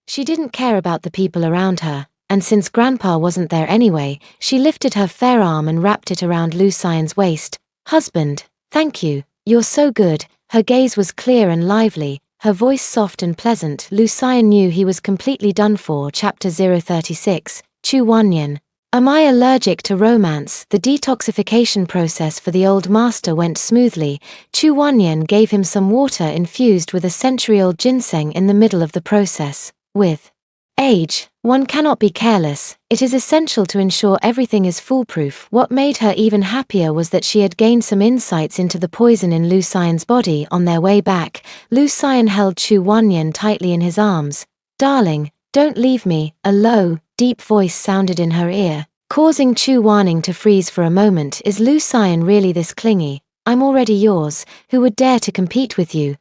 She didn't care about the people around her, and since Grandpa wasn't there anyway, she lifted her fair arm and wrapped it around Lu Xian's waist. Husband, thank you, you're so good. Her gaze was clear and lively, her voice soft and pleasant. Lu Xian knew he was completely done for. Chapter 036, Chu Wanyan. Am I allergic to romance? The detoxification process for the old master went smoothly. Chu Wanyan gave him some water infused with a century-old ginseng in the middle of the process. With age, one cannot be careless. It is essential to ensure everything is foolproof. What made her even happier was that she had gained some insights into the poison in Lu Xian's body. On their way back, Lu Xian held Chu Wanyan tightly in his arms. Darling, don't leave me. A low, deep voice sounded in her ear, causing Chu Wanyan to freeze for a moment. Is Lu Xian really this clingy? I'm already yours. Who would dare to compete with you?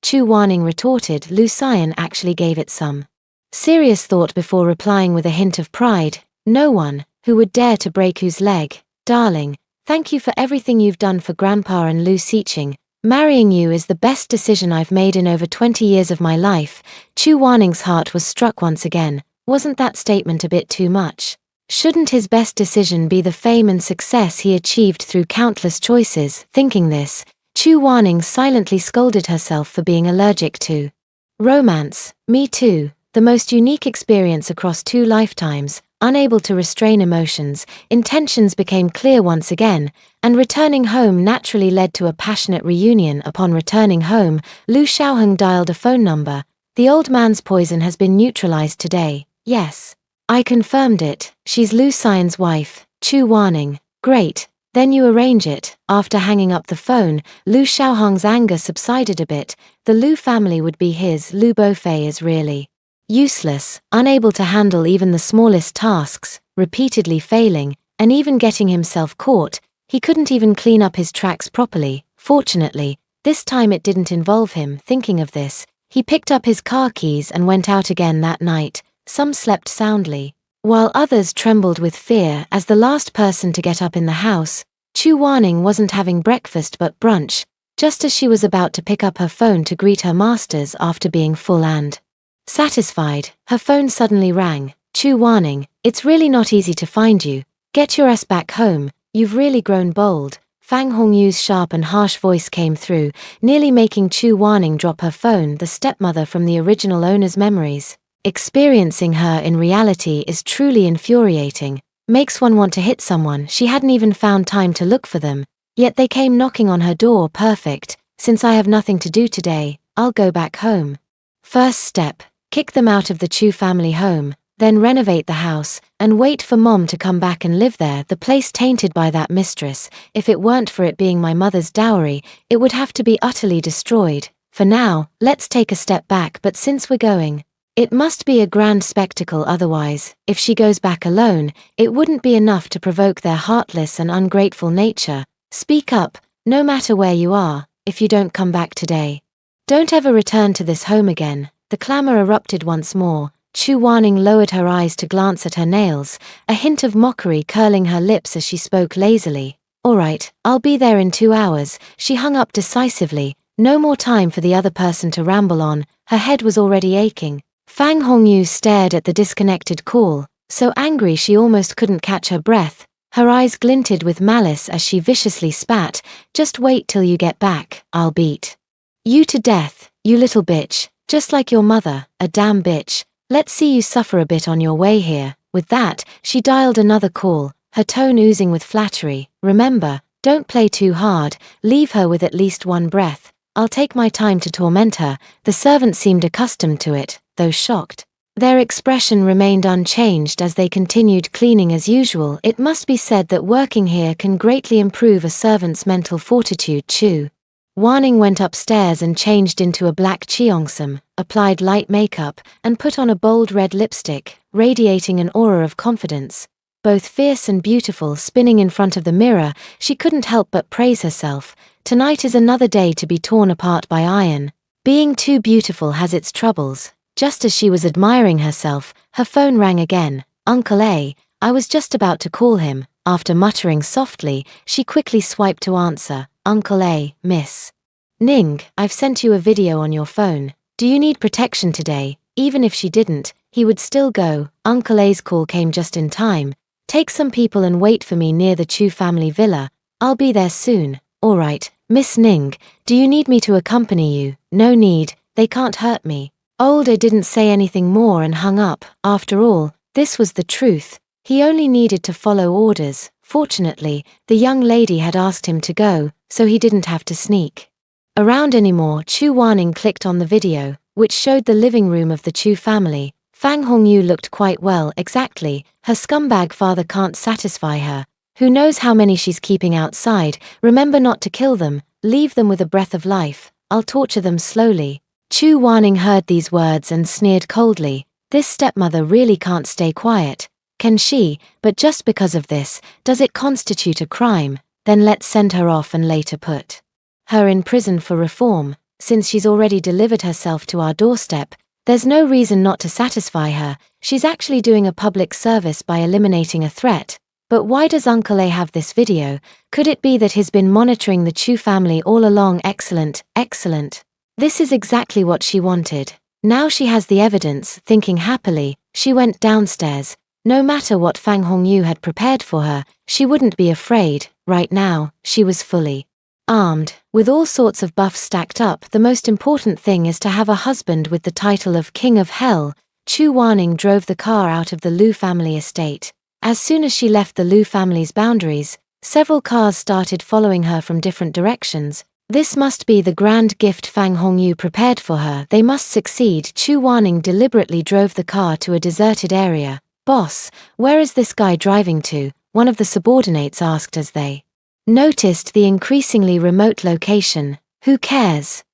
Chu Wanyan retorted. Lu Xian actually gave it some serious thought before replying with a hint of pride. No one. Who would dare to break whose leg? Darling, thank you for everything you've done for Grandpa and Lu Xiqing. Marrying you is the best decision I've made in over 20 years of my life. Chu Wanyan's heart was struck once again. Wasn't that statement a bit too much? Shouldn't his best decision be the fame and success he achieved through countless choices? Thinking this, Chu Wanyan silently scolded herself for being allergic to romance. Me too. The most unique experience across 2 lifetimes. Unable to restrain emotions, intentions became clear once again, and returning home naturally led to a passionate reunion. Upon returning home, Lu Xiaoheng dialed a phone number. The old man's poison has been neutralized today. Yes. I confirmed it. She's Lu Xian's wife. Chu Wanyan. Great. Then you arrange it. After hanging up the phone, Lu Xiaoheng's anger subsided a bit. The Lu family would be his. Lu Bofei is really useless, unable to handle even the smallest tasks, repeatedly failing, and even getting himself caught. He couldn't even clean up his tracks properly. Fortunately, this time it didn't involve him. Thinking of this, he picked up his car keys and went out again that night. Some slept soundly, while others trembled with fear. As the last person to get up in the house, Chu Wanyan wasn't having breakfast but brunch. Just as she was about to pick up her phone to greet her masters after being full and satisfied, her phone suddenly rang. Chu Wanyan, it's really not easy to find you. Get your ass back home. You've really grown bold. Fang Hongyu's sharp and harsh voice came through, nearly making Chu Wanyan drop her phone. The stepmother from the original owner's memories. Experiencing her in reality is truly infuriating. Makes one want to hit someone. She hadn't even found time to look for them, yet they came knocking on her door. Perfect. Since I have nothing to do today, I'll go back home. First step. Kick them out of the Chu family home, then renovate the house, and wait for Mom to come back and live there. The place tainted by that mistress. If it weren't for it being my mother's dowry, it would have to be utterly destroyed. For now, let's take a step back. But since we're going, it must be a grand spectacle. Otherwise, if she goes back alone, it wouldn't be enough to provoke their heartless and ungrateful nature. Speak up, no matter where you are. If you don't come back today, don't ever return to this home again. The clamor erupted once more. Chu Wanyan lowered her eyes to glance at her nails, a hint of mockery curling her lips as she spoke lazily. All right, I'll be there in 2 hours. She hung up decisively. No more time for the other person to ramble on. Her head was already aching. Fang Hongyu stared at the disconnected call, so angry she almost couldn't catch her breath. Her eyes glinted with malice as she viciously spat. Just wait till you get back. I'll beat you to death, you little bitch. Just like your mother, a damn bitch. Let's see you suffer a bit on your way here. With that, she dialed another call, her tone oozing with flattery. Remember, don't play too hard. Leave her with at least one breath. I'll take my time to torment her. The servants seemed accustomed to it, though shocked. Their expression remained unchanged as they continued cleaning as usual. It must be said that working here can greatly improve a servant's mental fortitude. Chu Wanyan went upstairs and changed into a black cheongsam, applied light makeup, and put on a bold red lipstick, radiating an aura of confidence. Both fierce and beautiful, spinning in front of the mirror, she couldn't help but praise herself. Tonight is another day to be torn apart by iron. Being too beautiful has its troubles. Just as she was admiring herself, her phone rang again. Uncle A, I was just about to call him. After muttering softly, she quickly swiped to answer. Uncle A, Miss Ning, I've sent you a video on your phone. Do you need protection today? even if she didn't, he would still go. Uncle A's call came just in time. Take some people and wait for me near the Chu family villa. I'll be there soon. Alright, Miss Ning, do you need me to accompany you? No need, they can't hurt me. Old A didn't say anything more and hung up. After all, this was the truth. He only needed to follow orders. Fortunately, the young lady had asked him to go, so he didn't have to sneak around anymore. Chu Wanning clicked on the video, which showed the living room of the Chu family. Fang Hongyu looked quite well. Exactly, her scumbag father can't satisfy her. Who knows how many she's keeping outside. Remember not to kill them, leave them with a breath of life. I'll torture them slowly. Chu Wanning heard these words and sneered coldly. This stepmother really can't stay quiet, can she? But just because of this, does it constitute a crime? Then let's send her off and later put her in prison for reform. Since she's already delivered herself to our doorstep, there's no reason not to satisfy her. She's actually doing a public service by eliminating a threat. But why does Uncle A have this video? Could it be that he's been monitoring the Chu family all along? Excellent, excellent. This is exactly what she wanted. Now she has the evidence. Thinking happily, she went downstairs. No matter what Fang Hongyu had prepared for her, she wouldn't be afraid. Right now, she was fully armed, with all sorts of buffs stacked up. The most important thing is to have a husband with the title of King of Hell. Chu Wanning drove the car out of the Lu family estate. As soon as she left the Lu family's boundaries, several cars started following her from different directions. This must be the grand gift Fang Hongyu prepared for her. They must succeed. Chu Wanning deliberately drove the car to a deserted area. Boss, where is this guy driving to? One of the subordinates asked as they noticed the increasingly remote location. Who cares?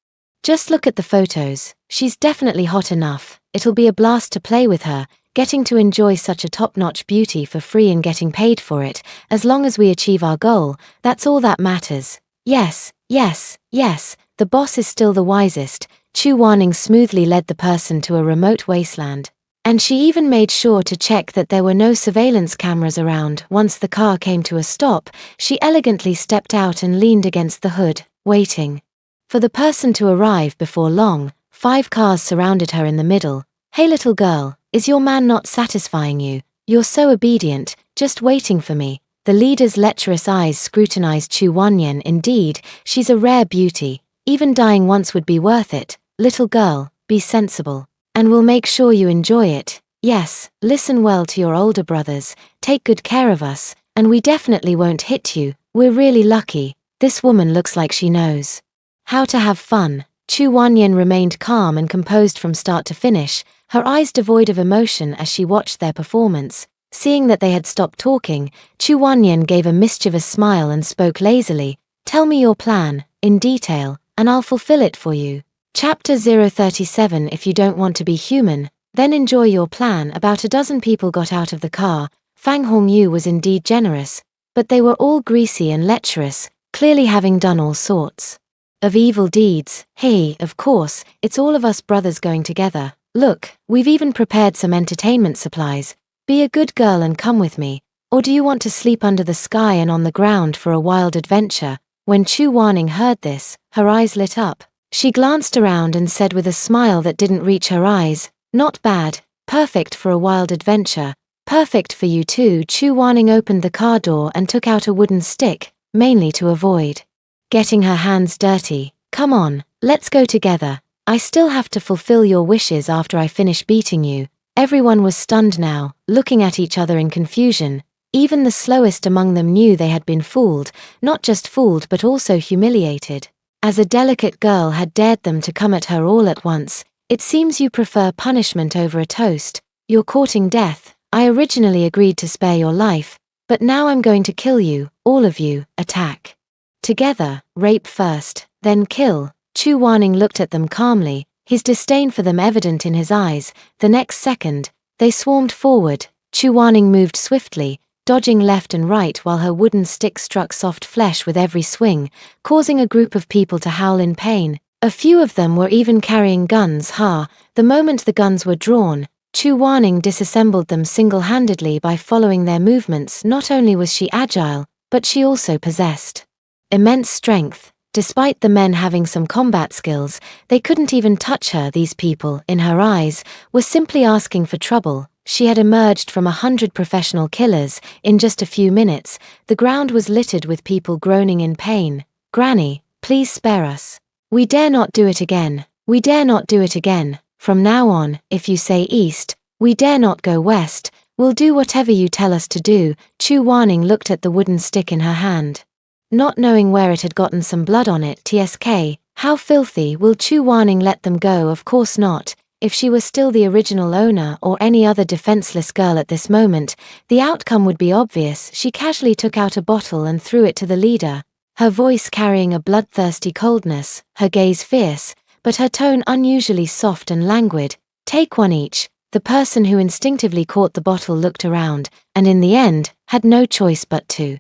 Just look at the photos. She's definitely hot enough. It'll be a blast to play with her, getting to enjoy such a top-notch beauty for free and getting paid for it. As long as we achieve our goal, that's all that matters. Yes, yes, yes, the boss is still the wisest. Chu Wanning smoothly led the person to a remote wasteland. And she even made sure to check that there were no surveillance cameras around. Once the car came to a stop, she elegantly stepped out and leaned against the hood, waiting for the person to arrive. Before long, 5 cars surrounded her in the middle. Hey little girl, is your man not satisfying you? You're so obedient, just waiting for me. The leader's lecherous eyes scrutinized Chu Wanyan. Indeed, she's a rare beauty. Even dying once would be worth it. Little girl, be sensible. And we'll make sure you enjoy it. Yes, listen well to your older brothers, take good care of us, and we definitely won't hit you. We're really lucky. This woman looks like she knows how to have fun. Chu Wanyan remained calm and composed from start to finish, her eyes devoid of emotion as she watched their performance. Seeing that they had stopped talking, Chu Wanyan gave a mischievous smile and spoke lazily. Tell me your plan, in detail, and I'll fulfill it for you. Chapter 037. If you don't want to be human, then enjoy your plan. About a dozen people got out of the car. Fang Hongyu was indeed generous, but they were all greasy and lecherous, clearly having done all sorts of evil deeds. Hey, of course, it's all of us brothers going together. Look, we've even prepared some entertainment supplies. Be a good girl and come with me. Or do you want to sleep under the sky and on the ground for a wild adventure? When Chu Wanning heard this, her eyes lit up. She glanced around and said with a smile that didn't reach her eyes, not bad, perfect for a wild adventure, perfect for you too. Chu Wanning opened the car door and took out a wooden stick, mainly to avoid getting her hands dirty. Come on, let's go together. I still have to fulfill your wishes after I finish beating you. Everyone was stunned now, looking at each other in confusion. Even the slowest among them knew they had been fooled, not just fooled but also humiliated. As a delicate girl had dared them to come at her all at once. It seems you prefer punishment over a toast. You're courting death. I originally agreed to spare your life, but now I'm going to kill you, all of you. Attack together, rape first, then kill. Chu Wanning looked at them calmly, his disdain for them evident in his eyes. The next second, they swarmed forward. Chu Wanning moved swiftly, dodging left and right while her wooden stick struck soft flesh with every swing, causing a group of people to howl in pain. A few of them were even carrying guns. The moment the guns were drawn, Chu Wanning disassembled them single-handedly by following their movements. Not only was she agile, but she also possessed immense strength. Despite the men having some combat skills, they couldn't even touch her. These people, in her eyes, were simply asking for trouble. She had emerged from 100 professional killers in just a few minutes. The ground was littered with people groaning in pain. "Granny, please spare us. We dare not do it again. We dare not do it again. From now on, if you say east, we dare not go west. We'll do whatever you tell us to do." Chu Wanning looked at the wooden stick in her hand. Not knowing where it had gotten some blood on it. TSK, how filthy. Will Chu Wanning let them go? Of course not. If she were still the original owner or any other defenseless girl at this moment, the outcome would be obvious. She casually took out a bottle and threw it to the leader, her voice carrying a bloodthirsty coldness, her gaze fierce, but her tone unusually soft and languid. "Take one each." The person who instinctively caught the bottle looked around, and in the end, had no choice but to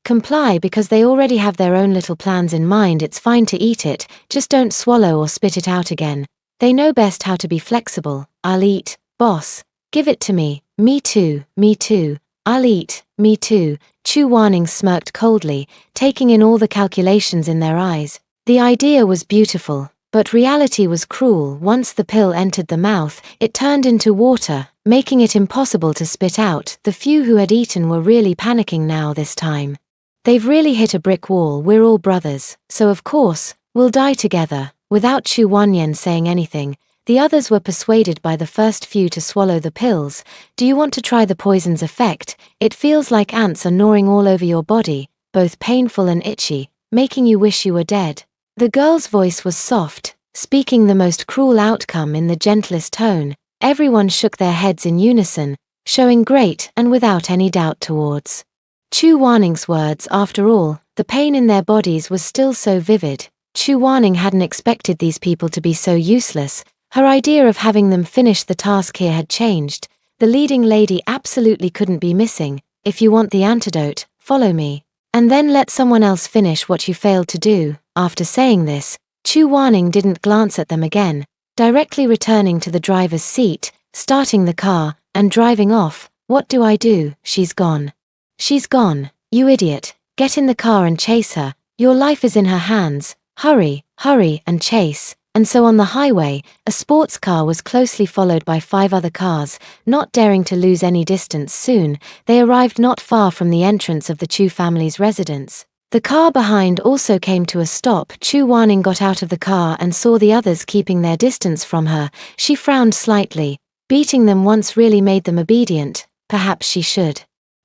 comply because they already have their own little plans in mind. "It's fine to eat it, just don't swallow or spit it out again. They know best how to be flexible." "I'll eat, boss. Give it to me." Me too, me too. "I'll eat, me too." Chu Wanning smirked coldly, taking in all the calculations in their eyes. The idea was beautiful, but reality was cruel. Once the pill entered the mouth, it turned into water, making it impossible to spit out. The few who had eaten were really panicking now this time. "They've really hit a brick wall. We're all brothers, so of course, we'll die together." Without Chu Wanyan saying anything, the others were persuaded by the first few to swallow the pills. "Do you want to try the poison's effect? It feels like ants are gnawing all over your body, both painful and itchy, making you wish you were dead." The girl's voice was soft, speaking the most cruel outcome in the gentlest tone. Everyone shook their heads in unison, showing great and without any doubt towards Chu Wanning's words. After all, the pain in their bodies was still so vivid. Chu Wanning hadn't expected these people to be so useless. Her idea of having them finish the task here had changed. The leading lady absolutely couldn't be missing. "If you want the antidote, follow me. And then let someone else finish what you failed to do." After saying this, Chu Wanning didn't glance at them again, directly returning to the driver's seat, starting the car, and driving off. "What do I do? She's gone. She's gone. You idiot. Get in the car and chase her. Your life is in her hands. Hurry, hurry, and chase." And so on the highway, a sports car was closely followed by 5 other cars. Not daring to lose any distance soon, they arrived not far from the entrance of the Chu family's residence. The car behind also came to a stop. Chu Wanning got out of the car and saw the others keeping their distance from her. She frowned slightly. Beating them once really made them obedient. Perhaps she should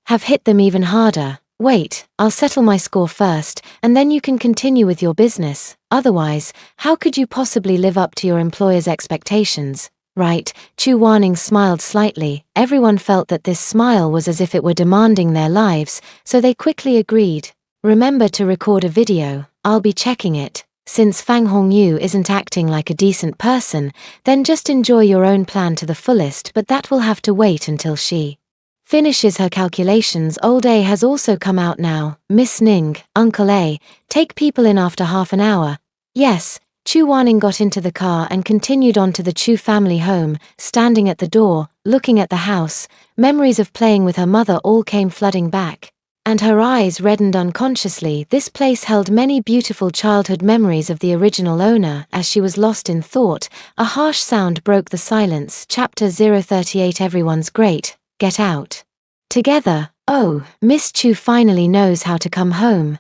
have hit them even harder. "Wait, I'll settle my score first, and then you can continue with your business. Otherwise, how could you possibly live up to your employer's expectations?" "Right." Chu Wanning smiled slightly. Everyone felt that this smile was as if it were demanding their lives, so they quickly agreed. "Remember to record a video. I'll be checking it. Since Fang Hongyu isn't acting like a decent person, then just enjoy your own plan to the fullest, but that will have to wait until she finishes her calculations." Old A has also come out now. "Miss Ning, Uncle A, take people in after half an hour." "Yes." Chu Wanning got into the car and continued on to the Chu family home. Standing at the door, looking at the house, memories of playing with her mother all came flooding back, and her eyes reddened unconsciously. This place held many beautiful childhood memories of the original owner. As she was lost in thought, a harsh sound broke the silence. Chapter 038. Everyone's great. Get out together. "Oh, Miss Chu finally knows how to come home."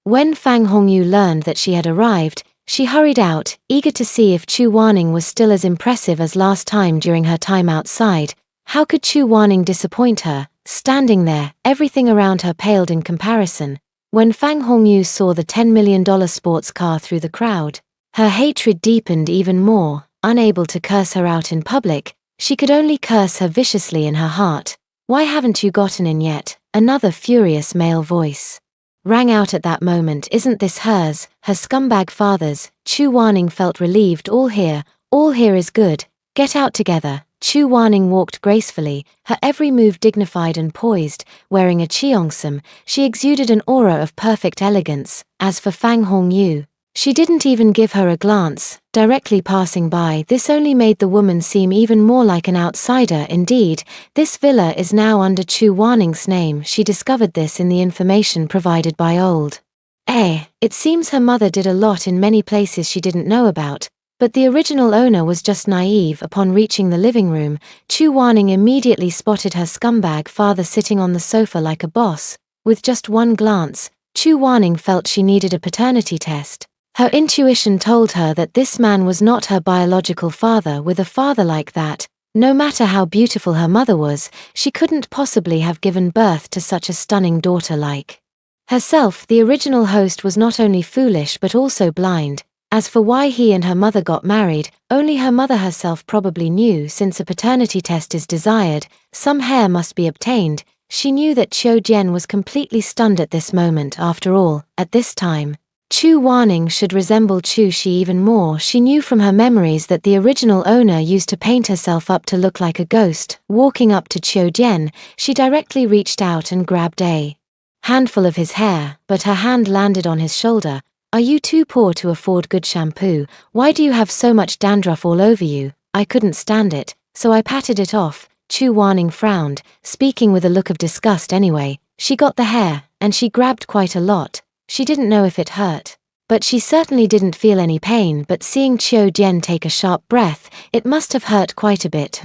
When Fang Hongyu learned that she had arrived, she hurried out, eager to see if Chu Wanning was still as impressive as last time during her time outside. How could Chu Wanning disappoint her? Standing there, everything around her paled in comparison. When Fang Hongyu saw the $10 million sports car through the crowd, her hatred deepened even more. Unable to curse her out in public, she could only curse her viciously in her heart. "Why haven't you gotten in yet?" Another furious male voice rang out at that moment. "Isn't this hers, her scumbag father's?" Chu Wanning felt relieved. All here is good. Get out together." Chu Wanning walked gracefully, her every move dignified and poised. Wearing a cheongsam, she exuded an aura of perfect elegance. As for Fang Hongyu, she didn't even give her a glance, directly passing by. This only made the woman seem even more like an outsider. Indeed, this villa is now under Chu Wanning's name. She discovered this in the information provided by old It seems her mother did a lot in many places she didn't know about, but the original owner was just naive. Upon reaching the living room, Chu Wanning immediately spotted her scumbag father sitting on the sofa like a boss. With just one glance, Chu Wanning felt she needed a paternity test. Her intuition told her that this man was not her biological father. With a father like that, no matter how beautiful her mother was, she couldn't possibly have given birth to such a stunning daughter like herself. The original host was not only foolish but also blind. As for why he and her mother got married, only her mother herself probably knew. Since a paternity test is desired, some hair must be obtained. She knew that Chiu Jian was completely stunned at this moment. After all, at this time, Chu Wanning should resemble Chu Shi even more. She knew from her memories that the original owner used to paint herself up to look like a ghost. Walking up to Chiu Jian, she directly reached out and grabbed a handful of his hair, but her hand landed on his shoulder. Are you too poor to afford good shampoo? Why do you have so much dandruff all over you? I couldn't stand it, so I patted it off. Chu Wanning frowned, speaking with a look of disgust. Anyway, she got the hair, and she grabbed quite a lot. She didn't know if it hurt, but she certainly didn't feel any pain. But seeing Chiu Jian take a sharp breath, it must have hurt quite a bit.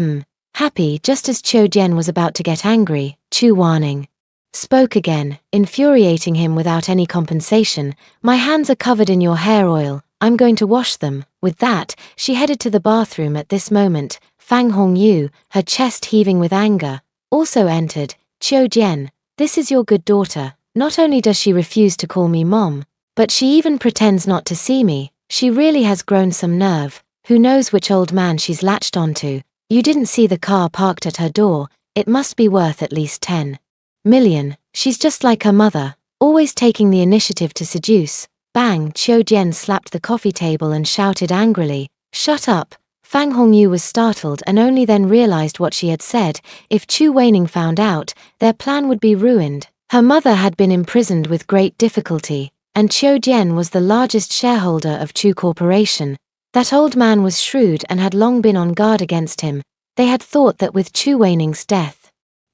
Happy. Just as Chiu Jian was about to get angry, Chu Wanning spoke again, infuriating him without any compensation. My hands are covered in your hair oil, I'm going to wash them. With that, she headed to the bathroom. At this moment, Fang Hongyu, her chest heaving with anger, also entered. Chiu Jian, this is your good daughter. Not only does she refuse to call me mom, but she even pretends not to see me. She really has grown some nerve. Who knows which old man she's latched onto. You didn't see the car parked at her door. It must be worth at least 10 million. She's just like her mother, always taking the initiative to seduce. Bang! Chiu Jian slapped the coffee table and shouted angrily, shut up. Fang Hongyu was startled and only then realized what she had said. If Chu Wanning found out, their plan would be ruined. Her mother had been imprisoned with great difficulty, and Chiu Jian was the largest shareholder of Chu Corporation. That old man was shrewd and had long been on guard against him. They had thought that with Chu Wanning's death,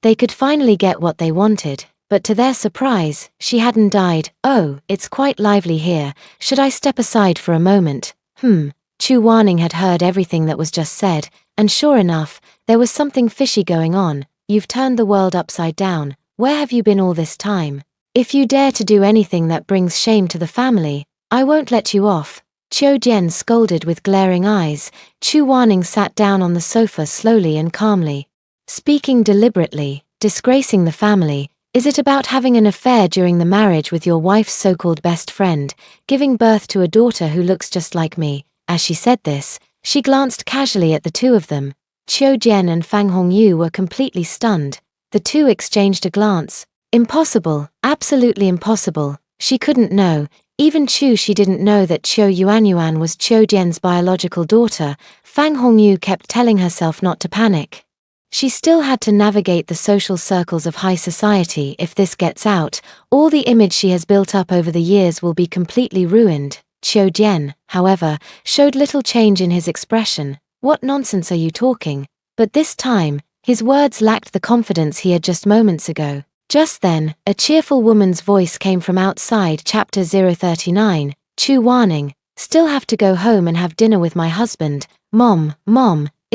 they could finally get what they wanted, but to their surprise, she hadn't died. Oh, it's quite lively here. Should I step aside for a moment? Chu Wanning had heard everything that was just said, and sure enough, there was something fishy going on. You've turned the world upside down. Where have you been all this time? If you dare to do anything that brings shame to the family, I won't let you off. Chiu Jian scolded with glaring eyes. Chu Wanning sat down on the sofa slowly and calmly, speaking deliberately. Disgracing the family. Is it about having an affair during the marriage with your wife's so-called best friend, giving birth to a daughter who looks just like me? As she said this, she glanced casually at the two of them. Chiu Jian and Fang Hongyu were completely stunned. The two exchanged a glance. Impossible, absolutely impossible. She couldn't know. Even Chu Shi didn't know that Chiu Yuanyuan was Chiu Jian's biological daughter. Fang Hongyu kept telling herself not to panic. She still had to navigate the social circles of high society. If this gets out, all the image she has built up over the years will be completely ruined. Chiu Jian, however, showed little change in his expression. What nonsense are you talking? But this time, his words lacked the confidence he had just moments ago. Just then, a cheerful woman's voice came from outside. Chapter 039, Chu Wanning, still have to go home and have dinner with my husband. Mom,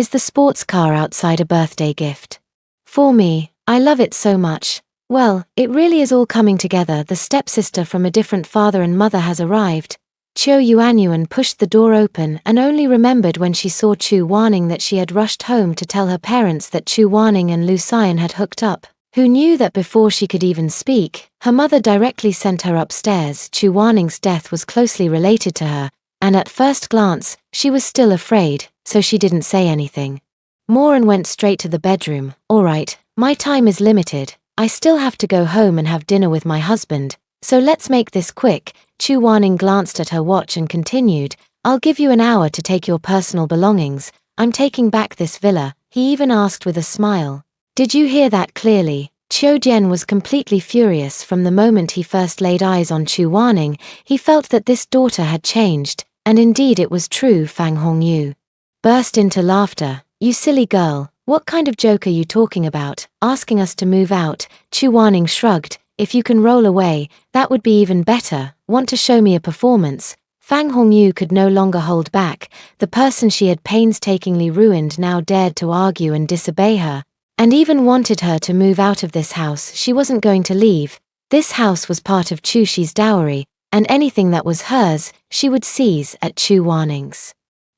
is the sports car outside a birthday gift for me? I love it so much. Well, it really is all coming together. The stepsister from a different father and mother has arrived. Chiu Yuanyuan pushed the door open and only remembered when she saw Chu Wanning that she had rushed home to tell her parents that Chu Wanning and Lu Xian had hooked up. Who knew that before she could even speak, her mother directly sent her upstairs. Chu Wanning's death was closely related to her, and at first glance, she was still afraid, so she didn't say anything more and went straight to the bedroom. All right, my time is limited. I still have to go home and have dinner with my husband, so let's make this quick. Chu Wanning glanced at her watch and continued, I'll give you an hour to take your personal belongings. I'm taking back this villa. He even asked with a smile. Did you hear that clearly? Chiu Jian was completely furious. From the moment he first laid eyes on Chu Wanning, he felt that this daughter had changed, and indeed it was true. Fang Hongyu burst into laughter. You silly girl, what kind of joke are you talking about, asking us to move out? Chu Wanning shrugged. If you can roll away, that would be even better. want to show me a performance? Fang Hongyu could no longer hold back. The person she had painstakingly ruined now dared to argue and disobey her, and even wanted her to move out of this house. She wasn't going to leave. This house was part of Chu Shi's dowry, and anything that was hers, she would seize at Chu Waning's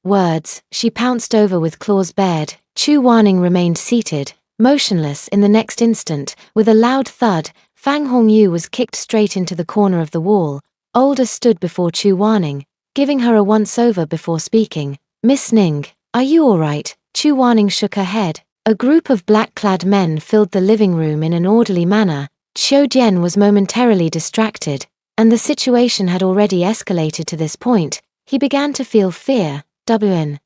words. She pounced over with claws bared. Chu Waning remained seated, motionless. In the next instant, with a loud thud, Fang Hongyu was kicked straight into the corner of the wall. Older stood before Chu Waning, giving her a once-over before speaking. Miss Ning, are you all right? Chu Waning shook her head. A group of black-clad men filled the living room in an orderly manner. Xiao Jian was momentarily distracted, and the situation had already escalated to this point. He began to feel fear. WN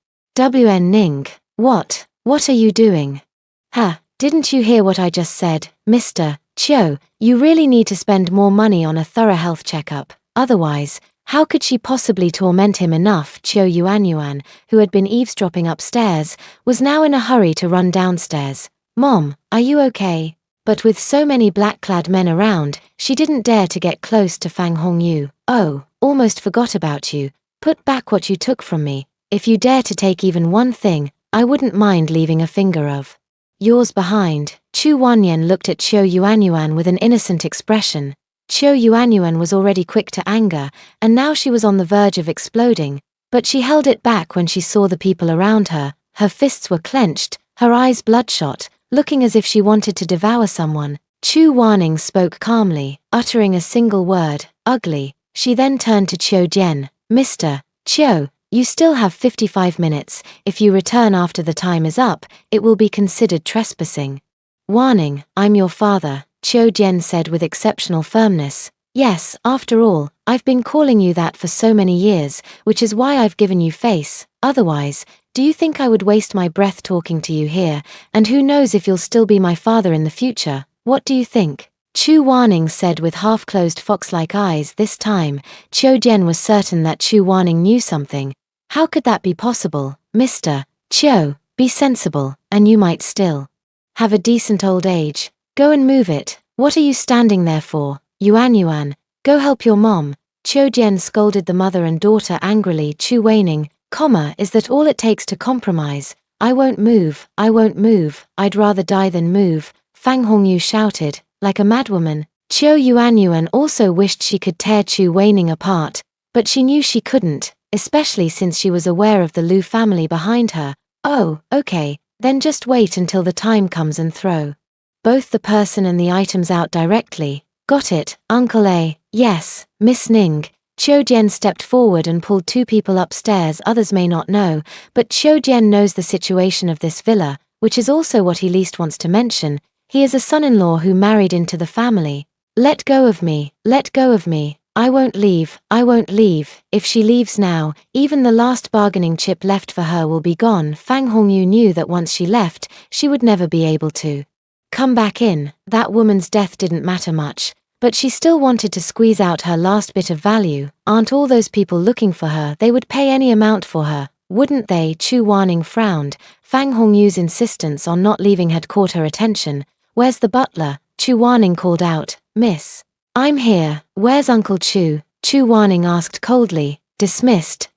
Ning, what are you doing? Didn't you hear what I just said, Mr. Qiu? You really need to spend more money on a thorough health checkup. Otherwise, how could she possibly torment him enough? Qiu Yuanyuan, who had been eavesdropping upstairs, was now in a hurry to run downstairs. Mom, are you okay? But with so many black-clad men around, she didn't dare to get close to Fang Hongyu. Oh, almost forgot about you. Put back what you took from me. If you dare to take even one thing, I wouldn't mind leaving a finger of yours behind. Chu Wanyan looked at Qiu Yuanyuan with an innocent expression. Qiu Yuanyuan was already quick to anger, and now she was on the verge of exploding, but she held it back when she saw the people around her. Her fists were clenched, her eyes bloodshot, looking as if she wanted to devour someone. Chu Waning spoke calmly, uttering a single word, ugly. She then turned to Qiu Jian. Mr. Qiu, you still have 55 minutes. If you return after the time is up, it will be considered trespassing. Waning, I'm your father, Qiu Jian said with exceptional firmness. Yes, after all, I've been calling you that for so many years, which is why I've given you face. Otherwise, do you think I would waste my breath talking to you here? And who knows if you'll still be my father in the future? What do you think? Chu Waning said with half-closed fox-like eyes. This time, Qiu Jian was certain that Chu Waning knew something. How could that be possible? Mr. Qiu, be sensible, and you might still have a decent old age. Go and move it. What are you standing there for? Yuanyuan, go help your mom. Qiu Jian scolded the mother and daughter angrily. Chu Waning, is that all it takes to compromise? I won't move, I'd rather die than move, Fang Hongyu shouted, like a madwoman. Qiu Yuanyuan also wished she could tear Chu Waning apart, but she knew she couldn't, especially since she was aware of the Lu family behind her. Oh, okay, then just wait until the time comes and throw both the person and the items out directly. Got it, Uncle A. Yes, Miss Ning. Qiu Jian stepped forward and pulled two people upstairs. Others may not know, but Qiu Jian knows the situation of this villa, which is also what he least wants to mention. He is a son-in-law who married into the family. Let go of me, let go of me. I won't leave. If she leaves now, even the last bargaining chip left for her will be gone. Fang Hongyu knew that once she left, she would never be able to come back in. That woman's death didn't matter much, but she still wanted to squeeze out her last bit of value. Aren't all those people looking for her? They would pay any amount for her, wouldn't they? Chu Waning frowned. Fang Hongyu's insistence on not leaving had caught her attention. Where's the butler? Chu Waning called out. Miss, I'm here. Where's Uncle Chu? Chu Waning asked coldly. Dismissed.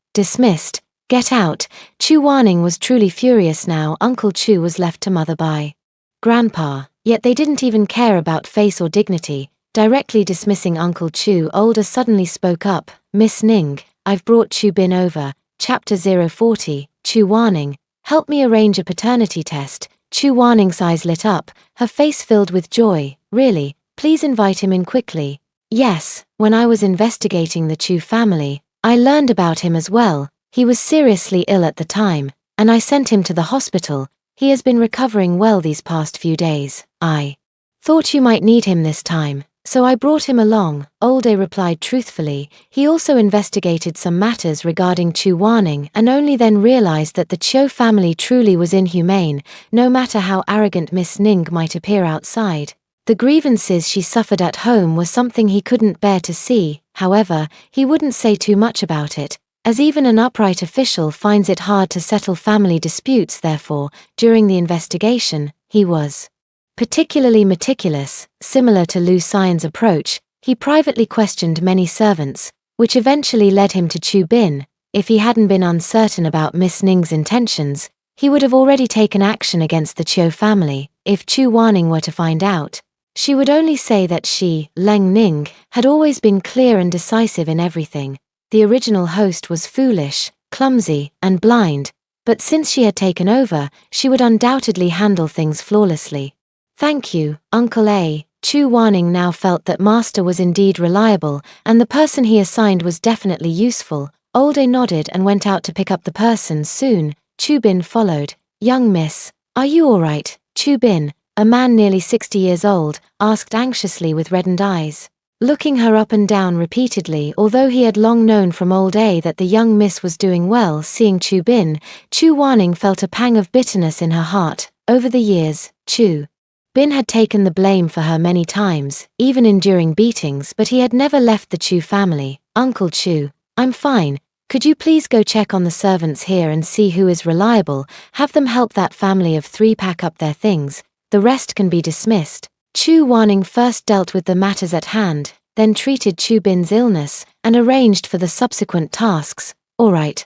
Get out. Chu Waning was truly furious now. Uncle Chu was left to mother by Grandpa, yet they didn't even care about face or dignity, directly dismissing Uncle Chu. Older suddenly spoke up. Miss Ning, I've brought Chu Bin over. Chapter 040, Chu Waning, help me arrange a paternity test. Chu Waning's eyes lit up, her face filled with joy. Really? Please invite him in quickly. Yes, when I was investigating the Chu family, I learned about him as well. He was seriously ill at the time, and I sent him to the hospital. He has been recovering well these past few days. I thought you might need him this time, so I brought him along, Olde replied truthfully. He also investigated some matters regarding Chu Waning and only then realized that the Chiu family truly was inhumane, no matter how arrogant Miss Ning might appear outside. The grievances she suffered at home were something he couldn't bear to see. However, he wouldn't say too much about it, as even an upright official finds it hard to settle family disputes. Therefore, during the investigation, he was particularly meticulous. Similar to Lu Xian's approach, he privately questioned many servants, which eventually led him to Chu Bin. If he hadn't been uncertain about Miss Ning's intentions, he would have already taken action against the Chiu family. If Chu Wanning were to find out, she would only say that she, Leng Ning, had always been clear and decisive in everything. The original host was foolish, clumsy, and blind, but since she had taken over, she would undoubtedly handle things flawlessly. Thank you, Uncle A. Chu Wanning now felt that Master was indeed reliable, and the person he assigned was definitely useful. Old A nodded and went out to pick up the person. Soon, Chu Bin followed. Young miss, are you all right? Chu Bin, a man nearly 60 years old, asked anxiously with reddened eyes. Looking her up and down repeatedly, although he had long known from Old A that the young miss was doing well, seeing Chu Bin, Chu Wanning felt a pang of bitterness in her heart. Over the years, Chu Bin had taken the blame for her many times, even enduring beatings, but he had never left the Chu family. Uncle Chu, I'm fine. Could you please go check on the servants here and see who is reliable? Have them help that family of 3 pack up their things. The rest can be dismissed. Chu Wanning first dealt with the matters at hand, then treated Chu Bin's illness, and arranged for the subsequent tasks. All right,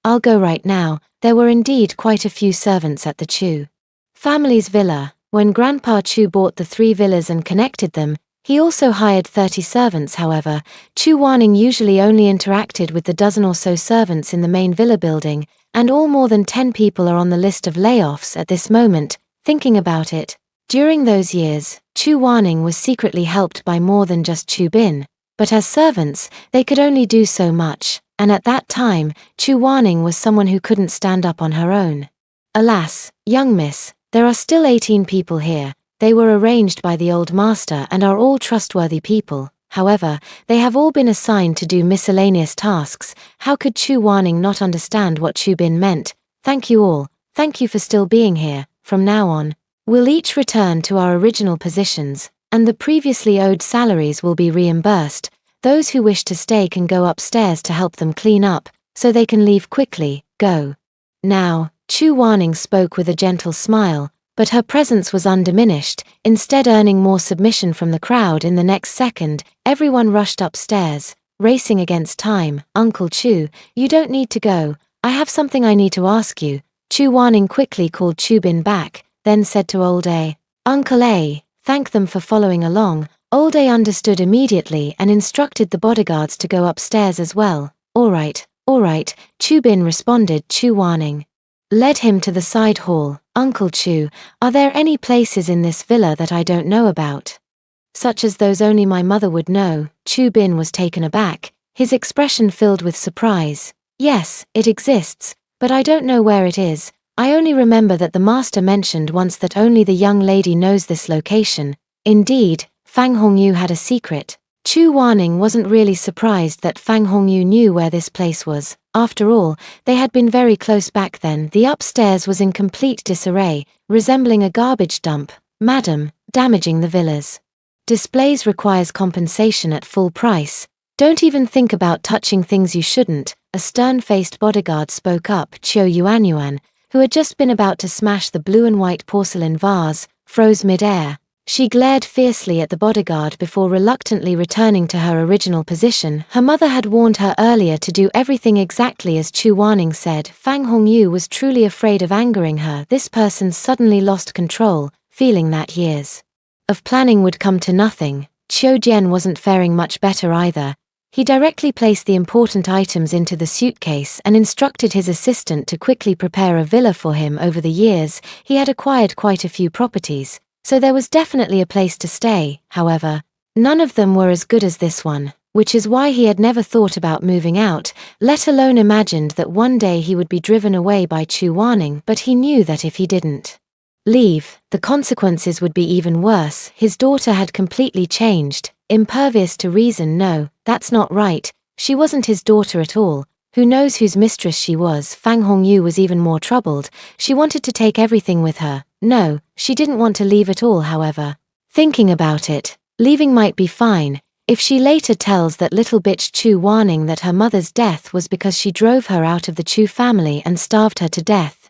I'll go right now. There were indeed quite a few servants at the Chu family's villa. When Grandpa Chu bought the 3 villas and connected them, he also hired 30 servants. However, Chu Wanning usually only interacted with the dozen or so servants in the main villa building, and all more than 10 people are on the list of layoffs at this moment. Thinking about it, during those years, Chu Wanning was secretly helped by more than just Chu Bin, but as servants, they could only do so much, and at that time, Chu Wanning was someone who couldn't stand up on her own. Alas, young miss, there are still 18 people here. They were arranged by the old master and are all trustworthy people. However, they have all been assigned to do miscellaneous tasks. How could Chu Wanning not understand what Chu Bin meant? Thank you all. Thank you for still being here. From now on, we'll each return to our original positions, and the previously owed salaries will be reimbursed. Those who wish to stay can go upstairs to help them clean up, so they can leave quickly. Go. Now, Chu Wanning spoke with a gentle smile, but her presence was undiminished, instead earning more submission from the crowd. In the next second, everyone rushed upstairs, racing against time. Uncle Chu, you don't need to go. I have something I need to ask you. Chu Wanning quickly called Chu Bin back, then said to Old A, Uncle A, thank them for following along. Old A understood immediately and instructed the bodyguards to go upstairs as well. All right, Chu Bin responded. Chu Wanning led him to the side hall. Uncle Chu, are there any places in this villa that I don't know about? Such as those only my mother would know. Chu Bin was taken aback, his expression filled with surprise. Yes, it exists, but I don't know where it is. I only remember that the master mentioned once that only the young lady knows this location. Indeed, Fang Hongyu had a secret. Chu Wanning wasn't really surprised that Fang Hongyu knew where this place was. After all, they had been very close back then. The upstairs was in complete disarray, resembling a garbage dump. Madam, damaging the villas displays requires compensation at full price. Don't even think about touching things you shouldn't. A stern-faced bodyguard spoke up. Chiu Yuanyuan, who had just been about to smash the blue and white porcelain vase, froze mid-air. She glared fiercely at the bodyguard before reluctantly returning to her original position. Her mother had warned her earlier to do everything exactly as Chu Wanning said. Fang Hongyu was truly afraid of angering her. This person suddenly lost control, feeling that years of planning would come to nothing. Chiu Jian wasn't faring much better either. He directly placed the important items into the suitcase and instructed his assistant to quickly prepare a villa for him. Over the years, he had acquired quite a few properties, so there was definitely a place to stay. However, none of them were as good as this one, which is why he had never thought about moving out, let alone imagined that one day he would be driven away by Chu Wanning. But he knew that if he didn't leave, the consequences would be even worse. His daughter had completely changed, impervious to reason. No, that's not right. She wasn't his daughter at all. Who knows whose mistress she was? Fang Hongyu was even more troubled. She wanted to take everything with her. No, she didn't want to leave at all. However, thinking about it, leaving might be fine. If she later tells that little bitch Chu Wanning that her mother's death was because she drove her out of the Chu family and starved her to death,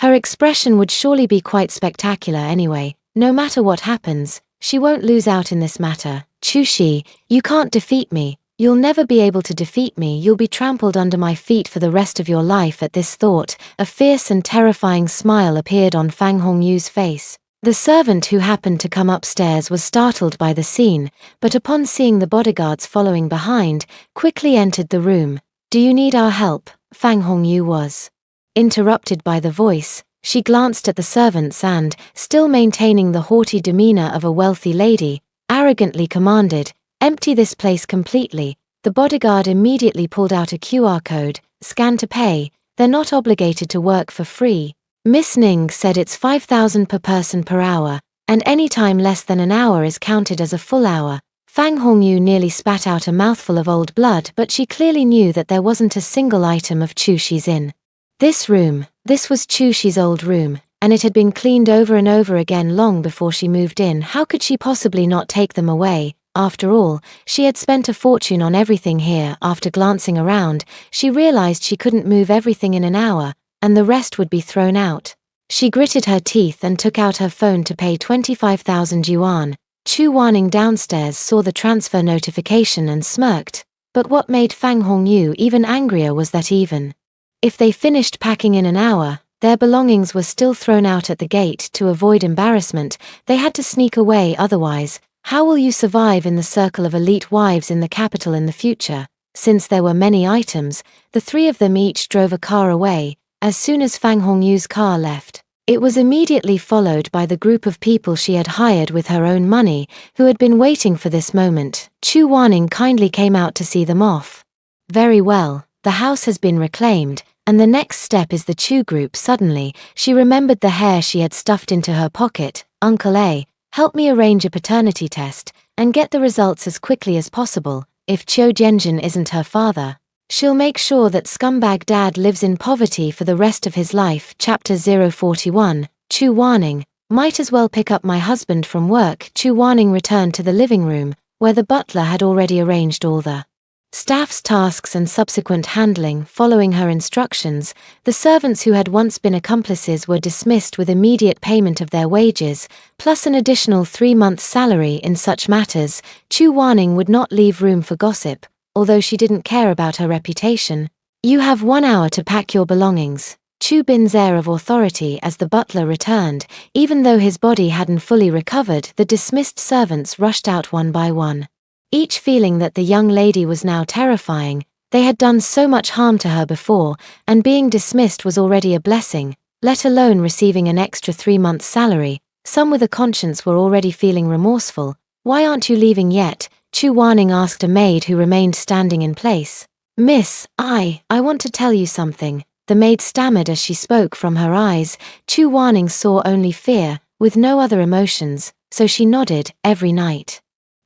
her expression would surely be quite spectacular anyway. No matter what happens, she won't lose out in this matter. Chu Shi, you can't defeat me. You'll never be able to defeat me, you'll be trampled under my feet for the rest of your life. At this thought, a fierce and terrifying smile appeared on Fang Hongyu's face. The servant who happened to come upstairs was startled by the scene, but upon seeing the bodyguards following behind, quickly entered the room. Do you need our help? Fang Hongyu was interrupted by the voice. She glanced at the servants and, still maintaining the haughty demeanor of a wealthy lady, arrogantly commanded, "Empty this place completely." The bodyguard immediately pulled out a QR code, "Scan to pay, they're not obligated to work for free." Miss Ning said it's 5,000 per person per hour, and any time less than an hour is counted as a full hour. Fang Hongyu nearly spat out a mouthful of old blood, but she clearly knew that there wasn't a single item of Chu Shi's in this room. This was Chu Shi's old room, and it had been cleaned over and over again long before she moved in. How could she possibly not take them away? After all, she had spent a fortune on everything here. After glancing around, she realized she couldn't move everything in an hour, and the rest would be thrown out. She gritted her teeth and took out her phone to pay 25,000 yuan. Chu Wanning downstairs saw the transfer notification and smirked, but what made Fang Hongyu even angrier was that even if they finished packing in an hour, their belongings were still thrown out at the gate. To avoid embarrassment, they had to sneak away. Otherwise, how will you survive in the circle of elite wives in the capital in the future? Since there were many items, the three of them each drove a car away. As soon as Fang Hongyu's car left, it was immediately followed by the group of people she had hired with her own money, who had been waiting for this moment. Chu Wanning kindly came out to see them off. Very well, the house has been reclaimed, and the next step is the Chu group. Suddenly, she remembered the hair she had stuffed into her pocket. Uncle A, help me arrange a paternity test, and get the results as quickly as possible. If Chiu Jianjun isn't her father, she'll make sure that scumbag dad lives in poverty for the rest of his life. Chapter 041, Chu Wanning, might as well pick up my husband from work. Chu Wanning returned to the living room, where the butler had already arranged all the staff's tasks and subsequent handling. Following her instructions, the servants who had once been accomplices were dismissed with immediate payment of their wages, plus an additional 3 months' salary. In such matters, Chu Wanning would not leave room for gossip, although she didn't care about her reputation. You have 1 hour to pack your belongings. Chu Bin's air of authority as the butler returned. Even though his body hadn't fully recovered, the dismissed servants rushed out one by one, each feeling that the young lady was now terrifying. They had done so much harm to her before, and being dismissed was already a blessing, let alone receiving an extra 3 months' salary. Some with a conscience were already feeling remorseful. Why aren't you leaving yet? Chu Wanning asked a maid who remained standing in place. Miss, I want to tell you something. The maid stammered as she spoke. From her eyes, Chu Wanning saw only fear, with no other emotions, so she nodded. Every night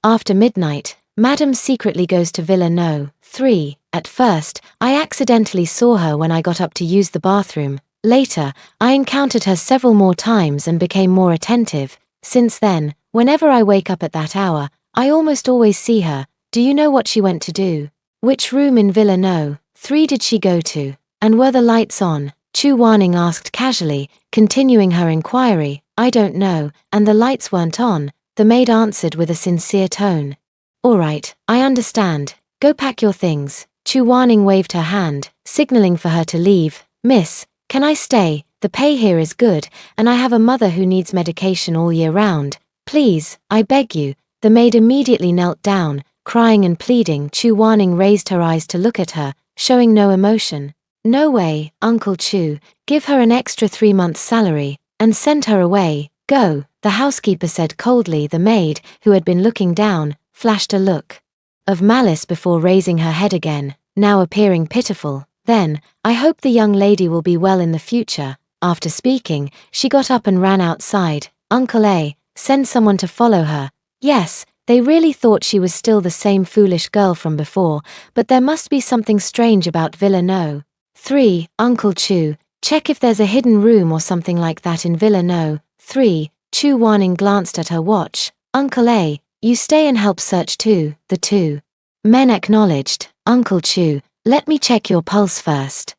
after midnight, Madam secretly goes to Villa No. 3. At first, I accidentally saw her when I got up to use the bathroom. Later, I encountered her several more times and became more attentive. Since then, whenever I wake up at that hour, I almost always see her. Do you know what she went to do? Which room in Villa No. 3 did she go to? And were the lights on? Chu Wanning asked casually, continuing her inquiry. I don't know, and the lights weren't on, the maid answered with a sincere tone. All right, I understand. Go pack your things. Chu Wanning waved her hand, signaling for her to leave. Miss, can I stay? The pay here is good, and I have a mother who needs medication all year round. Please, I beg you. The maid immediately knelt down, crying and pleading. Chu Wanning raised her eyes to look at her, showing no emotion. No way, Uncle Chu. Give her an extra 3 months' salary, and send her away. Go, the housekeeper said coldly. The maid, who had been looking down, flashed a look of malice before raising her head again, now appearing pitiful. Then, I hope the young lady will be well in the future. After speaking, she got up and ran outside. Uncle A, send someone to follow her. Yes, they really thought she was still the same foolish girl from before, but there must be something strange about Villa No. 3. Uncle Chu, check if there's a hidden room or something like that in Villa No. 3. Chu Wanning glanced at her watch. Uncle A, you stay and help search too. The two men acknowledged. Uncle Chu, let me check your pulse first.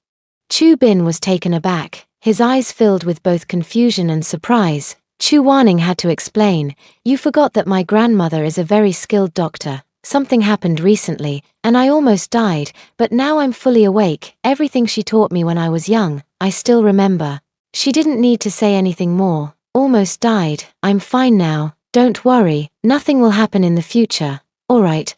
Chu Bin was taken aback, his eyes filled with both confusion and surprise. Chu Wanning had to explain, you forgot that my grandmother is a very skilled doctor. Something happened recently, and I almost died, but now I'm fully awake. Everything she taught me when I was young, I still remember. She didn't need to say anything more. Almost died. I'm fine now. Don't worry, nothing will happen in the future. Alright.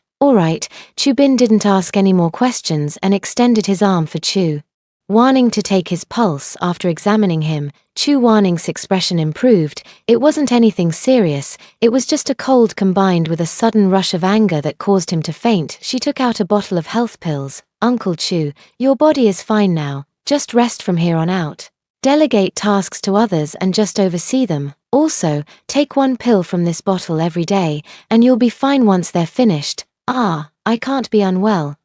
Chu Bin didn't ask any more questions and extended his arm for Chu Wanning to take his pulse. After examining him, Chu Wanning's expression improved. It wasn't anything serious, it was just a cold combined with a sudden rush of anger that caused him to faint. She took out a bottle of health pills. Uncle Chu, your body is fine now, just rest from here on out. Delegate tasks to others and just oversee them. Also, take one pill from this bottle every day, and you'll be fine once they're finished. I can't be unwell.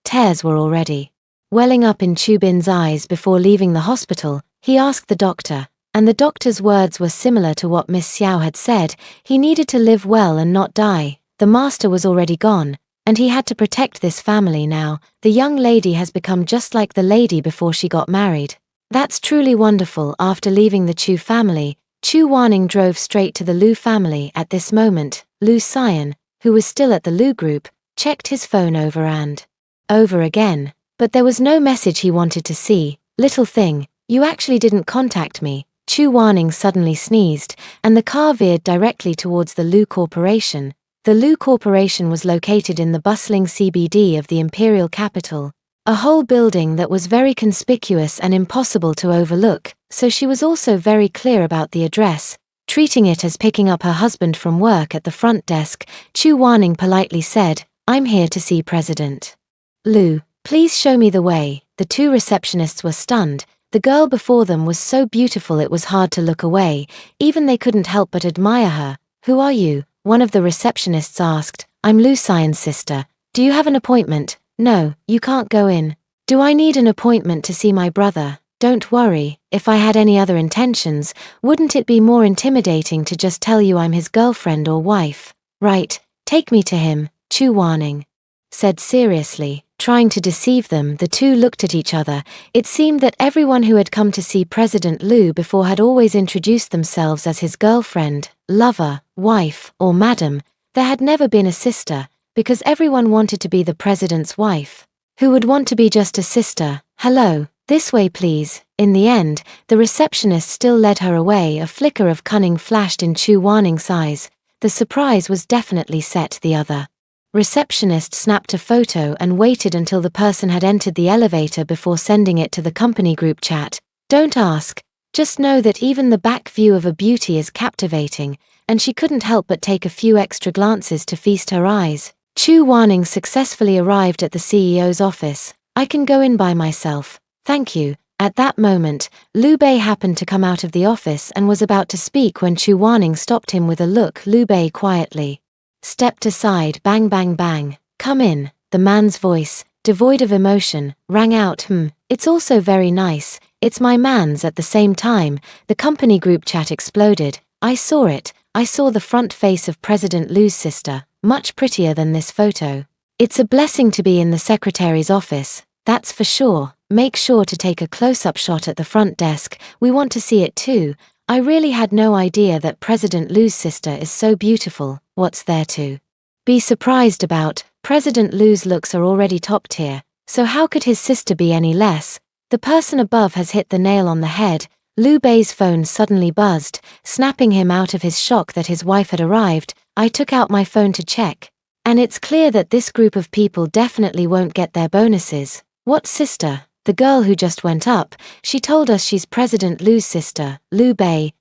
Tears were already welling up in Chu Bin's eyes before leaving the hospital. He asked the doctor, and the doctor's words were similar to what Miss Xiao had said. He needed to live well and not die. The master was already gone, and he had to protect this family now. The young lady has become just like the lady before she got married. That's truly wonderful. After leaving the Chu family, Chu Wanning drove straight to the Lu family. At this moment, Lu Xian, who was still at the Lu group, checked his phone over and over again. But there was no message he wanted to see. Little thing, you actually didn't contact me. Chu Wanning suddenly sneezed, and the car veered directly towards the Lu Corporation. The Lu Corporation was located in the bustling CBD of the imperial capital, a whole building that was very conspicuous and impossible to overlook, so she was also very clear about the address, treating it as picking up her husband from work. At the front desk, Chu Wanning politely said, "I'm here to see President Lu. Please show me the way." The two receptionists were stunned. The girl before them was so beautiful it was hard to look away. Even they couldn't help but admire her. "Who are you?" one of the receptionists asked. "I'm Lu Xian's sister. Do you have an appointment?" "No, you can't go in." "Do I need an appointment to see my brother?" "Don't worry, if I had any other intentions, wouldn't it be more intimidating to just tell you I'm his girlfriend or wife?" "Right, take me to him," Chu Wanning said seriously. Trying to deceive them, the two looked at each other. It seemed that everyone who had come to see President Lu before had always introduced themselves as his girlfriend, lover, wife, or madam. There had never been a sister, because everyone wanted to be the president's wife. Who would want to be just a sister? "Hello, this way please." In the end, the receptionist still led her away. A flicker of cunning flashed in Chu Wanning's eyes. The surprise was definitely set. The other receptionist snapped a photo and waited until the person had entered the elevator before sending it to the company group chat. "Don't ask. Just know that even the back view of a beauty is captivating," and she couldn't help but take a few extra glances to feast her eyes. Chu Wanning successfully arrived at the CEO's office. "I can go in by myself. Thank you." At that moment, Liu Bei happened to come out of the office and was about to speak when Chu Wanning stopped him with a look. Liu Bei quietly stepped aside. Bang bang bang. "Come in." The man's voice, devoid of emotion, rang out. It's also very nice. It's my man's." At the same time, the company group chat exploded. "I saw it. I saw the front face of President Lu's sister, much prettier than this photo. It's a blessing to be in the secretary's office, that's for sure. Make sure to take a close-up shot at the front desk, we want to see it too. I really had no idea that President Lu's sister is so beautiful. What's there to be surprised about? President Lu's looks are already top tier, so how could his sister be any less?" The person above has hit the nail on the head. Liu Bei's phone suddenly buzzed, snapping him out of his shock that his wife had arrived. "I took out my phone to check, and it's clear that this group of people definitely won't get their bonuses." "What sister?" "The girl who just went up. She told us she's President Lu's sister." Liu Bei,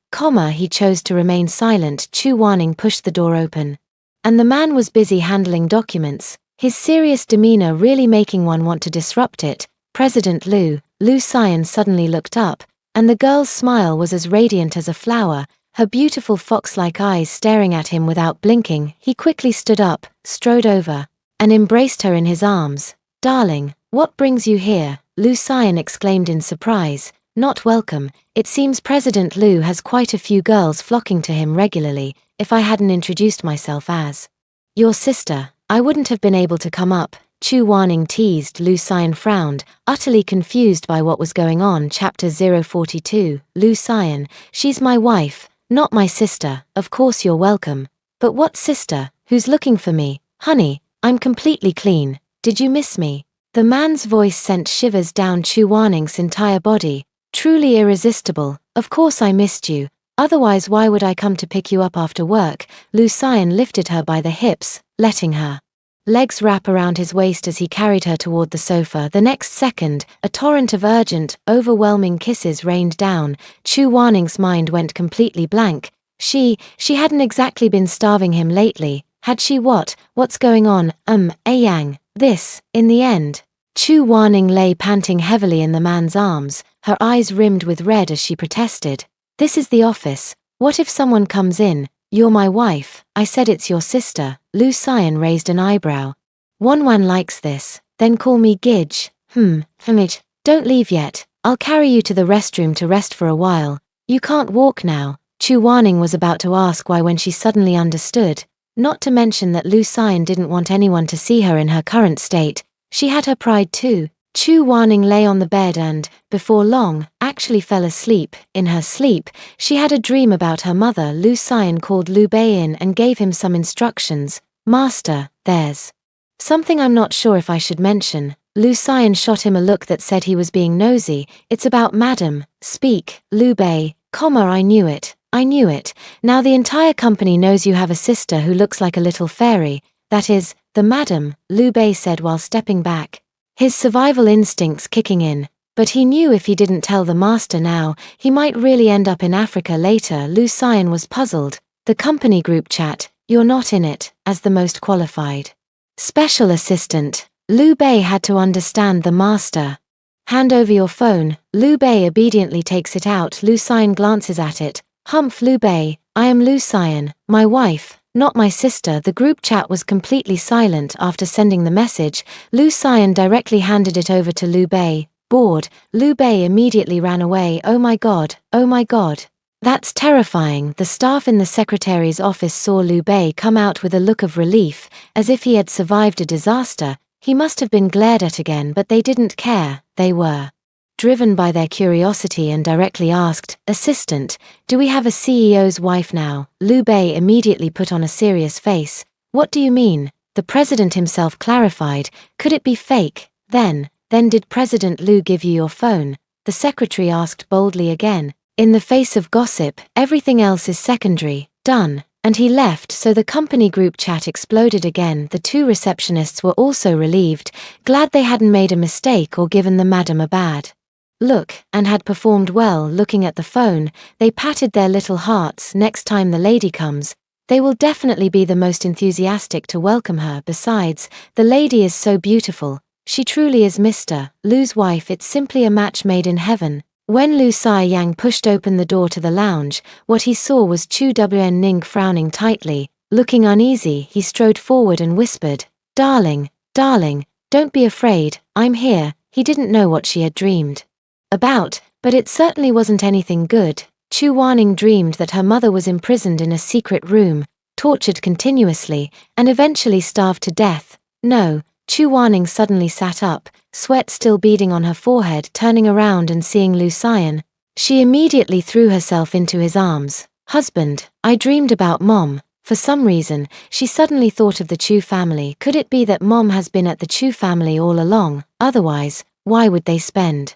he chose to remain silent. Chu Wanning pushed the door open, and the man was busy handling documents, his serious demeanor really making one want to disrupt it. "President Lu." Lu Xian suddenly looked up, and the girl's smile was as radiant as a flower, her beautiful fox-like eyes staring at him without blinking. He quickly stood up, strode over, and embraced her in his arms. "Darling, what brings you here?" Lu Xian exclaimed in surprise. "Not welcome. It seems President Lu has quite a few girls flocking to him regularly. If I hadn't introduced myself as your sister, I wouldn't have been able to come up." Chu Wanning teased. Lu Xian frowned, utterly confused by what was going on. Chapter 042. Lu Xian, she's my wife, not my sister. Of course you're welcome. But what sister? Who's looking for me? Honey, I'm completely clean. Did you miss me? The man's voice sent shivers down Chu Waning's entire body. Truly irresistible. Of course I missed you. Otherwise why would I come to pick you up after work? Lu Xian lifted her by the hips, letting her legs wrap around his waist as he carried her toward the sofa. The next second, a torrent of urgent, overwhelming kisses rained down. Chu Waning's mind went completely blank. She hadn't exactly been starving him lately. Had she? What's going on? Yang, this, in the end. Chu Waning lay panting heavily in the man's arms, her eyes rimmed with red as she protested. This is the office. What if someone comes in? You're my wife. I said it's your sister. Lu Xian raised an eyebrow. Wanwan likes this. Then call me Gidge. Don't leave yet. I'll carry you to the restroom to rest for a while. You can't walk now. Chu Waning was about to ask why when she suddenly understood. Not to mention that Lu Xian didn't want anyone to see her in her current state. She had her pride too. Chu Waning lay on the bed and, before long, actually fell asleep. In her sleep, she had a dream about her mother. Lu Xian called Liu Bei in and gave him some instructions. Master, there's something I'm not sure if I should mention. Lu Xian shot him a look that said he was being nosy. It's about madam. Speak, Liu Bei. I knew it. I knew it. Now the entire company knows you have a sister who looks like a little fairy. That is, the madam, Liu Bei said while stepping back. His survival instincts kicking in. But he knew if he didn't tell the master now, he might really end up in Africa later. Lu Xian was puzzled. The company group chat, you're not in it, as the most qualified special assistant. Liu Bei had to understand the master. Hand over your phone. Liu Bei obediently takes it out. Lu Xian glances at it. Humph. Liu Bei, I am Lu Xian, my wife, not my sister. The group chat was completely silent after sending the message. Lu Xian directly handed it over to Liu Bei. Bored, Liu Bei immediately ran away. Oh my god, oh my god. That's terrifying. The staff in the secretary's office saw Liu Bei come out with a look of relief, as if he had survived a disaster. He must have been glared at again, but they didn't care. They were driven by their curiosity and directly asked, Assistant, do we have a CEO's wife now? Liu Bei immediately put on a serious face. What do you mean? The president himself clarified. Could it be fake? Then did President Liu give you your phone? The secretary asked boldly again. In the face of gossip, everything else is secondary. Done. And he left. So the company group chat exploded again. The two receptionists were also relieved, glad they hadn't made a mistake or given the madam a bad look, and had performed well. Looking at the phone, they patted their little hearts. Next time the lady comes, they will definitely be the most enthusiastic to welcome her. Besides, the lady is so beautiful. She truly is Mr. Lu's wife. It's simply a match made in heaven. When Lu Xiang pushed open the door to the lounge, what he saw was Chu Wen frowning tightly. Looking uneasy, he strode forward and whispered, Darling, darling, don't be afraid, I'm here. He didn't know what she had dreamed about, but it certainly wasn't anything good. Chu Waning dreamed that her mother was imprisoned in a secret room, tortured continuously, and eventually starved to death. No. Chu Waning suddenly sat up, sweat still beading on her forehead. Turning around and seeing Lu Xian, she immediately threw herself into his arms. Husband, I dreamed about Mom. For some reason, she suddenly thought of the Chu family. Could it be that Mom has been at the Chu family all along? Otherwise, why would they spend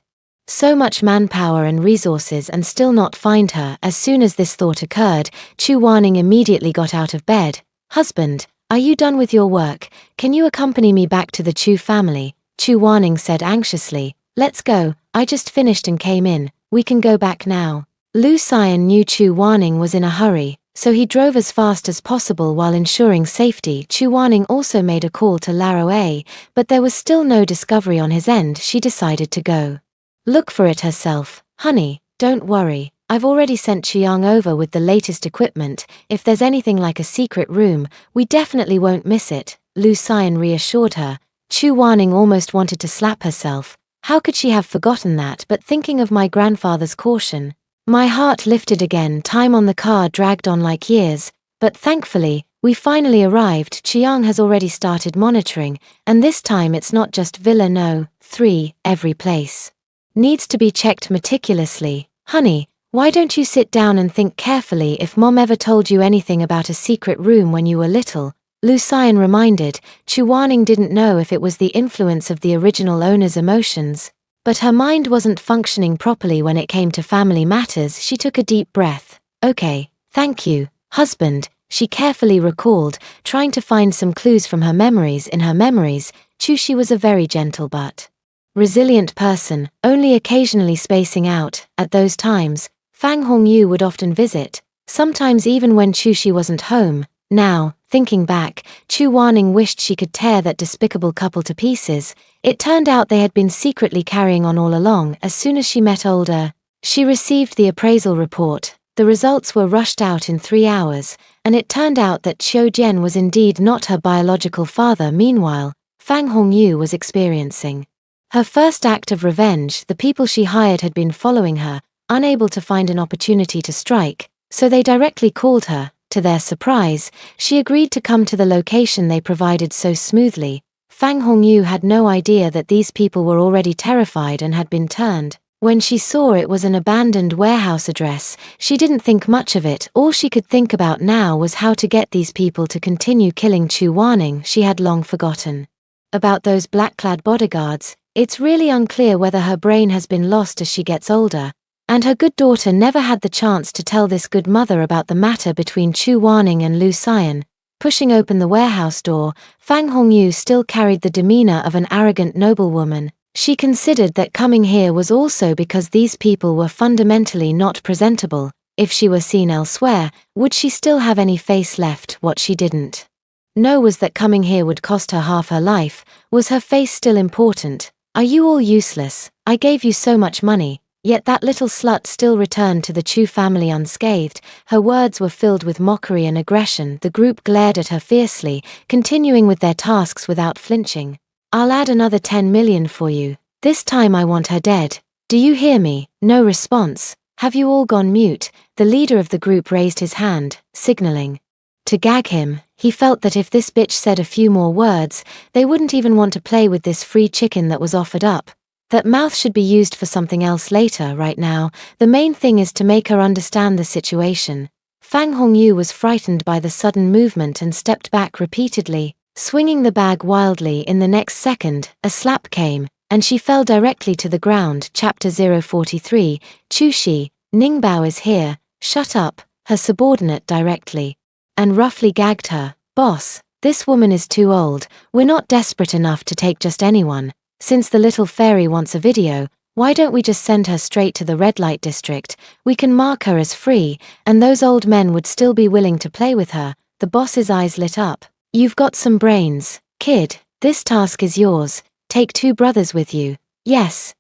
so much manpower and resources and still not find her? As soon as this thought occurred, Chu Waning immediately got out of bed. Husband, are you done with your work? Can you accompany me back to the Chu family? Chu Waning said anxiously. Let's go, I just finished and came in. We can go back now. Lu Xian knew Chu Waning was in a hurry, so he drove as fast as possible while ensuring safety. Chu Waning also made a call to Laro A, but there was still no discovery on his end. She decided to go look for it herself. Honey, don't worry. I've already sent Chiang over with the latest equipment. If there's anything like a secret room, we definitely won't miss it. Lu Xian reassured her. Chu Waning almost wanted to slap herself. How could she have forgotten that? But thinking of my grandfather's caution, my heart lifted again. Time on the car dragged on like years, but thankfully, we finally arrived. Chiang has already started monitoring, and this time it's not just Villa No. 3, every place needs to be checked meticulously. Honey, why don't you sit down and think carefully? If Mom ever told you anything about a secret room when you were little, Lu Xian reminded. Chu Wanning didn't know if it was the influence of the original owner's emotions, but her mind wasn't functioning properly when it came to family matters. She took a deep breath. Okay, thank you, husband, she carefully recalled, trying to find some clues from her memories. In her memories, Chu Shi was a very gentle but resilient person, only occasionally spacing out. At those times, Fang Hongyu would often visit, sometimes even when Chu Shi wasn't home. Now, thinking back, Chu Wanning wished she could tear that despicable couple to pieces. It turned out they had been secretly carrying on all along. As soon as she met older, she received the appraisal report. The results were rushed out in 3 hours, and it turned out that Qiu Jian was indeed not her biological father. Meanwhile, Fang Hongyu was experiencing her first act of revenge. The people she hired had been following her, unable to find an opportunity to strike, so they directly called her. To their surprise, she agreed to come to the location they provided so smoothly. Fang Hongyu had no idea that these people were already terrified and had been turned. When she saw it was an abandoned warehouse address, she didn't think much of it. All she could think about now was how to get these people to continue killing Chu Wanning. She had long forgotten about those black-clad bodyguards. It's really unclear whether her brain has been lost as she gets older, and her good daughter never had the chance to tell this good mother about the matter between Chu Wanning and Lu Xian. Pushing open the warehouse door, Fang Hongyu still carried the demeanor of an arrogant noblewoman. She considered that coming here was also because these people were fundamentally not presentable. If she were seen elsewhere, would she still have any face left? What she didn't know was that coming here would cost her half her life. Was her face still important? Are you all useless? I gave you so much money. Yet that little slut still returned to the Chu family unscathed. Her words were filled with mockery and aggression. The group glared at her fiercely, continuing with their tasks without flinching. I'll add another 10 million for you. This time I want her dead. Do you hear me? No response. Have you all gone mute? The leader of the group raised his hand, signaling to gag him. He felt that if this bitch said a few more words, they wouldn't even want to play with this free chicken that was offered up. That mouth should be used for something else later. Right now, the main thing is to make her understand the situation. Fang Hongyu was frightened by the sudden movement and stepped back repeatedly, swinging the bag wildly. In the next second, a slap came, and she fell directly to the ground. Chapter 043, Chu Shi, Ningbao is here. Shut up, her subordinate directly and roughly gagged her. Boss, this woman is too old. We're not desperate enough to take just anyone. Since the little fairy wants a video, why don't we just send her straight to the red light district? We can mark her as free, and those old men would still be willing to play with her. The boss's eyes lit up. You've got some brains, kid. This task is yours. Take 2 brothers with you. Yes,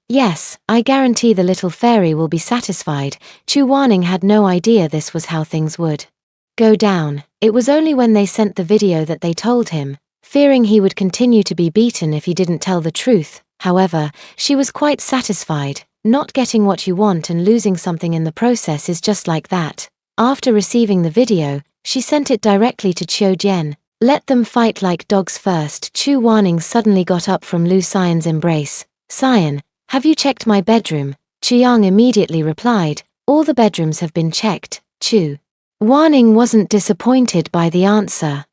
I guarantee the little fairy will be satisfied. Chu Wanning had no idea this was how things would go down. It was only when they sent the video that they told him, fearing he would continue to be beaten if he didn't tell the truth. However, she was quite satisfied. Not getting what you want and losing something in the process is just like that. After receiving the video, she sent it directly to Qiu Jian. Let them fight like dogs first. Chu Wanning suddenly got up from Lu Xian's embrace. Xian, have you checked my bedroom? Chiang immediately replied, all the bedrooms have been checked. Chu Wanning wasn't disappointed by the answer.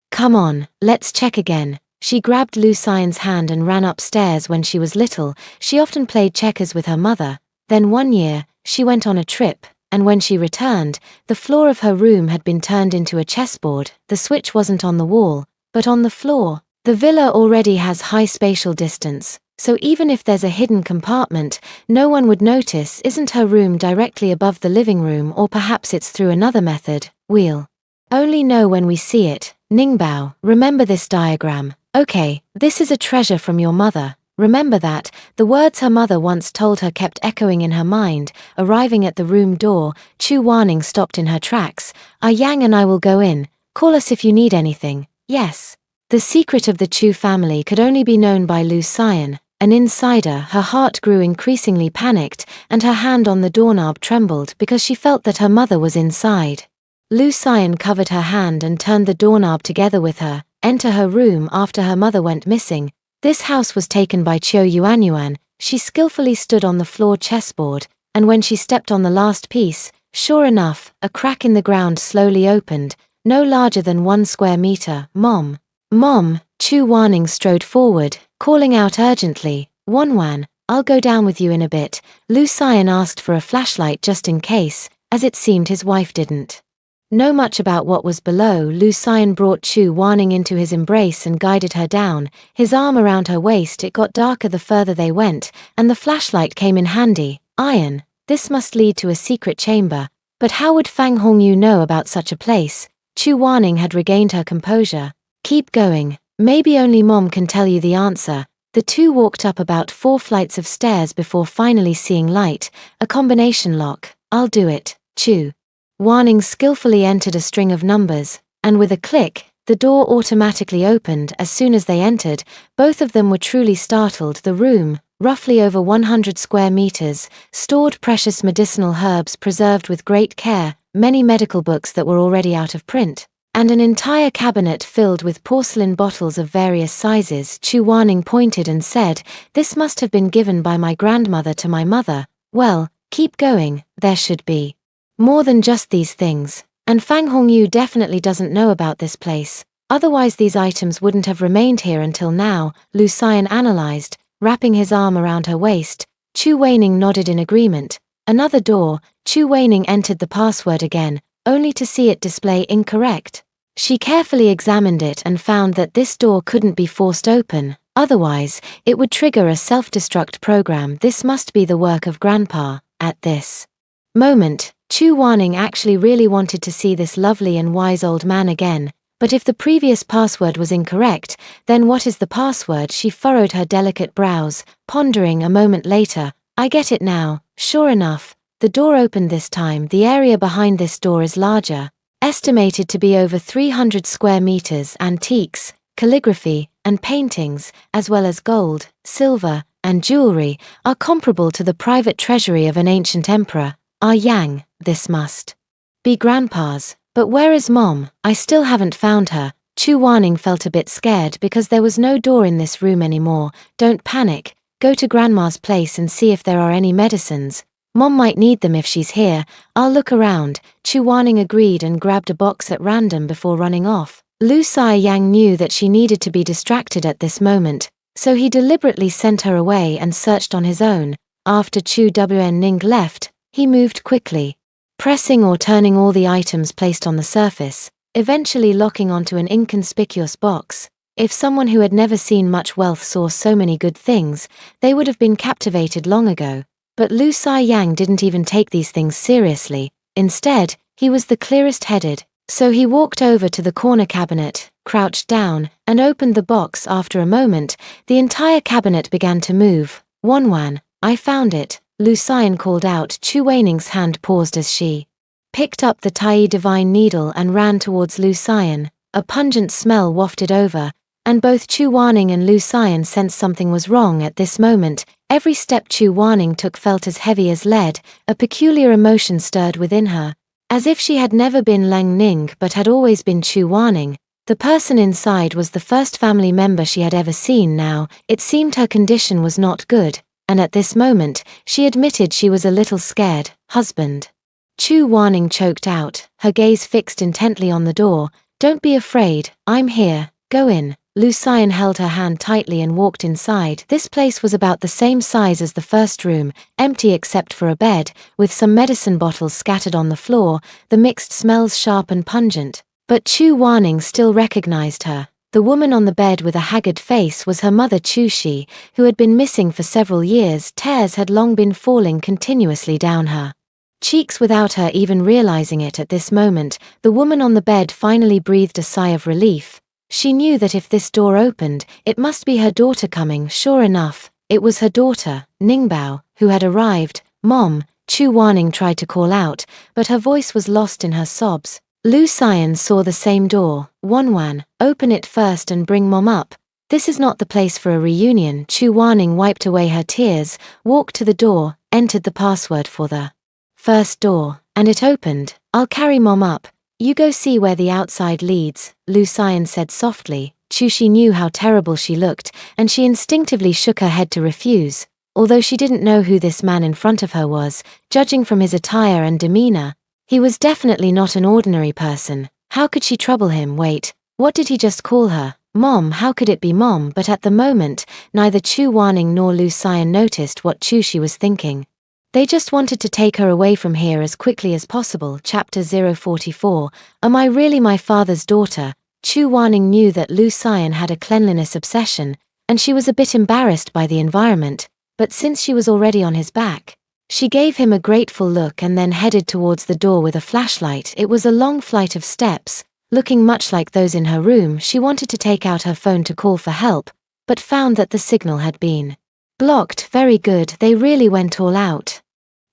Come on, let's check again. She grabbed Lu Xian's hand and ran upstairs. When she was little, she often played checkers with her mother. Then one year, she went on a trip, and when she returned, the floor of her room had been turned into a chessboard. The switch wasn't on the wall, but on the floor. The villa already has high spatial distance, so even if there's a hidden compartment, no one would notice. Isn't her room directly above the living room, or perhaps it's through another method? We'll only know when we see it. Ningbao, remember this diagram. Okay, this is a treasure from your mother. Remember that. The words her mother once told her kept echoing in her mind. Arriving at the room door, Chu Wanning stopped in her tracks. Yang and I will go in. Call us if you need anything. Yes. The secret of the Chu family could only be known by Lu Xian, an insider. Her heart grew increasingly panicked, and her hand on the doorknob trembled because she felt that her mother was inside. Lu Xian covered her hand and turned the doorknob together with her. Enter her room after her mother went missing. This house was taken by Qiu Yuanyuan. She skillfully stood on the floor chessboard, and when she stepped on the last piece, sure enough, a crack in the ground slowly opened. no larger than 1 square meter. Mom. Mom, Chu Warning strode forward, calling out urgently, Wanwan, I'll go down with you in a bit. Lu Xian asked for a flashlight just in case, as it seemed his wife didn't know much about what was below. Lu Xian brought Chu Warning into his embrace and guided her down, his arm around her waist. It got darker the further they went, and the flashlight came in handy. Iron, this must lead to a secret chamber. But how would Fang Hongyu know about such a place? Chu Warning had regained her composure. Keep going. Maybe only Mom can tell you the answer. The two walked up about 4 flights of stairs before finally seeing light. A combination lock. I'll do it. Chu Warning skillfully entered a string of numbers, and with a click, the door automatically opened. As soon as they entered, both of them were truly startled. The room, roughly over 100 square meters, stored precious medicinal herbs preserved with great care, many medical books that were already out of print, and an entire cabinet filled with porcelain bottles of various sizes. Chu Warning pointed and said, "This must have been given by my grandmother to my mother." Well, keep going, there should be more than just these things. And Fang Hongyu definitely doesn't know about this place. Otherwise these items wouldn't have remained here until now, Lu Xian analyzed, wrapping his arm around her waist. Chu Weining nodded in agreement. Another door. Chu Weining entered the password again, only to see it display incorrect. She carefully examined it and found that this door couldn't be forced open, otherwise, it would trigger a self-destruct program. This must be the work of Grandpa. At this moment, Chu Warning actually really wanted to see this lovely and wise old man again, but if the previous password was incorrect, then what is the password? She furrowed her delicate brows, pondering. A moment later, I get it now. Sure enough, the door opened this time. The area behind this door is larger, estimated to be over 300 square meters. Antiques, calligraphy, and paintings, as well as gold, silver, and jewelry, are comparable to the private treasury of an ancient emperor. Yang, this must be Grandpa's. But where is Mom? I still haven't found her. Chu Warning felt a bit scared because there was no door in this room anymore. Don't panic. Go to Grandma's place and see if there are any medicines. Mom might need them if she's here. I'll look around. Chu Warning agreed and grabbed a box at random before running off. Lu Xiang knew that she needed to be distracted at this moment, so he deliberately sent her away and searched on his own. After Chu Wen left, he moved quickly, pressing or turning all the items placed on the surface, eventually locking onto an inconspicuous box. If someone who had never seen much wealth saw so many good things, they would have been captivated long ago. But Lu Xiang didn't even take these things seriously. Instead, he was the clearest headed, so he walked over to the corner cabinet, crouched down, and opened the box. After a moment, the entire cabinet began to move. Wanwan, I found it, Lu Xian called out. Chu Weining's hand paused as she picked up the Tai divine needle and ran towards Lu Xian. A pungent smell wafted over, and both Chu Warning and Lu Xian sensed something was wrong at this moment. Every step Chu Warning took felt as heavy as lead. A peculiar emotion stirred within her, as if she had never been Lang Ning but had always been Chu Warning. The person inside was the first family member she had ever seen. Now, it seemed her condition was not good, and at this moment, she admitted she was a little scared. Husband. Chu Warning choked out, her gaze fixed intently on the door. Don't be afraid, I'm here, go in. Lu Xian held her hand tightly and walked inside. This place was about the same size as the first room, empty except for a bed, with some medicine bottles scattered on the floor, the mixed smells sharp and pungent. But Chu Warning still recognized her. The woman on the bed with a haggard face was her mother Chu Shi, who had been missing for several years. Tears had long been falling continuously down her cheeks without her even realizing it. At this moment, the woman on the bed finally breathed a sigh of relief. She knew that if this door opened, it must be her daughter coming. Sure enough, it was her daughter, Ningbao, who had arrived. Mom, Chu Warning tried to call out, but her voice was lost in her sobs. Lu Xian saw the same door. Wanwan, open it first and bring Mom up. This is not the place for a reunion. Chu Warning wiped away her tears, walked to the door, entered the password for the first door, and it opened. I'll carry Mom up. You go see where the outside leads, Lu Xian said softly. Chu Shi knew how terrible she looked, and she instinctively shook her head to refuse. Although she didn't know who this man in front of her was, judging from his attire and demeanor, he was definitely not an ordinary person. How could she trouble him? Wait, what did he just call her? Mom? How could it be Mom? But at the moment, neither Chu Wanning nor Lu Xian noticed what Chu Shi was thinking. They just wanted to take her away from here as quickly as possible. Chapter 044. Am I really my father's daughter? Chu Wanning knew that Lu Xian had a cleanliness obsession, and she was a bit embarrassed by the environment, but since she was already on his back, she gave him a grateful look and then headed towards the door with a flashlight. It was a long flight of steps, looking much like those in her room. She wanted to take out her phone to call for help, but found that the signal had been blocked. Very good, they really went all out.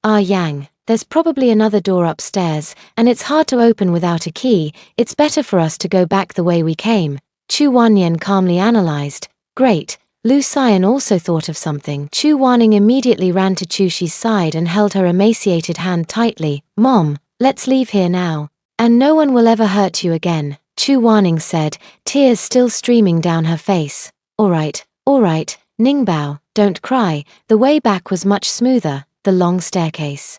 Ah Yang, there's probably another door upstairs, and it's hard to open without a key. It's better for us to go back the way we came, Chu Wanyan calmly analyzed. Great. Lu Xian also thought of something. Chu Wanning immediately ran to Chu Shi's side and held her emaciated hand tightly. Mom, let's leave here now. And no one will ever hurt you again, Chu Wanning said, tears still streaming down her face. All right, Ningbao, don't cry. The way back was much smoother. The long staircase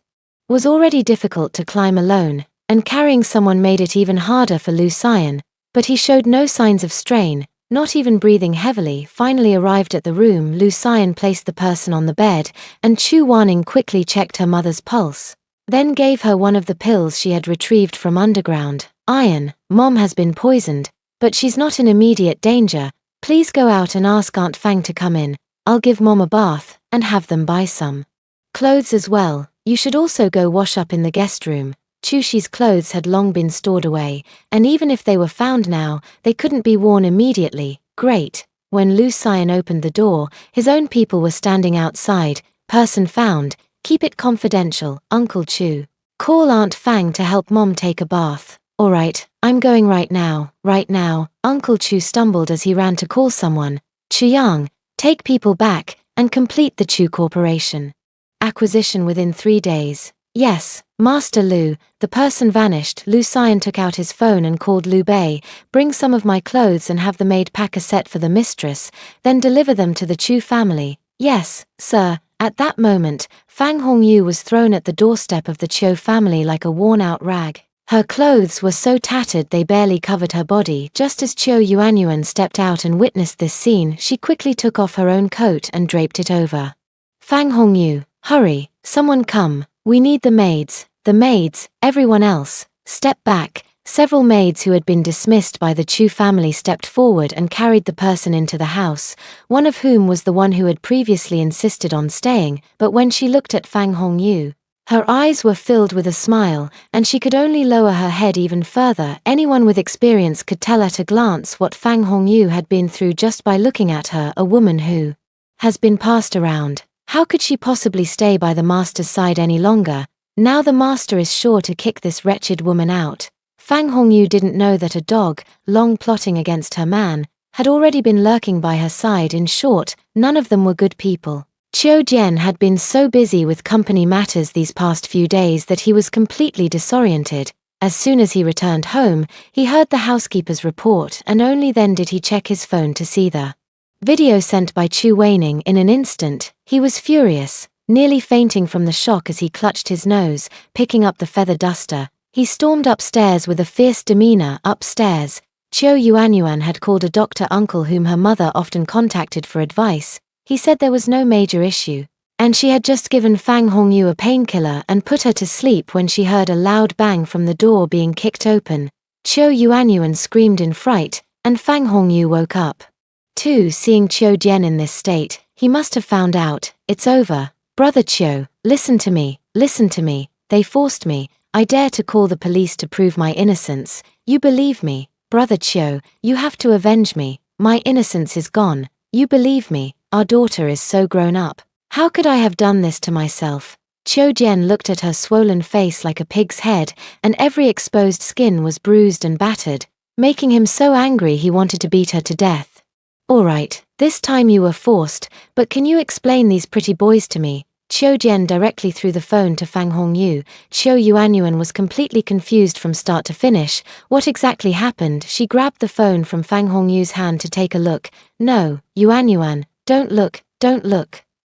was already difficult to climb alone, and carrying someone made it even harder for Lu Xian, but he showed no signs of strain, not even breathing heavily. Finally arrived at the room, Lu Xian placed the person on the bed, and Chu Wanning quickly checked her mother's pulse, then gave her one of the pills she had retrieved from underground. Iron, Mom has been poisoned, but she's not in immediate danger. Please go out and ask Aunt Fang to come in. I'll give Mom a bath, and have them buy some clothes as well. You should also go wash up in the guest room. Chu Shi's clothes had long been stored away, and even if they were found now, they couldn't be worn immediately. Great. When Lu Xian opened the door, his own people were standing outside. Person found. Keep it confidential, Uncle Chu. Call Aunt Fang to help Mom take a bath. Alright, I'm going right now. Uncle Chu stumbled as he ran to call someone. Chuyang, take people back, and complete the Chu Corporation acquisition within 3 days. Yes, Master Lu. The person vanished. Lu Xian took out his phone and called Liu Bei. Bring some of my clothes and have the maid pack a set for the mistress, then deliver them to the Chu family. Yes, sir. At that moment, Fang Hongyu was thrown at the doorstep of the Chiu family like a worn-out rag. Her clothes were so tattered they barely covered her body. Just as Chiu Yuanyuan stepped out and witnessed this scene, she quickly took off her own coat and draped it over. Fang Hongyu, hurry, someone come. We need the maids, everyone else. Step back. Several maids who had been dismissed by the Chu family stepped forward and carried the person into the house, one of whom was the one who had previously insisted on staying, but when she looked at Fang Hongyu, her eyes were filled with a smile, and she could only lower her head even further. Anyone with experience could tell at a glance what Fang Hongyu had been through just by looking at her, a woman who has been passed around. How could she possibly stay by the master's side any longer? Now the master is sure to kick this wretched woman out. Fang Hongyu didn't know that a dog, long plotting against her man, had already been lurking by her side. In short, none of them were good people. Chiu Jian had been so busy with company matters these past few days that he was completely disoriented. As soon as he returned home, he heard the housekeeper's report, and only then did he check his phone to see the video sent by Chu Weining. In an instant, he was furious, nearly fainting from the shock as he clutched his nose, picking up the feather duster. He stormed upstairs with a fierce demeanor. Upstairs, Chiu Yuanyuan had called a doctor uncle whom her mother often contacted for advice. He said there was no major issue, and she had just given Fang Hongyu a painkiller and put her to sleep when she heard a loud bang from the door being kicked open. Chiu Yuanyuan screamed in fright, and Fang Hongyu woke up. Too, seeing Chiu Jian in this state, he must have found out. It's over. Brother Chiu, listen to me. They forced me. I dare to call the police to prove my innocence. You believe me? Brother Chiu, you have to avenge me. My innocence is gone. You believe me? Our daughter is so grown up. How could I have done this to myself? Chiu Jian looked at her swollen face like a pig's head, and every exposed skin was bruised and battered, making him so angry he wanted to beat her to death. Alright, this time you were forced, but can you explain these pretty boys to me? Chiu Jian directly threw the phone to Fang Hongyu. Chiu Yuanyuan was completely confused from start to finish. What exactly happened? She grabbed the phone from Fang Hongyu's hand to take a look. No, Yuanyuan, don't look.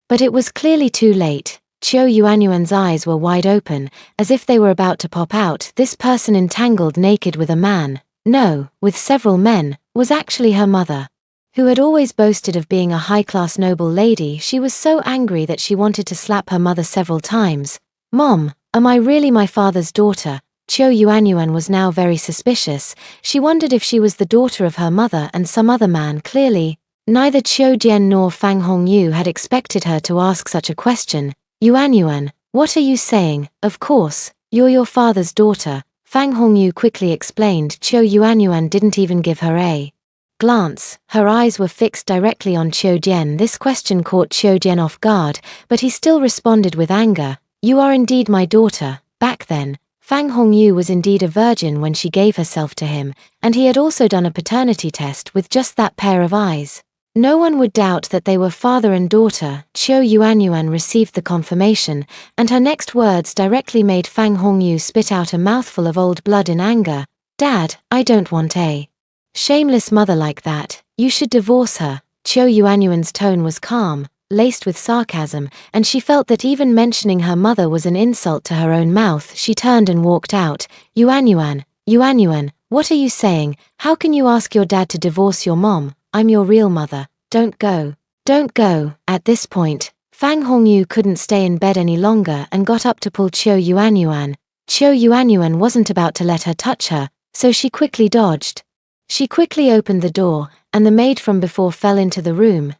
But it was clearly too late. Chiu Yuanyuan's eyes were wide open, as if they were about to pop out. This person entangled naked with a man. no, with several men, was actually her mother, who had always boasted of being a high-class noble lady. She was so angry that she wanted to slap her mother several times. "Mom, am I really my father's daughter?" Qiu Yuanyuan was now very suspicious. She wondered if she was the daughter of her mother and some other man. Clearly, neither Qiu Jian nor Fang Hongyu had expected her to ask such a question. "Yuanyuan, what are you saying? Of course, you're your father's daughter," Fang Hongyu quickly explained. Qiu Yuanyuan didn't even give her a glance. Her eyes were fixed directly on Qiu Jian. This question caught Qiu Jian off guard, but he still responded with anger. "You are indeed my daughter." Back then, Fang Hongyu was indeed a virgin when she gave herself to him, and he had also done a paternity test with just that pair of eyes. No one would doubt that they were father and daughter. Qiu Yuanyuan received the confirmation, and her next words directly made Fang Hongyu spit out a mouthful of old blood in anger. "Dad, I don't want a shameless mother like that. You should divorce her." Qiu Yuanyuan's tone was calm, laced with sarcasm, and she felt that even mentioning her mother was an insult to her own mouth. She turned and walked out. Yuanyuan, what are you saying? How can you ask your dad to divorce your mom? I'm your real mother. Don't go. Don't go." At this point, Fang Hongyu couldn't stay in bed any longer and got up to pull Qiu Yuanyuan. Qiu Yuanyuan wasn't about to let her touch her, so she quickly dodged. She quickly opened the door, and the maid from before fell into the room.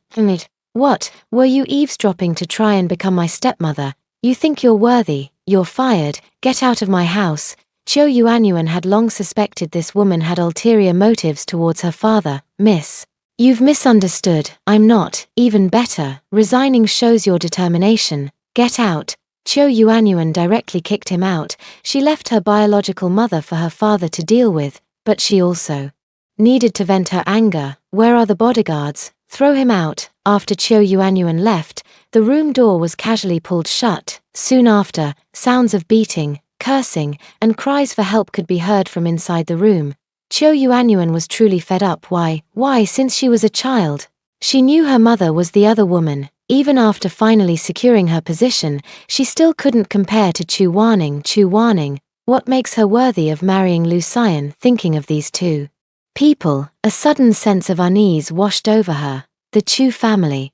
"What, were you eavesdropping to try and become my stepmother? You think you're worthy? You're fired. Get out of my house." Qiu Yuanyuan had long suspected this woman had ulterior motives towards her father. "Miss, you've misunderstood. I'm not. Even better, resigning shows your determination. Get out." Qiu Yuanyuan directly kicked him out. She left her biological mother for her father to deal with, but she also needed to vent her anger. "Where are the bodyguards? Throw him out." After Qiu Yuanyuan left, the room door was casually pulled shut. Soon after, sounds of beating, cursing, and cries for help could be heard from inside the room. Qiu Yuanyuan was truly fed up. Why, since she was a child, she knew her mother was the other woman. Even after finally securing her position, she still couldn't compare to Chu Wanning. Chu Wanning, what makes her worthy of marrying Lu Xian? Thinking of these two people, a sudden sense of unease washed over her. The Chu family.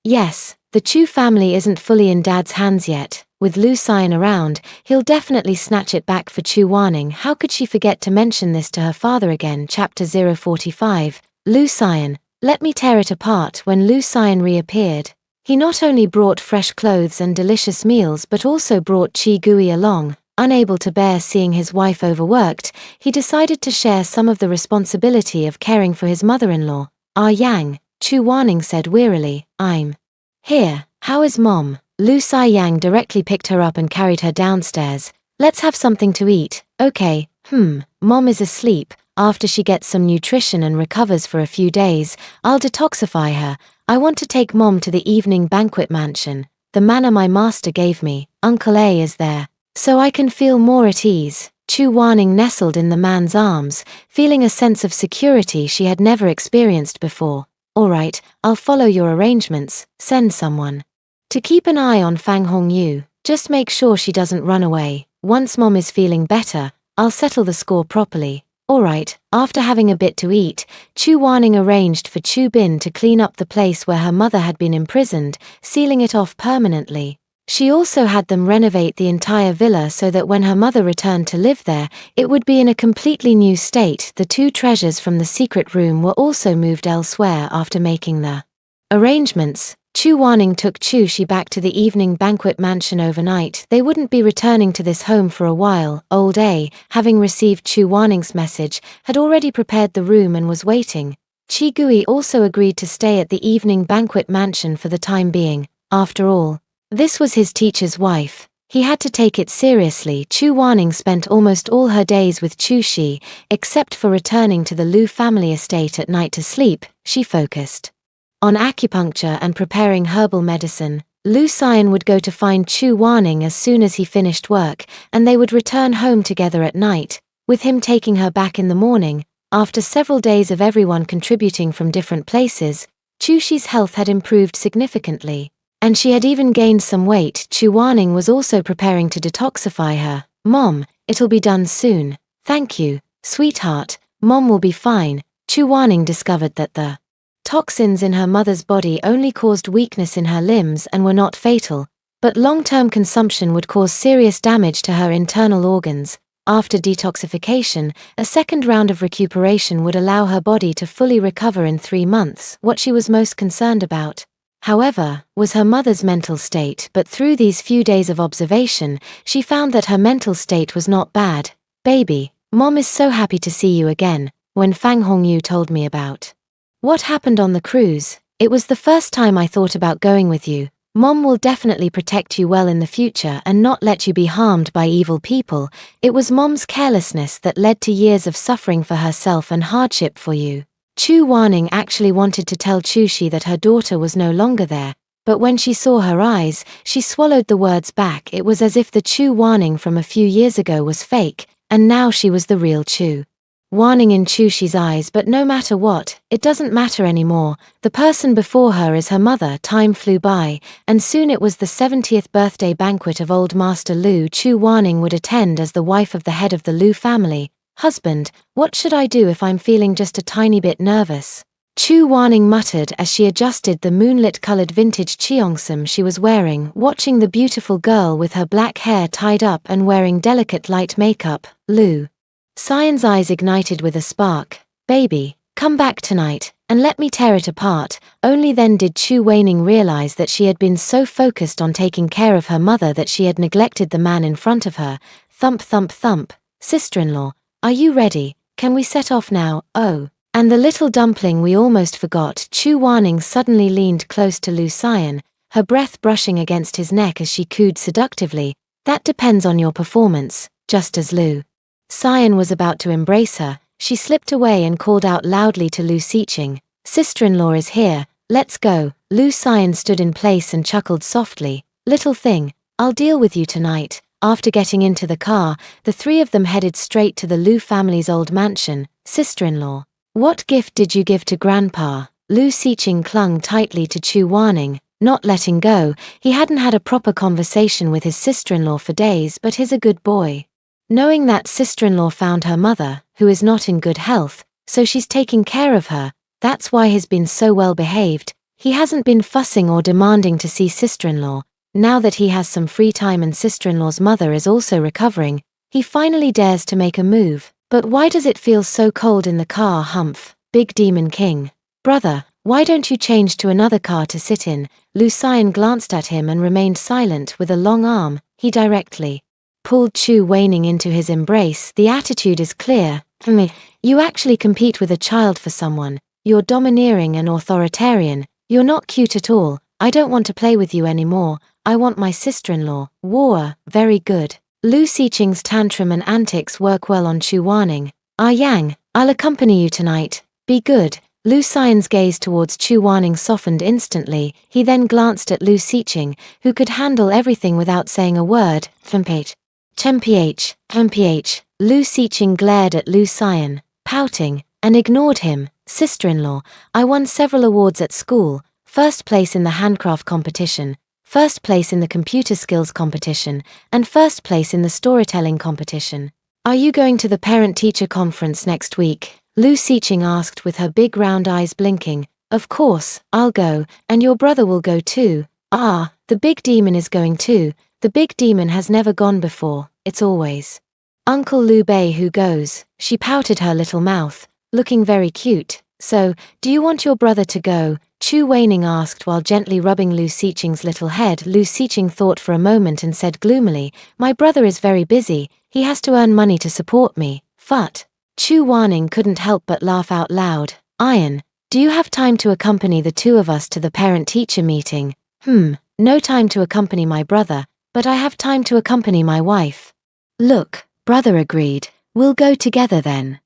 Yes, the Chu family isn't fully in Dad's hands yet. With Lu Xian around, he'll definitely snatch it back for Chu Wanning. How could she forget to mention this to her father again? Chapter 045, Lu Xian. Let me tear it apart. When Lu Xian reappeared, he not only brought fresh clothes and delicious meals but also brought Qi Gui along. Unable to bear seeing his wife overworked, he decided to share some of the responsibility of caring for his mother-in-law. "Ah Yang," Chu Wanning said wearily, "I'm here. How is Mom?" Lu Yang directly picked her up and carried her downstairs. "Let's have something to eat." "Okay, Mom is asleep. After she gets some nutrition and recovers for a few days, I'll detoxify her. I want to take Mom to the evening banquet mansion. The manor my master gave me. Uncle A is there, so I can feel more at ease." Chu Wanning nestled in the man's arms, feeling a sense of security she had never experienced before. "All right, I'll follow your arrangements. Send someone to keep an eye on Fang Hongyu. Just make sure she doesn't run away. Once Mom is feeling better, I'll settle the score properly." All right. After having a bit to eat, Chu Wanning arranged for Chu Bin to clean up the place where her mother had been imprisoned, sealing it off permanently. She also had them renovate the entire villa so that when her mother returned to live there, it would be in a completely new state. The two treasures from the secret room were also moved elsewhere. After making the arrangements, Chu Wanning took Chu Shi back to the evening banquet mansion overnight. They wouldn't be returning to this home for a while. Old A, having received Chu Wanning's message, had already prepared the room and was waiting. Qi Gui also agreed to stay at the evening banquet mansion for the time being. After all, this was his teacher's wife. He had to take it seriously. Chu Wanning spent almost all her days with Chu Shi, except for returning to the Lu family estate at night to sleep. She focused on acupuncture and preparing herbal medicine. Lu Xian would go to find Chu Wanning as soon as he finished work, and they would return home together at night, with him taking her back in the morning. After several days of everyone contributing from different places, Chu Shi's health had improved significantly, and she had even gained some weight. Chu Wanning was also preparing to detoxify her. "Mom, it'll be done soon." "Thank you, sweetheart. Mom will be fine. Chu Wanning discovered that the toxins in her mother's body only caused weakness in her limbs and were not fatal, but long-term consumption would cause serious damage to her internal organs. After detoxification, a second round of recuperation would allow her body to fully recover in 3 months. What she was most concerned about, however, was her mother's mental state, but through these few days of observation, she found that her mental state was not bad. Baby, Mom is so happy to see you again, when Fang Hongyu told me about what happened on the cruise. It was the first time I thought about going with you. Mom will definitely protect you well in the future and not let you be harmed by evil people. It was Mom's carelessness that led to years of suffering for herself and hardship for you. Chu Wanning actually wanted to tell Chu-shi that her daughter was no longer there, but when she saw her eyes, she swallowed the words back. It was as if the Chu Wanning from a few years ago was fake, and now she was the real Chu Wanning in Chu-shi's eyes. But no matter what, it doesn't matter anymore. The person before her is her mother. Time flew by, and soon it was the 70th birthday banquet of Old Master Lu. Chu Wanning would attend as the wife of the head of the Lu family. Husband, what should I do if I'm feeling just a tiny bit nervous? Chu Wanning muttered as she adjusted the moonlit-colored vintage cheongsam she was wearing, watching the beautiful girl with her black hair tied up and wearing delicate light makeup. Lu Cyan's eyes ignited with a spark. Baby, come back tonight, and let me tear it apart. Only then did Chu Wanning realize that she had been so focused on taking care of her mother that she had neglected the man in front of her. Thump thump thump. Sister-in-law, are you ready? Can we set off now? Oh, and the little dumpling we almost forgot. Chu Wanning suddenly leaned close to Lu Cyan, her breath brushing against his neck as she cooed seductively. That depends on your performance. Just as Lu Cyan was about to embrace her, she slipped away and called out loudly to Lu Xiqing. Sister-in-law is here, let's go. Lu Cyan stood in place and chuckled softly. Little thing, I'll deal with you tonight. After getting into the car, the three of them headed straight to the Lu family's old mansion. Sister-in-law, what gift did you give to Grandpa? Lu Xiqing clung tightly to Chu Wanning, not letting go. He hadn't had a proper conversation with his sister-in-law for days, but he's a good boy. Knowing that sister-in-law found her mother, who is not in good health, so she's taking care of her, that's why he's been so well behaved. He hasn't been fussing or demanding to see sister-in-law. Now that he has some free time and sister-in-law's mother is also recovering, he finally dares to make a move. But why does it feel so cold in the car? Humph, Big Demon King. Brother, why don't you change to another car to sit in? Lu Cyan glanced at him and remained silent. With a long arm, he directly pulled Chu Wanning into his embrace. The attitude is clear. You actually compete with a child for someone. You're domineering and authoritarian. You're not cute at all. I don't want to play with you anymore. I want my sister-in-law. War, very good. Lu Xiqing's tantrum and antics work well on Chu Wanning. Ah Yang, I'll accompany you tonight. Be good. Lu Cyan's gaze towards Chu Wanning softened instantly. He then glanced at Lu Xiqing, who could handle everything without saying a word. Temph. Lu Xiqing glared at Lu Cyan, pouting, and ignored him. Sister-in-law, I won several awards at school. First place in the handcraft competition, first place in the computer skills competition, and first place in the storytelling competition. Are you going to the parent-teacher conference next week? Lu Xiqing asked with her big round eyes blinking. Of course, I'll go, and your brother will go too. Ah, the big demon is going too. The big demon has never gone before, it's always Uncle Liu Bei who goes. She pouted her little mouth, looking very cute. So, do you want your brother to go? Chu Wanning asked while gently rubbing Lu Xiqing's little head. Lu Xiqing thought for a moment and said gloomily, my brother is very busy, he has to earn money to support me. Phut. Chu Wanning couldn't help but laugh out loud. Ian, do you have time to accompany the two of us to the parent-teacher meeting? No time to accompany my brother, but I have time to accompany my wife. Look, brother agreed, we'll go together then.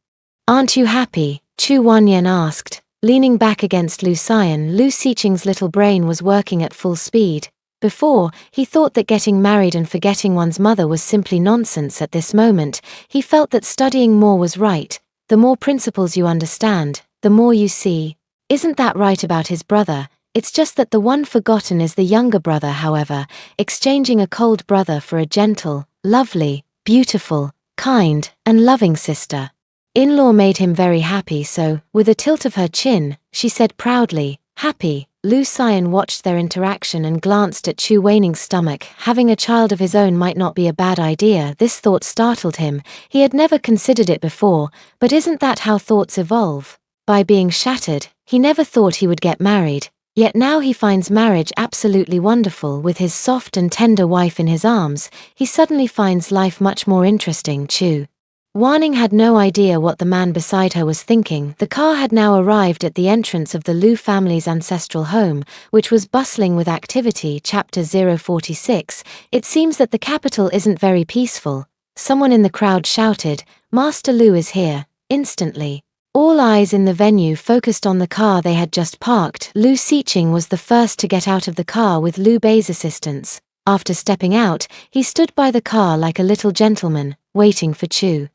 Aren't you happy? Chu Wanyan asked, leaning back against Lu Cyan. Lu Xiqing's little brain was working at full speed. Before, he thought that getting married and forgetting one's mother was simply nonsense. At this moment, he felt that studying more was right. The more principles you understand, the more you see. Isn't that right about his brother? It's just that the one forgotten is the younger brother, however, exchanging a cold brother for a gentle, lovely, beautiful, kind, and loving sister. in-law made him very happy, so, with a tilt of her chin, she said proudly, happy. Lu Xian watched their interaction and glanced at Chu Waning's stomach. Having a child of his own might not be a bad idea. This thought startled him. He had never considered it before, but isn't that how thoughts evolve? By being shattered, he never thought he would get married. Yet now he finds marriage absolutely wonderful. With his soft and tender wife in his arms, he suddenly finds life much more interesting. Chu Waning had no idea what the man beside her was thinking. The car had now arrived at the entrance of the Lu family's ancestral home, which was bustling with activity. Chapter 046. It seems that the capital isn't very peaceful. Someone in the crowd shouted, "Master Lu is here." Instantly, all eyes in the venue focused on the car they had just parked. Lu Xiqing was the first to get out of the car with Liu Bei's assistance. After stepping out, he stood by the car like a little gentleman, waiting for Chu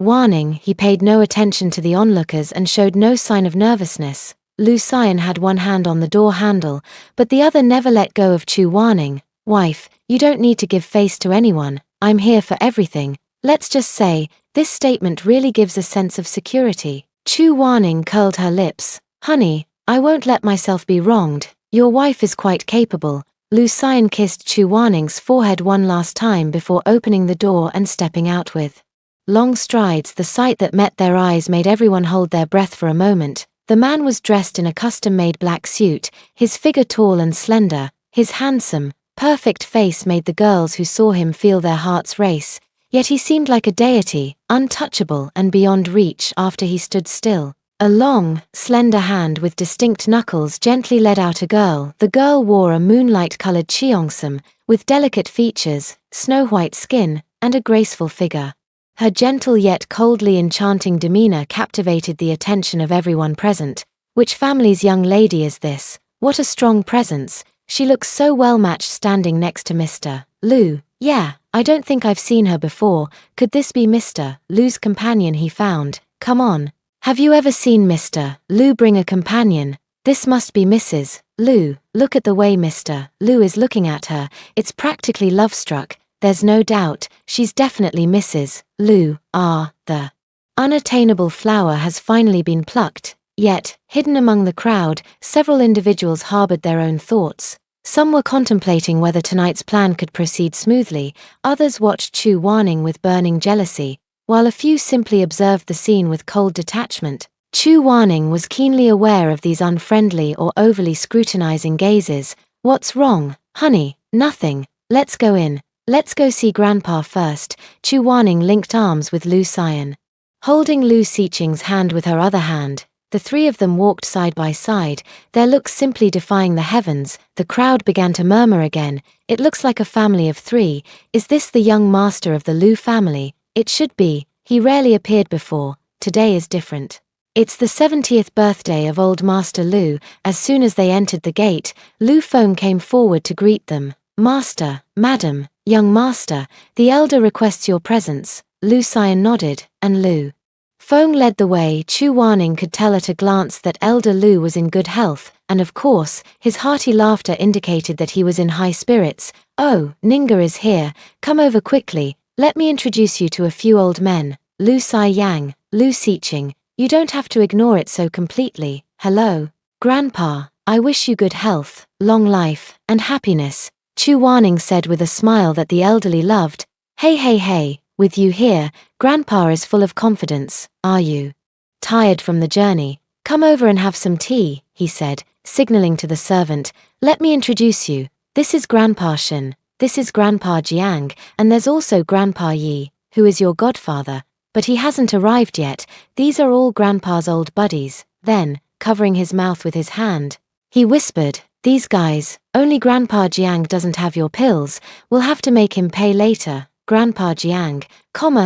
Waning. He paid no attention to the onlookers and showed no sign of nervousness. Lu Xian had one hand on the door handle, but the other never let go of Chu Waning. "Wife, you don't need to give face to anyone. I'm here for everything." Let's just say, this statement really gives a sense of security. Chu Waning curled her lips. "Honey, I won't let myself be wronged. Your wife is quite capable." Lu Xian kissed Chu Waning's forehead one last time before opening the door and stepping out with long strides. The sight that met their eyes made everyone hold their breath for a moment. The man was dressed in a custom-made black suit, his figure tall and slender, his handsome, perfect face made the girls who saw him feel their hearts race, yet he seemed like a deity, untouchable and beyond reach. After he stood still, a long, slender hand with distinct knuckles gently led out a girl. The girl wore a moonlight-colored cheongsam, with delicate features, snow-white skin, and a graceful figure. Her gentle yet coldly enchanting demeanor captivated the attention of everyone present. Which family's young lady is this? What a strong presence. She looks so well matched standing next to Mr. Lu. Yeah, I don't think I've seen her before. Could this be Mr. Lu's companion he found? Come on. Have you ever seen Mr. Lu bring a companion? This must be Mrs. Lu. Look at the way Mr. Lu is looking at her. It's practically love-struck. There's no doubt, she's definitely Mrs. Lu. The unattainable flower has finally been plucked. Yet, hidden among the crowd, several individuals harbored their own thoughts. Some were contemplating whether tonight's plan could proceed smoothly, others watched Chu Waning with burning jealousy, while a few simply observed the scene with cold detachment. Chu Waning was keenly aware of these unfriendly or overly scrutinizing gazes. "What's wrong, honey?" "Nothing. Let's go in. Let's go see Grandpa first." Chu Waning linked arms with Lu Xian, holding Lu Xiqing's hand with her other hand. The three of them walked side by side, their looks simply defying the heavens. The crowd began to murmur again. "It looks like a family of three. Is this the young master of the Lu family?" "It should be. He rarely appeared before. Today is different. It's the 70th birthday of old Master Lu." As soon as they entered the gate, Lu Feng came forward to greet them. "Master, Madam, young master, the elder requests your presence." Lu Xian nodded, and Lu Feng led the way. Chu Waning could tell at a glance that elder Lu was in good health, and of course, his hearty laughter indicated that he was in high spirits. "Oh, Ninga is here. Come over quickly. Let me introduce you to a few old men. Lu Yang, Lu Xiqing. You don't have to ignore it so completely. Hello, Grandpa. I wish you good health, long life, and happiness," Chu Waning said with a smile that the elderly loved. Hey, with you here, Grandpa is full of confidence. Are you tired from the journey? Come over and have some tea," he said, signaling to the servant. "Let me introduce you. This is Grandpa Shen, this is Grandpa Jiang, and there's also Grandpa Yi, who is your godfather, but he hasn't arrived yet. These are all Grandpa's old buddies." Then, covering his mouth with his hand, he whispered, "These guys, only Grandpa Jiang doesn't have your pills. We'll have to make him pay later." Grandpa Jiang,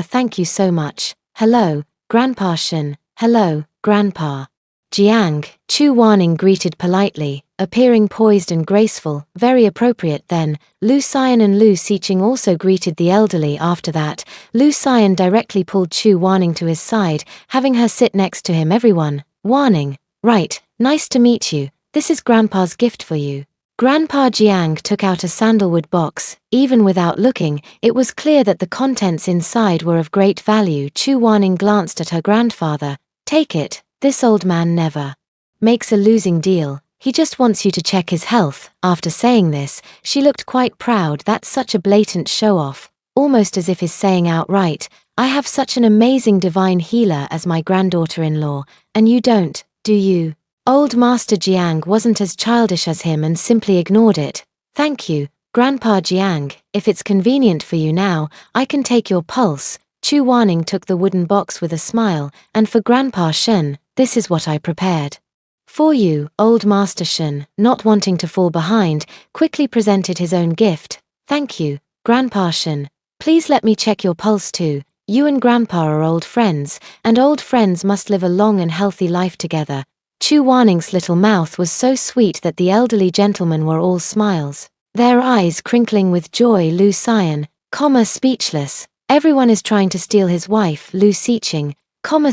thank you so much. Hello, Grandpa Shen. Hello, Grandpa Jiang. Chu Waning greeted politely, appearing poised and graceful, very appropriate. Then, Lu Xian and Lu Xiqing also greeted the elderly. After that, Lu Xian directly pulled Chu Waning to his side, having her sit next to him. "Everyone, Waning, right, nice to meet you. This is Grandpa's gift for you." Grandpa Jiang took out a sandalwood box. Even without looking, it was clear that the contents inside were of great value. Chu Wanning glanced at her grandfather. Take it, this old man never makes a losing deal. He just wants you to check his health. After saying this, she looked quite proud. That's such a blatant show-off, almost as if he's saying outright, I have such an amazing divine healer as my granddaughter-in-law, and you don't, do you? Old Master Jiang wasn't as childish as him and simply ignored it. Thank you, Grandpa Jiang. If it's convenient for you now, I can take your pulse. Chu Wanning took the wooden box with a smile, and for Grandpa Shen, this is what I prepared. For you, Old Master Shen, not wanting to fall behind, quickly presented his own gift. Thank you, Grandpa Shen. Please let me check your pulse too. You and Grandpa are old friends, and old friends must live a long and healthy life together. Chu Wanning's little mouth was so sweet that the elderly gentlemen were all smiles, their eyes crinkling with joy. Lu Xian, speechless. Everyone is trying to steal his wife. Lu Xiqing,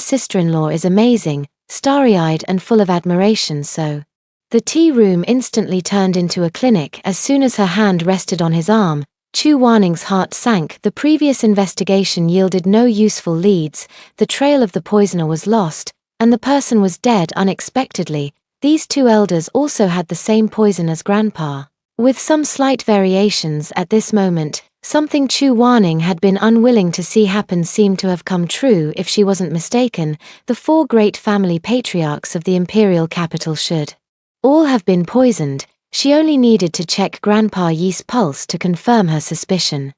sister-in-law is amazing, starry-eyed and full of admiration. So the tea room instantly turned into a clinic as soon as her hand rested on his arm. Chu Wanning's heart sank. The previous investigation yielded no useful leads. The trail of the poisoner was lost, and the person was dead unexpectedly. These two elders also had the same poison as Grandpa, with some slight variations. At this moment, something Chu Wanning had been unwilling to see happen seemed to have come true. If she wasn't mistaken, the four great family patriarchs of the imperial capital should all have been poisoned. She only needed to check Grandpa Yi's pulse to confirm her suspicion.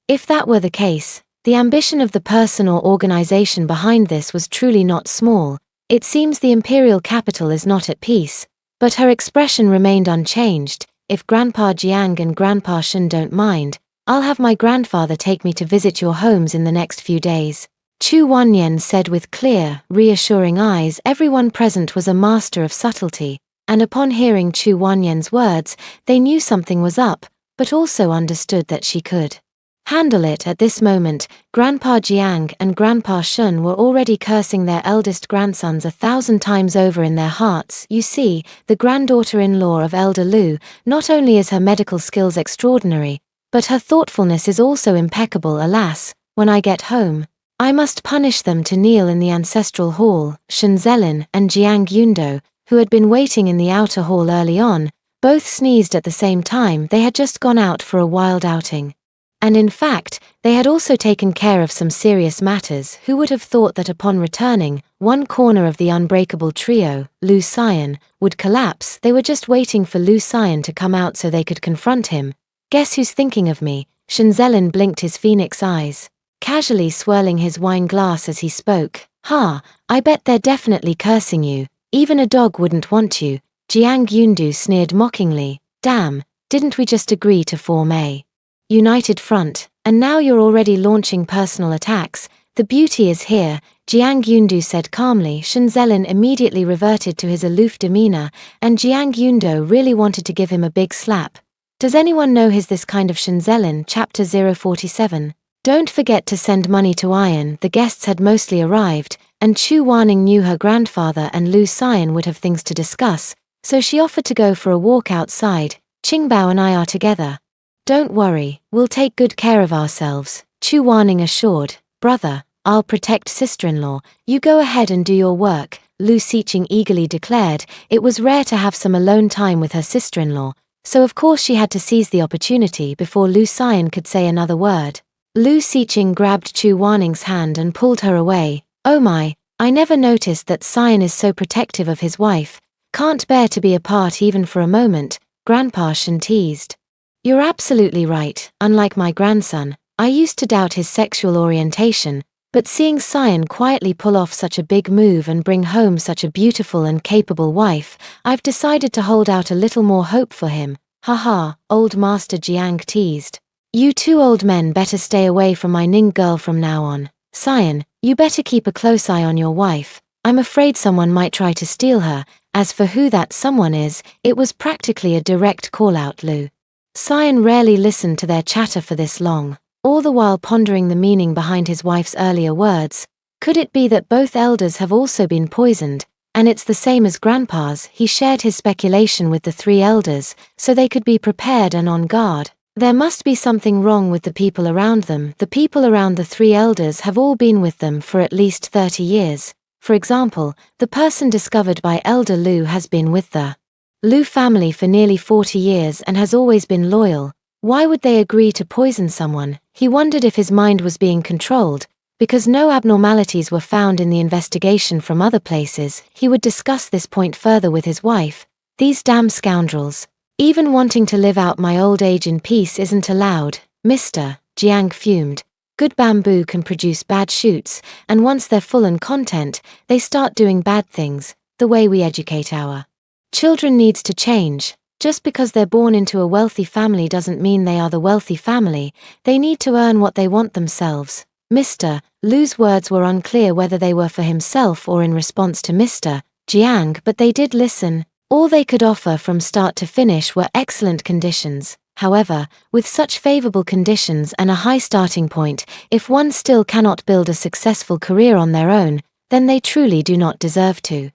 If that were the case, the ambition of the person or organization behind this was truly not small. It seems the imperial capital is not at peace, but her expression remained unchanged. If Grandpa Jiang and Grandpa Shen don't mind, I'll have my grandfather take me to visit your homes in the next few days, Chu Wanyan said with clear, reassuring eyes. Everyone present was a master of subtlety, and upon hearing Chu Wanyan's words, they knew something was up, but also understood that she could handle it. At this moment, Grandpa Jiang and Grandpa Shun were already cursing their eldest grandsons 1,000 times over in their hearts. You see, the granddaughter-in-law of Elder Lu, not only is her medical skills extraordinary, but her thoughtfulness is also impeccable. Alas, when I get home, I must punish them to kneel in the ancestral hall. Shen Zelin and Jiang Yundo, who had been waiting in the outer hall early on, both sneezed at the same time. They had just gone out for a wild outing. And in fact, they had also taken care of some serious matters. Who would have thought that upon returning, one corner of the unbreakable trio, Lu Xian, would collapse? They were just waiting for Lu Xian to come out so they could confront him. Guess who's thinking of me? Shen Zelin blinked his phoenix eyes, casually swirling his wine glass as he spoke. Ha, I bet they're definitely cursing you. Even a dog wouldn't want you. Jiang Yundu sneered mockingly. Damn, didn't we just agree to form a united front, and now you're already launching personal attacks? The beauty is here, Jiang Yundu said calmly. Shen Zelin immediately reverted to his aloof demeanor, and Jiang Yundo really wanted to give him a big slap. Does anyone know this kind of Shen Zelin? Chapter 047. Don't forget to send money to Iron. The guests had mostly arrived, and Chu Wanning knew her grandfather and Lu Xian would have things to discuss, so she offered to go for a walk outside. Qingbao and I are together. Don't worry, we'll take good care of ourselves, Chu Wanning assured. Brother, I'll protect sister-in-law. You go ahead and do your work, Lu Xiqing eagerly declared. It was rare to have some alone time with her sister-in-law, so of course she had to seize the opportunity before Lu Xian could say another word. Lu Xiqing grabbed Chu Wanning's hand and pulled her away. Oh my, I never noticed that Xian is so protective of his wife. Can't bear to be apart even for a moment, Grandpa Shen teased. You're absolutely right. Unlike my grandson, I used to doubt his sexual orientation, but seeing Xian quietly pull off such a big move and bring home such a beautiful and capable wife, I've decided to hold out a little more hope for him. Haha, old Master Jiang teased. You two old men better stay away from my Ning girl from now on. Xian, you better keep a close eye on your wife. I'm afraid someone might try to steal her. As for who that someone is, it was practically a direct call-out. Lu Xian rarely listened to their chatter for this long, all the while pondering the meaning behind his wife's earlier words. Could it be that both elders have also been poisoned? And it's the same as Grandpa's. He shared his speculation with the three elders, so they could be prepared and on guard. There must be something wrong with the people around them. The people around the three elders have all been with them for at least 30 years. For example, the person discovered by Elder Lu has been with the Lu family for nearly 40 years and has always been loyal. Why would they agree to poison someone? He wondered if his mind was being controlled. Because no abnormalities were found in the investigation from other places, he would discuss this point further with his wife. These damn scoundrels. Even wanting to live out my old age in peace isn't allowed, Mr. Jiang fumed. Good bamboo can produce bad shoots, and once they're full and content, they start doing bad things. The way we educate our children needs to change. Just because they're born into a wealthy family doesn't mean they are the wealthy family. They need to earn what they want themselves. Mr. Lu's words were unclear whether they were for himself or in response to Mr. Jiang, but they did listen. All they could offer from start to finish were excellent conditions. However, with such favorable conditions and a high starting point, if one still cannot build a successful career on their own, then they truly do not deserve to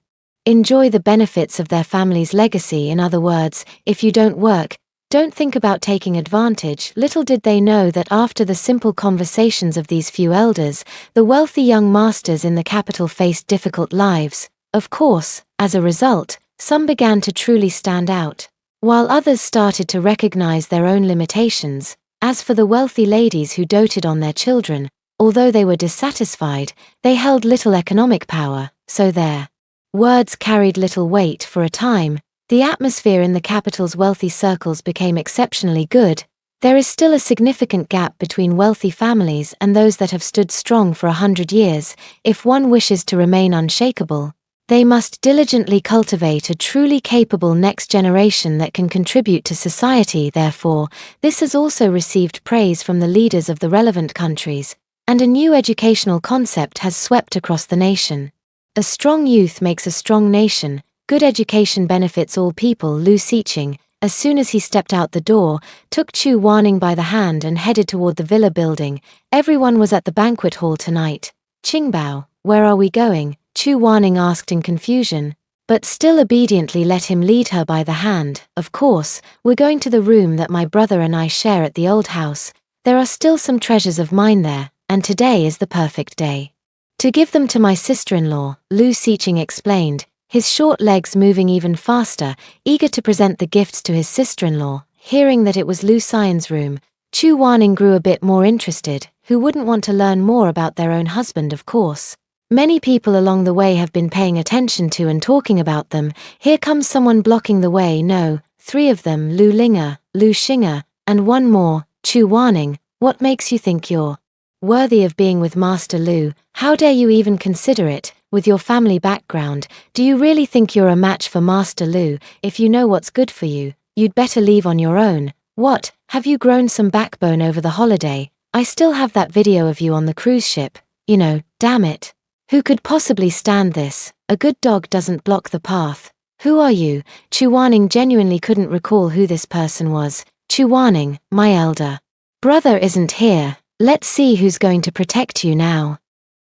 enjoy the benefits of their family's legacy. In other words, if you don't work, don't think about taking advantage. Little did they know that after the simple conversations of these few elders, the wealthy young masters in the capital faced difficult lives. Of course, as a result, some began to truly stand out, while others started to recognize their own limitations. As for the wealthy ladies who doted on their children, although they were dissatisfied, they held little economic power, so their words carried little weight for a time. The atmosphere in the capital's wealthy circles became exceptionally good. There is still a significant gap between wealthy families and those that have stood strong for 100 years. If one wishes to remain unshakable, they must diligently cultivate a truly capable next generation that can contribute to society. Therefore, this has also received praise from the leaders of the relevant countries, and a new educational concept has swept across the nation. A strong youth makes a strong nation. Good education benefits all people. Lu Xiqing, as soon as he stepped out the door, took Chu Wanning by the hand and headed toward the villa building. Everyone was at the banquet hall tonight. Qingbao, where are we going? Chu Wanning asked in confusion, but still obediently let him lead her by the hand. Of course, we're going to the room that my brother and I share at the old house. There are still some treasures of mine there, and today is the perfect day to give them to my sister-in-law, Lu Xiqing explained, his short legs moving even faster, eager to present the gifts to his sister-in-law. Hearing that it was Lu Xian's room, Chu Wanning grew a bit more interested. Who wouldn't want to learn more about their own husband, of course? Many people along the way have been paying attention to and talking about them. Here comes someone blocking the way. No, 3 of them, Lu Linga, Lu Xinga, and one more, Chu Wanning. What makes you think you're worthy of being with Master Lu? How dare you even consider it? With your family background, do you really think you're a match for Master Lu? If you know what's good for you, you'd better leave on your own. What, have you grown some backbone over the holiday? I still have that video of you on the cruise ship. You know, damn it. Who could possibly stand this? A good dog doesn't block the path. Who are you? Chu Wanning genuinely couldn't recall who this person was. Chu Wanning, my elder brother isn't here. Let's see who's going to protect you now.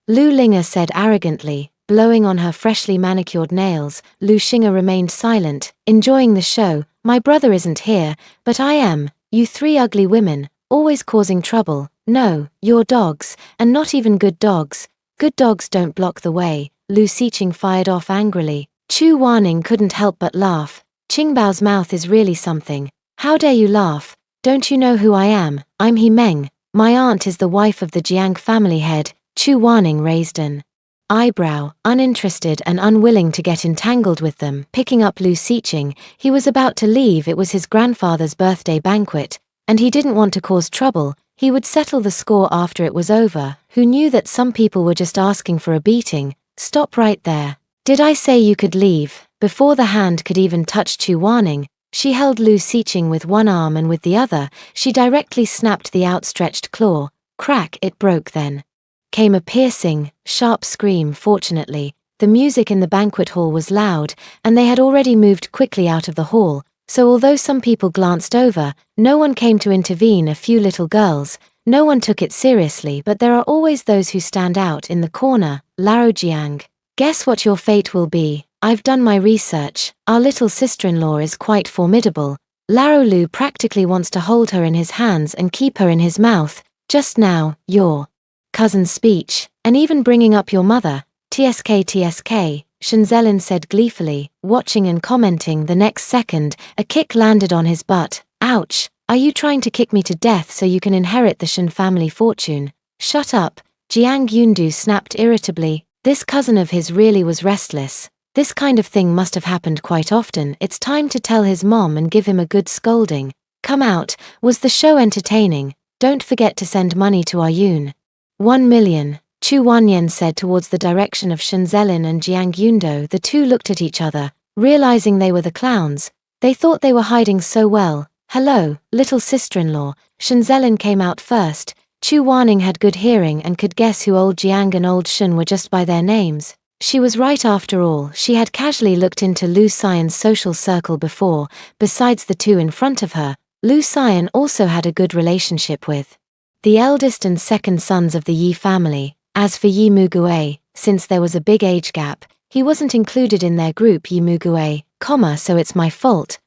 Lu Linga said arrogantly, blowing on her freshly manicured nails. Lu Xinga remained silent, enjoying the show. My brother isn't here, but I am. You 3 ugly women, always causing trouble. No, you're dogs, and not even good dogs. Good dogs don't block the way. Lu Xiqing fired off angrily. Chu Wanning couldn't help but laugh. Qingbao's mouth is really something. How dare you laugh? Don't you know who I am? I'm He Meng. My aunt is the wife of the Jiang family head. Chu Wanning raised an eyebrow, uninterested and unwilling to get entangled with them. Picking up Lu Xiqing, he was about to leave. It was his grandfather's birthday banquet, and he didn't want to cause trouble. He would settle the score after it was over. Who knew that some people were just asking for a beating? Stop right there. Did I say you could leave? Before the hand could even touch Chu Wanning, she held Lu Xiqing with one arm, and with the other, she directly snapped the outstretched claw. Crack! It broke. Then came a piercing, sharp scream. Fortunately, the music in the banquet hall was loud, and they had already moved quickly out of the hall, so although some people glanced over, no one came to intervene. A few little girls, no one took it seriously, but there are always those who stand out. In the corner, Lao Jiang. Guess what your fate will be? I've done my research. Our little sister-in-law is quite formidable. Laro Lu practically wants to hold her in his hands and keep her in his mouth. Just now, your cousin's speech, and even bringing up your mother, TSK, Shenzelin said gleefully, watching and commenting. The next second, a kick landed on his butt. Ouch, are you trying to kick me to death so you can inherit the Shen family fortune? Shut up, Jiang Yundu snapped irritably. This cousin of his really was restless. This kind of thing must have happened quite often. It's time to tell his mom and give him a good scolding. Come out, was the show entertaining? Don't forget to send money to our Yun. 1 million, Chu Wanyan said towards the direction of Shenzelin and Jiang Yundo. The two looked at each other, realizing they were the clowns. They thought they were hiding so well. Hello, little sister-in-law. Shenzelin came out first. Chu Wanning had good hearing and could guess who old Jiang and old Shen were just by their names. She was right after all. She had casually looked into Lu Xian's social circle before. Besides the two in front of her, Lu Xian also had a good relationship with the eldest and second sons of the Yi family. As for Yi Mugue, since there was a big age gap, he wasn't included in their group. Yi Mugue, so it's my fault.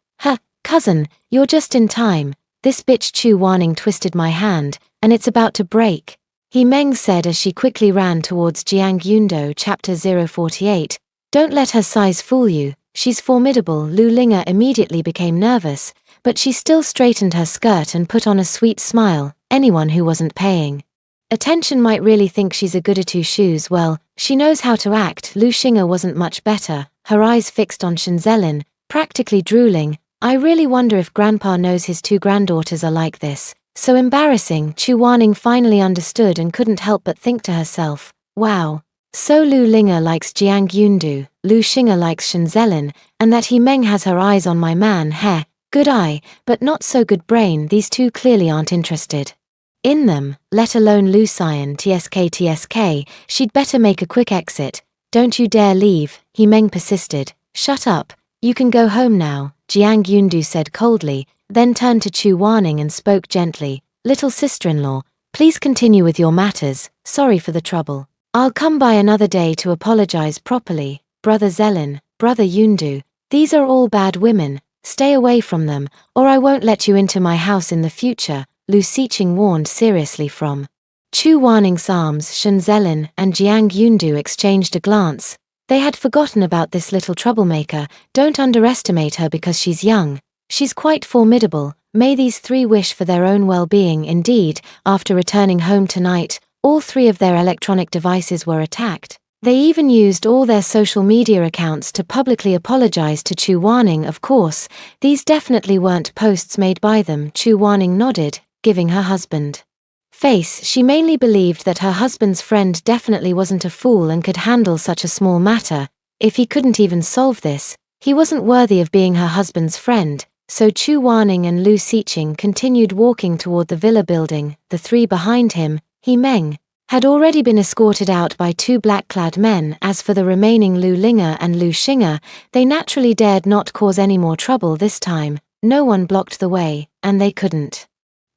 Cousin, you're just in time. This bitch Chu Wanning twisted my hand, and it's about to break. He Meng said as she quickly ran towards Jiang Yundo. Chapter 048. Don't let her size fool you, she's formidable. Lu Linga immediately became nervous, but she still straightened her skirt and put on a sweet smile. Anyone who wasn't paying attention might really think she's a goody two-shoes. Well, she knows how to act. Lu Xinga wasn't much better, her eyes fixed on Shenzelin, practically drooling. I really wonder if Grandpa knows his two granddaughters are like this. So embarrassing. Chu Wanning finally understood and couldn't help but think to herself, wow. So Lu Linga likes Jiang Yundu, Lu Xinga likes Shenzelin, and that He Meng has her eyes on my man. Heh, good eye, but not so good brain. These two clearly aren't interested in them, let alone Lu Xian. TSK, she'd better make a quick exit. Don't you dare leave, He Meng persisted. Shut up, you can go home now, Jiang Yundu said coldly, then turned to Chu Wanning and spoke gently. Little sister-in-law, please continue with your matters. Sorry for the trouble. I'll come by another day to apologize properly. Brother Zelin, Brother Yundu, these are all bad women. Stay away from them, or I won't let you into my house in the future, Lu Xiqing warned seriously from Chu Wanning's arms. Shenzelin and Jiang Yundu exchanged a glance. They had forgotten about this little troublemaker. Don't underestimate her because she's young. She's quite formidable. May these three wish for their own well-being. Indeed, after returning home tonight, all three of their electronic devices were attacked. They even used all their social media accounts to publicly apologize to Chu Wanning. Of course, these definitely weren't posts made by them. Chu Wanning nodded, giving her husband face. She mainly believed that her husband's friend definitely wasn't a fool and could handle such a small matter. If he couldn't even solve this, he wasn't worthy of being her husband's friend. So Chu Wanning and Lu Xiqing continued walking toward the villa building. The three behind him, He Meng, had already been escorted out by two black-clad men. As for the remaining Lu Linga and Lu Xinga, they naturally dared not cause any more trouble this time. No one blocked the way, and they couldn't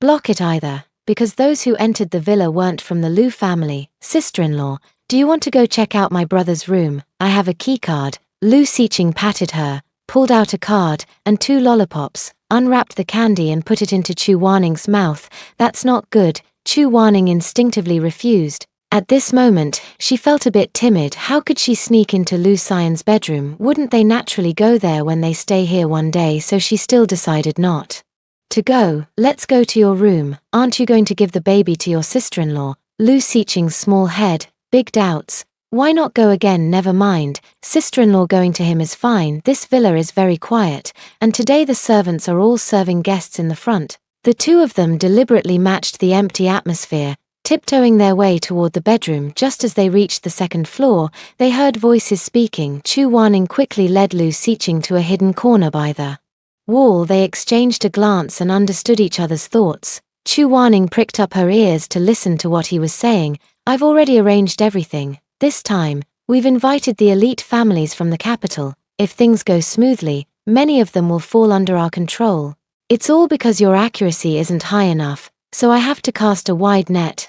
block it either, because those who entered the villa weren't from the Lu family. Sister-in-law, do you want to go check out my brother's room? I have a keycard. Lu Xiqing patted her, pulled out a card and 2 lollipops, unwrapped the candy and put it into Chu Wanning's mouth. That's not good, Chu Wanning instinctively refused. At this moment, she felt a bit timid. How could she sneak into Lu Xian's bedroom? Wouldn't they naturally go there when they stay here one day? So she still decided not to go. Let's go to your room. Aren't you going to give the baby to your sister-in-law? Lu Xiqing's small head, big doubts. Why not go again? Never mind, sister-in-law going to him is fine. This villa is very quiet, and today the servants are all serving guests in the front. The two of them deliberately matched the empty atmosphere, tiptoeing their way toward the bedroom. Just as they reached the second floor, they heard voices speaking. Chu Wanning quickly led Lu Xiqing to a hidden corner by the wall. They exchanged a glance and understood each other's thoughts. Chu Wanning pricked up her ears to listen to what he was saying. I've already arranged everything. This time, we've invited the elite families from the capital. If things go smoothly, many of them will fall under our control. It's all because your accuracy isn't high enough, so I have to cast a wide net.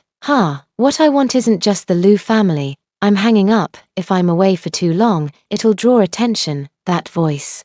What I want isn't just the Lu family. I'm hanging up. If I'm away for too long, it'll draw attention. That voice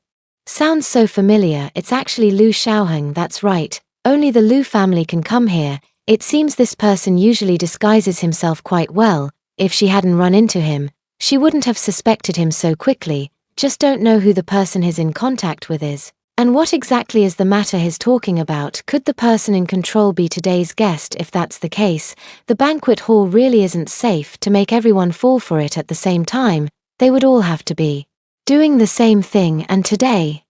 sounds so familiar. It's actually Lu Xiaoheng, that's right. Only the Lu family can come here. It seems this person usually disguises himself quite well. If she hadn't run into him, she wouldn't have suspected him so quickly. Just don't know who the person he's in contact with is. And what exactly is the matter he's talking about? Could the person in control be today's guest? If that's the case, the banquet hall really isn't safe to make everyone fall for it at the same time. They would all have to be doing the same thing. And today,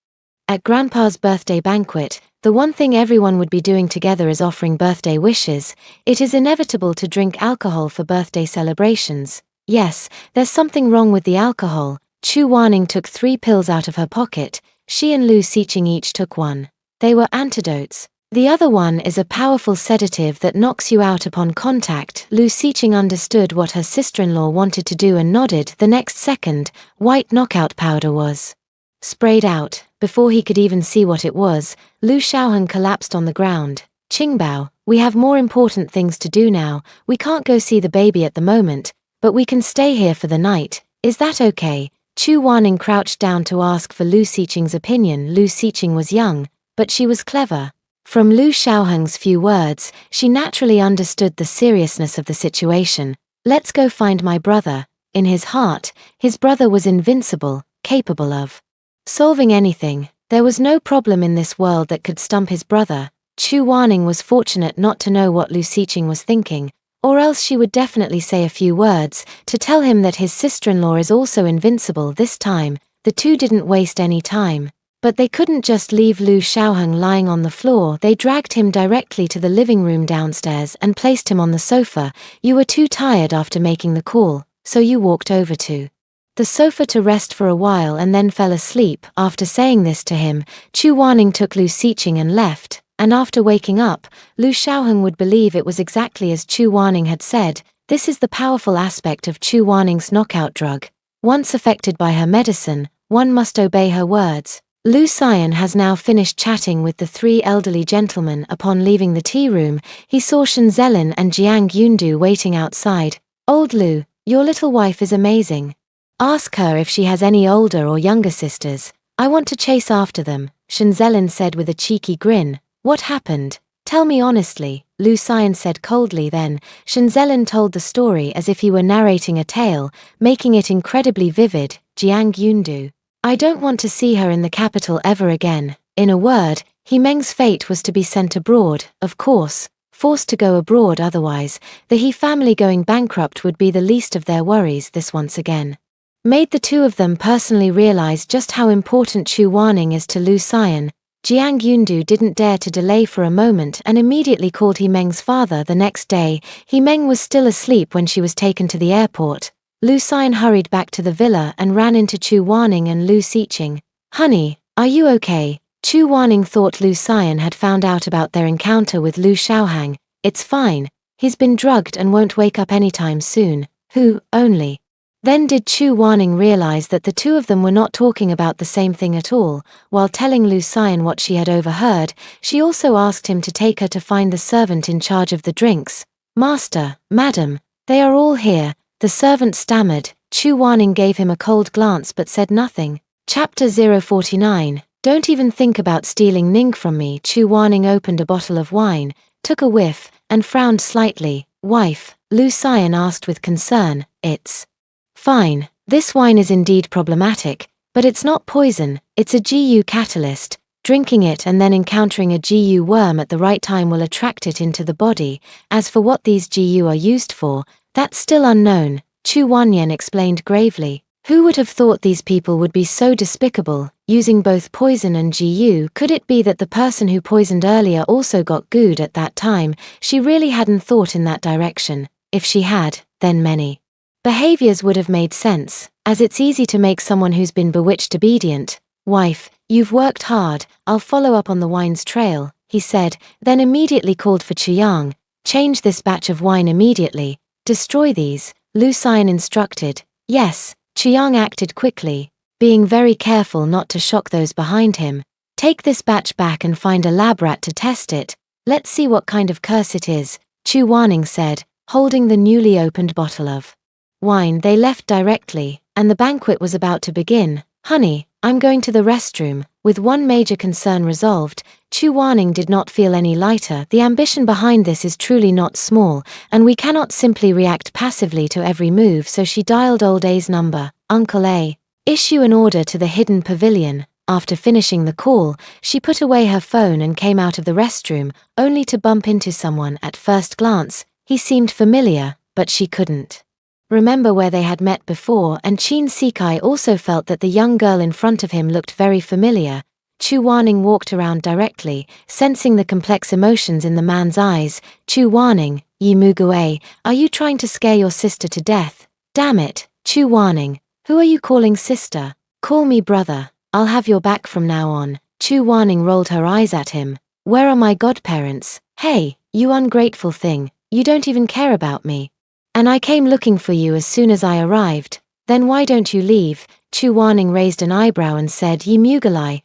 at Grandpa's birthday banquet, the one thing everyone would be doing together is offering birthday wishes. It is inevitable to drink alcohol for birthday celebrations. Yes, there's something wrong with the alcohol. Chu Wanning took 3 pills out of her pocket. She and Lu Xiqing each took one. They were antidotes. The other one is a powerful sedative that knocks you out upon contact. Lu Xiqing understood what her sister-in-law wanted to do and nodded. The next second, white knockout powder was sprayed out. Before he could even see what it was, Lu Xiaoheng collapsed on the ground. Qingbao, we have more important things to do now. We can't go see the baby at the moment, but we can stay here for the night. Is that okay? Chu Wanning crouched down to ask for Lu Xiqing's opinion. Lu Xiqing was young, but she was clever. From Lu Xiaoheng's few words, she naturally understood the seriousness of the situation. Let's go find my brother. In his heart, his brother was invincible, capable of solving anything. There was no problem in this world that could stump his brother. Chu Wanning was fortunate not to know what Lu Xiqing was thinking, or else she would definitely say a few words to tell him that his sister-in-law is also invincible. This time, the two didn't waste any time. But they couldn't just leave Lu Xiaoheng lying on the floor. They dragged him directly to the living room downstairs and placed him on the sofa. You were too tired after making the call, so you walked over to the sofa to rest for a while and then fell asleep. After saying this to him, Chu Wanning took Lu Xiqing and left. And after waking up, Lu Xiaoheng would believe it was exactly as Chu Wanning had said. This is the powerful aspect of Chu Wanning's knockout drug. Once affected by her medicine, one must obey her words. Lu Xian has now finished chatting with the 3 elderly gentlemen. Upon leaving the tea room, he saw Shen Zelin and Jiang Yundu waiting outside. Old Lu, your little wife is amazing. Ask her if she has any older or younger sisters. I want to chase after them, Shen Zelin said with a cheeky grin. What happened? Tell me honestly, Lu Xian said coldly. Then, Shen Zelin told the story as if he were narrating a tale, making it incredibly vivid. Jiang Yundu, I don't want to see her in the capital ever again. In a word, He Meng's fate was to be sent abroad, of course, forced to go abroad. Otherwise, the He family going bankrupt would be the least of their worries. This once again made the two of them personally realize just how important Chu Wanning is to Lu Xian. Jiang Yundu didn't dare to delay for a moment and immediately called He Meng's father. The next day, He Meng was still asleep when she was taken to the airport. Lu Xian hurried back to the villa and ran into Chu Wanning and Lu Xiqing. Honey, are you okay? Chu Wanning thought Lu Xian had found out about their encounter with Lu Xiaoheng. It's fine. He's been drugged and won't wake up anytime soon. Who, only? Then did Chu Wanning realize that the two of them were not talking about the same thing at all. While telling Lu Xian what she had overheard, she also asked him to take her to find the servant in charge of the drinks. Master, madam, they are all here, the servant stammered. Chu Wanning gave him a cold glance but said nothing. Chapter 049. Don't even think about stealing Ning from me. Chu Wanning opened a bottle of wine, took a whiff, and frowned slightly. Wife, Lu Xian asked with concern. It's fine. This wine is indeed problematic, but it's not poison. It's a GU catalyst. Drinking it and then encountering a GU worm at the right time will attract it into the body. As for what these GU are used for, that's still unknown, Chu Wanyan explained gravely. Who would have thought these people would be so despicable, using both poison and GU? Could it be that the person who poisoned earlier also got gooed at that time? She really hadn't thought in that direction. If she had, then many behaviors would have made sense, as it's easy to make someone who's been bewitched obedient. Wife, you've worked hard, I'll follow up on the wine's trail, he said, then immediately called for Chiang. Change this batch of wine immediately. Destroy these, Lu Xian instructed. Yes, Chiang acted quickly, being very careful not to shock those behind him. Take this batch back and find a lab rat to test it. Let's see what kind of curse it is, Chu Wanning said, holding the newly opened bottle of wine they left directly, and the banquet was about to begin. Honey, I'm going to the restroom. With one major concern resolved, Chu Waning did not feel any lighter. The ambition behind this is truly not small, and we cannot simply react passively to every move, so she dialed old A's number. Uncle A. Issue an order to the hidden pavilion. After finishing the call, she put away her phone and came out of the restroom, only to bump into someone. At first glance, he seemed familiar, but she couldn't remember where they had met before, and Chin Sikai also felt that the young girl in front of him looked very familiar. Chu Waning walked around directly, sensing the complex emotions in the man's eyes. Chu Waning, Yi Mugue, are you trying to scare your sister to death? Damn it, Chu Waning, who are you calling sister? Call me brother. I'll have your back from now on. Chu Waning rolled her eyes at him. Where are my godparents? Hey, you ungrateful thing, you don't even care about me. And I came looking for you as soon as I arrived. Then why don't you leave? Chu Waning raised an eyebrow and said, Yi Mugalai,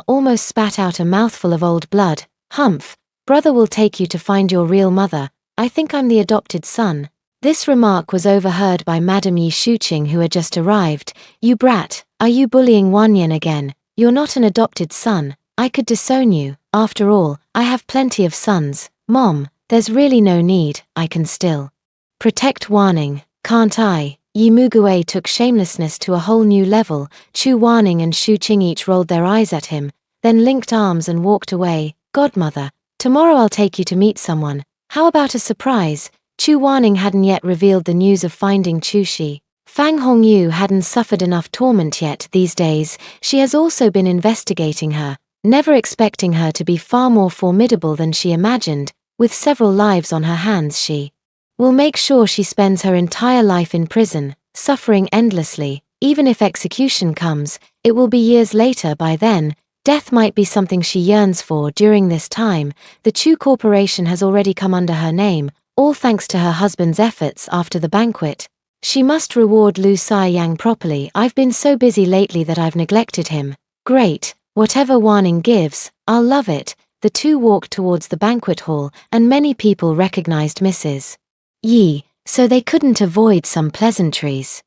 almost spat out a mouthful of old blood. Humph, brother will take you to find your real mother. I think I'm the adopted son. This remark was overheard by Madame Yi Shuqing, who had just arrived. You brat, are you bullying Wanyan again? You're not an adopted son. I could disown you. After all, I have plenty of sons. Mom, there's really no need. I can still protect Waning, can't I? Yi Mugue took shamelessness to a whole new level. Chu Waning and Shu Qing each rolled their eyes at him, then linked arms and walked away. Godmother, tomorrow I'll take you to meet someone. How about a surprise? Chu Waning hadn't yet revealed the news of finding Chu Shi. Fang Hongyu hadn't suffered enough torment yet. These days, she has also been investigating her, never expecting her to be far more formidable than she imagined. With several lives on her hands, she will make sure she spends her entire life in prison, suffering endlessly. Even if execution comes, it will be years later by then. Death might be something she yearns for. During this time, the Chu Corporation has already come under her name, all thanks to her husband's efforts. After the banquet, she must reward Lu Xiang properly. I've been so busy lately that I've neglected him. Great, whatever Waning gives, I'll love it. The two walked towards the banquet hall, and many people recognized Mrs. Yi, so they couldn't avoid some pleasantries.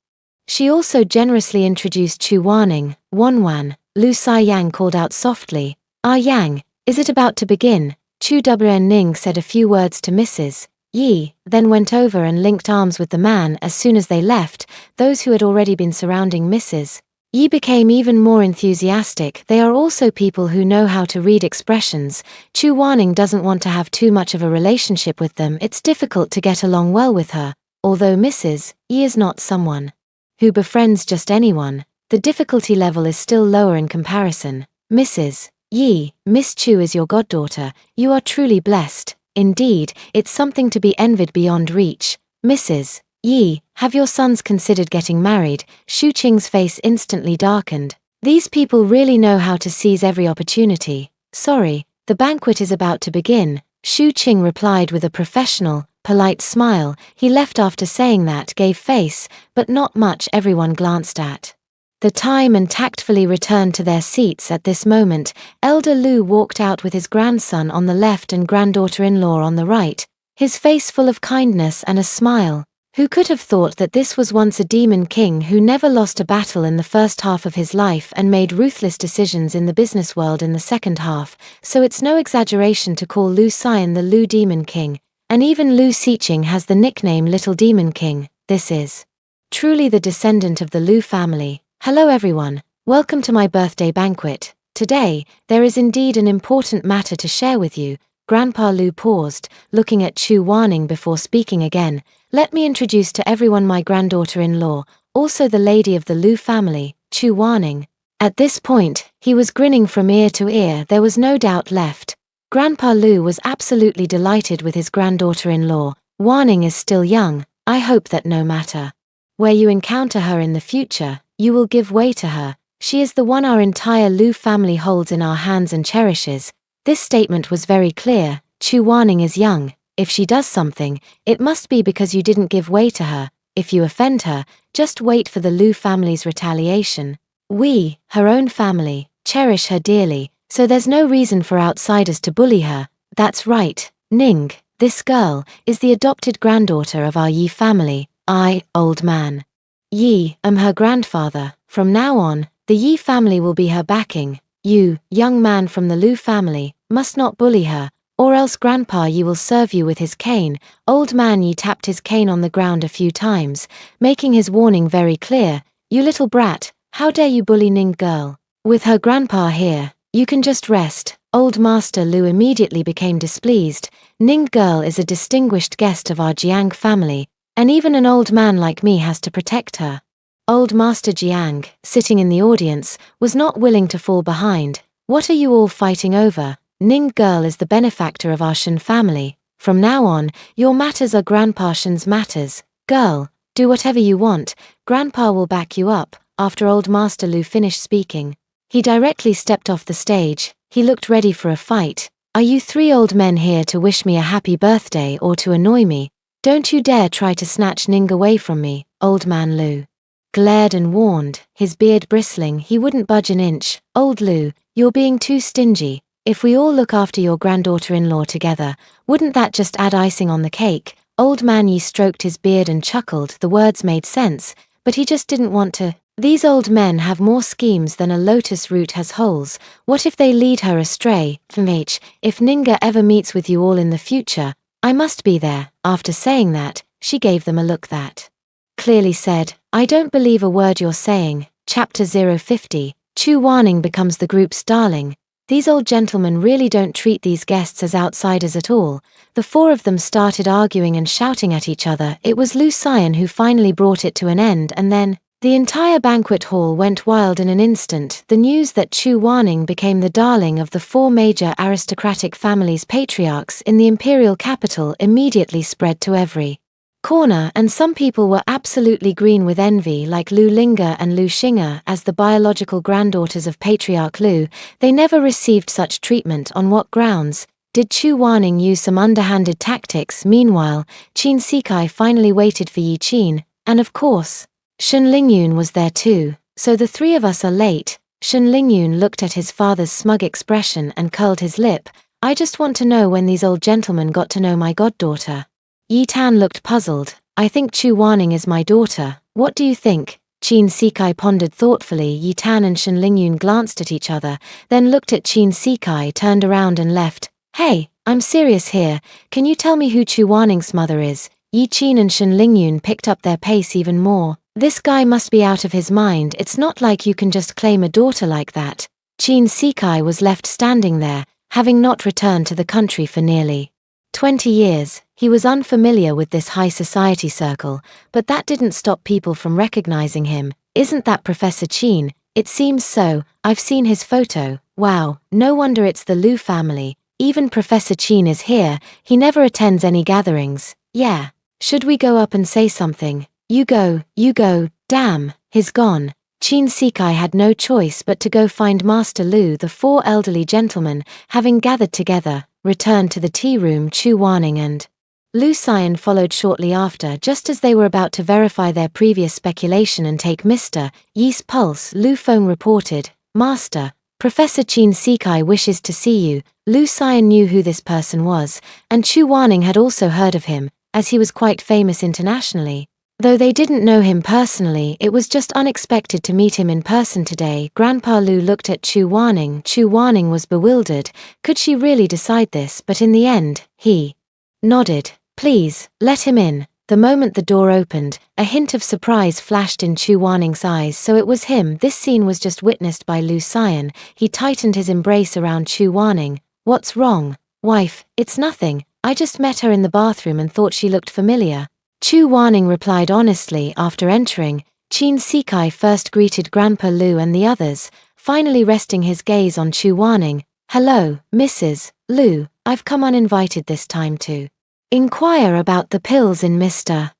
She also generously introduced Chu Waning. Wanwan, Lu Xiang called out softly. Ah Yang, is it about to begin? Chu Ning said a few words to Mrs. Yi, then went over and linked arms with the man. As soon as they left, those who had already been surrounding Mrs. Yi became even more enthusiastic. They are also people who know how to read expressions. Chu Waning doesn't want to have too much of a relationship with them. It's difficult to get along well with her. Although Mrs. Yi is not someone who befriends just anyone, the difficulty level is still lower in comparison. Mrs. Yi, Miss Chu is your goddaughter. You are truly blessed. Indeed, it's something to be envied beyond reach. Mrs. Yi, have your sons considered getting married? Shu Qing's face instantly darkened. These people really know how to seize every opportunity. Sorry, the banquet is about to begin, Shu Qing replied with a professional, polite smile. He left after saying that, gave face, but not much. Everyone glanced at the time and tactfully returned to their seats. At this moment, Elder Lu walked out with his grandson on the left and granddaughter-in-law on the right, his face full of kindness and a smile. Who could have thought that this was once a demon king who never lost a battle in the first half of his life and made ruthless decisions in the business world in the second half? So it's no exaggeration to call Lu Xian the Lu Demon King, and even Lu Xiqing has the nickname Little Demon King. This is truly the descendant of the Lu family. Hello everyone, welcome to my birthday banquet. Today, there is indeed an important matter to share with you. Grandpa Lu paused, looking at Chu Waning before speaking again. Let me introduce to everyone my granddaughter-in-law, also the lady of the Lu family, Chu Waning. At this point, he was grinning from ear to ear. There was no doubt left. Grandpa Lu was absolutely delighted with his granddaughter-in-law. Waning is still young. I hope that no matter where you encounter her in the future, you will give way to her. She is the one our entire Lu family holds in our hands and cherishes. This statement was very clear. Chu Waning is young. If she does something, it must be because you didn't give way to her. If you offend her, just wait for the Lu family's retaliation. We, her own family, cherish her dearly, so there's no reason for outsiders to bully her. That's right, Ning. This girl is the adopted granddaughter of our Yi family. I, old man. Yi, am her grandfather. From now on, the Yi family will be her backing. You, young man from the Lu family, must not bully her, or else Grandpa Yi will serve you with his cane. Old man Yi tapped his cane on the ground a few times, making his warning very clear. You little brat, how dare you bully Ning girl? With her grandpa here, you can just rest. Old Master Lu immediately became displeased. Ning girl is a distinguished guest of our Jiang family, and even an old man like me has to protect her. Old Master Jiang, sitting in the audience, was not willing to fall behind. What are you all fighting over? Ning girl is the benefactor of our Shen family. From now on, your matters are Grandpa Shen's matters. Girl, do whatever you want, Grandpa will back you up. After Old Master Lu finished speaking, he directly stepped off the stage. He looked ready for a fight. Are you three old men here to wish me a happy birthday or to annoy me? Don't you dare try to snatch Ning away from me. Old man Lu glared and warned, his beard bristling. He wouldn't budge an inch. Old Lu, you're being too stingy. If we all look after your granddaughter-in-law together, wouldn't that just add icing on the cake? Old man Yi stroked his beard and chuckled. The words made sense, but he just didn't want to. These old men have more schemes than a lotus root has holes. What if they lead her astray? If Ninga ever meets with you all in the future, I must be there. After saying that, she gave them a look that clearly said, I don't believe a word you're saying. Chapter 050, Chu Warning becomes the group's darling. These old gentlemen really don't treat these guests as outsiders at all. The four of them started arguing and shouting at each other. It was Lu Xian who finally brought it to an end, and then the entire banquet hall went wild in an instant. The news that Chu Warning became the darling of the four major aristocratic families' patriarchs in the imperial capital immediately spread to every corner, and some people were absolutely green with envy, like Lu Linga and Lu Xinga. As the biological granddaughters of Patriarch Lu, they never received such treatment. On what grounds? Did Chu Warning use some underhanded tactics? Meanwhile, Qin Sikai finally waited for Yi Qin, and of course, Shen Lingyun was there too. So the three of us are late. Shen Lingyun looked at his father's smug expression and curled his lip. I just want to know when these old gentlemen got to know my goddaughter. Yi Tan looked puzzled. I think Chu Warning is my daughter. What do you think? Qin Sikai pondered thoughtfully. Yi Tan and Shen Lingyun glanced at each other, then looked at Qin Sikai, turned around and left. Hey, I'm serious here. Can you tell me who Chu Warning's mother is? Yi Qin and Shen Lingyun picked up their pace even more. This guy must be out of his mind. It's not like you can just claim a daughter like that. Qin Sikai was left standing there, having not returned to the country for nearly 20 years. He was unfamiliar with this high society circle, but that didn't stop people from recognizing him. Isn't that Professor Qin? It seems so. I've seen his photo. Wow, no wonder it's the Lu family. Even Professor Qin is here. He never attends any gatherings. Yeah. Should we go up and say something? You go. Damn, he's gone. Qin Sikai had no choice but to go find Master Lu. The four elderly gentlemen, having gathered together, returned to the tea room. Chu Warning and Lu Xian followed shortly after. Just as they were about to verify their previous speculation and take Mr. Yi's pulse, Lu Feng reported, Master, Professor Qin Sikai wishes to see you. Lu Xian knew who this person was, and Chu Warning had also heard of him, as he was quite famous internationally. Though they didn't know him personally, it was just unexpected to meet him in person today. Grandpa Lu looked at Chu Warning. Chu Warning was bewildered. Could she really decide this? But in the end, he nodded. Please, let him in. The moment the door opened, a hint of surprise flashed in Chu Warning's eyes. So it was him. This scene was just witnessed by Lu Xian. He tightened his embrace around Chu Warning. What's wrong? Wife, it's nothing. I just met her in the bathroom and thought she looked familiar. Chu Warning replied honestly. After entering, Qin Sikai first greeted Grandpa Lu and the others, finally resting his gaze on Chu Warning. Hello, Mrs. Lu. I've come uninvited this time to inquire about the pills in Mr.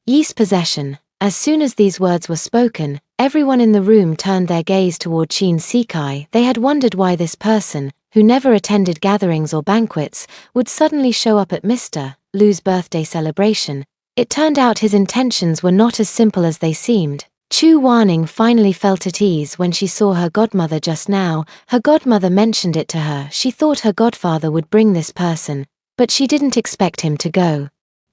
Yi's possession. As soon as these words were spoken, everyone in the room turned their gaze toward Qin Sikai. They had wondered why this person, who never attended gatherings or banquets, would suddenly show up at Mr. Lu's birthday celebration. It turned out his intentions were not as simple as they seemed. Chu Warning finally felt at ease when she saw her godmother just now. Her godmother mentioned it to her. She thought her godfather would bring this person, but she didn't expect him to go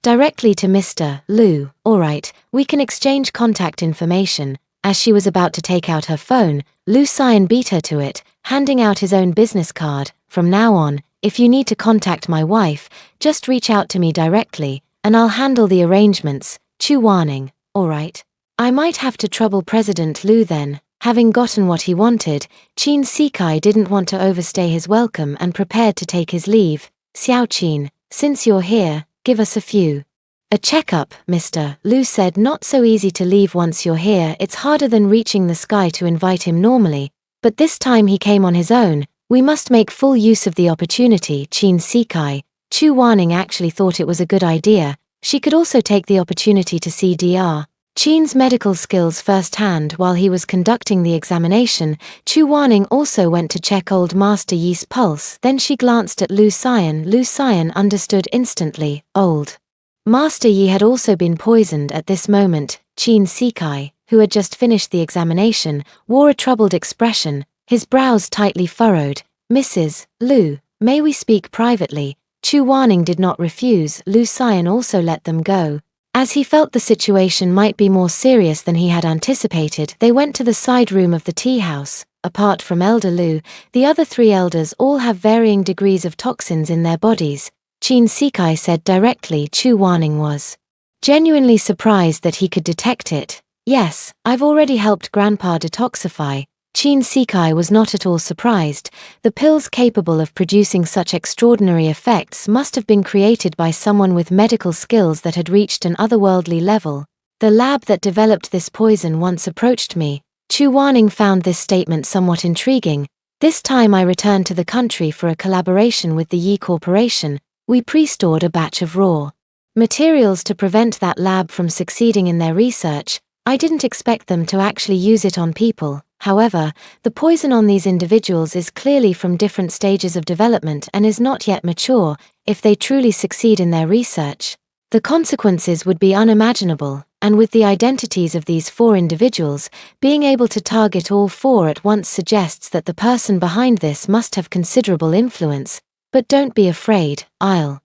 Directly to Mr. Lu. Alright, we can exchange contact information. As she was about to take out her phone, Lu Xian beat her to it, handing out his own business card. From now on, if you need to contact my wife, just reach out to me directly, and I'll handle the arrangements. Chu Warning. Alright. I might have to trouble President Lu then. Having gotten what he wanted, Qin Shikai didn't want to overstay his welcome and prepared to take his leave. Xiao Qin, since you're here, give us a few. A checkup, Mr. Lu said. Not so easy to leave once you're here. It's harder than reaching the sky to invite him normally, but this time he came on his own. We must make full use of the opportunity. Qin Shikai. Chu Warning actually thought it was a good idea. She could also take the opportunity to see Dr. Qin's medical skills firsthand while he was conducting the examination. Chu Warning also went to check old Master Yi's pulse. Then she glanced at Lu Xian. Lu Xian understood instantly. Old Master Yi had also been poisoned at this moment. Qin Shikai, who had just finished the examination, wore a troubled expression, his brows tightly furrowed. Mrs. Lu, may we speak privately? Chu Warning did not refuse. Lu Xian also let them go. As he felt the situation might be more serious than he had anticipated, they went to the side room of the tea house. Apart from Elder Lu, the other three elders all have varying degrees of toxins in their bodies. Qin Shikai said directly. Chu Warning was genuinely surprised that he could detect it. Yes, I've already helped Grandpa detoxify. Qin Shikai was not at all surprised. The pills capable of producing such extraordinary effects must have been created by someone with medical skills that had reached an otherworldly level. The lab that developed this poison once approached me. Chu Warning found this statement somewhat intriguing. This time I returned to the country for a collaboration with the Yi Corporation. We pre-stored a batch of raw materials to prevent that lab from succeeding in their research. I didn't expect them to actually use it on people. However, the poison on these individuals is clearly from different stages of development and is not yet mature. If they truly succeed in their research, the consequences would be unimaginable, and with the identities of these 4 individuals, being able to target all 4 at once suggests that the person behind this must have considerable influence. But don't be afraid, I'll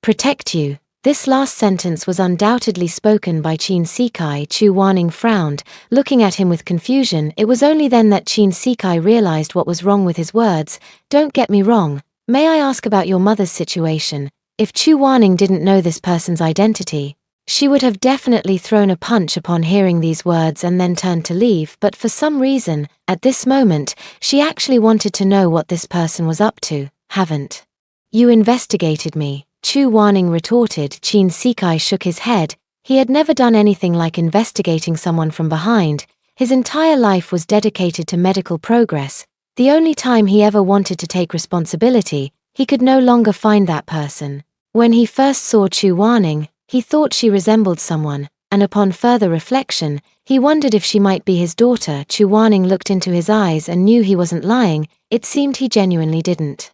protect you. This last sentence was undoubtedly spoken by Qin Shikai. Chu Warning frowned, looking at him with confusion. It was only then that Qin Shikai realized what was wrong with his words. Don't get me wrong. May I ask about your mother's situation? If Chu Warning didn't know this person's identity, she would have definitely thrown a punch upon hearing these words and then turned to leave, but for some reason, at this moment, she actually wanted to know what this person was up to. Haven't you investigated me? Chu Warning retorted. Qin Shikai shook his head. He had never done anything like investigating someone from behind. His entire life was dedicated to medical progress. The only time he ever wanted to take responsibility, he could no longer find that person. When he first saw Chu Warning, he thought she resembled someone, and upon further reflection, he wondered if she might be his daughter. Chu Warning looked into his eyes and knew he wasn't lying. It seemed he genuinely didn't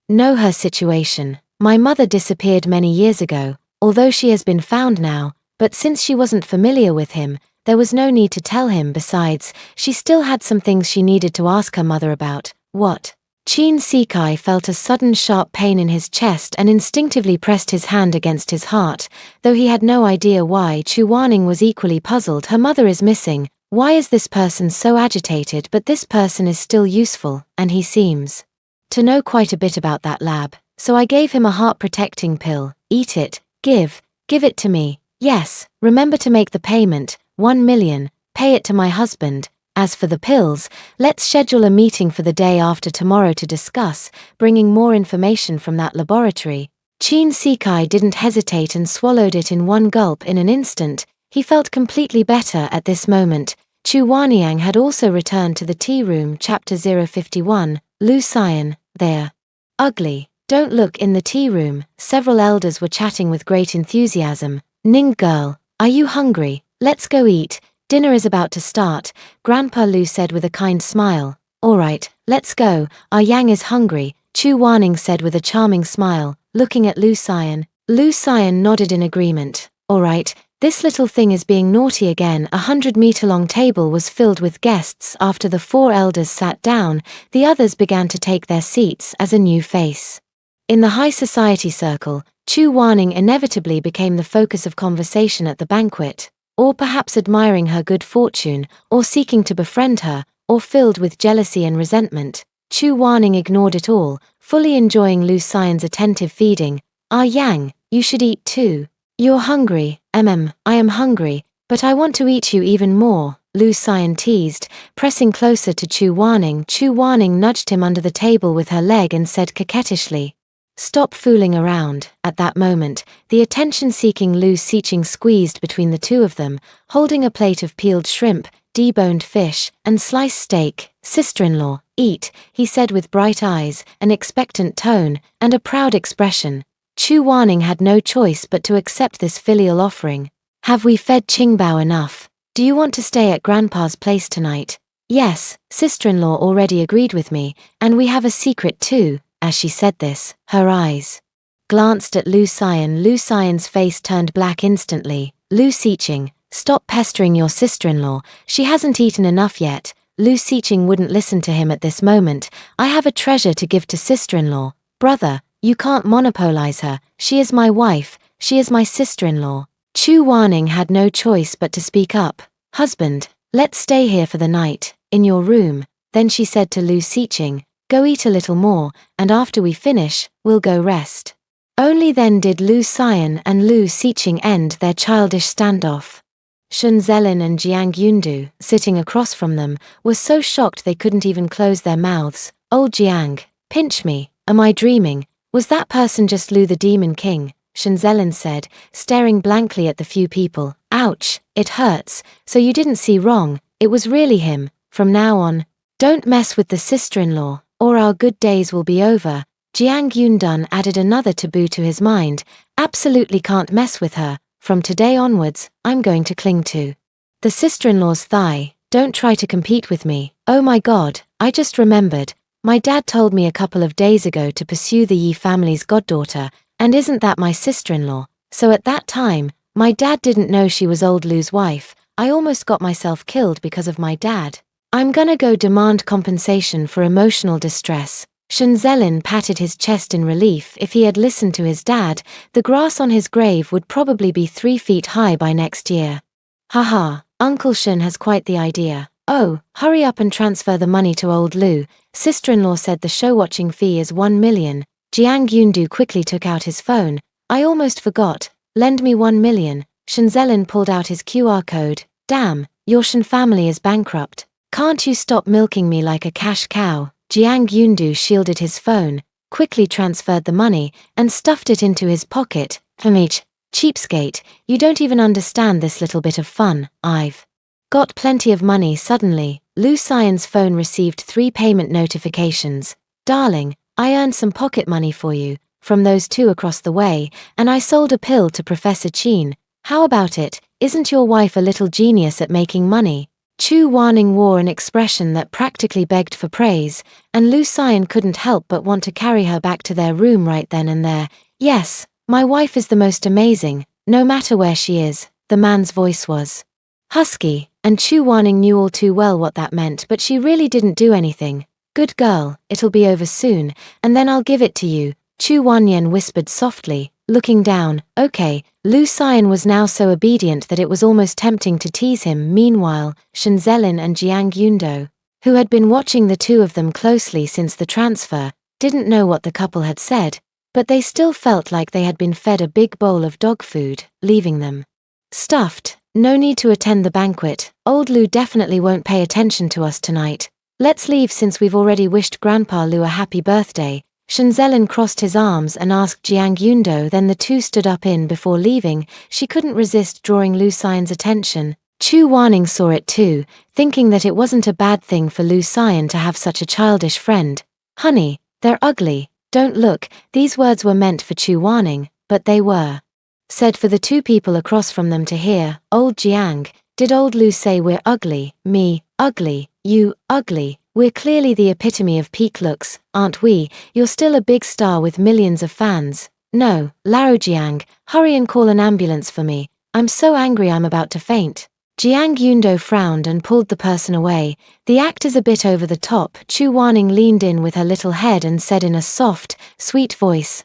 know her situation. My mother disappeared many years ago, although she has been found now, but since she wasn't familiar with him, there was no need to tell him. Besides, she still had some things she needed to ask her mother about. What? Qin Shikai felt a sudden sharp pain in his chest and instinctively pressed his hand against his heart, though he had no idea why. Chu Warning was equally puzzled. Her mother is missing. Why is this person so agitated? But this person is still useful, and he seems to know quite a bit about that lab. So I gave him a heart-protecting pill. Eat it. Give it to me. Yes, remember to make the payment, 1 million, pay it to my husband. As for the pills, let's schedule a meeting for the day after tomorrow to discuss, bringing more information from that laboratory. Qin Shikai didn't hesitate and swallowed it in one gulp. In an instant, he felt completely better at this moment. Chu Warniang had also returned to the tea room. Chapter 051, Lu Xian, they're ugly. Don't look. In the tea room, several elders were chatting with great enthusiasm. Ning girl, are you hungry? Let's go eat. Dinner is about to start, Grandpa Lu said with a kind smile. Alright, let's go. Our Yang is hungry, Chu Warning said with a charming smile, looking at Lu Xian. Lu Xian nodded in agreement. Alright, this little thing is being naughty again. 100-meter-long table was filled with guests. After the 4 elders sat down, the others began to take their seats as a new face In the high society circle, Chu Wanning inevitably became the focus of conversation at the banquet, or perhaps admiring her good fortune, or seeking to befriend her, or filled with jealousy and resentment. Chu Wanning ignored it all, fully enjoying Lu Xian's attentive feeding. "Ah Yang, you should eat too. You're hungry." I am hungry, but I want to eat you even more," Lu Xian teased, pressing closer to Chu Wanning. Chu Wanning nudged him under the table with her leg and said coquettishly, "Stop fooling around." At that moment, the attention-seeking Lu Xiqing squeezed between the two of them, holding a plate of peeled shrimp, deboned fish, and sliced steak. "Sister-in-law, eat," he said with bright eyes, an expectant tone, and a proud expression. Chu Wanning had no choice but to accept this filial offering. "Have we fed Qingbao enough? Do you want to stay at Grandpa's place tonight?" "Yes, sister-in-law already agreed with me, and we have a secret too." As she said this, her eyes glanced at Lu Xian. Lu Xian's face turned black instantly. "Lu Xiqing, stop pestering your sister-in-law, she hasn't eaten enough yet." Lu Xiqing wouldn't listen to him at this moment. "I have a treasure to give to sister-in-law. Brother, you can't monopolize her. She is my wife, she is my sister-in-law." Chu Wanning had no choice but to speak up. "Husband, let's stay here for the night, in your room." Then she said to Lu Xiqing, "Go eat a little more, and after we finish, we'll go rest." Only then did Lu Xian and Lu Xiqing end their childish standoff. Shun Zelin and Jiang Yundu, sitting across from them, were so shocked they couldn't even close their mouths. "Old Jiang, pinch me, am I dreaming? Was that person just Lu the Demon King?" Shun Zelin said, staring blankly at the few people. "Ouch, it hurts, so you didn't see wrong, it was really him. From now on, don't mess with the sister-in-law, or our good days will be over." Jiang Yundun added another taboo to his mind. "Absolutely can't mess with her. From today onwards, I'm going to cling to the sister-in-law's thigh. Don't try to compete with me." "Oh my god, I just remembered. My dad told me a couple of days ago to pursue the Yi family's goddaughter, and isn't that my sister-in-law? So at that time, my dad didn't know she was old Lu's wife. I almost got myself killed because of my dad. I'm gonna go demand compensation for emotional distress." Shun Zelin patted his chest in relief. If he had listened to his dad, the grass on his grave would probably be 3 feet high by next year. "Haha, Uncle Shun has quite the idea." "Oh, hurry up and transfer the money to old Lu." Sister-in-law said the show-watching fee is 1 million. Jiang Yundu quickly took out his phone. "I almost forgot. Lend me 1 million. Shun Zelin pulled out his QR code. "Damn, your Shun family is bankrupt. Can't you stop milking me like a cash cow?" Jiang Yundu shielded his phone, quickly transferred the money, and stuffed it into his pocket. Cheapskate, you don't even understand this little bit of fun. I've got plenty of money." Suddenly, Lu Xian's phone received 3 payment notifications. "Darling, I earned some pocket money for you, from those 2 across the way, and I sold a pill to Professor Qin. How about it? Isn't your wife a little genius at making money?" Chu Wanning wore an expression that practically begged for praise, and Lu Xian couldn't help but want to carry her back to their room right then and there. "Yes, my wife is the most amazing, no matter where she is." The man's voice was husky, and Chu Wanning knew all too well what that meant, but she really didn't do anything. "Good girl, it'll be over soon, and then I'll give it to you," Chu Wanyan whispered softly, looking down. "Okay." Lu Xian was now so obedient that it was almost tempting to tease him. Meanwhile, Shun Zelin and Jiang Yundo, who had been watching the two of them closely since the transfer, didn't know what the couple had said, but they still felt like they had been fed a big bowl of dog food, leaving them stuffed. "No need to attend the banquet. Old Lu definitely won't pay attention to us tonight. Let's leave since we've already wished Grandpa Lu a happy birthday." Shun Zelin crossed his arms and asked Jiang Yundo. Then the two stood up. Before leaving, she couldn't resist drawing Lu Xian's attention. Chu Wanning saw it too, thinking that it wasn't a bad thing for Lu Xian to have such a childish friend. "Honey, they're ugly. Don't look." These words were meant for Chu Wanning, but they were said for the 2 people across from them to hear. "Old Jiang, did old Lu say we're ugly?" "Me, ugly? You, ugly? We're clearly the epitome of peak looks, aren't we? You're still a big star with millions of fans." "No, Laro Jiang, hurry and call an ambulance for me. I'm so angry I'm about to faint." Jiang Yundo frowned and pulled the person away. The act is a bit over the top. Chu Wanning leaned in with her little head and said in a soft, sweet voice,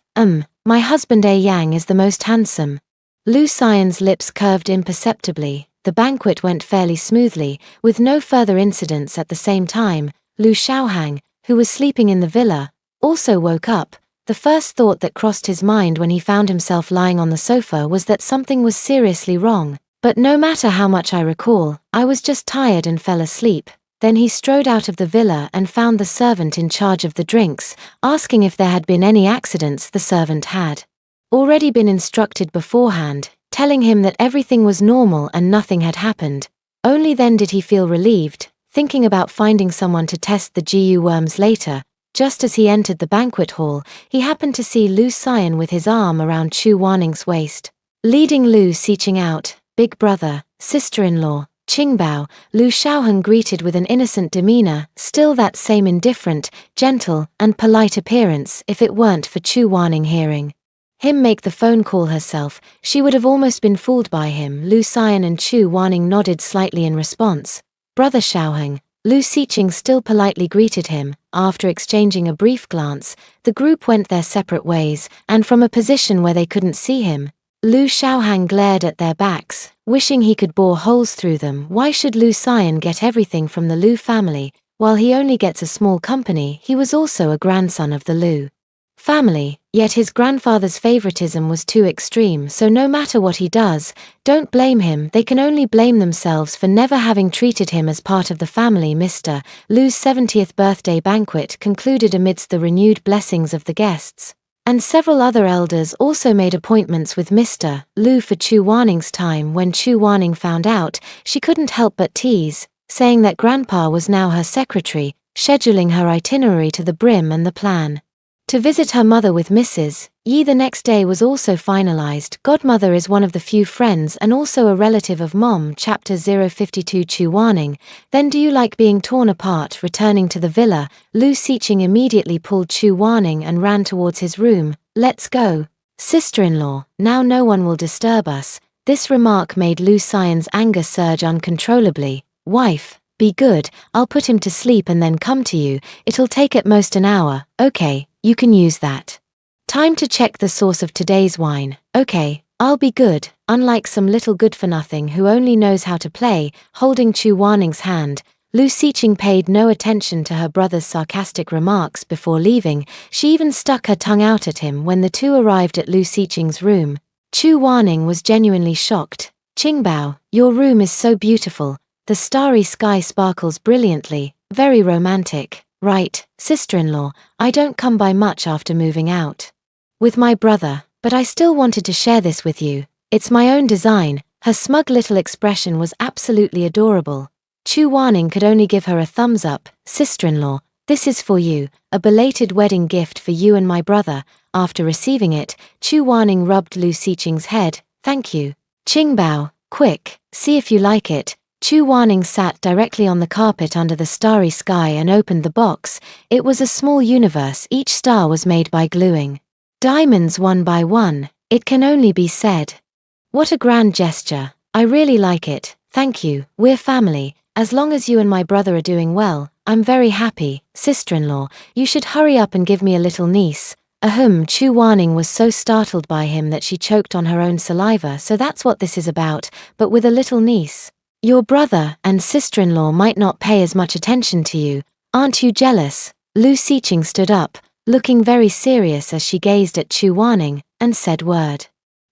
my husband Yang is the most handsome. Lu Xian's lips curved imperceptibly. The banquet went fairly smoothly, with no further incidents at the same time. Lu Xiaohang, who was sleeping in the villa, also woke up. The first thought that crossed his mind when he found himself lying on the sofa was that something was seriously wrong. But no matter how much I recall, I was just tired and fell asleep. Then he strode out of the villa and found the servant in charge of the drinks, asking if there had been any accidents. The servant had already been instructed beforehand, telling him that everything was normal and nothing had happened. Only then did he feel relieved, thinking about finding someone to test the GU worms later. Just as he entered the banquet hall, he happened to see Lu Xian with his arm around Chu Wanning's waist, leading Lu Xiqing out. Big brother, sister-in-law, Qingbao, Lu Xiaoheng greeted with an innocent demeanor, still that same indifferent, gentle, and polite appearance. If it weren't for Chu Wanning hearing him make the phone call herself, she would have almost been fooled by him. Lu Xian and Chu Wanning nodded slightly in response. Brother Xiaoheng, Lu Xiqing still politely greeted him. After exchanging a brief glance, the group went their separate ways, and from a position where they couldn't see him, Lu Xiaohang glared at their backs, wishing he could bore holes through them. Why should Lu Xian get everything from the Lu family, while he only gets a small company? He was also a grandson of the Lu family, yet his grandfather's favoritism was too extreme, so no matter what he does, don't blame him. They can only blame themselves for never having treated him as part of the family. Mr. Lu's 70th birthday banquet concluded amidst the renewed blessings of the guests, and several other elders also made appointments with Mr. Lu for Chu Wanning's time. When Chu Wanning found out, she couldn't help but tease, saying that Grandpa was now her secretary, scheduling her itinerary to the brim, and the plan to visit her mother with Mrs. Yi the next day was also finalized. Godmother is one of the few friends and also a relative of Mom. Chapter 052. Chu Wanning, then do you like being torn apart? Returning to the villa, Lu Xiqing immediately pulled Chu Wanning and ran towards his room. Let's go, sister-in-law, now no one will disturb us. This remark made Lu Xian's anger surge uncontrollably. Wife, be good, I'll put him to sleep and then come to you. It'll take at most an hour. Okay, you can use that time to check the source of today's wine. Okay, I'll be good. Unlike some little good-for-nothing who only knows how to play, holding Chu Wanning's hand, Lu Xiqing paid no attention to her brother's sarcastic remarks before leaving. She even stuck her tongue out at him when the two arrived at Lu Xiqing's room. Chu Wanning was genuinely shocked. Qingbao, your room is so beautiful. The starry sky sparkles brilliantly, very romantic. Right, sister-in-law, I don't come by much after moving out with my brother, but I still wanted to share this with you. It's my own design. Her smug little expression was absolutely adorable. Chu Wanning could only give her a thumbs up. Sister-in-law, this is for you, a belated wedding gift for you and my brother. After receiving it, Chu Wanning rubbed Lu Xiqing's head. Thank you. Qingbao, quick, see if you like it. Chu Wanning sat directly on the carpet under the starry sky and opened the box. It was a small universe. Each star was made by gluing diamonds one by one. It can only be said. What a grand gesture. I really like it. Thank you. We're family. As long as you and my brother are doing well, I'm very happy. Sister-in-law, you should hurry up and give me a little niece. Ahem. Chu Wanning was so startled by him that she choked on her own saliva. So that's what this is about, but with a little niece. Your brother and sister-in-law might not pay as much attention to you. Aren't you jealous? Lu Xiqing stood up, looking very serious as she gazed at Chu Wanning, and said word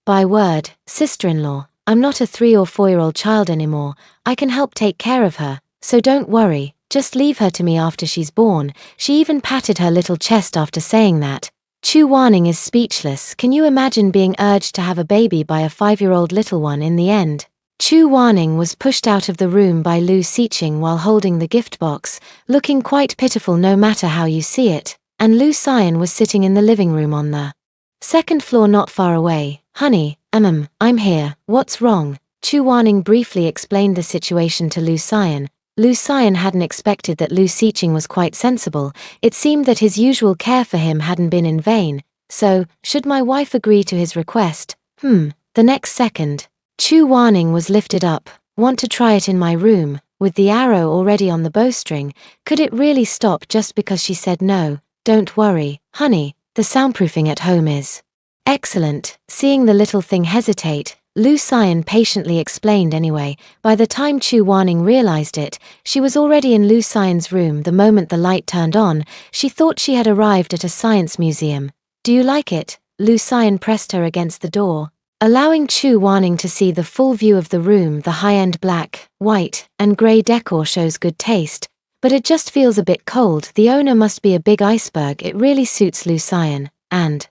by word, sister-in-law, I'm not a 3 or 4-year-old child anymore. I can help take care of her, so don't worry, just leave her to me after she's born. She even patted her little chest after saying that. Chu Wanning is speechless. Can you imagine being urged to have a baby by a 5-year-old little one? In the end, Chu Wanning was pushed out of the room by Lu Xiqing while holding the gift box, looking quite pitiful no matter how you see it, and Lu Xian was sitting in the living room on the second floor not far away. Honey, I'm here, what's wrong? Chu Wanning briefly explained the situation to Lu Xian. Lu Xian hadn't expected that Lu Xiqing was quite sensible. It seemed that his usual care for him hadn't been in vain. So, should my wife agree to his request? The next second, Chu Wanning was lifted up. Want to try it in my room, with the arrow already on the bowstring? Could it really stop just because she said no? Don't worry, honey, the soundproofing at home is excellent. Seeing the little thing hesitate, Lu Xian patiently explained anyway. By the time Chu Wanning realized it, she was already in Lu Xian's room. The moment the light turned on, she thought she had arrived at a science museum. Do you like it? Lu Xian pressed her against the door, allowing Chu Wanning to see the full view of the room. The high-end black, white, and grey decor shows good taste, but it just feels a bit cold. The owner must be a big iceberg. It really suits Lu Xian, and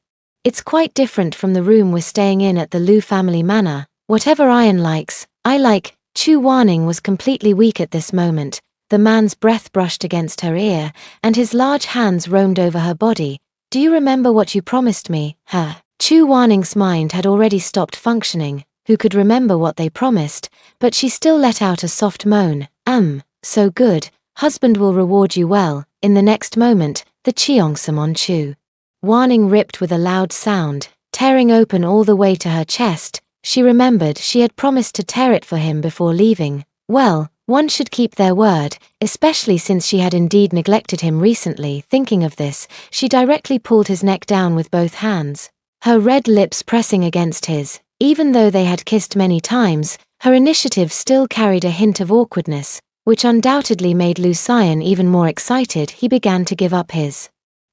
it's quite different from the room we're staying in at the Lu family manor. Whatever Ian likes, I like. Chu Wanning was completely weak at this moment. The man's breath brushed against her ear, and his large hands roamed over her body. Do you remember what you promised me? Chu Wanning's mind had already stopped functioning. Who could remember what they promised? But she still let out a soft moan. So good. Husband will reward you well. In the next moment, the cheongsam on Chu Wanning ripped with a loud sound, tearing open all the way to her chest. She remembered she had promised to tear it for him before leaving. Well, one should keep their word, especially since she had indeed neglected him recently. Thinking of this, she directly pulled his neck down with both hands, her red lips pressing against his. Even though they had kissed many times, her initiative still carried a hint of awkwardness, which undoubtedly made Lu Xian even more excited. He began to give up his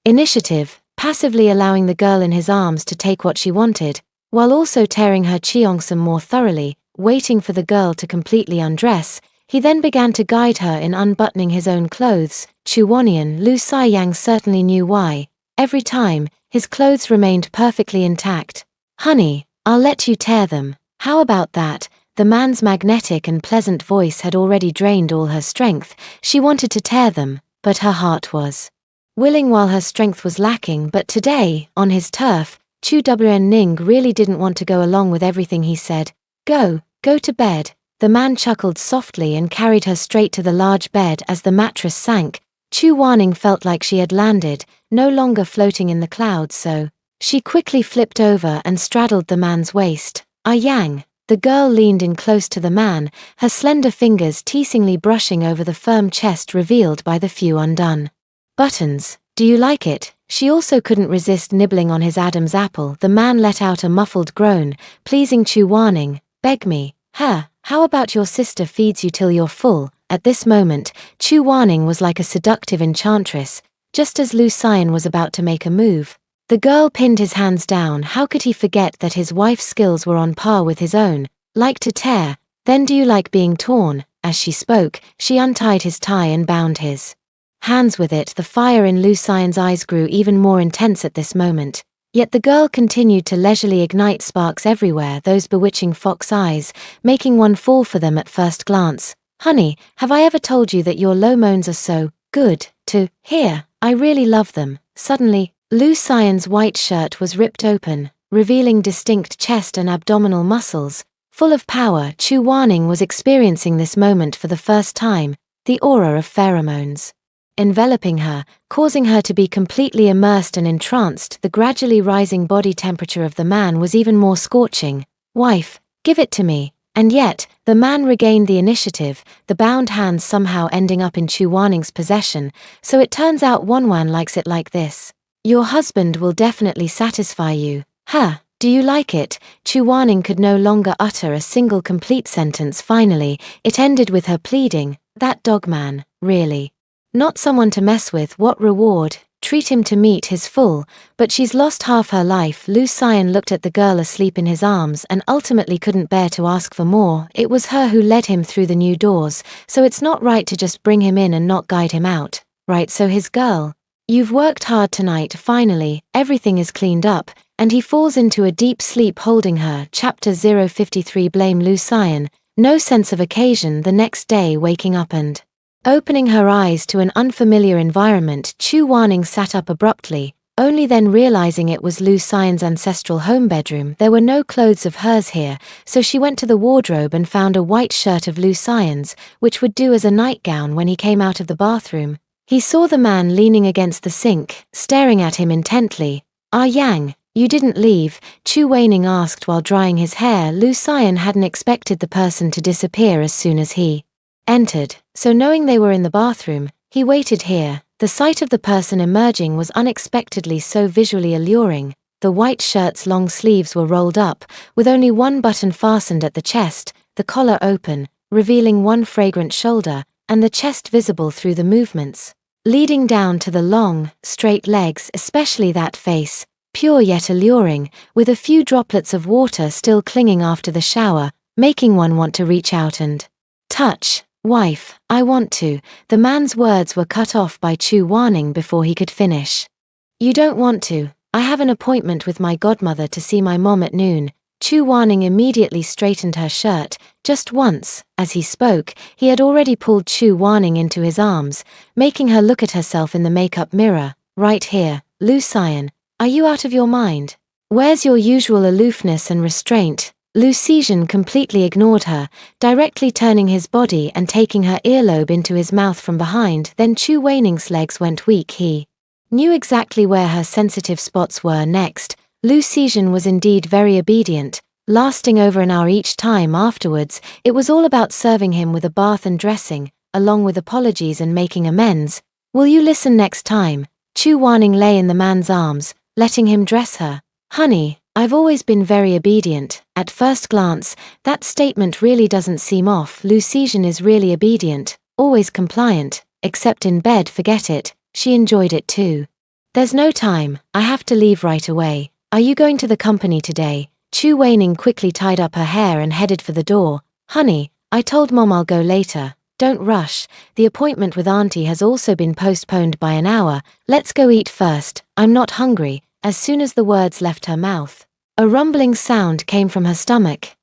initiative, passively allowing the girl in his arms to take what she wanted, while also tearing her cheongsam more thoroughly. Waiting for the girl to completely undress, he then began to guide her in unbuttoning his own clothes. Chu Wannian, Lu Xiyang certainly knew why. Every time, his clothes remained perfectly intact. Honey, I'll let you tear them. How about that? The man's magnetic and pleasant voice had already drained all her strength. She wanted to tear them, but her heart was willing while her strength was lacking. But today, on his turf, Chu Ning really didn't want to go along with everything he said. Go to bed. The man chuckled softly and carried her straight to the large bed. As the mattress sank, Chu Wanning felt like she had landed, no longer floating in the clouds, so she quickly flipped over and straddled the man's waist. Yang. The girl leaned in close to the man, her slender fingers teasingly brushing over the firm chest revealed by the few undone buttons. Do you like it? She also couldn't resist nibbling on his Adam's apple. The man let out a muffled groan, pleasing Chu Wanning. Beg me. How about your sister feeds you till you're full? At this moment, Chu Wanning was like a seductive enchantress. Just as Lu Xian was about to make a move, the girl pinned his hands down. How could he forget that his wife's skills were on par with his own? Like to tear? Then do you like being torn? As she spoke, she untied his tie and bound his hands with it. The fire in Lu Xian's eyes grew even more intense at this moment. Yet the girl continued to leisurely ignite sparks everywhere, those bewitching fox eyes, making one fall for them at first glance. Honey, have I ever told you that your low moans are so good to hear? I really love them. Suddenly, Lu Xian's white shirt was ripped open, revealing distinct chest and abdominal muscles. Full of power, Chu Wanning was experiencing this moment for the first time, the aura of pheromones enveloping her, causing her to be completely immersed and entranced. The gradually rising body temperature of the man was even more scorching. Wife, give it to me. And yet, the man regained the initiative, the bound hands somehow ending up in Chu Wanning's possession. So it turns out Wanwan likes it like this. Your husband will definitely satisfy you. Do you like it? Chu Wanning could no longer utter a single complete sentence. Finally, it ended with her pleading, that dog man, really not someone to mess with. What reward? Treat him to meet his full, but she's lost half her life. Lu Xian looked at the girl asleep in his arms and ultimately couldn't bear to ask for more. It was her who led him through the new doors, so it's not right to just bring him in and not guide him out. Right, so his girl. You've worked hard tonight. Finally, everything is cleaned up, and he falls into a deep sleep holding her. Chapter 053. Blame Lu Xian. No sense of occasion. The next day, waking up and opening her eyes to an unfamiliar environment, Chu Wanning sat up abruptly, only then realizing it was Lu Xian's ancestral home bedroom. There were no clothes of hers here, so she went to the wardrobe and found a white shirt of Lu Xian's, which would do as a nightgown. When he came out of the bathroom, he saw the man leaning against the sink, staring at him intently. Yang. You didn't leave, Chu Weining asked while drying his hair. Lu Xian hadn't expected the person to disappear as soon as he entered, so knowing they were in the bathroom, he waited here. The sight of the person emerging was unexpectedly so visually alluring. The white shirt's long sleeves were rolled up, with only one button fastened at the chest, the collar open, revealing one fragrant shoulder, and the chest visible through the movements leading down to the long, straight legs, especially that face, pure yet alluring, with a few droplets of water still clinging after the shower, making one want to reach out and touch. Wife, I want to. The man's words were cut off by Chu Weining before he could finish. You don't want to. I have an appointment with my godmother to see my mom at noon. Chu Weining immediately straightened her shirt. Just once, as he spoke, he had already pulled Chu Weining into his arms, making her look at herself in the makeup mirror. Right here, Lu Xian. Are you out of your mind? Where's your usual aloofness and restraint? Lu Xian completely ignored her, directly turning his body and taking her earlobe into his mouth from behind. Then Chu Weining's legs went weak. He knew exactly where her sensitive spots were next. Lu Xian was indeed very obedient, lasting over an hour each time afterwards. It was all about serving him with a bath and dressing, along with apologies and making amends. Will you listen next time? Chu Weining lay in the man's arms, letting him dress her. Honey, I've always been very obedient. At first glance, that statement really doesn't seem off. Lu Xian is really obedient, always compliant, except in bed. Forget it, she enjoyed it too. There's no time, I have to leave right away. Are you going to the company today? Chu Weining quickly tied up her hair and headed for the door. Honey, I told Mom I'll go later. Don't rush, the appointment with Auntie has also been postponed by an hour. Let's go eat first, I'm not hungry. As soon as the words left her mouth, a rumbling sound came from her stomach.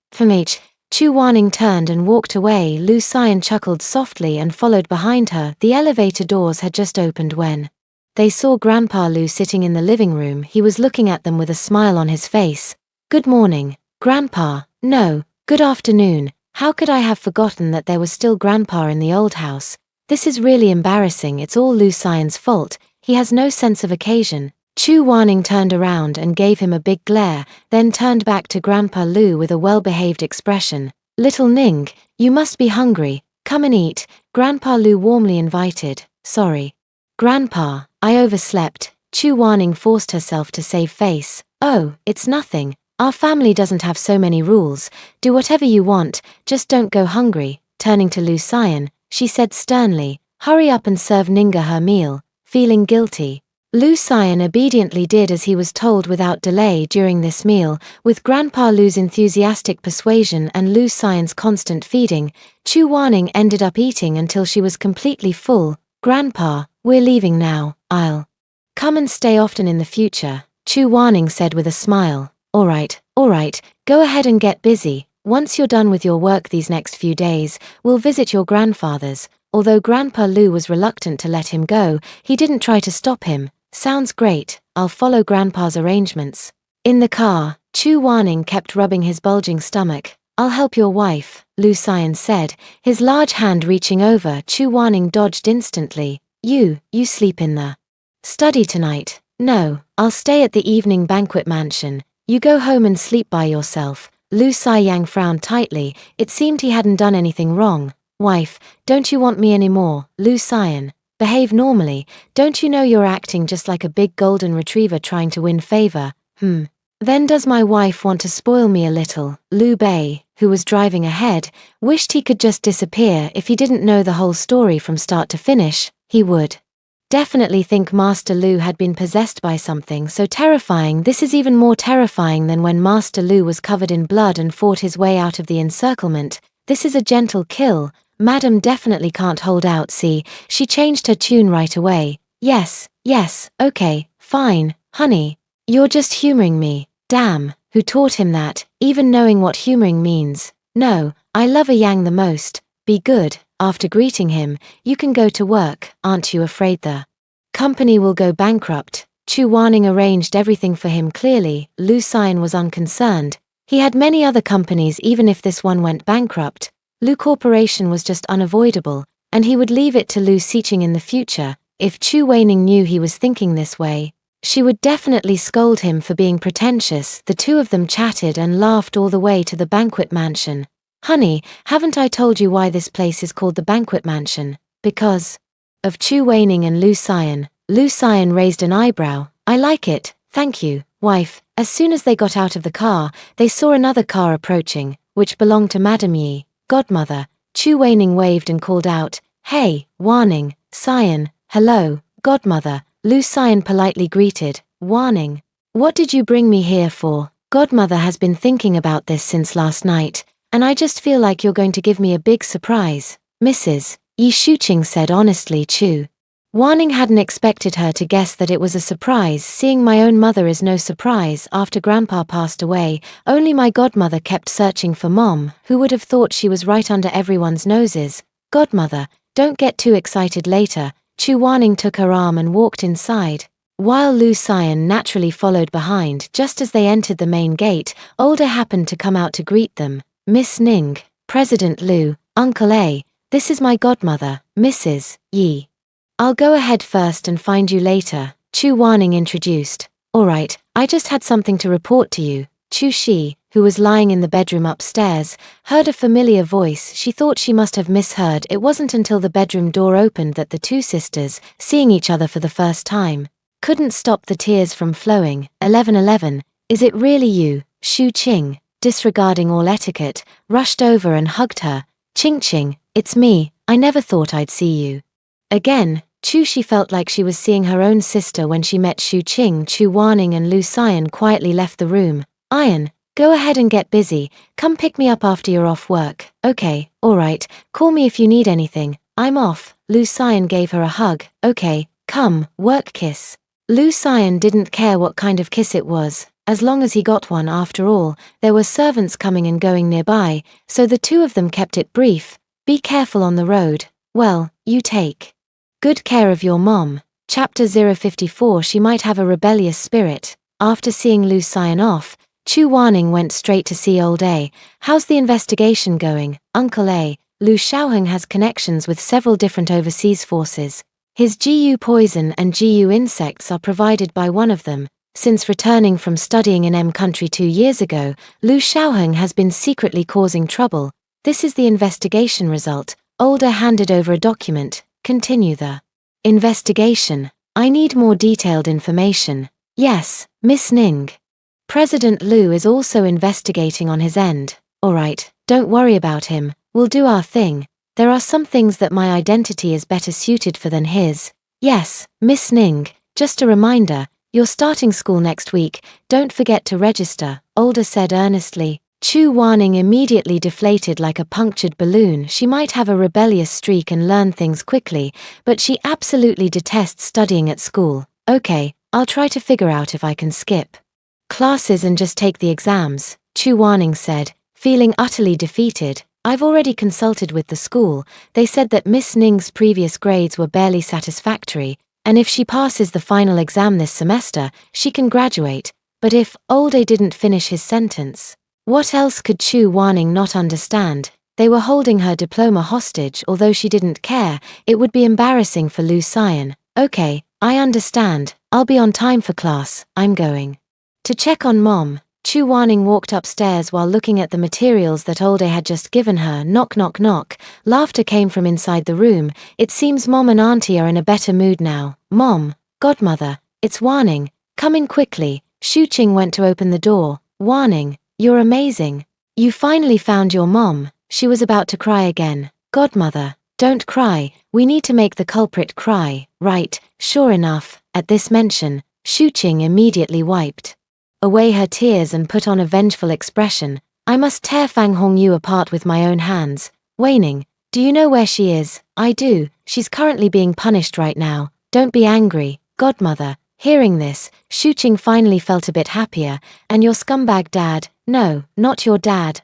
Chu Weining turned and walked away. Lu Xian chuckled softly and followed behind her. The elevator doors had just opened when they saw Grandpa Lu sitting in the living room. He was looking at them with a smile on his face. Good morning, Grandpa. No, good afternoon. How could I have forgotten that there was still Grandpa in the old house? This is really embarrassing. It's all Lu Xian's fault. He has no sense of occasion. Chu Weining turned around and gave him a big glare, then turned back to Grandpa Lu with a well-behaved expression. Little Ning, you must be hungry. Come and eat, Grandpa Lu warmly invited. Sorry, Grandpa, I overslept. Chu Weining forced herself to save face. Oh, it's nothing. Our family doesn't have so many rules. Do whatever you want, just don't go hungry. Turning to Lu Xian, she said sternly, hurry up and serve Ninga her meal. Feeling guilty, Lu Xian obediently did as he was told without delay. During this meal, with Grandpa Lu's enthusiastic persuasion and Lu Xian's constant feeding, Chu Weining ended up eating until she was completely full. Grandpa, we're leaving now. I'll come and stay often in the future, Chu Weining said with a smile. All right, go ahead and get busy. Once you're done with your work these next few days, we'll visit your grandfather's. Although Grandpa Lu was reluctant to let him go, he didn't try to stop him. Sounds great, I'll follow Grandpa's arrangements. In the car, Chu Weining kept rubbing his bulging stomach. I'll help your wife, Lu Xian said, his large hand reaching over. Chu Weining dodged instantly. You sleep in the study tonight. No, I'll stay at the evening banquet mansion. You go home and sleep by yourself. Lu Xiang frowned tightly. It seemed he hadn't done anything wrong. Wife, don't you want me anymore? Lu Xian, behave normally. Don't you know you're acting just like a big golden retriever trying to win favor? Then does my wife want to spoil me a little? Liu Bei, who was driving ahead, wished he could just disappear. If he didn't know the whole story from start to finish, he would definitely think Master Lu had been possessed by something so terrifying. This is even more terrifying than when Master Lu was covered in blood and fought his way out of the encirclement. This is a gentle kill. Madam definitely can't hold out. See, she changed her tune right away. Yes, okay, fine, honey. You're just humoring me. Damn, who taught him that, even knowing what humoring means? No, I love a Yang the most. Be good. After greeting him, you can go to work. Aren't you afraid the company will go bankrupt? Chu Weining arranged everything for him clearly. Lu Xian was unconcerned. He had many other companies. Even if this one went bankrupt, Lu Corporation was just unavoidable, and he would leave it to Lu Xiqing in the future. If Chu Weining knew he was thinking this way, She would definitely scold him for being pretentious. The two of them chatted and laughed all the way to the banquet mansion. Honey, haven't I told you why this place is called the banquet mansion? Because of Chu Waning and Lu Xian. Lu Xian raised an eyebrow. I like it, thank you, wife. As soon as they got out of the car, they saw another car approaching, which belonged to Madame Yi, godmother. Chu Waning waved and called out, Hey, Waning, Xian, hello, godmother. Lu Xian politely greeted, Waning. What did you bring me here for? Godmother has been thinking about this since last night, and I just feel like you're going to give me a big surprise. Mrs. Yi Shuqing said honestly. Chu Waning hadn't expected her to guess that it was a surprise. Seeing my own mother is no surprise. After Grandpa passed away, only my godmother kept searching for Mom, who would have thought she was right under everyone's noses. Godmother, don't get too excited later. Chu Waning took her arm and walked inside, while Lu Xian naturally followed behind. Just as they entered the main gate, Older happened to come out to greet them. Miss Ning, President Lu, Uncle A, this is my godmother, Mrs. Yi. I'll go ahead first and find you later, Chu Waning introduced. Alright, I just had something to report to you. Chu Shi, who was lying in the bedroom upstairs, heard a familiar voice. She thought she must have misheard. It wasn't until the bedroom door opened that the two sisters, seeing each other for the first time, couldn't stop the tears from flowing. 11:11, is it really you? Shu Qing, disregarding all etiquette, rushed over and hugged her. Ching, it's me, I never thought I'd see you again. She felt like she was seeing her own sister when she met Shu Qing. Chu Waning and Lu Xian quietly left the room. Ian, go ahead and get busy. Come pick me up after you're off work. Okay, alright, call me if you need anything. I'm off. Lu Xian gave her a hug. Okay, come, work kiss. Lu Xian didn't care what kind of kiss it was, as long as he got one. After all, there were servants coming and going nearby, so the two of them kept it brief. Be careful on the road. Well, you take good care of your mom. Chapter 054. She might have a rebellious spirit. After seeing Lu Xian off, Chu Waning went straight to see Old A. How's the investigation going, Uncle A? Lu Xiaoheng has connections with several different overseas forces. His GU poison and GU insects are provided by one of them. Since returning from studying in M country 2 years ago, Lu Xiaoheng has been secretly causing trouble. This is the investigation result. Older handed over a document. Continue the investigation. I need more detailed information. Yes, Miss Ning. President Lu is also investigating on his end. Alright, don't worry about him, we'll do our thing. There are some things that my identity is better suited for than his. Yes, Miss Ning, just a reminder, you're starting school next week, don't forget to register, Older said earnestly. Chu Waning immediately deflated like a punctured balloon. She might have a rebellious streak and learn things quickly, but she absolutely detests studying at school. Okay, I'll try to figure out if I can skip classes and just take the exams, Chu Waning said, feeling utterly defeated. I've already consulted with the school. They said that Miss Ning's previous grades were barely satisfactory, and if she passes the final exam this semester, she can graduate. But if Olde didn't finish his sentence, what else could Chu Waning not understand? They were holding her diploma hostage. Although she didn't care, it would be embarrassing for Lu Xian. Okay, I understand. I'll be on time for class. I'm going to check on Mom. Chu Waning walked upstairs while looking at the materials that Olde had just given her. Knock knock knock. Laughter came from inside the room. It seems Mom and Auntie are in a better mood now. Mom, godmother, it's Waning. Come in quickly. Shu Qing went to open the door. Waning, you're amazing. You finally found your mom. She was about to cry again. Godmother, don't cry. We need to make the culprit cry. Right, sure enough. At this mention, Shu Qing immediately wiped away her tears and put on a vengeful expression. I must tear Fang Hongyu apart with my own hands. Waning, do you know where she is? I do. She's currently being punished right now. Don't be angry, godmother. Hearing this, Shu Qing finally felt a bit happier. And your scumbag dad? No, not your dad.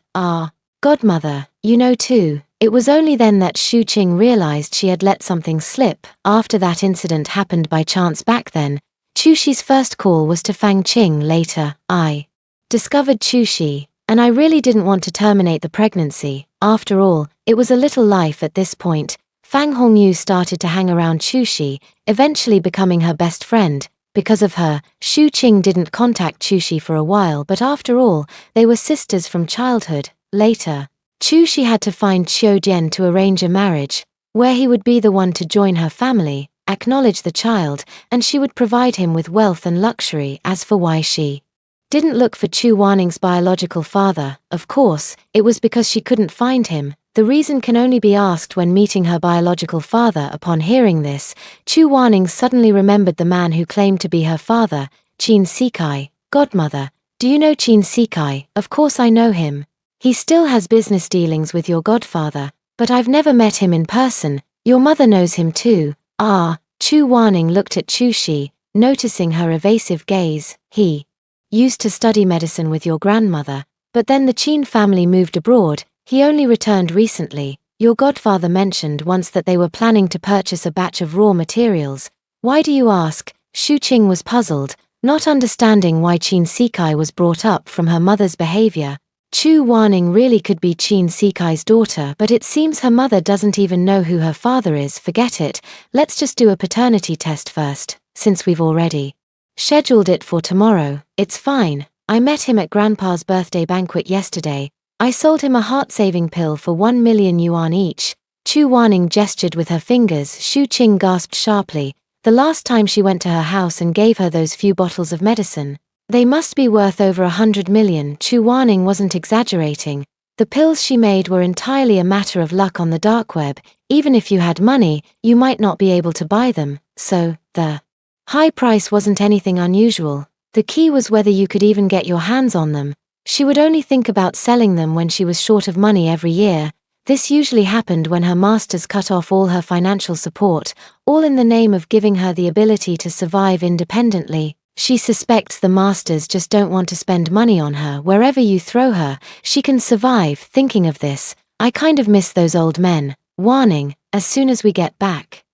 Godmother, you know too. It was only then that Shu Qing realized she had let something slip. After that incident happened by chance back then, Chu Shi's first call was to Fang Qing. Later, I discovered Chu Shi, and I really didn't want to terminate the pregnancy. After all, it was a little life at this point. Fang Hongyu started to hang around Chu Shi, eventually becoming her best friend. Because of her, Shu Qing didn't contact Chuxi for a while, but after all, they were sisters from childhood. Later, Chuxi had to find Qiu Jian to arrange a marriage, where he would be the one to join her family, acknowledge the child, and she would provide him with wealth and luxury. As for why she didn't look for Chu Waning's biological father, of course, it was because she couldn't find him. The reason can only be asked when meeting her biological father. Upon hearing this, Chu Waning suddenly remembered the man who claimed to be her father, Qin Sikai. Godmother, do you know Qin Sikai? Of course I know him. He still has business dealings with your godfather, but I've never met him in person. Your mother knows him too. Ah, Chu Waning looked at Chuxi, noticing her evasive gaze. He used to study medicine with your grandmother, but then the Qin family moved abroad. He only returned recently. Your godfather mentioned once that they were planning to purchase a batch of raw materials. Why do you ask? Shu Qing was puzzled, not understanding why Qin Sikai was brought up from her mother's behavior. Chu Waning really could be Qin Sikai's daughter, but it seems her mother doesn't even know who her father is. Forget it, let's just do a paternity test first, since we've already scheduled it for tomorrow. It's fine. I met him at Grandpa's birthday banquet yesterday. I sold him a heart-saving pill for 1 million yuan each. Chu Waning gestured with her fingers. Shu Qing gasped sharply. The last time she went to her house and gave her those few bottles of medicine, they must be worth over 100 million. Chu Waning wasn't exaggerating. The pills she made were entirely a matter of luck on the dark web. Even if you had money, you might not be able to buy them, so the high price wasn't anything unusual. The key was whether you could even get your hands on them. She would only think about selling them when she was short of money every year. This usually happened when her masters cut off all her financial support, all in the name of giving her the ability to survive independently. She suspects the masters just don't want to spend money on her. Wherever you throw her, she can survive. Thinking of this, I kind of miss those old men. Waning, as soon as we get back,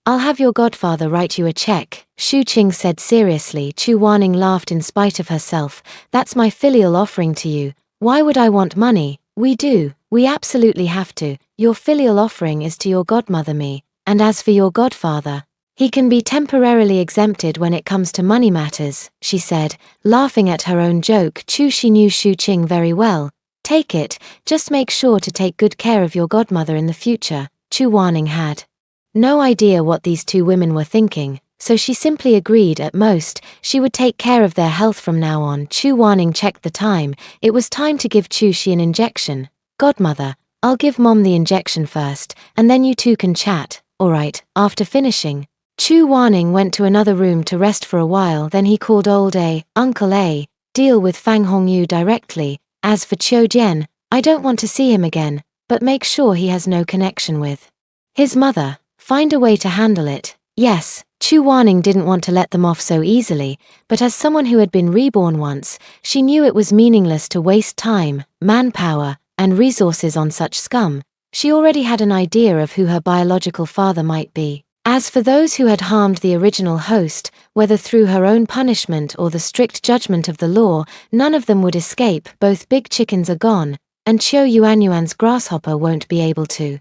I'll have your godfather write you a check, Shu Qing said seriously. Chu Waning laughed in spite of herself. That's my filial offering to you. Why would I want money? We do. We absolutely have to. Your filial offering is to your godmother me, and as for your godfather, he can be temporarily exempted when it comes to money matters, she said, laughing at her own joke. She knew Shu Qing very well. Take it, just make sure to take good care of your godmother in the future. Chu Waning had no idea what these two women were thinking, so she simply agreed. At most, she would take care of their health from now on. Chu Waning checked the time. It was time to give Chuxi an injection. Godmother, I'll give Mom the injection first, and then you two can chat. Alright. After finishing, Chu Waning went to another room to rest for a while. Then he called old Uncle A. Deal with Fang Hongyu directly. As for Qiu Jian, I don't want to see him again, but make sure he has no connection with his mother. Find a way to handle it. Yes, Chu Waning didn't want to let them off so easily, but as someone who had been reborn once, she knew it was meaningless to waste time, manpower, and resources on such scum. She already had an idea of who her biological father might be. As for those who had harmed the original host, whether through her own punishment or the strict judgment of the law, none of them would escape. Both big chickens are gone, and Qiu Yuanyuan's grasshopper won't be able to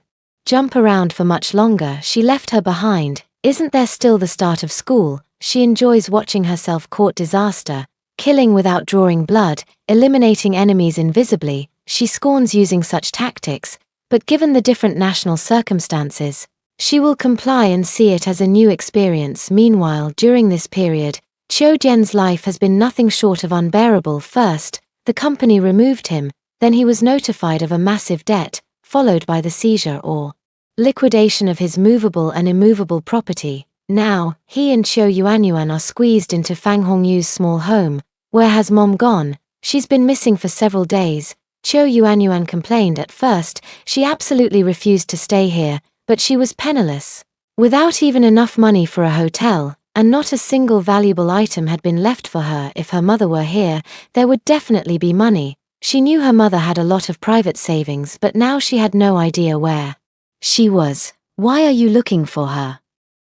jump around for much longer. She left her behind. Isn't there still the start of school? She enjoys watching herself court disaster, killing without drawing blood, eliminating enemies invisibly. She scorns using such tactics, but given the different national circumstances, she will comply and see it as a new experience. Meanwhile, during this period, Qiu Jian's life has been nothing short of unbearable. First, the company removed him, then he was notified of a massive debt, followed by the seizure or liquidation of his movable and immovable property. Now, he and Qiu Yuanyuan are squeezed into Fang Hongyu's small home. Where has Mom gone? She's been missing for several days. Qiu Yuanyuan complained. At first, she absolutely refused to stay here, but she was penniless. Without even enough money for a hotel, and not a single valuable item had been left for her. If her mother were here, there would definitely be money. She knew her mother had a lot of private savings, but now she had no idea where she was. Why are you looking for her?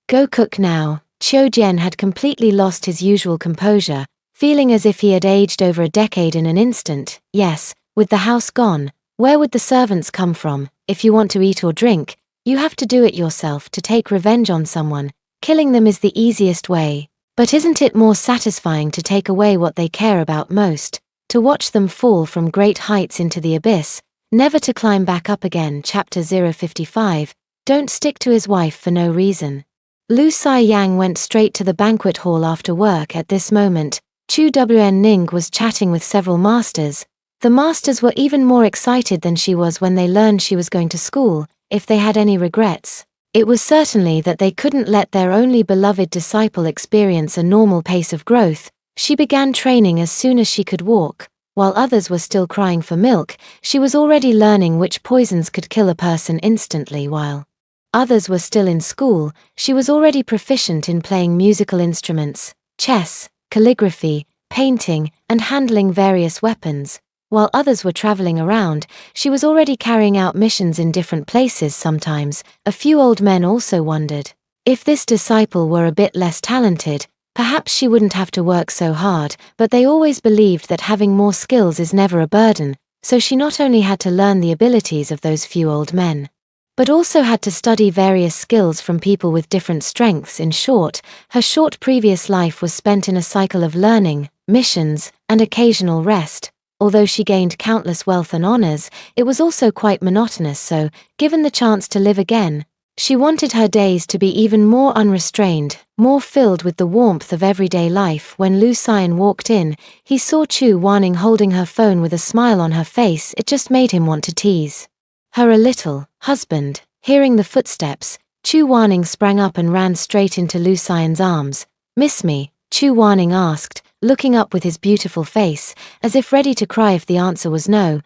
Go cook now. Qiu Jian had completely lost his usual composure, feeling as if he had aged over a decade in an instant. Yes, with the house gone, where would the servants come from? If you want to eat or drink, you have to do it yourself. To take revenge on someone, killing them is the easiest way. But isn't it more satisfying to take away what they care about most, to watch them fall from great heights into the abyss, never to climb back up again? Chapter 055, Don't Stick to His Wife for No Reason. Lu Si-yang went straight to the banquet hall after work. At this moment, Chu Wen-ning was chatting with several masters. The masters were even more excited than she was when they learned she was going to school. If they had any regrets, it was certainly that they couldn't let their only beloved disciple experience a normal pace of growth. She began training as soon as she could walk. While others were still crying for milk, she was already learning which poisons could kill a person instantly. While others were still in school, she was already proficient in playing musical instruments, chess, calligraphy, painting, and handling various weapons. While others were traveling around, she was already carrying out missions in different places. Sometimes, a few old men also wondered, if this disciple were a bit less talented, perhaps she wouldn't have to work so hard, but they always believed that having more skills is never a burden, so she not only had to learn the abilities of those few old men, but also had to study various skills from people with different strengths. In short, her short previous life was spent in a cycle of learning, missions, and occasional rest. Although she gained countless wealth and honors, it was also quite monotonous, so, given the chance to live again, she wanted her days to be even more unrestrained, more filled with the warmth of everyday life. When Lu Si-yan walked in, he saw Chu Wen-ning holding her phone with a smile on her face. It just made him want to tease her a little. Husband. Hearing the footsteps, Chu Wen-ning sprang up and ran straight into Lu Si-yan's arms. Miss me? Chu Wen-ning asked, looking up with his beautiful face, as if ready to cry if the answer was no.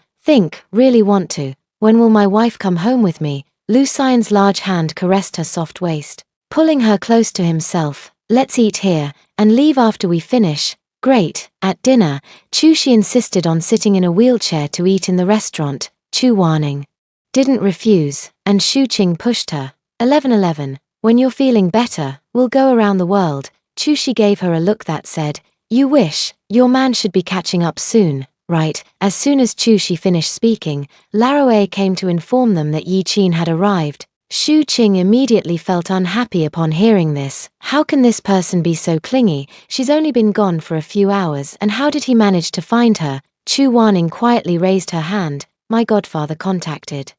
Really want to. When will my wife come home with me? Lu Si-yan's large hand caressed her soft waist, pulling her close to himself. Let's eat here, and leave after we finish. Great. At dinner, She insisted on sitting in a wheelchair to eat in the restaurant. Chu Wen-ning didn't refuse, and Chu-ching pushed her. 11:11. When you're feeling better, we'll go around the world. Chu-shi gave her a look that said, you wish, your man should be catching up soon, right? As soon as Chu-shi finished speaking, Laroe came to inform them that Yi-chin had arrived. Chu-ching immediately felt unhappy upon hearing this. How can this person be so clingy? She's only been gone for a few hours, and how did he manage to find her? Chu Wen-ning quietly raised her hand. My godfather contacted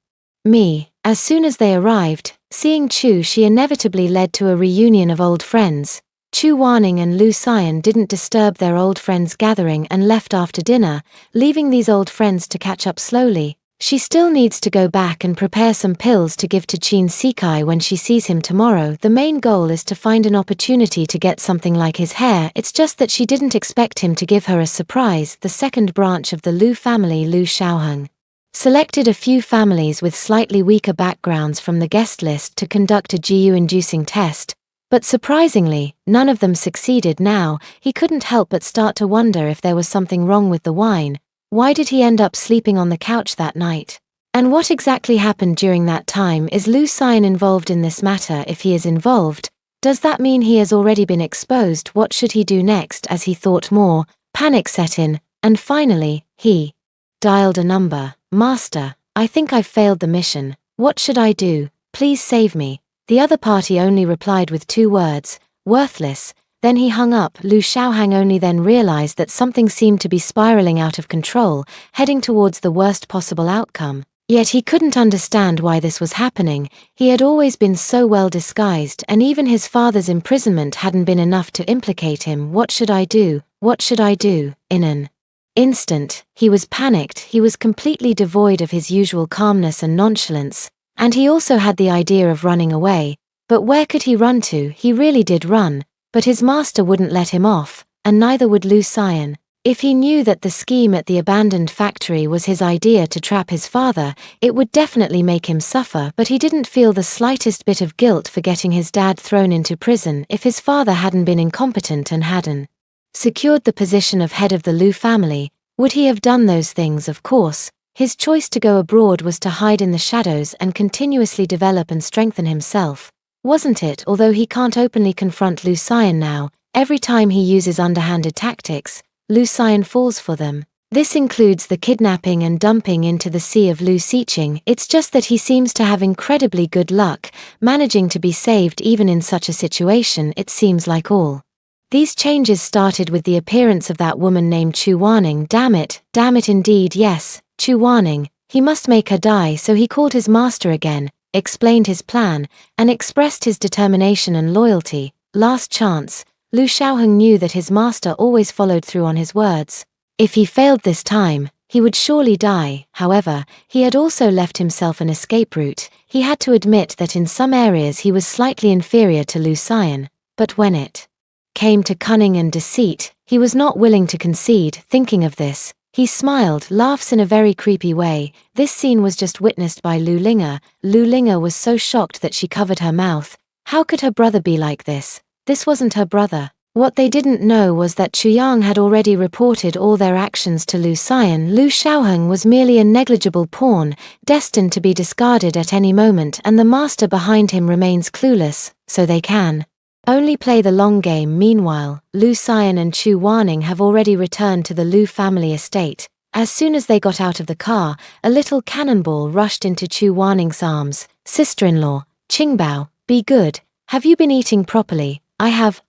me. As soon as they arrived, seeing Chu-shi inevitably led to a reunion of old friends. Chu Wen-ning and Lu Si-yan didn't disturb their old friends' gathering and left after dinner, leaving these old friends to catch up slowly. She still needs to go back and prepare some pills to give to Qin Sikai when she sees him tomorrow. The main goal is to find an opportunity to get something like his hair. It's just that she didn't expect him to give her a surprise. The second branch of the Lu family, Lu Shaoheng, selected a few families with slightly weaker backgrounds from the guest list to conduct a GU-inducing test. But surprisingly, none of them succeeded. Now, he couldn't help but start to wonder if there was something wrong with the wine. Why did he end up sleeping on the couch that night? And what exactly happened during that time? Is Lu Si-yan involved in this matter? If he is involved, does that mean he has already been exposed? What should he do next? As he thought more, panic set in, and finally, he dialed a number. Master, I think I've failed the mission. What should I do? Please save me. The other party only replied with 2 words, worthless. Then he hung up. Lu Shaoheng only then realized that something seemed to be spiraling out of control, heading towards the worst possible outcome. Yet he couldn't understand why this was happening. He had always been so well disguised, and even his father's imprisonment hadn't been enough to implicate him. What should I do? What should I do? In an instant, he was panicked. He was completely devoid of his usual calmness and nonchalance. And he also had the idea of running away. But where could he run to? He really did run, but his master wouldn't let him off, and neither would Lu Si-yan. If he knew that the scheme at the abandoned factory was his idea to trap his father, it would definitely make him suffer. But he didn't feel the slightest bit of guilt for getting his dad thrown into prison. If his father hadn't been incompetent and hadn't secured the position of head of the Lu family, would he have done those things? Of course. His choice to go abroad was to hide in the shadows and continuously develop and strengthen himself, wasn't it? Although he can't openly confront Lu Si-yan now, every time he uses underhanded tactics, Lu Si-yan falls for them. This includes the kidnapping and dumping into the sea of Lu Si-ching. It's just that he seems to have incredibly good luck, managing to be saved even in such a situation. It seems like all These changes started with the appearance of that woman named Chu Wanning. Damn it indeed, yes, Chu Wanning. He must make her die, so he called his master again, explained his plan, and expressed his determination and loyalty. Last chance. Lu Xiaoheng knew that his master always followed through on his words. If he failed this time, he would surely die. However, he had also left himself an escape route. He had to admit that in some areas he was slightly inferior to Lu Xian, but when it came to cunning and deceit, he was not willing to concede. Thinking of this, he smiled, laughs in a very creepy way. This scene was just witnessed by Lu Linga. Lu Linga was so shocked that she covered her mouth. How could her brother be like this? This wasn't her brother. What they didn't know was that Chu Yang had already reported all their actions to Lu Xian. Lu Xiaoheng was merely a negligible pawn, destined to be discarded at any moment, and the master behind him remains clueless, so they can only play the long game. Meanwhile, Lu Xian and Chu Wanning have already returned to the Lu family estate. As soon as they got out of the car, a little cannonball rushed into Chu Wanning's arms. Sister-in-law, Qingbao, be good. Have you been eating properly? I have.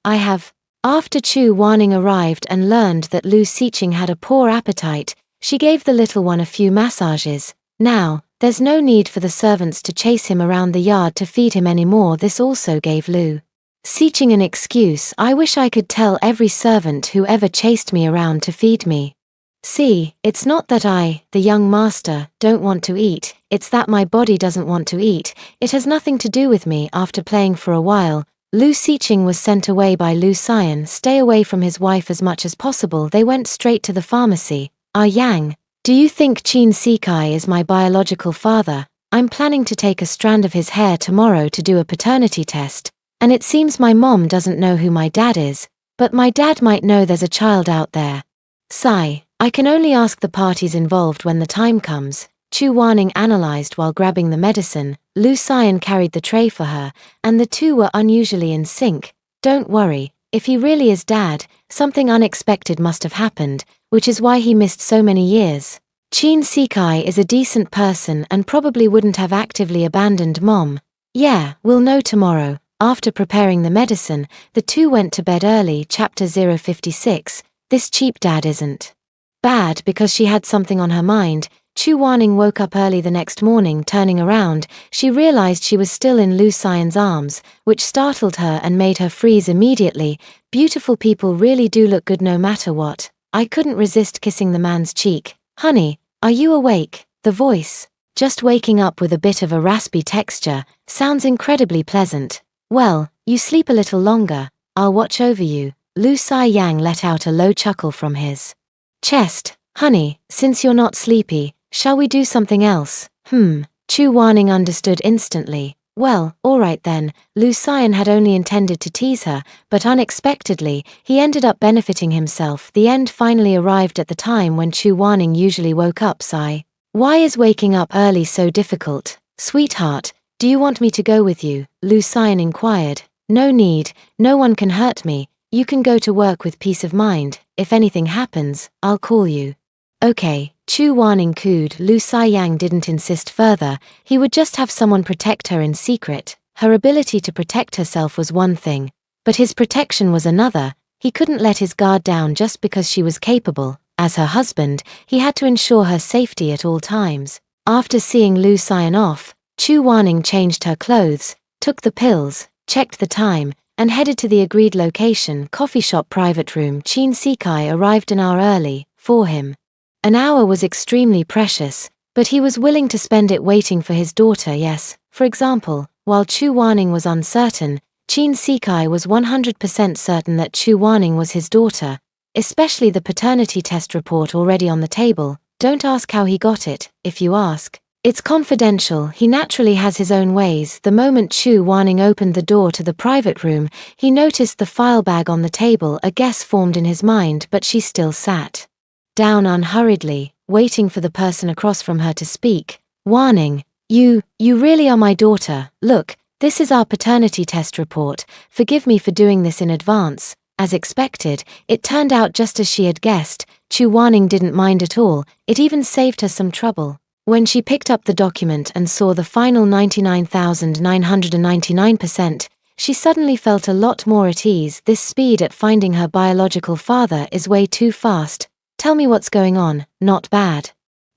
After Chu Wanning arrived and learned that Lu Xiqing had a poor appetite, she gave the little one a few massages. Now, there's no need for the servants to chase him around the yard to feed him anymore. This also gave Lu Xiqing an excuse. I wish I could tell every servant who ever chased me around to feed me. See, it's not that I, the young master, don't want to eat, it's that my body doesn't want to eat. It has nothing to do with me. After playing for a while, Lu Xiqing was sent away by Lu Xian. Stay away from his wife as much as possible. They went straight to the pharmacy. Yang, do you think Qin Sikai is my biological father? I'm planning to take a strand of his hair tomorrow to do a paternity test, and it seems my mom doesn't know who my dad is, but my dad might know there's a child out there. Sigh, I can only ask the parties involved when the time comes. Chu Wanning analyzed while grabbing the medicine. Lu Xian carried the tray for her, and the two were unusually in sync. Don't worry, if he really is dad, something unexpected must have happened, which is why he missed so many years. Qin Sikai is a decent person and probably wouldn't have actively abandoned mom. Yeah, we'll know tomorrow. After preparing the medicine, the two went to bed early. Chapter 056. This cheap dad isn't bad because she had something on her mind. Chu Wanning woke up early the next morning. Turning around, she realized she was still in Lu Xian's arms, which startled her and made her freeze immediately. Beautiful people really do look good no matter what. I couldn't resist kissing the man's cheek. Honey, are you awake? The voice, just waking up with a bit of a raspy texture, sounds incredibly pleasant. Well, you sleep a little longer. I'll watch over you. Lu Xiang let out a low chuckle from his chest. Honey, since you're not sleepy, shall we do something else? Chu Wanning understood instantly. Well, alright then. Lu Xian had only intended to tease her, but unexpectedly, he ended up benefiting himself. The end finally arrived at the time when Chu Wanning usually woke up. Sigh. Why is waking up early so difficult? Sweetheart, do you want me to go with you? Lu Xian inquired. No need, no one can hurt me. You can go to work with peace of mind. If anything happens, I'll call you. Okay, Chu Wanning cooed. Lu Xiang didn't insist further. He would just have someone protect her in secret. Her ability to protect herself was one thing, but his protection was another. He couldn't let his guard down just because she was capable. As her husband, he had to ensure her safety at all times. After seeing Lu Xian off, Chu Wanning changed her clothes, took the pills, checked the time, and headed to the agreed location, coffee shop private room. Qin Sikai arrived an hour early, for him. An hour was extremely precious, but he was willing to spend it waiting for his daughter. Yes, for example, while Chu Wanning was uncertain, Qin Sikai was 100% certain that Chu Wanning was his daughter, especially the paternity test report already on the table. Don't ask how he got it. If you ask, it's confidential. He naturally has his own ways. The moment Chu Wanning opened the door to the private room, he noticed the file bag on the table. A guess formed in his mind, but she still sat down unhurriedly, waiting for the person across from her to speak. Wanning, you really are my daughter. Look, this is our paternity test report. Forgive me for doing this in advance. As expected, it turned out just as she had guessed. Chu Wanning didn't mind at all. It even saved her some trouble. When she picked up the document and saw the final 99,999%, she suddenly felt a lot more at ease. This speed at finding her biological father is way too fast. Tell me what's going on. Not bad.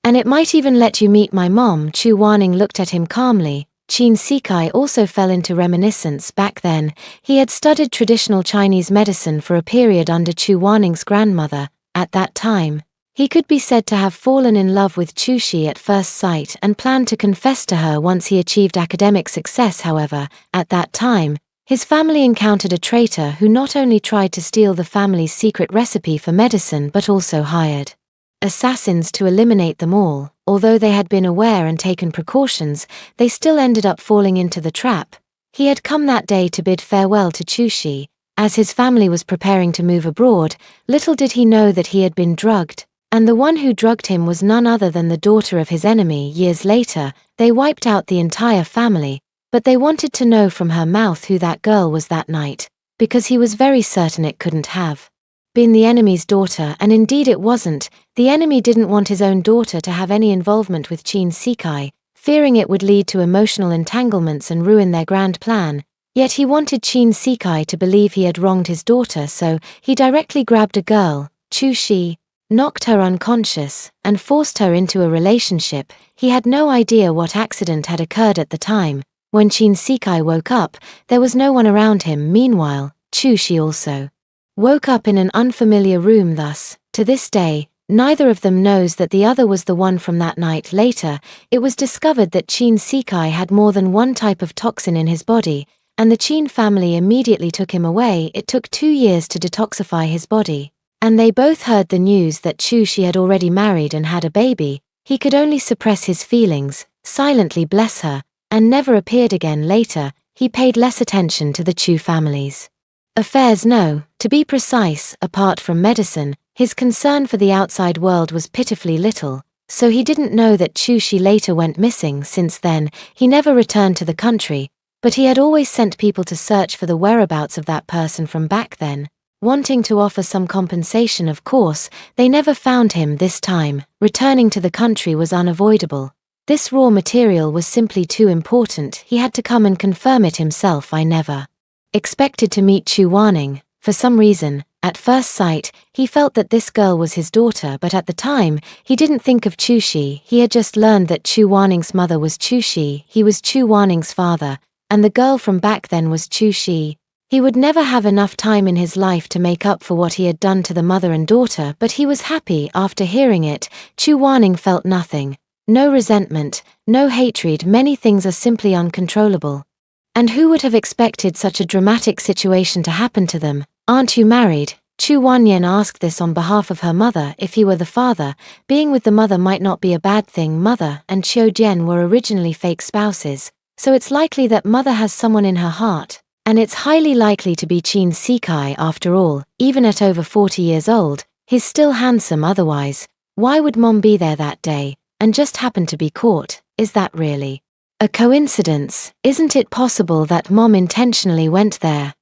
And it might even let you meet my mom. Chu Wanning looked at him calmly. Qin Shikai also fell into reminiscence. Back then, he had studied traditional Chinese medicine for a period under Chu Wanning's grandmother. At that time, he could be said to have fallen in love with Chu Shi at first sight and planned to confess to her once he achieved academic success. However, at that time, his family encountered a traitor who not only tried to steal the family's secret recipe for medicine but also hired assassins to eliminate them all. Although they had been aware and taken precautions, they still ended up falling into the trap. He had come that day to bid farewell to Chu Shi. As his family was preparing to move abroad, little did he know that he had been drugged. And the one who drugged him was none other than the daughter of his enemy. Years later, they wiped out the entire family, but they wanted to know from her mouth who that girl was that night, because he was very certain it couldn't have been the enemy's daughter, and indeed it wasn't. The enemy didn't want his own daughter to have any involvement with Qin Shikai, fearing it would lead to emotional entanglements and ruin their grand plan. Yet he wanted Qin Shikai to believe he had wronged his daughter, so he directly grabbed a girl, Chu Shi, knocked her unconscious, and forced her into a relationship. He had no idea what accident had occurred at the time. When Qin Shikai woke up, there was no one around him. Meanwhile, Chu Shi also woke up in an unfamiliar room. Thus, to this day, neither of them knows that the other was the one from that night. Later, it was discovered that Qin Shikai had more than one type of toxin in his body, and the Qin family immediately took him away. It took 2 years to detoxify his body. And they both heard the news that Chu Shi had already married and had a baby. He could only suppress his feelings, silently bless her, and never appeared again. Later, he paid less attention to the Chu family's affairs. No, to be precise, apart from medicine, his concern for the outside world was pitifully little, so he didn't know that Chu Shi later went missing. Since then, he never returned to the country, but he had always sent people to search for the whereabouts of that person from back then, wanting to offer some compensation. Of course, they never found him this time. Returning to the country was unavoidable. This raw material was simply too important. He had to come and confirm it himself. I never expected to meet Chu Wanning. For some reason, at first sight, he felt that this girl was his daughter, but at the time, he didn't think of Chu Shi. He had just learned that Chu Wanning's mother was Chu Shi. He was Chu Wanning's father, and the girl from back then was Chu Shi. He would never have enough time in his life to make up for what he had done to the mother and daughter, but he was happy. After hearing it, Chu Wanning felt nothing. No resentment, no hatred. Many things are simply uncontrollable. And who would have expected such a dramatic situation to happen to them? Aren't you married? Chu Wanyan asked this on behalf of her mother. If he were the father, being with the mother might not be a bad thing. Mother and Qiu Jian were originally fake spouses, so it's likely that mother has someone in her heart. And it's highly likely to be Qin Shikai. After all, even at over 40 years old, he's still handsome. Otherwise, why would mom be there that day, and just happen to be caught? Is that really a coincidence? Isn't it possible that mom intentionally went there?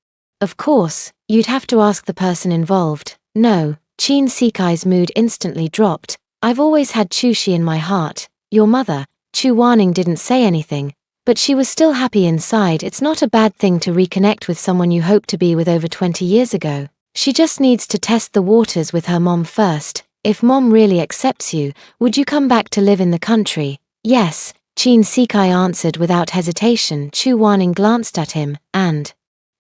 Of course, you'd have to ask the person involved. No, Qin Shikai's mood instantly dropped. I've always had Chu Shi in my heart. Your mother, Chu Wanning, didn't say anything, but she was still happy inside. It's not a bad thing to reconnect with someone you hoped to be with over 20 years ago. She just needs to test the waters with her mom first. If mom really accepts you, would you come back to live in the country? Yes, Qin Shikai answered without hesitation. Chu Wanning glanced at him, and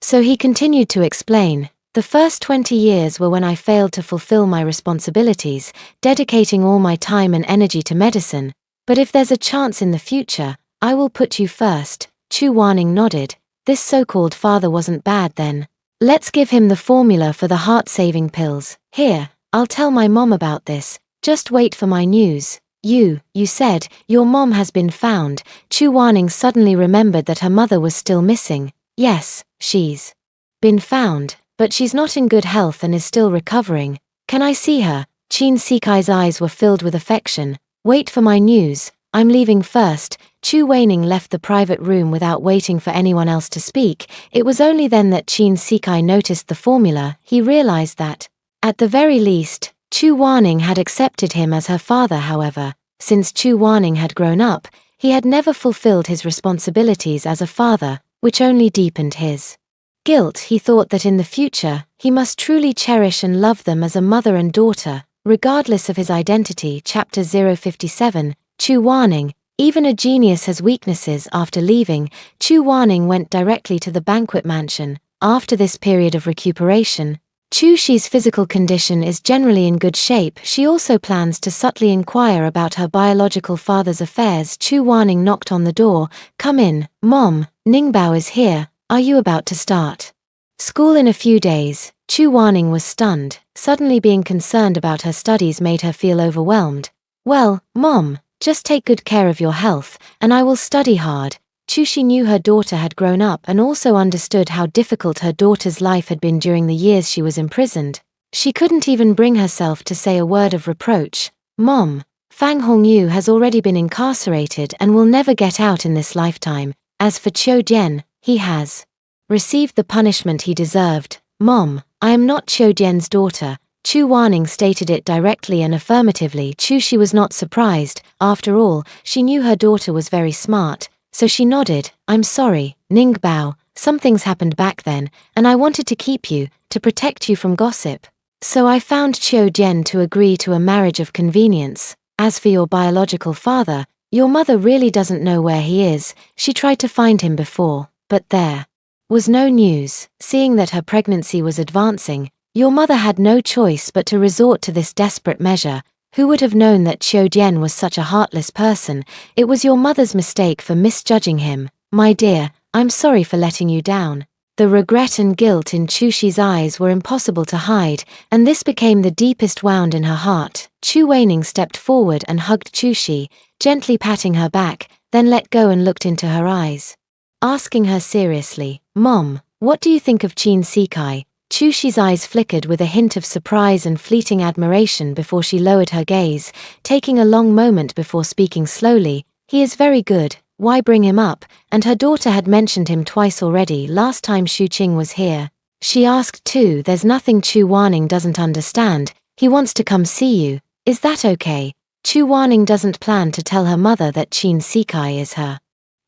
so he continued to explain. The first 20 years were when I failed to fulfill my responsibilities, dedicating all my time and energy to medicine. But if there's a chance in the future, I will put you first. Chu Wanning nodded. This so-called father wasn't bad then. Let's give him the formula for the heart-saving pills. Here, I'll tell my mom about this. Just wait for my news. You said, your mom has been found. Chu Wanning suddenly remembered that her mother was still missing. Yes, she's been found, but she's not in good health and is still recovering. Can I see her? Qin Shikai's eyes were filled with affection. Wait for my news. I'm leaving first. Chu Wanning left the private room without waiting for anyone else to speak. It was only then that Qin Shikai noticed the formula. He realized that, at the very least, Chu Wanning had accepted him as her father. However, since Chu Wanning had grown up, he had never fulfilled his responsibilities as a father, which only deepened his Guilt, he thought that in the future, he must truly cherish and love them as a mother and daughter, regardless of his identity. Chapter 057, Chu Warning. Even a genius has weaknesses. After leaving, Chu Warning went directly to the banquet mansion. After this period of recuperation, Chu Shi's physical condition is generally in good shape. She also plans to subtly inquire about her biological father's affairs. Chu Warning knocked on the door. Come in, Mom, Ningbao is here. Are you about to start school in a few days? Chu Warning was stunned. Suddenly being concerned about her studies made her feel overwhelmed. Well, Mom, just take good care of your health, and I will study hard. Chu Shi knew her daughter had grown up and also understood how difficult her daughter's life had been during the years she was imprisoned. She couldn't even bring herself to say a word of reproach. Mom, Fang Hongyu has already been incarcerated and will never get out in this lifetime. As for Qiu Jian, he has received the punishment he deserved. Mom, I am not Qiu Jian's daughter. Chu Warning stated it directly and affirmatively. Chu Shi was not surprised. After all, she knew her daughter was very smart. So she nodded. I'm sorry, Ningbao, some things happened back then, and I wanted to keep you, to protect you from gossip. So I found Qiu Jian to agree to a marriage of convenience. As for your biological father, your mother really doesn't know where he is. She tried to find him before, but there was no news. Seeing that her pregnancy was advancing, your mother had no choice but to resort to this desperate measure. Who would have known that Qiu Jian was such a heartless person? It was your mother's mistake for misjudging him. My dear, I'm sorry for letting you down. The regret and guilt in Chu Shi's eyes were impossible to hide, and this became the deepest wound in her heart. Chu Weining stepped forward and hugged Chu Shi, gently patting her back, then let go and looked into her eyes, asking her seriously, Mom, what do you think of Qin Sikai? Chu Shi's eyes flickered with a hint of surprise and fleeting admiration before she lowered her gaze, taking a long moment before speaking slowly. He is very good, why bring him up? And her daughter had mentioned him twice already last time Shu Qing was here. She asked too. There's nothing Chu Warning doesn't understand. He wants to come see you. Is that okay? Chu Warning doesn't plan to tell her mother that Qin Sikai is her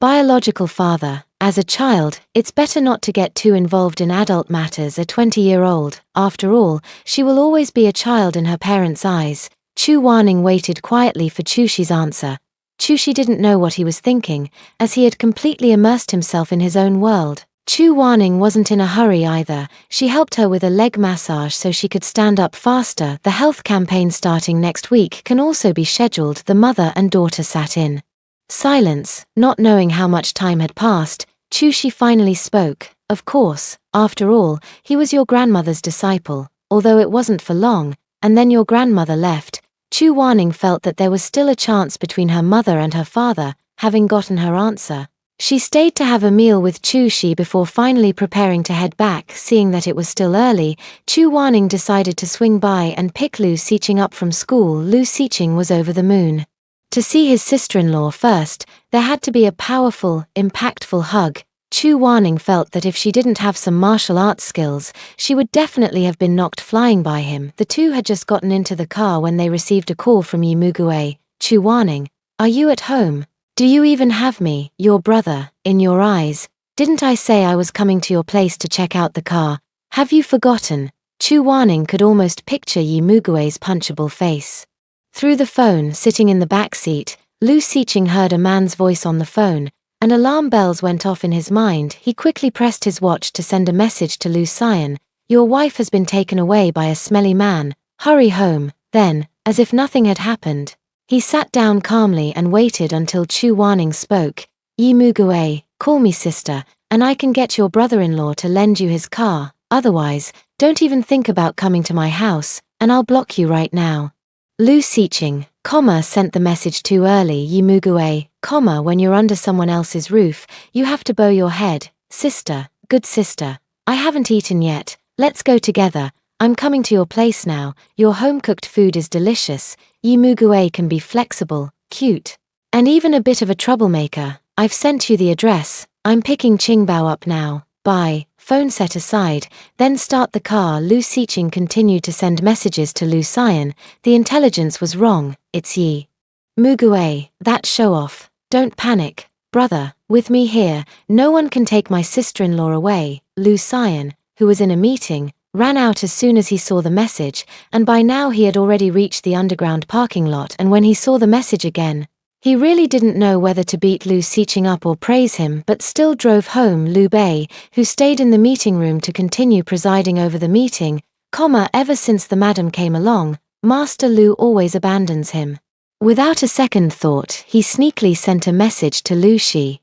biological father. As a child, it's better not to get too involved in adult matters. A 20-year-old, after all, she will always be a child in her parents' eyes. Chu Warning waited quietly for Chu Shi's answer. Chu Shi didn't know what he was thinking, as he had completely immersed himself in his own world. Chu Warning wasn't in a hurry either. She helped her with a leg massage so she could stand up faster. The health campaign starting next week can also be scheduled. The mother and daughter sat in silence, not knowing how much time had passed. Chu Shi finally spoke. Of course, after all, he was your grandmother's disciple, although it wasn't for long, and then your grandmother left. Chu Warning felt that there was still a chance between her mother and her father. Having gotten her answer, she stayed to have a meal with Chu Shi before finally preparing to head back. Seeing that it was still early, Chu Warning decided to swing by and pick Lu Xiqing up from school. Lu Xiqing was over the moon to see his sister-in-law first. There had to be a powerful, impactful hug. Chu Warning felt that if she didn't have some martial arts skills, she would definitely have been knocked flying by him. The two had just gotten into the car when they received a call from Yi Mugue. Chu Warning, are you at home? Do you even have me, your brother, in your eyes? Didn't I say I was coming to your place to check out the car? Have you forgotten? Chu Warning could almost picture Yi Mugue's punchable face. Through the phone, sitting in the back seat, Lu Xiqing heard a man's voice on the phone, and alarm bells went off in his mind. He quickly pressed his watch to send a message to Lu Xian. Your wife has been taken away by a smelly man. Hurry home. Then, as if nothing had happened, he sat down calmly and waited until Chu Warning spoke. Yi Mugue, call me sister, and I can get your brother-in-law to lend you his car. Otherwise, don't even think about coming to my house, and I'll block you right now. Lu Xiqing, sent the message too early. Yi Mugue, when you're under someone else's roof, you have to bow your head. Sister, good sister, I haven't eaten yet. Let's go together. I'm coming to your place now. Your home-cooked food is delicious. Yi Mugue can be flexible, cute, and even a bit of a troublemaker. I've sent you the address. I'm picking Qingbao up now. Bye. Phone set aside, then start the car. Lu Xiqing continued to send messages to Lu Xian. The intelligence was wrong. It's Yi Mugue, that show-off. Don't panic, brother. With me here, no one can take my sister-in-law away. Lu Sion, who was in a meeting, ran out as soon as he saw the message, and by now he had already reached the underground parking lot. And when he saw the message again, he really didn't know whether to beat Lu Xiqing up or praise him, but still drove home. Liu Bei, who stayed in the meeting room to continue presiding over the meeting, ever since the madam came along, Master Lu always abandons him. Without a second thought, he sneakily sent a message to Lu Shi,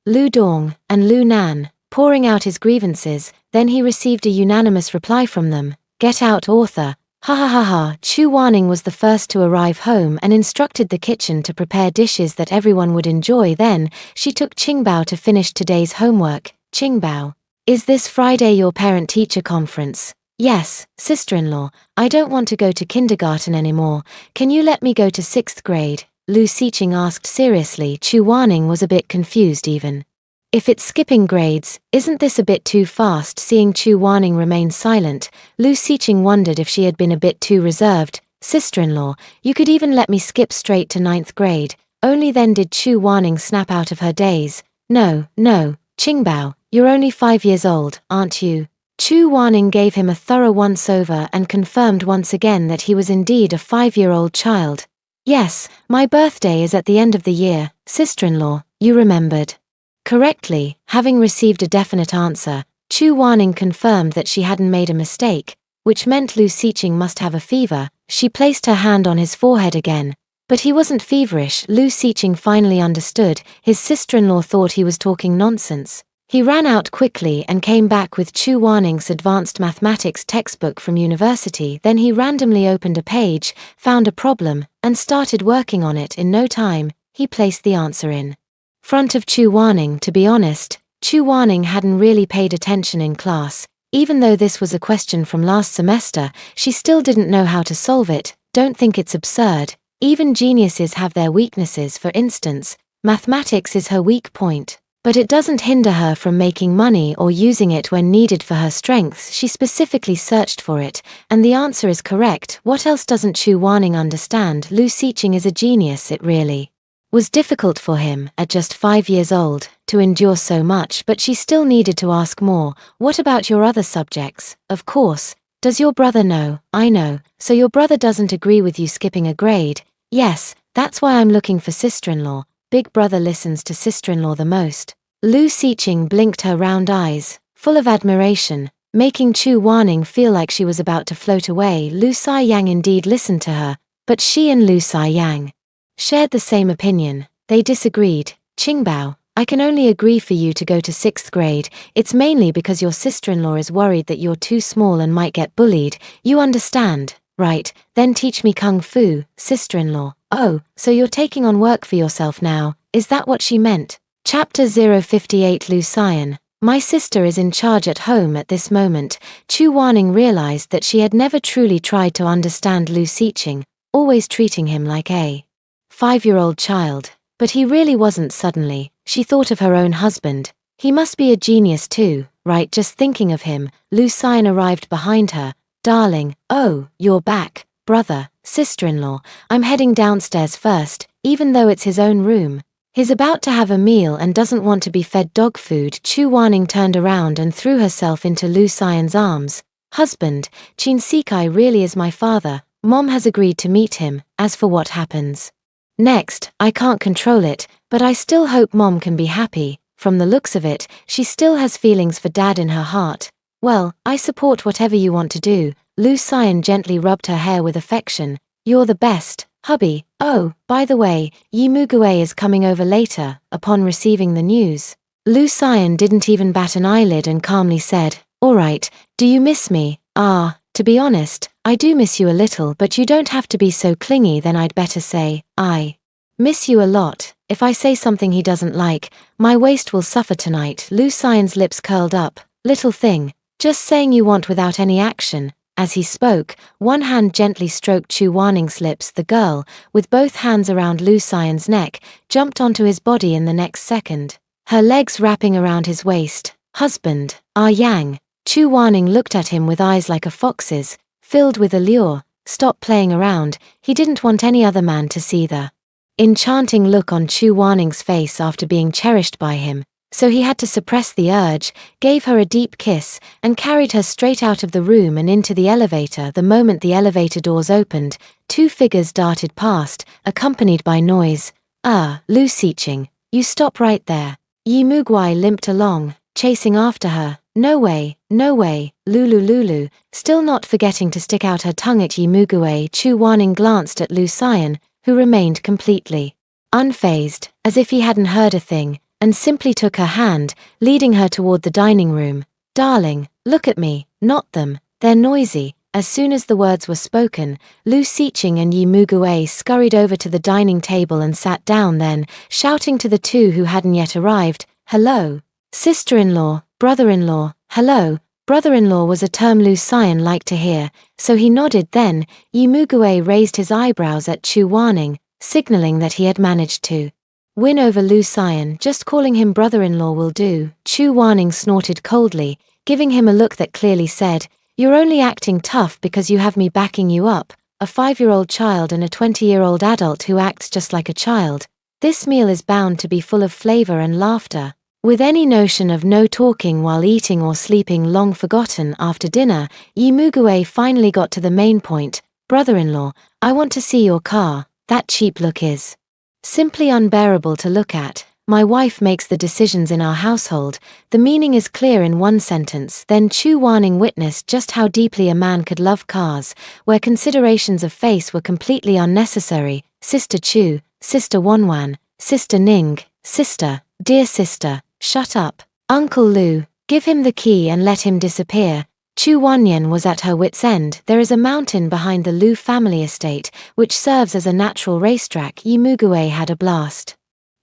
Lu Dong, and Lu Nan, pouring out his grievances. Then he received a unanimous reply from them. Get out, author. Ha ha ha ha. Chu Wanning was the first to arrive home and instructed the kitchen to prepare dishes that everyone would enjoy. Then, she took Qingbao to finish today's homework. Qingbao, is this Friday your parent-teacher conference? Yes, sister-in-law, I don't want to go to kindergarten anymore. Can you let me go to 6th grade? Lu Xiqing asked seriously. Chu Wanning was a bit confused even. If it's skipping grades, isn't this a bit too fast? Seeing Chu Wanning remain silent, Lu Xiqing wondered if she had been a bit too reserved. Sister-in-law, you could even let me skip straight to 9th grade. Only then did Chu Wanning snap out of her daze. No, Qingbao, you're only 5 years old, aren't you? Chu Wanning gave him a thorough once-over and confirmed once again that he was indeed a 5-year-old child. Yes, my birthday is at the end of the year, sister-in-law, you remembered correctly. Having received a definite answer, Chu Wanning confirmed that she hadn't made a mistake, which meant Lu Xiqing must have a fever. She placed her hand on his forehead again, but he wasn't feverish. Lu Xiqing finally understood. His sister-in-law thought he was talking nonsense. He ran out quickly and came back with Chu Wanning's advanced mathematics textbook from university. Then he randomly opened a page, found a problem, and started working on it. In no time, he placed the answer in front of Chu Wanning. To be honest, Chu Wanning hadn't really paid attention in class. Even though this was a question from last semester, she still didn't know how to solve it. Don't think it's absurd. Even geniuses have their weaknesses. For instance, mathematics is her weak point. But it doesn't hinder her from making money or using it when needed for her strengths. She specifically searched for it, and the answer is correct. What else doesn't Chu Wanning understand? Lu Xiqing is a genius. It really was difficult for him, at just 5 years old, to endure so much, but she still needed to ask more. What about your other subjects? Of course. Does your brother know? I know. So your brother doesn't agree with you skipping a grade? Yes, that's why I'm looking for sister-in-law. Big brother listens to sister-in-law the most. Lu Xiqing blinked her round eyes, full of admiration, making Chu Wanning feel like she was about to float away. Lu Xiyang indeed listened to her, but she and Lu Xiyang shared the same opinion. They disagreed. Qingbao, I can only agree for you to go to 6th grade. It's mainly because your sister-in-law is worried that you're too small and might get bullied. You understand, right? Then teach me kung fu, sister-in-law. Oh, so you're taking on work for yourself now, is that what she meant? Chapter 058. Lu Xian, my sister is in charge at home at this moment. Chu Wanning realized that she had never truly tried to understand Lu Xiqing, always treating him like a 5-year-old child. But he really wasn't. Suddenly, she thought of her own husband. He must be a genius too, right? Just thinking of him, Lu Xian arrived behind her. Darling, oh, you're back, brother, sister-in-law. I'm heading downstairs first, even though it's his own room. He's about to have a meal and doesn't want to be fed dog food. Chu Wanning turned around and threw herself into Lu Xian's arms. Husband, Qin Sikai really is my father. Mom has agreed to meet him. As for what happens next, I can't control it, but I still hope Mom can be happy. From the looks of it, she still has feelings for Dad in her heart. Well, I support whatever you want to do. Lu Xian gently rubbed her hair with affection. You're the best, hubby. Oh, by the way, Yi Mugue is coming over later. Upon receiving the news, Lu Xian didn't even bat an eyelid and calmly said, all right, do you miss me? To be honest, I do miss you a little, but you don't have to be so clingy. Then I'd better say, I miss you a lot. If I say something he doesn't like, my waist will suffer tonight. Lu Xian's lips curled up. Little thing, just saying you want without any action. As he spoke, one hand gently stroked Chu Wanning's lips. The girl, with both hands around Lu Xian's neck, jumped onto his body in the next second, her legs wrapping around his waist. Husband, Yang. Chu Wanning looked at him with eyes like a fox's, filled with allure. Stop playing around. He didn't want any other man to see the enchanting look on Chu Wanning's face after being cherished by him. so he had to suppress the urge, gave her a deep kiss, and carried her straight out of the room and into the elevator. The moment the elevator doors opened, two figures darted past, accompanied by noise. Lu Xiqing, you stop right there. Yi Muguai limped along, chasing after her. No way, Lulu, still not forgetting to stick out her tongue at Yi Muguai. Chu Wanning glanced at Lu Xian, who remained completely unfazed, as if he hadn't heard a thing, and simply took her hand, leading her toward the dining room. Darling, look at me, not them, they're noisy. As soon as the words were spoken, Lu Xiqing and Yi Muguai scurried over to the dining table and sat down, then, shouting to the two who hadn't yet arrived, "Hello, sister-in-law, brother-in-law." Hello, brother-in-law was a term Lu Xian liked to hear, so he nodded. Then, Yi Muguai raised his eyebrows at Chu Wanning, signaling that he had managed to win over Lu Xian. Just calling him brother-in-law will do. Chu Wanning snorted coldly, giving him a look that clearly said, "You're only acting tough because you have me backing you up, a 5-year-old child and a 20-year-old adult who acts just like a child. This meal is bound to be full of flavor and laughter." With any notion of no talking while eating or sleeping long forgotten after dinner, Yi Muguai finally got to the main point. "Brother-in-law, I want to see your car. That cheap look is simply unbearable to look at. My wife makes the decisions in our household." The meaning is clear in one sentence. Then Chu Wanning witnessed just how deeply a man could love cars, where considerations of face were completely unnecessary. "Sister Chu, Sister Wanwan, Sister Ning, Sister, dear sister, shut up. Uncle Lu, give him the key and let him disappear." Chu Wanyan was at her wit's end. There is a mountain behind the Lu family estate, which serves as a natural racetrack. Yi Muguai had a blast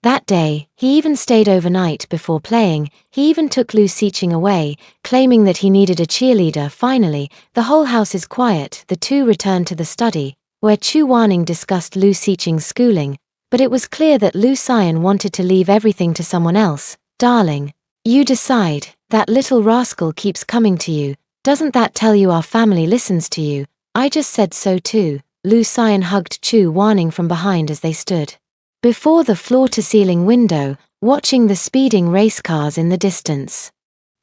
that day. He even stayed overnight before playing. He even took Lu Xiqing away, claiming that he needed a cheerleader. Finally, the whole house is quiet. The two returned to the study, where Chu Wanning discussed Lu Xiqing's schooling, but it was clear that Lu Xian wanted to leave everything to someone else. "Darling, you decide. That little rascal keeps coming to you. Doesn't that tell you our family listens to you?" "I just said so too." Lu Xian hugged Chu Wanning from behind as they stood before the floor-to-ceiling window, watching the speeding race cars in the distance.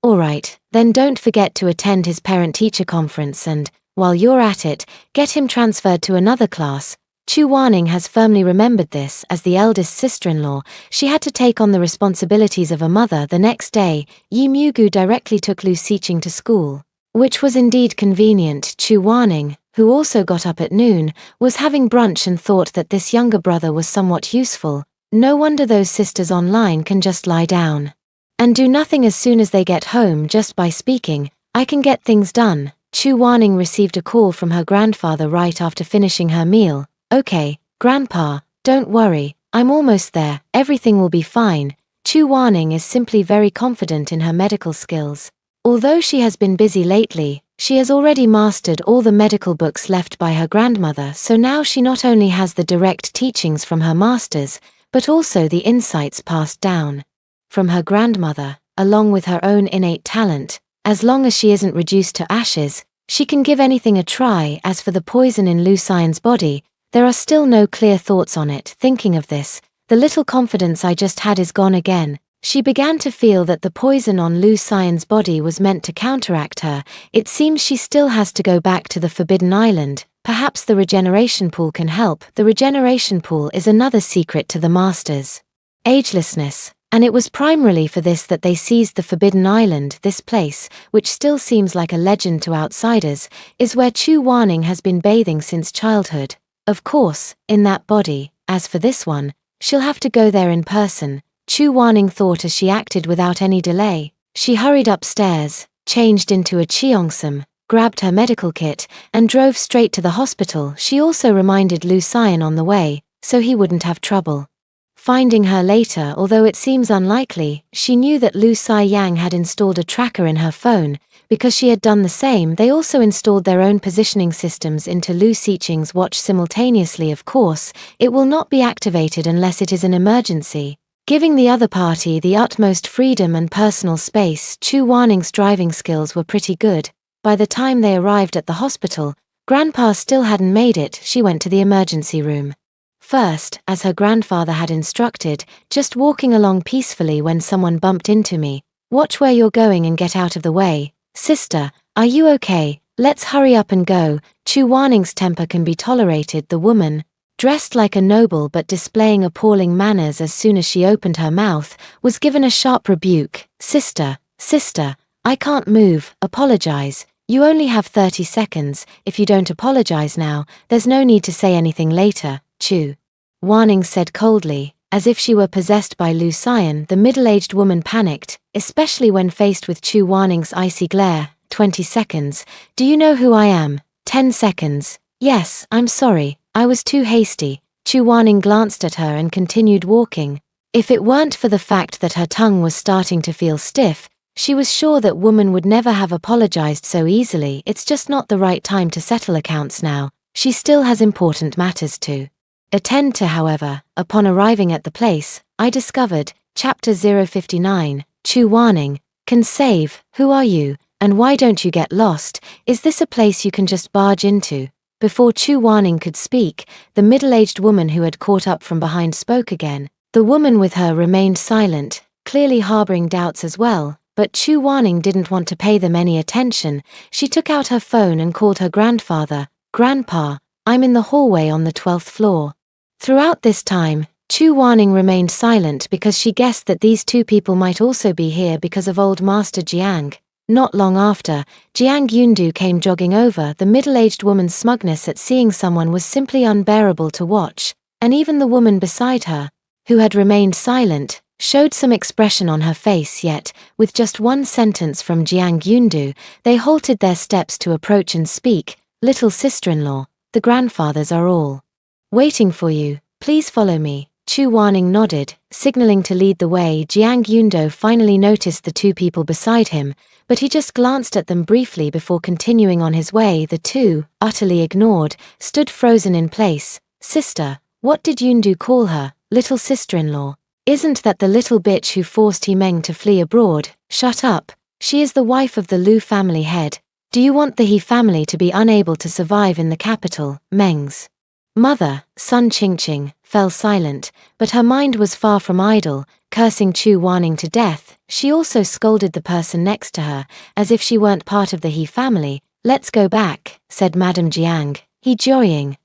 "Alright, then don't forget to attend his parent-teacher conference and, while you're at it, get him transferred to another class." Chu Wanning has firmly remembered this. As the eldest sister-in-law, she had to take on the responsibilities of a mother. The next day, Yi Mugu directly took Lu Xiqing to school, which was indeed convenient. Chu Wanning, who also got up at noon, was having brunch and thought that this younger brother was somewhat useful. No wonder those sisters online can just lie down and do nothing as soon as they get home just by speaking. "I can get things done." Chu Wanning received a call from her grandfather right after finishing her meal. "Okay, Grandpa, don't worry, I'm almost there, everything will be fine." Chu Wanning is simply very confident in her medical skills. Although she has been busy lately, she has already mastered all the medical books left by her grandmother, so now she not only has the direct teachings from her masters, but also the insights passed down from her grandmother, along with her own innate talent. As long as she isn't reduced to ashes, she can give anything a try. As for the poison in Lu Xian's body, there are still no clear thoughts on it. Thinking of this, the little confidence I just had is gone again. She began to feel that the poison on Lu Xian's body was meant to counteract her. It seems she still has to go back to the Forbidden Island. Perhaps the regeneration pool can help. The regeneration pool is another secret to the Masters' agelessness, and it was primarily for this that they seized the Forbidden Island. This place, which still seems like a legend to outsiders, is where Chu Wanning has been bathing since childhood. Of course, in that body. As for this one, she'll have to go there in person, Chu Wanning thought as she acted without any delay. She hurried upstairs, changed into a cheongsam, grabbed her medical kit, and drove straight to the hospital. She also reminded Lu Xian on the way, so he wouldn't have trouble finding her later. Although it seems unlikely, she knew that Lu Xiang had installed a tracker in her phone. Because she had done the same, they also installed their own positioning systems into Lu Xiqing's watch simultaneously. Of course, it will not be activated unless it is an emergency, giving the other party the utmost freedom and personal space. Chu Wanning's driving skills were pretty good. By the time they arrived at the hospital, Grandpa still hadn't made it. She went to the emergency room first, as her grandfather had instructed, just walking along peacefully when someone bumped into me. Watch where you're going and get out of the way. Sister, are you okay? Let's hurry up and go. Chu Waning's temper can be tolerated. The woman, dressed like a noble but displaying appalling manners as soon as she opened her mouth, was given a sharp rebuke. Sister, I can't move. Apologize. You only have 30 seconds. If you don't apologize now, there's no need to say anything later. Chu Waning said coldly, as if she were possessed by Lu Xian. The middle-aged woman panicked, especially when faced with Chu Waning's icy glare. 20 seconds. Do you know who I am? 10 seconds. Yes, I'm sorry, I was too hasty. Chu Waning glanced at her and continued walking. If it weren't for the fact that her tongue was starting to feel stiff, she was sure that woman would never have apologized so easily. It's just not the right time to settle accounts now. She still has important matters to attend to. However, upon arriving at the place, I discovered, Chapter 059, Chu Waning can save. Who are you, and why don't you get lost? Is this a place you can just barge into? Before Chu Waning could speak, the middle-aged woman who had caught up from behind spoke again. The woman with her remained silent, clearly harboring doubts as well, but Chu Waning didn't want to pay them any attention. She took out her phone and called her grandfather. Grandpa, I'm in the hallway on the 12th floor. Throughout this time, Chu Waning remained silent because she guessed that these two people might also be here because of old Master Jiang. Not long after, Jiang Yundu came jogging over. The middle-aged woman's smugness at seeing someone was simply unbearable to watch, and even the woman beside her, who had remained silent, showed some expression on her face. Yet, with just one sentence from Jiang Yundu, they halted their steps to approach and speak. Little sister-in-law, the grandfathers are all waiting for you. Please follow me. Chu Waning nodded, signaling to lead the way. Jiang Yundu finally noticed the two people beside him, but he just glanced at them briefly before continuing on his way. The two, utterly ignored, stood frozen in place. Sister, what did Yundu call her? Little sister-in-law. Isn't that the little bitch who forced He Meng to flee abroad? Shut up. She is the wife of the Lu family head. Do you want the He family to be unable to survive in the capital? Meng's mother, Sun Qingqing, fell silent, but her mind was far from idle, cursing Chu Waning to death. She also scolded the person next to her, as if she weren't part of the He family. Let's go back, said Madame Jiang. He Jiuying,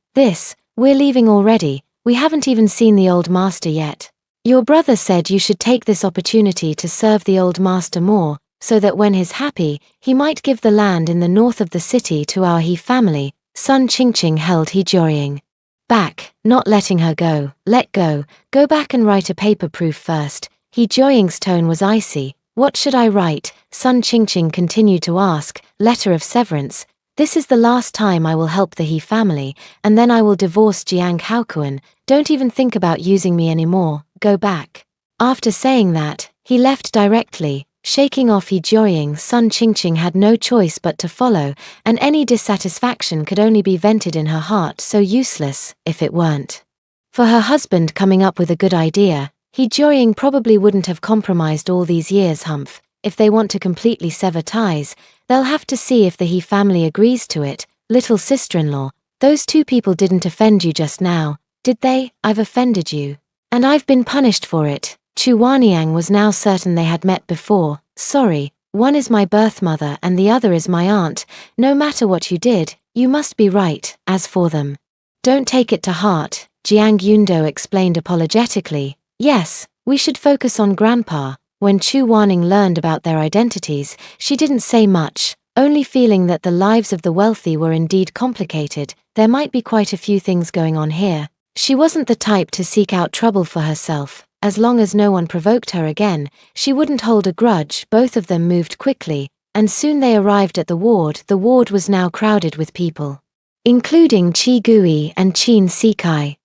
we're leaving already. We haven't even seen the old master yet. Your brother said you should take this opportunity to serve the old master more, so that when he's happy, he might give the land in the north of the city to our He family. Sun Qingqing held He Jiuying back, not letting her go. Let go. Go back and write a paper proof first. He Jiuying's tone was icy. What should I write? Sun Qingqing continued to ask. Letter of severance. This is the last time I will help the He family, and then I will divorce Jiang Haokuan. Don't even think about using me anymore. Go back. After saying that, he left directly, shaking off He Jiuying. Sun Qingqing had no choice but to follow, and any dissatisfaction could only be vented in her heart. So useless, if it weren't for her husband coming up with a good idea. He Jiuying probably wouldn't have compromised all these years. Humph. If they want to completely sever ties, they'll have to see if the He family agrees to it. Little sister-in-law, those two people didn't offend you just now, did they? I've offended you, and I've been punished for it. Chu Waniang was now certain they had met before. Sorry, one is my birth mother and the other is my aunt. No matter what you did, you must be right. As for them, don't take it to heart, Jiang Yundu explained apologetically. Yes, we should focus on Grandpa. When Chu Waning learned about their identities, she didn't say much, only feeling that the lives of the wealthy were indeed complicated. There might be quite a few things going on here. She wasn't the type to seek out trouble for herself. As long as no one provoked her again, she wouldn't hold a grudge. Both of them moved quickly, and soon they arrived at the ward. The ward was now crowded with people, including Qi Gui and Qin Sikai.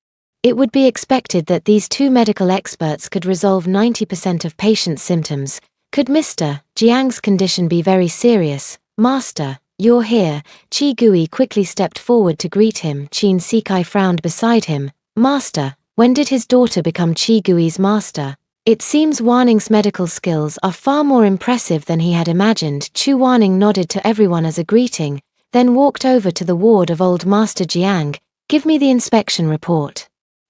It would be expected that these two medical experts could resolve 90% of patients' symptoms. Could Mr. Jiang's condition be very serious? Master, you're here. Qi Gui quickly stepped forward to greet him. Qin Sikai frowned beside him. Master, when did his daughter become Qi Gui's master? It seems Waning's medical skills are far more impressive than he had imagined. Chu Waning nodded to everyone as a greeting, then walked over to the ward of old Master Jiang. Give me the inspection report.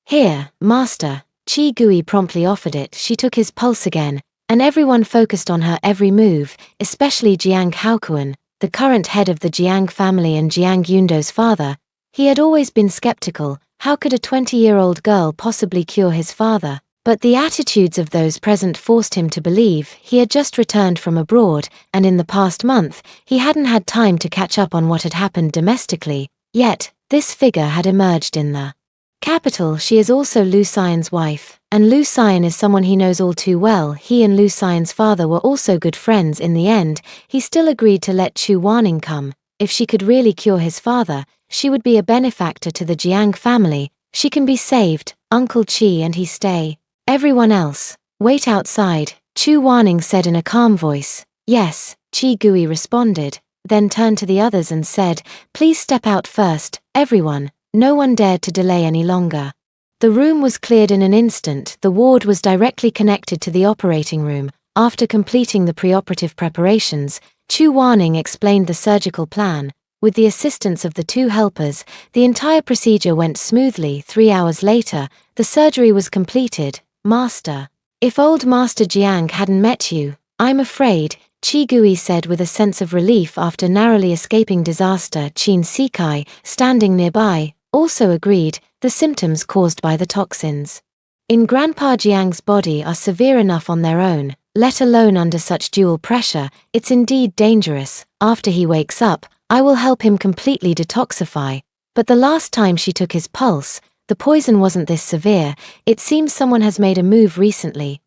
Here, master. Chi Gui promptly offered it. She took his pulse again, and everyone focused on her every move, especially Jiang Haokuan, the current head of the Jiang family and Jiang Yundo's father. He had always been skeptical. How could a 20-year-old girl possibly cure his father? But the attitudes of those present forced him to believe. He had just returned from abroad, and in the past month, he hadn't had time to catch up on what had happened domestically. Yet, this figure had emerged in the capital. She is also Lu Xian's wife, and Lu Xian is someone he knows all too well. He and Lu Xian's father were also good friends. In the end, he still agreed to let Chu Wanning come. If she could really cure his father, she would be a benefactor to the Jiang family. She can be saved. Uncle Chi and he stay. Everyone else, wait outside, Chu Wanning said in a calm voice. Yes, Chi Gui responded, then turned to the others and said, please step out first, everyone. No one dared to delay any longer. The room was cleared in an instant. The ward was directly connected to the operating room. After completing the preoperative preparations, Chu Wanning explained the surgical plan. With the assistance of the two helpers, the entire procedure went smoothly. 3 hours later, the surgery was completed. Master. If old Master Jiang hadn't met you, I'm afraid, Chi Gui said with a sense of relief after narrowly escaping disaster. Qin Sikai, standing nearby, also agreed, the symptoms caused by the toxins in Grandpa Jiang's body are severe enough on their own, let alone under such dual pressure. It's indeed dangerous. After he wakes up, I will help him completely detoxify. But the last time she took his pulse, the poison wasn't this severe. It seems someone has made a move recently.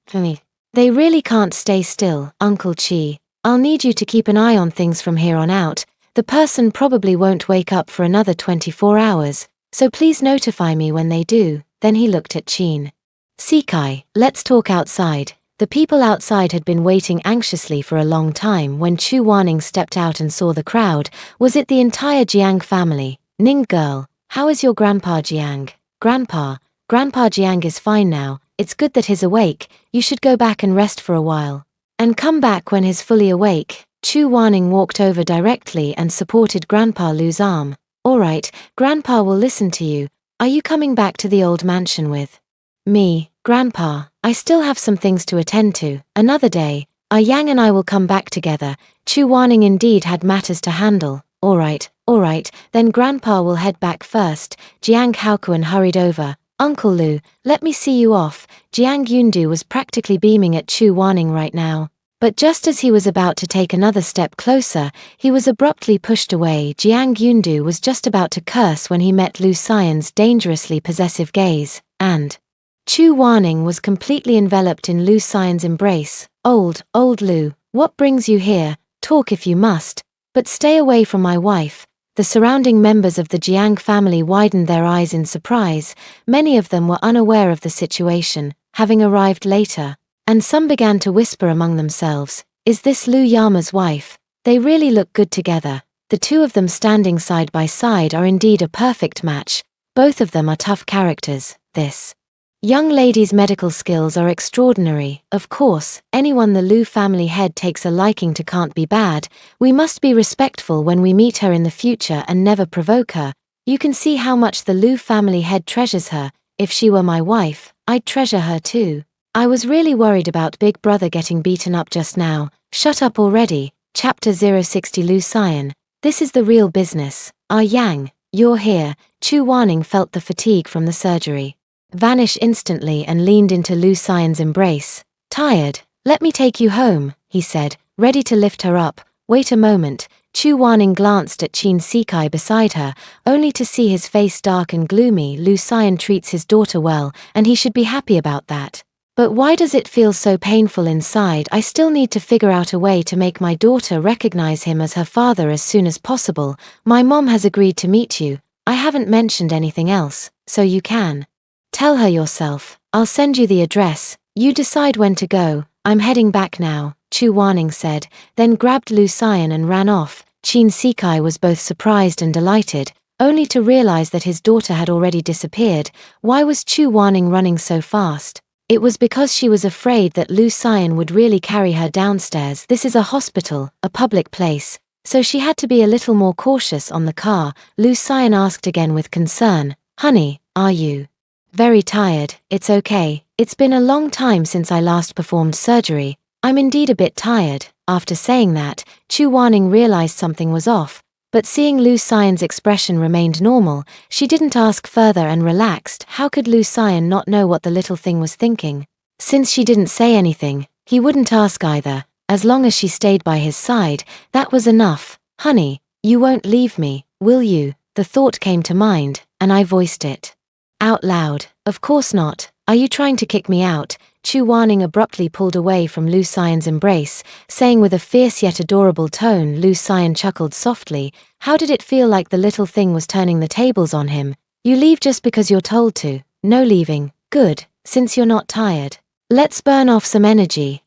They really can't stay still, Uncle Chi. I'll need you to keep an eye on things from here on out. The person probably won't wake up for another 24 hours, so please notify me when they do. Then he looked at Qin Sikai. Let's talk outside. The people outside had been waiting anxiously for a long time. When Chu Wanning stepped out and saw the crowd, was it the entire Jiang family? Ning girl, how is your Grandpa Jiang? Grandpa Jiang is fine now. It's good that he's awake. You should go back and rest for a while. And come back when he's fully awake. Chu Wanning walked over directly and supported Grandpa Lu's arm. All right, Grandpa will listen to you. Are you coming back to the old mansion with me, Grandpa? I still have some things to attend to. Another day, Yang and I will come back together. Chu Wanning indeed had matters to handle. All right, then Grandpa will head back first. Jiang Haokuan hurried over. Uncle Lu, let me see you off. Jiang Yundu was practically beaming at Chu Wanning right now. But just as he was about to take another step closer, he was abruptly pushed away. Jiang Yundu was just about to curse when he met Lu Xian's dangerously possessive gaze, and Chu Wanning was completely enveloped in Lu Xian's embrace. Old Lu, what brings you here? Talk if you must, but stay away from my wife. The surrounding members of the Jiang family widened their eyes in surprise. Many of them were unaware of the situation, having arrived later, and some began to whisper among themselves, is this Lu Yama's wife? They really look good together. The two of them standing side by side are indeed a perfect match. Both of them are tough characters. This young lady's medical skills are extraordinary. Of course, anyone the Lu family head takes a liking to can't be bad. We must be respectful when we meet her in the future and never provoke her. You can see how much the Lu family head treasures her. If she were my wife, I'd treasure her too. I was really worried about Big Brother getting beaten up just now. Shut up already. Chapter 060 Lu Xian. This is the real business. Yang, you're here. Chu Wanning felt the fatigue from the surgery vanish instantly and leaned into Lu Xian's embrace. Tired? Let me take you home, he said, ready to lift her up. Wait a moment. Chu Wanning glanced at Qin Sikai beside her, only to see his face dark and gloomy. Lu Xian treats his daughter well, and he should be happy about that. But why does it feel so painful inside? I still need to figure out a way to make my daughter recognize him as her father as soon as possible. My mom has agreed to meet you. I haven't mentioned anything else, so you can tell her yourself. I'll send you the address. You decide when to go. I'm heading back now, Chu Wanning said, then grabbed Lu Xian and ran off. Qin Sikai was both surprised and delighted, only to realize that his daughter had already disappeared. Why was Chu Wanning running so fast? It was because she was afraid that Lu Xian would really carry her downstairs. This is a hospital, a public place, so she had to be a little more cautious on the car. Lu Xian asked again with concern, Honey, are you Very tired, it's okay. It's been a long time since I last performed surgery. I'm indeed a bit tired. After saying that, Chu Wanning realized something was off, but seeing Lu Xian's expression remained normal, she didn't ask further and relaxed. How could Lu Xian not know what the little thing was thinking? Since she didn't say anything, he wouldn't ask either. As long as she stayed by his side, that was enough. Honey, you won't leave me, will you? The thought came to mind, and I voiced it out loud. Of course not. Are you trying to kick me out? Chu Wanning abruptly pulled away from Lu Xian's embrace, saying with a fierce yet adorable tone. Lu Xian chuckled softly. How did it feel like the little thing was turning the tables on him? You leave just because you're told to. No leaving. Good, since you're not tired. Let's burn off some energy.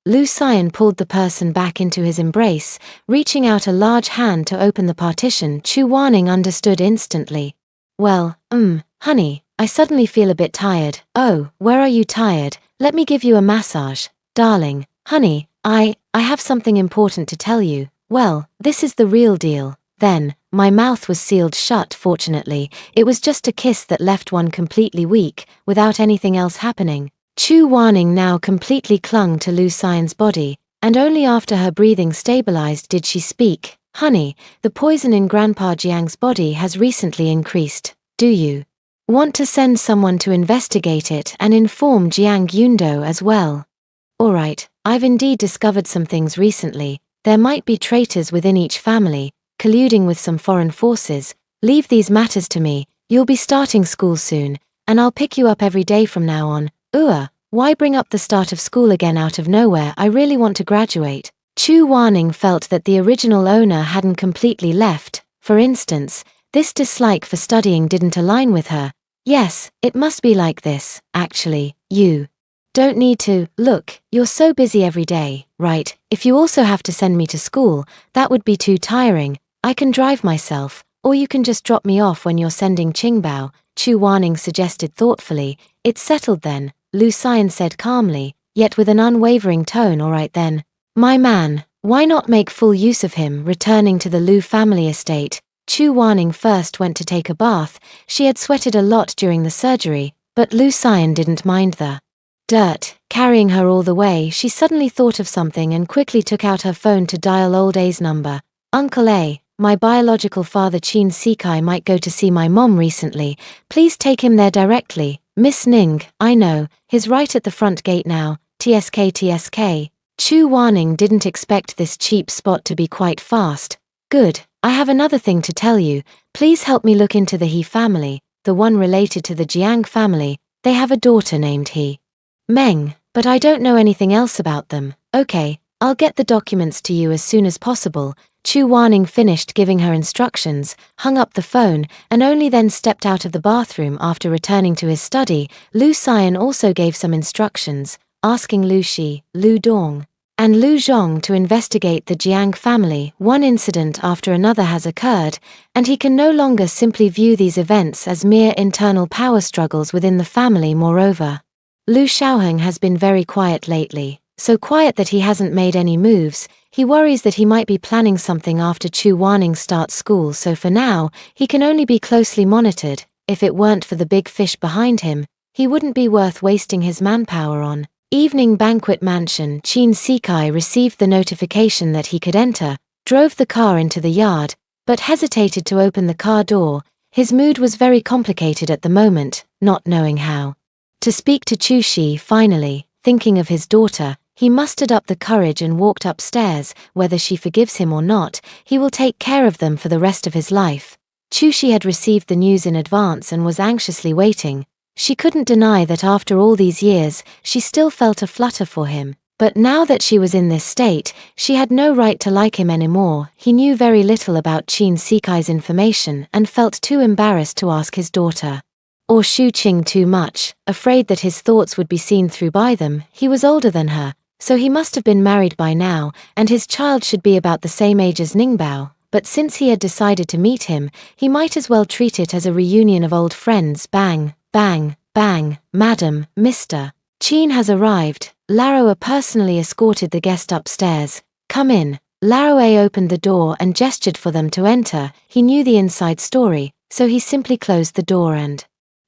Lu Xian pulled the person back into his embrace, reaching out a large hand to open the partition. Chu Wanning understood instantly. Well, honey, I suddenly feel a bit tired. Oh, where are you tired? Let me give you a massage. Darling, honey, I have something important to tell you. Well, this is the real deal. Then, my mouth was sealed shut. Fortunately, it was just a kiss that left one completely weak, without anything else happening. Chu Wanning now completely clung to Lu Xian's body, and only after her breathing stabilized did she speak. Honey, the poison in Grandpa Jiang's body has recently increased. Do you want to send someone to investigate it and inform Jiang Yundo as well? Alright, I've indeed discovered some things recently. There might be traitors within each family, colluding with some foreign forces. Leave these matters to me. You'll be starting school soon, and I'll pick you up every day from now on. Why bring up the start of school again out of nowhere? I really want to graduate. Chu Wanning felt that the original owner hadn't completely left. For instance, this dislike for studying didn't align with her. Yes, it must be like this. Actually, you don't need to. Look, you're so busy every day, right? If you also have to send me to school, that would be too tiring. I can drive myself, or you can just drop me off when you're sending Qingbao, Chu Wanning suggested thoughtfully. It's settled then, Lu Xian said calmly, yet with an unwavering tone. Alright then. My man, why not make full use of him? Returning to the Lu family estate, Chu Wanning first went to take a bath. She had sweated a lot during the surgery, but Lu Xian didn't mind the dirt carrying her all the way. She suddenly thought of something and quickly took out her phone to dial old A's number. Uncle A, my biological father Qin Sikai might go to see my mom recently. Please take him there directly. Miss Ning, I know, he's right at the front gate now. TSK. Chu Wanning didn't expect this cheap spot to be quite fast. Good, I have another thing to tell you. Please help me look into the He family, the one related to the Jiang family. They have a daughter named He Meng, but I don't know anything else about them. Okay, I'll get the documents to you as soon as possible. Chu Wanning finished giving her instructions, hung up the phone, and only then stepped out of the bathroom. After returning to his study, Lu Xian also gave some instructions, asking Lu Shi, Lu Dong, and Lu Zhong to investigate the Jiang family. One incident after another has occurred, and he can no longer simply view these events as mere internal power struggles within the family. Moreover, Lu Xiaoheng has been very quiet lately, so quiet that he hasn't made any moves. He worries that he might be planning something after Chu Wanning starts school, so for now, he can only be closely monitored. If it weren't for the big fish behind him, he wouldn't be worth wasting his manpower on. Evening banquet mansion. Qin Sikai received the notification that he could enter, drove the car into the yard, but hesitated to open the car door. His mood was very complicated at the moment, not knowing how to speak to Chu Shi. Finally, thinking of his daughter, he mustered up the courage and walked upstairs. Whether she forgives him or not, he will take care of them for the rest of his life. Chu Shi had received the news in advance and was anxiously waiting. She couldn't deny that after all these years, she still felt a flutter for him. But now that she was in this state, she had no right to like him anymore. He knew very little about Qin Sikai's information and felt too embarrassed to ask his daughter or Shu Qing too much, afraid that his thoughts would be seen through by them. He was older than her, so he must have been married by now, and his child should be about the same age as Ningbao. But since he had decided to meet him, he might as well treat it as a reunion of old friends. Bang, bang, bang. Madam, Mr. Qin has arrived. Laroa personally escorted the guest upstairs. Come in. Laroa opened the door and gestured for them to enter. He knew the inside story, so he simply closed the door and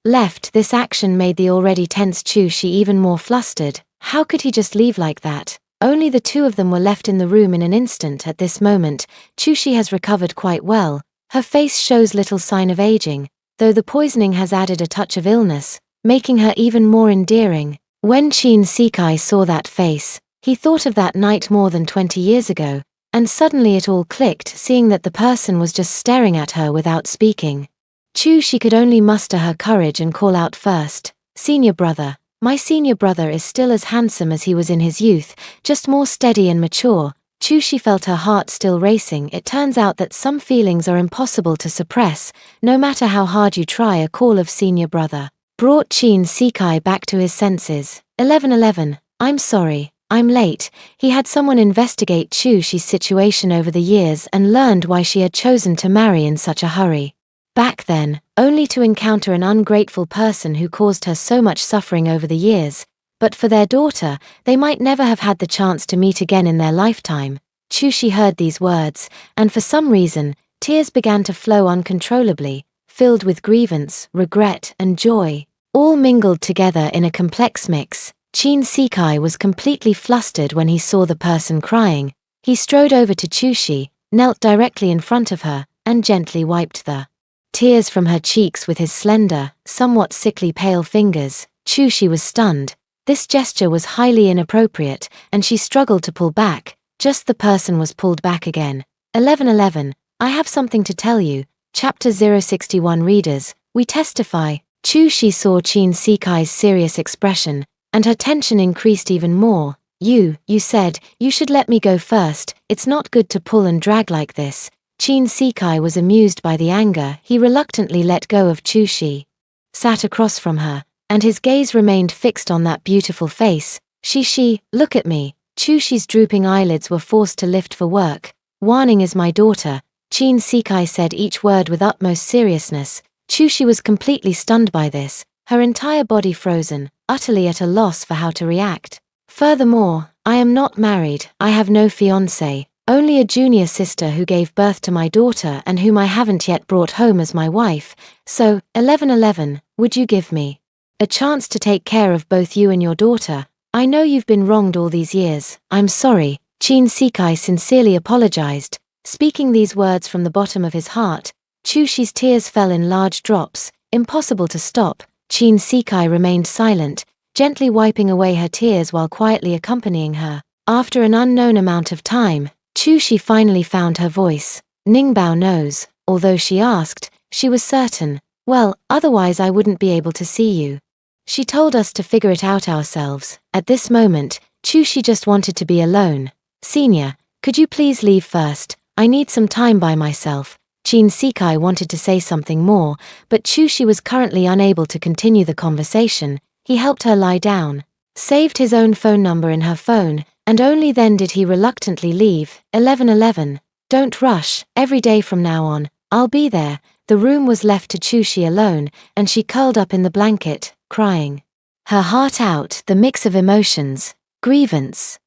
left. This action made the already tense Chu-shi even more flustered. How could he just leave like that? Only the two of them were left in the room in an instant. At this moment, Chu-shi has recovered quite well. Her face shows little sign of aging, though the poisoning has added a touch of illness, making her even more endearing. When Chin Sikai saw that face, he thought of that night more than 20 years ago, and suddenly it all clicked, seeing that the person was just staring at her without speaking. Chu-shi could only muster her courage and call out first, "Senior brother. My senior brother is still as handsome as he was in his youth, just more steady and mature." Chu-shi felt her heart still racing. It turns out that some feelings are impossible to suppress, no matter how hard you try. A call of senior brother brought Chin Sikai back to his senses. 11:11, "I'm sorry, I'm late." He had someone investigate Chu-shi's situation over the years and learned why she had chosen to marry in such a hurry. Back then, only to encounter an ungrateful person who caused her so much suffering over the years. But for their daughter, they might never have had the chance to meet again in their lifetime. Chu-shi heard these words, and for some reason, tears began to flow uncontrollably, filled with grievance, regret, and joy, all mingled together in a complex mix. Chin Sikai was completely flustered when he saw the person crying. He strode over to Chu-shi, knelt directly in front of her, and gently wiped the tears from her cheeks with his slender, somewhat sickly pale fingers. Chu-shi was stunned. This gesture was highly inappropriate, and she struggled to pull back. Just the person was pulled back again. 11:11, "I have something to tell you." Chapter 061 Readers, we testify. Chu-shi saw Chin Sikai's serious expression, and her tension increased even more. You said, you should let me go first. It's not good to pull and drag like this." Chin Sikai was amused by the anger. He reluctantly let go of Chu-shi, sat across from her, and his gaze remained fixed on that beautiful face. She, "Look at me." Chu-shi's drooping eyelids were forced to lift for work. "Warning is my daughter." Chin Sikai said each word with utmost seriousness. Chu-shi was completely stunned by this, her entire body frozen, utterly at a loss for how to react. "Furthermore, I am not married. I have no fiancé, only a junior sister who gave birth to my daughter and whom I haven't yet brought home as my wife. So, 11:11, would you give me a chance to take care of both you and your daughter? I know you've been wronged all these years. I'm sorry." Chin Sikai sincerely apologized, speaking these words from the bottom of his heart. Chu-shi's tears fell in large drops, impossible to stop. Chin Sikai remained silent, gently wiping away her tears while quietly accompanying her. After an unknown amount of time, Chu-shi finally found her voice. "Ningbao knows." Although she asked, she was certain. "Well, otherwise I wouldn't be able to see you. She told us to figure it out ourselves." At this moment, Chu-shi just wanted to be alone. "Senior, could you please leave first? I need some time by myself." Chin Sikai wanted to say something more, but Chu-shi was currently unable to continue the conversation. He helped her lie down, saved his own phone number in her phone, and only then did he reluctantly leave. 11:11, "Don't rush. Every day from now on, I'll be there." The room was left to Chu-shi alone, and she curled up in the blanket, crying her heart out. The mix of emotions, grievance,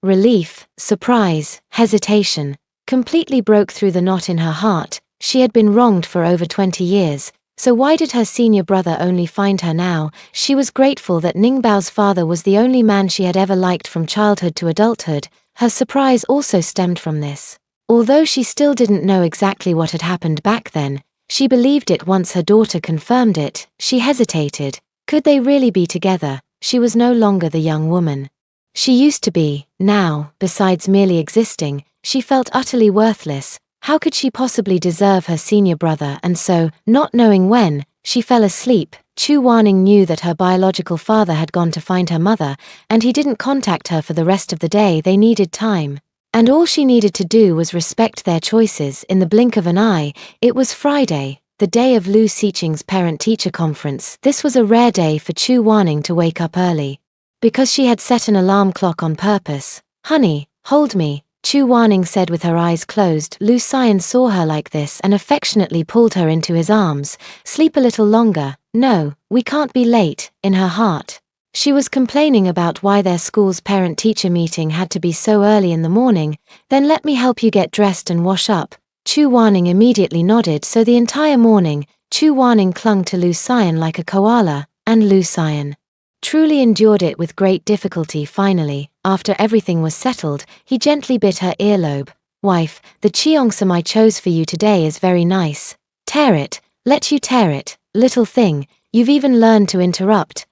relief, surprise, hesitation, completely broke through the knot in her heart. She had been wronged for over 20 years, so why did her senior brother only find her now? She was grateful that Ningbao's father was the only man she had ever liked from childhood to adulthood. Her surprise also stemmed from this. Although she still didn't know exactly what had happened back then, she believed it once her daughter confirmed it. She hesitated. Could they really be together? She was no longer the young woman she used to be. Now, besides merely existing, she felt utterly worthless. How could she possibly deserve her senior brother? And so, not knowing when, she fell asleep. Chu Wanning knew that her biological father had gone to find her mother, and he didn't contact her for the rest of the day. They needed time, and all she needed to do was respect their choices. In the blink of an eye, it was Friday, the day of Lu Xiqing's parent-teacher conference. This was a rare day for Chu Wanning to wake up early, because she had set an alarm clock on purpose. "Honey, hold me," Chu Wanning said with her eyes closed. Lu Xian saw her like this and affectionately pulled her into his arms. "Sleep a little longer." "No, we can't be late." In her heart, she was complaining about why their school's parent-teacher meeting had to be so early in the morning. "Then let me help you get dressed and wash up." Chu Wanning immediately nodded. So the entire morning, Chu Wanning clung to Lu Xian like a koala, and Lu Xian truly endured it with great difficulty. Finally, after everything was settled, he gently bit her earlobe. Wife, the cheongsam I chose for you today is very nice. Tear it, let you tear it, little thing, you've even learned to interrupt.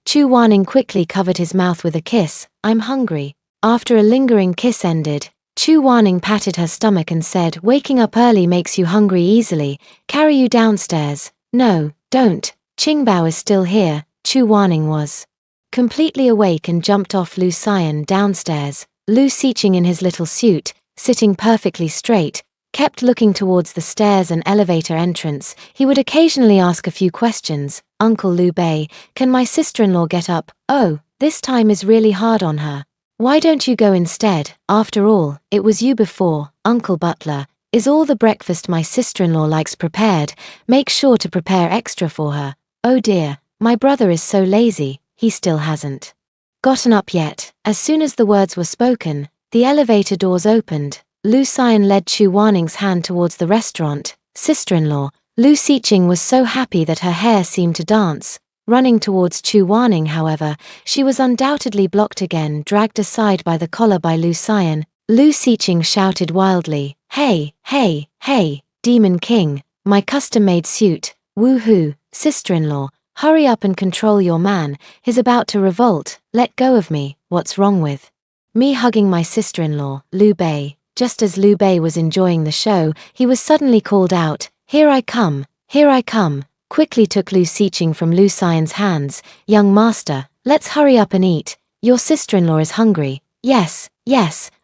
Chu Wanning quickly covered his mouth with a kiss. I'm hungry. After a lingering kiss ended, Chu Wanning patted her stomach and said, waking up early makes you hungry easily. Carry you downstairs. No, don't. Qingbao is still here. Chu Wanning was completely awake and jumped off Lu Xian downstairs. Lu Xiqing in his little suit, sitting perfectly straight, kept looking towards the stairs and elevator entrance. He would occasionally ask a few questions. Uncle Liu Bei, can my sister-in-law get up? Oh, this time is really hard on her. Why don't you go instead? After all, it was you before. Uncle Butler, is all the breakfast my sister-in-law likes prepared? Make sure to prepare extra for her. Oh dear, my brother is so lazy, he still hasn't gotten up yet. As soon as the words were spoken, the elevator doors opened. Lu Xian led Chu Wanning's hand towards the restaurant. Sister-in-law, Lu Xiqing was so happy that her hair seemed to dance. Running towards Chu Wanning, however, she was undoubtedly blocked again, dragged aside by the collar by Lu Xian. Lu Xiqing shouted wildly, Hey, hey, hey, Demon King, my custom-made suit, woohoo, sister-in-law, hurry up and control your man, he's about to revolt, let go of me, what's wrong with me hugging my sister-in-law, Liu Bei? Just as Liu Bei was enjoying the show, he was suddenly called out, Here I come, quickly took Lu Xiqing from Lu Xian's hands. Young master, let's hurry up and eat, your sister-in-law is hungry. Yes,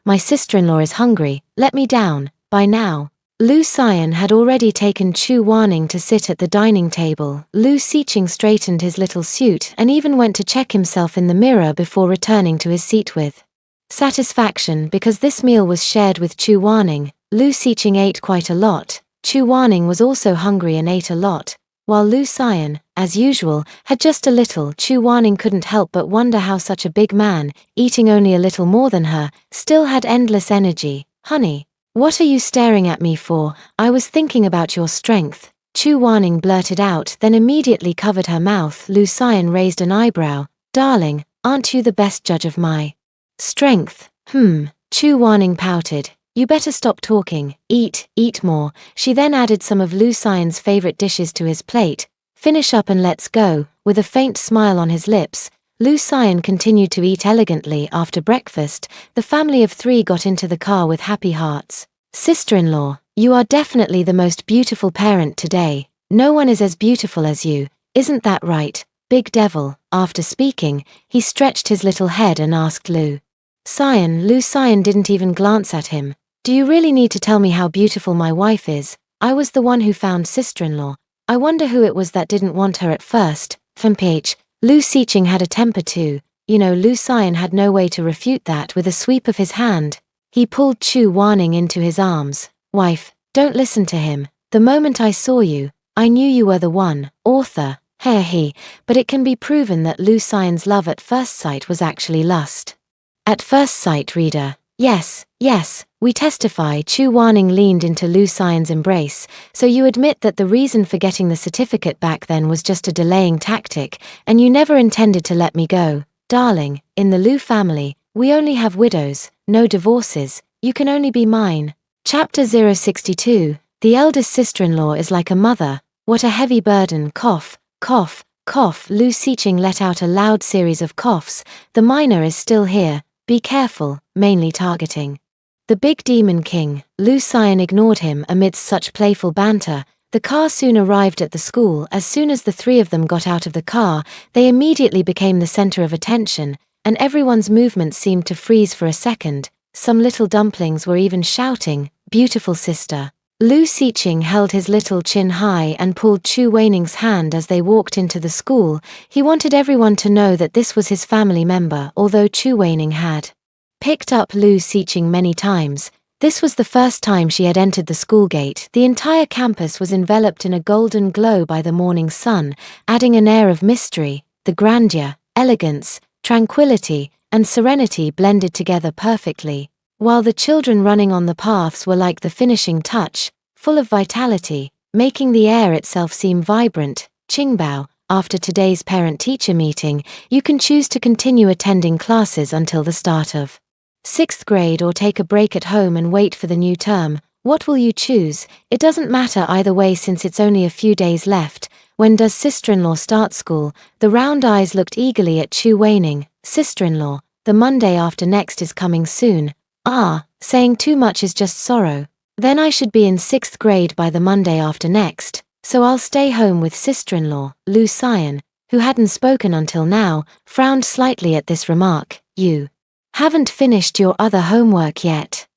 my sister-in-law is hungry, let me down. By now, Lu Xian had already taken Chu Wanning to sit at the dining table. Lu Xiqing straightened his little suit and even went to check himself in the mirror before returning to his seat with satisfaction. Because this meal was shared with Chu Wanning, Lu Xiqing ate quite a lot. Chu Wanning was also hungry and ate a lot, while Lu Xian, as usual, had just a little. Chu Wanning couldn't help but wonder how such a big man, eating only a little more than her, still had endless energy. Honey, what are you staring at me for? I was thinking about your strength, Chu Wanning blurted out, then immediately covered her mouth. Lu Xian raised an eyebrow. Darling, aren't you the best judge of my strength? Chu Wanning pouted. You better stop talking, eat more. She then added some of Lu Xian's favorite dishes to his plate. Finish up and let's go. With a faint smile on his lips, Lu Xian continued to eat elegantly. After breakfast, the family of three got into the car with happy hearts. Sister-in-law, you are definitely the most beautiful parent today. No one is as beautiful as you, isn't that right, big devil? After speaking, he stretched his little head and asked Lu Xian. Lu Xian didn't even glance at him. Do you really need to tell me how beautiful my wife is? I was the one who found sister-in-law. I wonder who it was that didn't want her at first. Lu Xiqing had a temper too. Lu Xian had no way to refute that. With a sweep of his hand, he pulled Chu Wanning into his arms. Wife, don't listen to him. The moment I saw you, I knew you were the one. Author, but it can be proven that Lu Xian's love at first sight was actually lust at first sight, reader. Yes, we testify. Chu Wanning leaned into Lu Xian's embrace. So you admit that the reason for getting the certificate back then was just a delaying tactic, and you never intended to let me go. Darling, in the Lu family, we only have widows, no divorces. You can only be mine. Chapter 062. The eldest sister-in-law is like a mother. What a heavy burden. Cough. Lu Xiqing let out a loud series of coughs. The minor is still here. Be careful, mainly targeting the big demon king. Lu Xian ignored him amidst such playful banter. The car soon arrived at the school. As soon as the three of them got out of the car, they immediately became the center of attention, and everyone's movements seemed to freeze for a second. Some little dumplings were even shouting, Beautiful sister. Lu Xiqing held his little chin high and pulled Chu Wanning's hand as they walked into the school. He wanted everyone to know that this was his family member. Although Chu Wanning had picked up Lu Xiqing many times, this was the first time she had entered the school gate. The entire campus was enveloped in a golden glow by the morning sun, adding an air of mystery. The grandeur, elegance, tranquility, and serenity blended together perfectly, while the children running on the paths were like the finishing touch, full of vitality. making the air itself seem vibrant. Qingbao, after today's parent-teacher meeting, you can choose to continue attending classes until the start of 6th grade or take a break at home and wait for the new term. What will you choose? It doesn't matter either way since it's only a few days left. When does sister-in-law start school? The round eyes looked eagerly at Chu Weining. Sister-in-law, the Monday after next is coming soon. Ah, saying too much is just sorrow. Then I should be in 6th grade by the Monday after next, so I'll stay home with sister-in-law. Lu Xian, who hadn't spoken until now, frowned slightly at this remark. You haven't finished your other homework yet.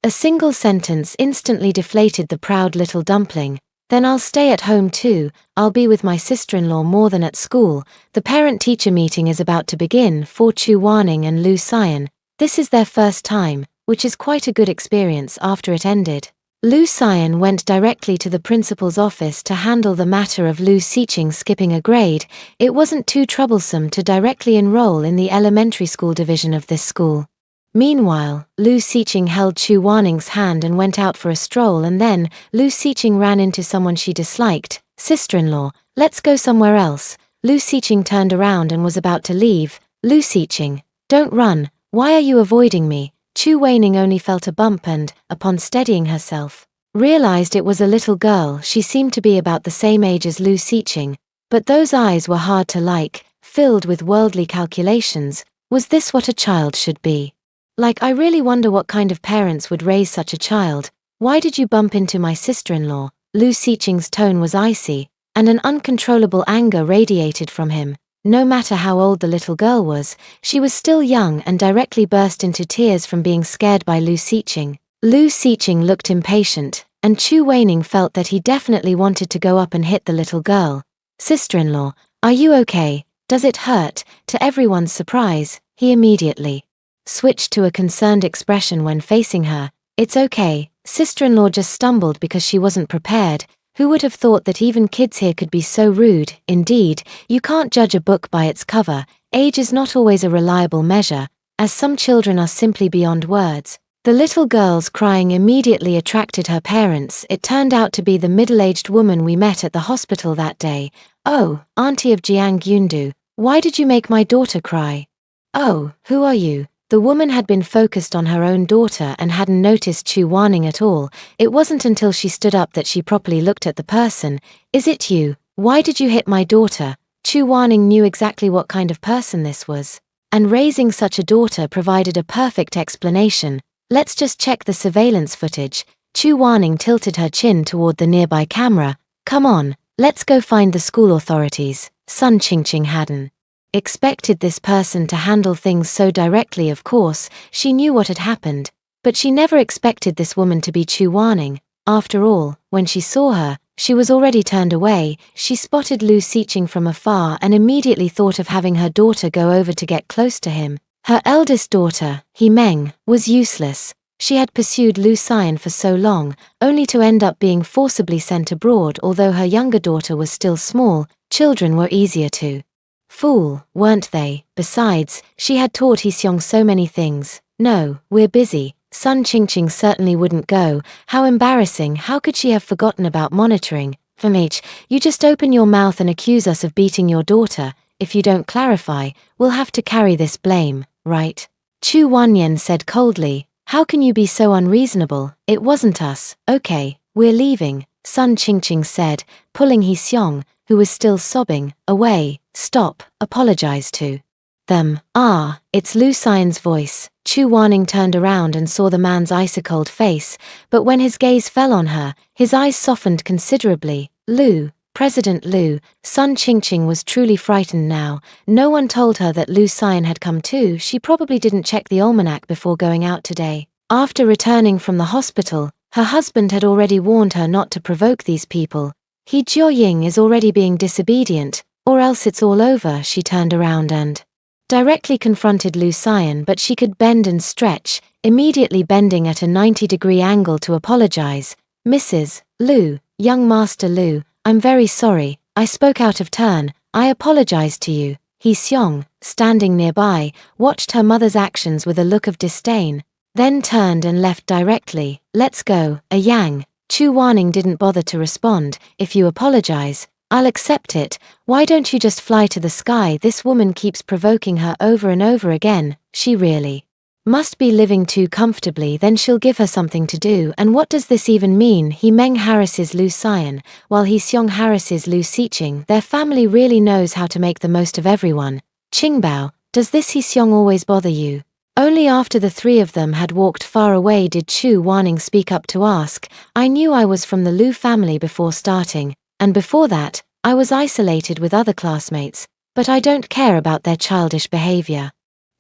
A single sentence instantly deflated the proud little dumpling. Then I'll stay at home too. I'll be with my sister-in-law more than at school. The parent-teacher meeting is about to begin for Chu Wanning and Lu Xian. This is their first time, which is quite a good experience after it ended. Lu Xian went directly to the principal's office to handle the matter of Lu Xiqing skipping a grade. It wasn't too troublesome to directly enroll in the elementary school division of this school. Meanwhile, Lu Xiqing held Chu Wanning's hand and went out for a stroll, and then Lu Xiqing ran into someone she disliked. Sister-in-law, let's go somewhere else. Lu Xiqing turned around and was about to leave. Lu Xiqing, don't run. Why are you avoiding me? Chu Weining only felt a bump and, upon steadying herself, realized it was a little girl. She seemed to be about the same age as Lu Xiqing, but those eyes were hard to like, filled with worldly calculations. Was this what a child should be? Like, I really wonder what kind of parents would raise such a child. Why did you bump into my sister-in-law? Lu Xiqing's tone was icy, and an uncontrollable anger radiated from him. No matter how old the little girl was, she was still young and directly burst into tears from being scared by Lu Xiqing. Lu Xiqing looked impatient, and Chu Weining felt that he definitely wanted to go up and hit the little girl. Sister-in-law, are you okay? Does it hurt? To everyone's surprise, he immediately switched to a concerned expression when facing her. It's okay. Sister-in-law just stumbled because she wasn't prepared. Who would have thought that even kids here could be so rude? Indeed, you can't judge a book by its cover. Age is not always a reliable measure, as some children are simply beyond words. The little girl's crying immediately attracted her parents. It turned out to be the middle-aged woman we met at the hospital that day. Oh, auntie of Jiang Yundu, why did you make my daughter cry? Oh, who are you? The woman had been focused on her own daughter and hadn't noticed Chu Wanning at all. It wasn't until she stood up that she properly looked at the person. Is it you? Why did you hit my daughter? Chu Wanning knew exactly what kind of person this was. And raising such a daughter provided a perfect explanation. Let's just check the surveillance footage. Chu Wanning tilted her chin toward the nearby camera. Come on, let's go find the school authorities. Sun Qingqing hadn't expected this person to handle things so directly. Of course, she knew what had happened, but she never expected this woman to be Chu Wanning. After all, when she saw her, she was already turned away. She spotted Lu Xiqing from afar and immediately thought of having her daughter go over to get close to him. Her eldest daughter, He Meng, was useless. She had pursued Lu Xian for so long, only to end up being forcibly sent abroad. Although her younger daughter was still small, children were easier to fool, weren't they? Besides, she had taught He Xiong so many things. No, we're busy. Sun Qingqing certainly wouldn't go. How embarrassing. How could she have forgotten about monitoring? You just open your mouth and accuse us of beating your daughter. If you don't clarify, we'll have to carry this blame, right? Chu Wanyan said coldly. How can you be so unreasonable? It wasn't us. Okay, we're leaving, Sun Qingqing said, pulling He Xiong, who was still sobbing, away. Stop, apologize to them. Ah, it's Lu Xian's voice. Chu Wanning turned around and saw the man's ice-cold face, but when his gaze fell on her, his eyes softened considerably. Lu, President Lu. Sun Qingqing was truly frightened now. No one told her that Lu Xian had come too. She probably didn't check the almanac before going out today. After returning from the hospital, her husband had already warned her not to provoke these people. He Jiuying is already being disobedient, or else it's all over. She turned around and directly confronted Lu Xian, but she could bend and stretch, immediately bending at a 90-degree angle to apologize. Mrs. Lu, young Master Lu, I'm very sorry, I spoke out of turn, I apologize to you. He Xiong, standing nearby, watched her mother's actions with a look of disdain, then turned and left directly. Let's go, a Yang. Chu Wanning didn't bother to respond. If you apologize, I'll accept it. Why don't you just fly to the sky? This woman keeps provoking her over and over again. She really must be living too comfortably. Then she'll give her something to do. And what does this even mean? He Meng Harris's Lu Xian, while he Seong Harris's Lu Xiqing. Their family really knows how to make the most of everyone. Qingbao, does this He Seong always bother you? Only after the three of them had walked far away did Chu Wanning speak up to ask. I knew I was from the Lu family before starting, and before that, I was isolated with other classmates, but I don't care about their childish behavior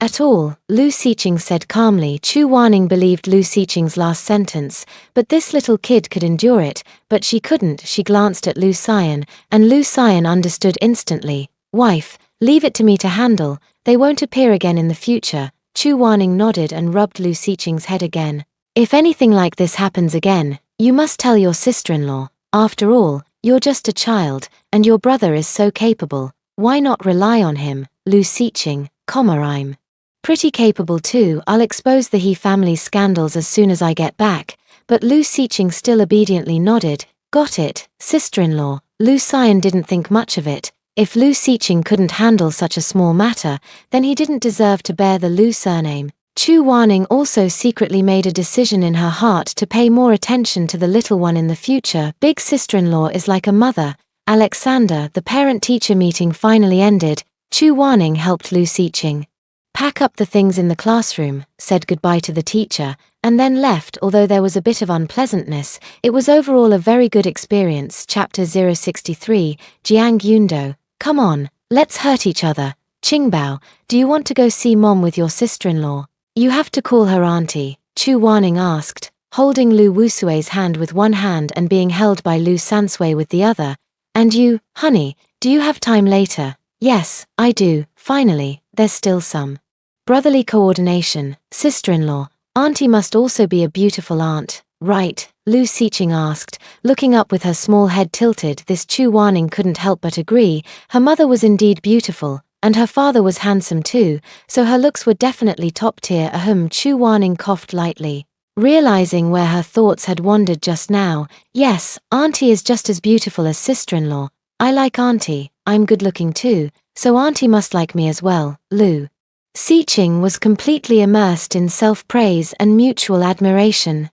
at all, Lu Xiqing said calmly. Chu Wanning believed Lu Xiqing's last sentence, but this little kid could endure it, but she couldn't. She glanced at Lu Xian, and Lu Xian understood instantly. Wife, leave it to me to handle, they won't appear again in the future. Chu Wanning nodded and rubbed Lu Xiqing's head again. If anything like this happens again, you must tell your sister-in-law. After all, you're just a child, and your brother is so capable. Why not rely on him? Lu Xiqing, I'm pretty capable too. I'll expose the He family's scandals as soon as I get back. But Lu Xiqing still obediently nodded. Got it, sister-in-law. Lu Xian didn't think much of it. If Lu Xiqing couldn't handle such a small matter, then he didn't deserve to bear the Lu surname. Chu Wanning also secretly made a decision in her heart to pay more attention to the little one in the future. Big sister-in-law is like a mother. Alexander, the parent-teacher meeting finally ended. Chu Wanning helped Lu Xiqing pack up the things in the classroom, said goodbye to the teacher, and then left. Although there was a bit of unpleasantness, it was overall a very good experience. Chapter 063, Jiang Yundo. Come on, let's hurt each other. Qingbao, do you want to go see Mom with your sister-in-law? You have to call her auntie, Chu Wanning asked, holding Lu Wusui's hand with one hand and being held by Lu Sansui with the other. And you, honey, do you have time later? Yes, I do. Finally, there's still some brotherly coordination. Sister-in-law, auntie must also be a beautiful aunt, right? Lu Xiqing asked, looking up with her small head tilted. This Chu Wanning couldn't help but agree. Her mother was indeed beautiful, and her father was handsome too, so her looks were definitely top tier. Chu Wanning coughed lightly, realizing where her thoughts had wandered just now. Yes, auntie is just as beautiful as sister-in-law. I like auntie, I'm good looking too, so auntie must like me as well. Lu Xiqing was completely immersed in self-praise and mutual admiration.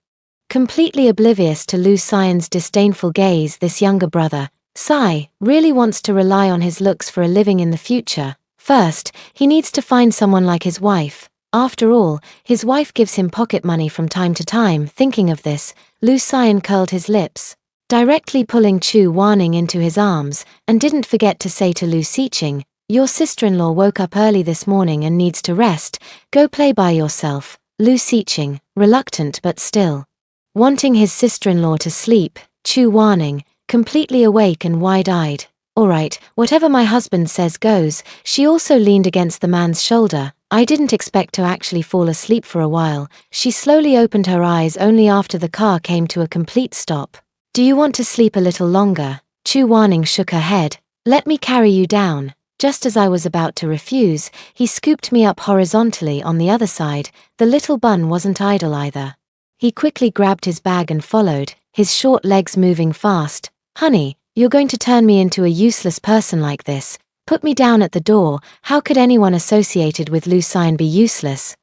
Completely oblivious to Lu Xian's disdainful gaze, this younger brother, Sai, really wants to rely on his looks for a living in the future. First, he needs to find someone like his wife. After all, his wife gives him pocket money from time to time. Thinking of this, Lu Xian curled his lips, directly pulling Chu Wanning into his arms, and didn't forget to say to Lu Xiqing, your sister-in-law woke up early this morning and needs to rest. Go play by yourself. Lu Xiqing, reluctant but still wanting his sister-in-law to sleep. Chu Wanning, completely awake and wide-eyed. Alright, whatever my husband says goes. She also leaned against the man's shoulder. I didn't expect to actually fall asleep for a while. She slowly opened her eyes only after the car came to a complete stop. Do you want to sleep a little longer? Chu Wanning shook her head. Let me carry you down. Just as I was about to refuse, he scooped me up horizontally on the other side. The little bun wasn't idle either. He quickly grabbed his bag and followed, his short legs moving fast. Honey, you're going to turn me into a useless person like this. Put me down at the door. How could anyone associated with Lu Xian be useless?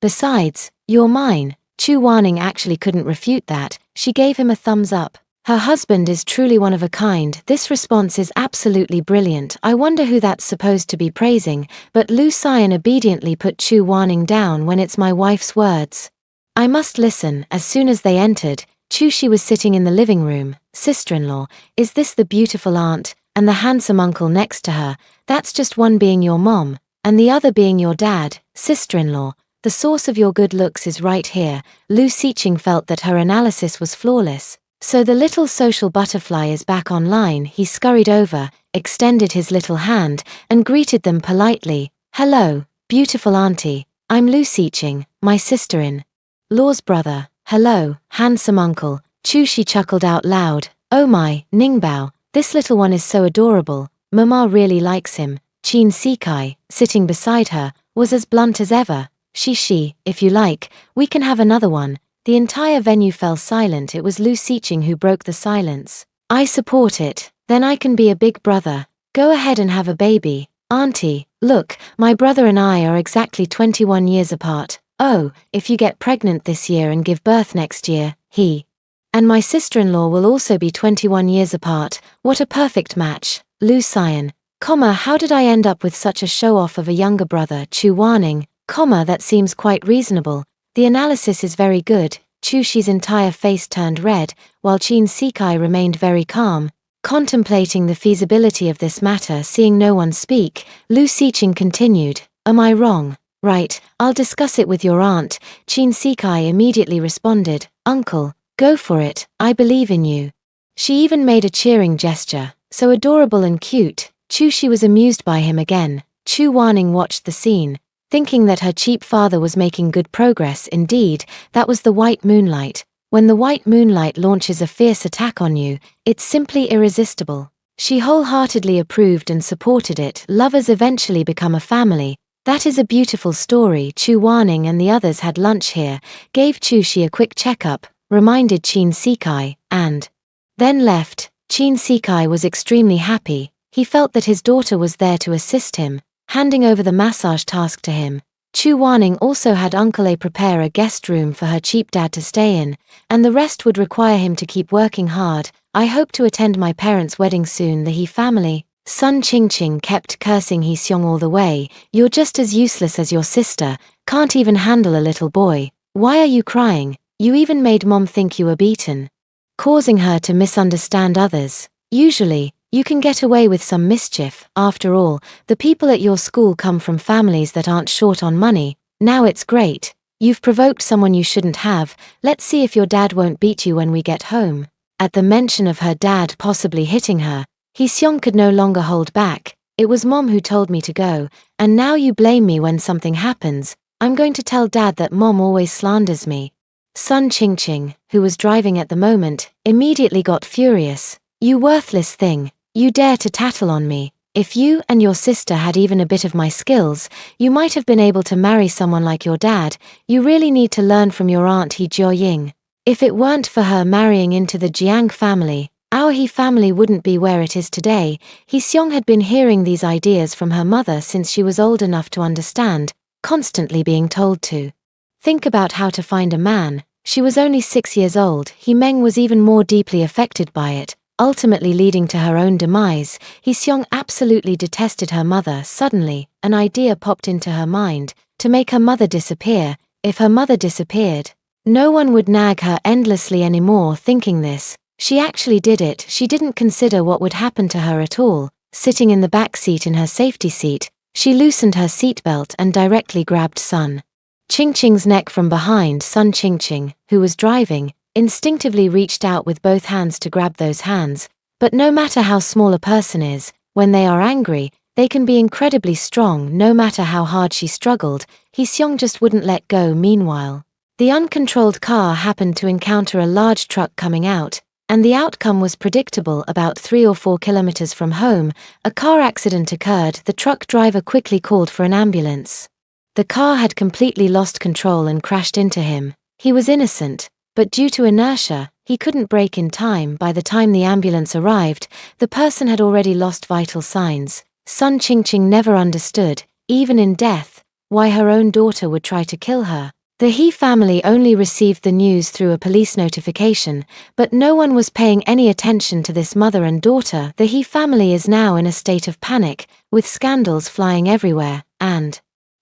Besides, you're mine. Chu Wanning actually couldn't refute that. She gave him a thumbs up. Her husband is truly one of a kind. This response is absolutely brilliant. I wonder who that's supposed to be praising, but Lu Xian obediently put Chu Wanning down. When it's my wife's words, I must listen. As soon as they entered, Chu Shi was sitting in the living room. Sister-in-law, is this the beautiful aunt, and the handsome uncle next to her? That's just one being your mom, and the other being your dad. Sister-in-law, the source of your good looks is right here. Lu Xiqing felt that her analysis was flawless. So the little social butterfly is back online. He scurried over, extended his little hand, and greeted them politely. Hello, beautiful auntie. I'm Lu Xiqing, my sister-in-law's brother. Hello, handsome uncle. Chu Shi chuckled out loud. Oh my, Ningbao, this little one is so adorable. Mama really likes him. Qin Sikai, sitting beside her, was as blunt as ever. Shi, if you like, we can have another one. The entire venue fell silent. It was Lu Siqing who broke the silence. I support it. Then I can be a big brother. Go ahead and have a baby. Auntie, look, my brother and I are exactly 21 years apart. Oh, if you get pregnant this year and give birth next year, he and my sister-in-law will also be 21 years apart. What a perfect match. Lu Xian, how did I end up with such a show-off of a younger brother? Chu Warning, that seems quite reasonable. The analysis is very good. Chu Shi's entire face turned red, while Qin Sikai remained very calm, contemplating the feasibility of this matter. Seeing no one speak, Lu Siqing continued, am I wrong? Right, I'll discuss it with your aunt. Qin Sikai immediately responded, Uncle, go for it, I believe in you. She even made a cheering gesture, so adorable and cute. Chu Shi was amused by him again. Chu Wanning watched the scene, thinking that her cheap father was making good progress. Indeed, that was the white moonlight. When the white moonlight launches a fierce attack on you, it's simply irresistible. She wholeheartedly approved and supported it. Lovers eventually become a family. That is a beautiful story. Chu Wanning and the others had lunch here, gave Chu Shi a quick checkup, reminded Qin Sikai, and then left. Qin Sikai was extremely happy. He felt that his daughter was there to assist him, handing over the massage task to him. Chu Wanning also had Uncle A prepare a guest room for her cheap dad to stay in, and the rest would require him to keep working hard. I hope to attend my parents' wedding soon. The He family. Sun Qingqing kept cursing He Xiong all the way. You're just as useless as your sister, can't even handle a little boy. Why are you crying? You even made Mom think you were beaten, causing her to misunderstand others. Usually, you can get away with some mischief. After all, the people at your school come from families that aren't short on money. Now it's great. You've provoked someone you shouldn't have. Let's see if your dad won't beat you when we get home. At the mention of her dad possibly hitting her, He Xiong could no longer hold back. It was Mom who told me to go, and now you blame me when something happens. I'm going to tell Dad that Mom always slanders me. Sun Qingqing, who was driving at the moment, immediately got furious. You worthless thing. You dare to tattle on me. If you and your sister had even a bit of my skills, you might have been able to marry someone like your dad. You really need to learn from your aunt He Jiuying. If it weren't for her marrying into the Jiang family, our He family wouldn't be where it is today. He Xiong had been hearing these ideas from her mother since she was old enough to understand, constantly being told to think about how to find a man. She was only 6 years old. He Meng was even more deeply affected by it, ultimately leading to her own demise. He Xiong absolutely detested her mother. Suddenly, an idea popped into her mind, to make her mother disappear. If her mother disappeared, no one would nag her endlessly anymore. Thinking this, she actually did it. She didn't consider what would happen to her at all. Sitting in the back seat in her safety seat, she loosened her seatbelt and directly grabbed Sun Qingqing's neck from behind. Sun Qingqing, who was driving, instinctively reached out with both hands to grab those hands, but no matter how small a person is, when they are angry, they can be incredibly strong. No matter how hard she struggled, He Xiong just wouldn't let go. Meanwhile, the uncontrolled car happened to encounter a large truck coming out, and the outcome was predictable. About 3 or 4 kilometers from home, a car accident occurred. The truck driver quickly called for an ambulance. The car had completely lost control and crashed into him. He was innocent, but due to inertia, he couldn't brake in time. By the time the ambulance arrived, the person had already lost vital signs. Sun Qingqing never understood, even in death, why her own daughter would try to kill her. The He family only received the news through a police notification, but no one was paying any attention to this mother and daughter. The He family is now in a state of panic, with scandals flying everywhere, and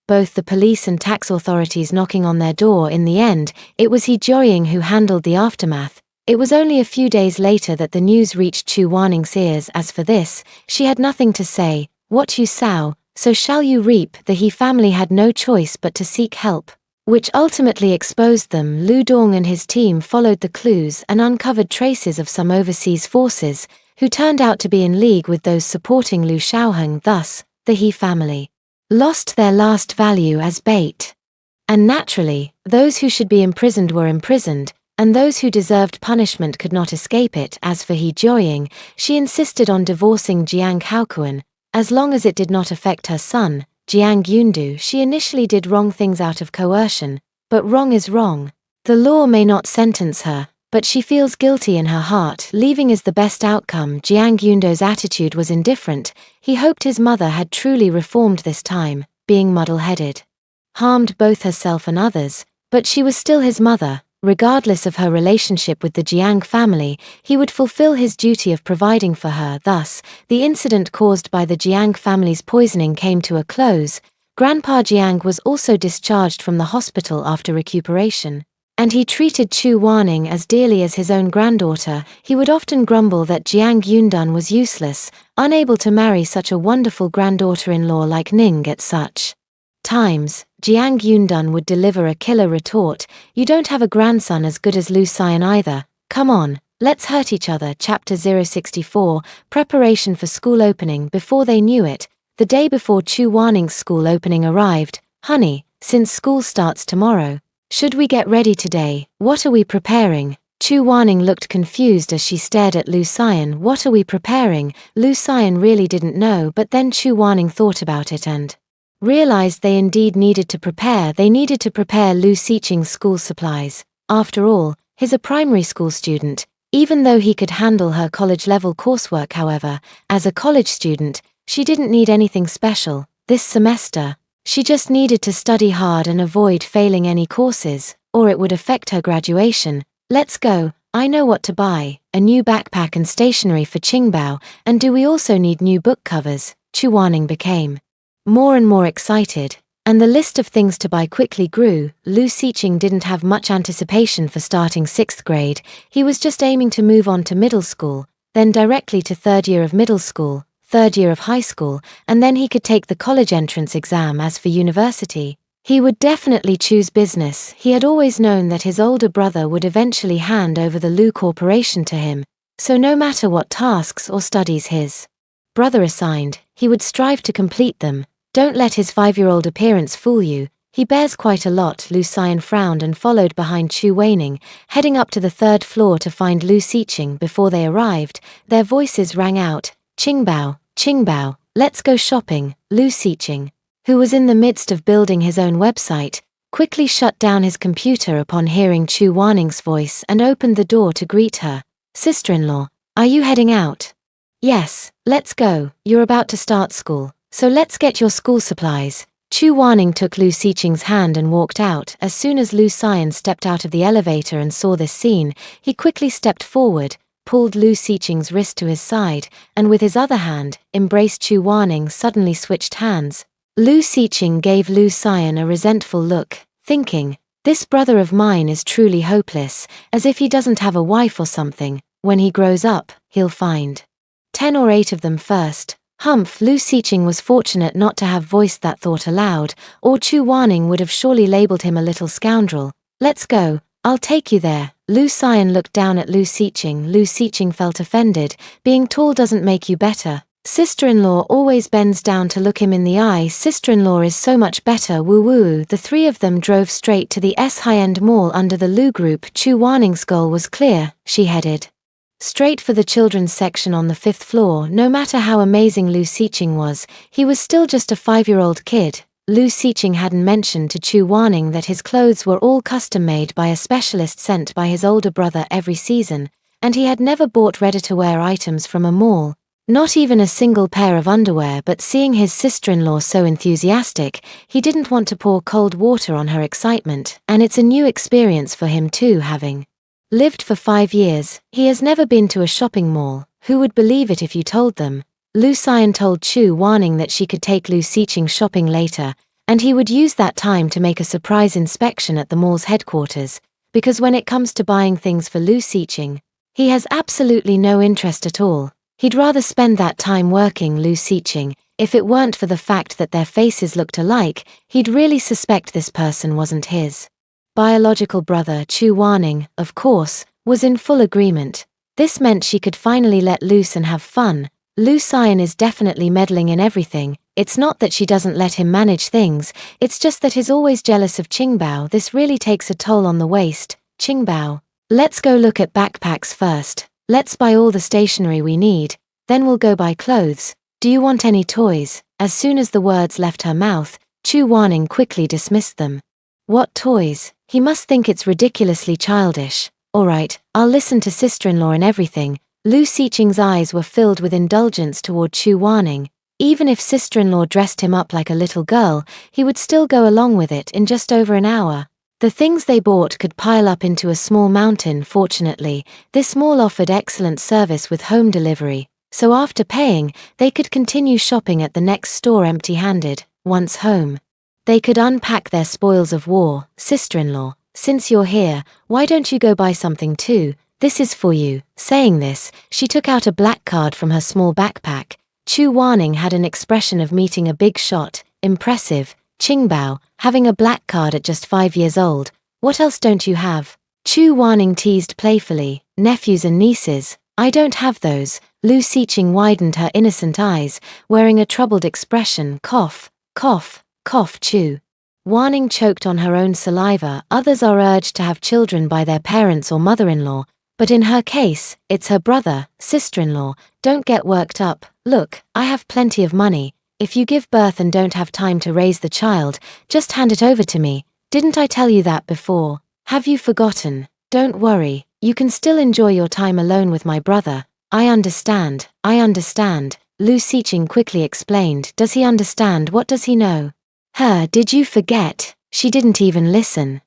both the police and tax authorities knocking on their door. In the end, it was He Jiuying who handled the aftermath. It was only a few days later that the news reached Chu Waning's ears. As for this, she had nothing to say. What you sow, so shall you reap. The He family had no choice but to seek help, which ultimately exposed them. Lu Dong and his team followed the clues and uncovered traces of some overseas forces, who turned out to be in league with those supporting Lu Shaoheng. Thus, the He family lost their last value as bait. And naturally, those who should be imprisoned were imprisoned, and those who deserved punishment could not escape it. As for He Jiuying, she insisted on divorcing Jiang Haokuan, as long as it did not affect her son, Jiang Yundu. She initially did wrong things out of coercion, but wrong is wrong. The law may not sentence her, but she feels guilty in her heart. Leaving is the best outcome. Jiang Yundo's attitude was indifferent. He hoped his mother had truly reformed this time, being muddle-headed. Harmed both herself and others, but she was still his mother. Regardless of her relationship with the Jiang family, he would fulfill his duty of providing for her. Thus, the incident caused by the Jiang family's poisoning came to a close. Grandpa Jiang was also discharged from the hospital after recuperation. And he treated Chu Wanning as dearly as his own granddaughter. He would often grumble that Jiang Yundan was useless, unable to marry such a wonderful granddaughter-in-law like Ning. At such times, Jiang Yundan would deliver a killer retort, "You don't have a grandson as good as Lu Xian either. Come on, let's hurt each other." Chapter 064, Preparation for School Opening. Before they knew it, the day before Chu Wanning's school opening arrived. "Honey, since school starts tomorrow, should we get ready today? What are we preparing?" Chu Wanning looked confused as she stared at Lu Xian. "What are we preparing?" Lu Xian really didn't know, but then Chu Wanning thought about it and realized they indeed needed to prepare. They needed to prepare Lu Xiqing's school supplies. After all, he's a primary school student. Even though he could handle her college-level coursework, however, as a college student, she didn't need anything special. This semester, she just needed to study hard and avoid failing any courses, or it would affect her graduation. "Let's go, I know what to buy, a new backpack and stationery for Qingbao, and do we also need new book covers?" Chu Wanning became more and more excited, and the list of things to buy quickly grew. Lu Xiqing didn't have much anticipation for starting 6th grade. He was just aiming to move on to middle school, then directly to 3rd year of middle school, 3rd year of high school, and then he could take the college entrance exam. As for university, he would definitely choose business. He had always known that his older brother would eventually hand over the Lu Corporation to him, so no matter what tasks or studies his brother assigned, he would strive to complete them. Don't let his 5-year-old appearance fool you. He bears quite a lot. Lu Xian frowned and followed behind Chu Wanning, heading up to the 3rd floor to find Lu Xiqing. Before they arrived, their voices rang out, "Qingbao, Qingbao, let's go shopping." Lu Xiqing, who was in the midst of building his own website, quickly shut down his computer upon hearing Chu Wanning's voice and opened the door to greet her. "Sister-in-law, are you heading out?" "Yes, let's go. You're about to start school, so let's get your school supplies." Chu Wanning took Lu Xiqing's hand and walked out. As soon as Lu Xian stepped out of the elevator and saw this scene, he quickly stepped forward, pulled Lu Xiqing's wrist to his side, and with his other hand, embraced Chu Wanning. Suddenly switched hands. Lu Xiqing gave Lu Xian a resentful look, thinking, "This brother of mine is truly hopeless, as if he doesn't have a wife or something. When he grows up, he'll find 10 or 8 of them first." Humph! Lu Xiqing was fortunate not to have voiced that thought aloud, or Chu Wanning would have surely labeled him a little scoundrel. "Let's go, I'll take you there." Lu Xian looked down at Lu Xiqing. Lu Xiqing felt offended. Being tall doesn't make you better. Sister-in-law always bends down to look him in the eye. Sister-in-law is so much better. Woo woo. The 3 of them drove straight to the high-end mall under the Lu Group. Chu Wanning's goal was clear. She headed straight for the children's section on the 5th floor. No matter how amazing Lu Xiqing was, he was still just a 5-year-old kid. Lu Xiqing hadn't mentioned to Chu Wanning that his clothes were all custom-made by a specialist sent by his older brother every season, and he had never bought ready-to-wear items from a mall, not even a single pair of underwear. But seeing his sister-in-law so enthusiastic, he didn't want to pour cold water on her excitement, and it's a new experience for him too. Having lived for 5 years, he has never been to a shopping mall. Who would believe it if you told them? Lu Xian told Chu Wanning that she could take Lu Xiqing shopping later, and he would use that time to make a surprise inspection at the mall's headquarters, because when it comes to buying things for Lu Xiqing, he has absolutely no interest at all. He'd rather spend that time working Lu Xiqing. If it weren't for the fact that their faces looked alike, he'd really suspect this person wasn't his biological brother. Chu Wanning, of course, was in full agreement. This meant she could finally let loose and have fun. Lu Xian is definitely meddling in everything. It's not that she doesn't let him manage things, it's just that he's always jealous of Qingbao. This really takes a toll on the waist. "Qingbao, let's go look at backpacks first. Let's buy all the stationery we need, then we'll go buy clothes. Do you want any toys?" As soon as the words left her mouth, Chu Wanning quickly dismissed them. "What toys? He must think it's ridiculously childish. Alright, I'll listen to sister-in-law and everything. Lu Xiqing's eyes were filled with indulgence toward Chu Wanning. Even if sister-in-law dressed him up like a little girl, he would still go along with it in just over an hour. The things they bought could pile up into a small mountain. Fortunately, this mall offered excellent service with home delivery, so after paying, they could continue shopping at the next store empty-handed. Once home, they could unpack their spoils of war. Sister-in-law, since you're here, why don't you go buy something too? This is for you. Saying this, she took out a black card from her small backpack. Chu Wanning had an expression of meeting a big shot. Impressive. Qingbao, having a black card at just 5 years old. What else don't you have? Chu Wanning teased playfully. Nephews and nieces. I don't have those. Lu Xiqing widened her innocent eyes, wearing a troubled expression. Cough, cough, cough. Chu Wanning choked on her own saliva. Others are urged to have children by their parents or mother-in-law, but in her case, it's her brother, sister-in-law. Don't get worked up. Look, I have plenty of money. If you give birth and don't have time to raise the child, just hand it over to me. Didn't I tell you that before? Have you forgotten? Don't worry, you can still enjoy your time alone with my brother. I understand, Lu Xiqing quickly explained. Does he understand? What does he know? Did you forget? She didn't even listen.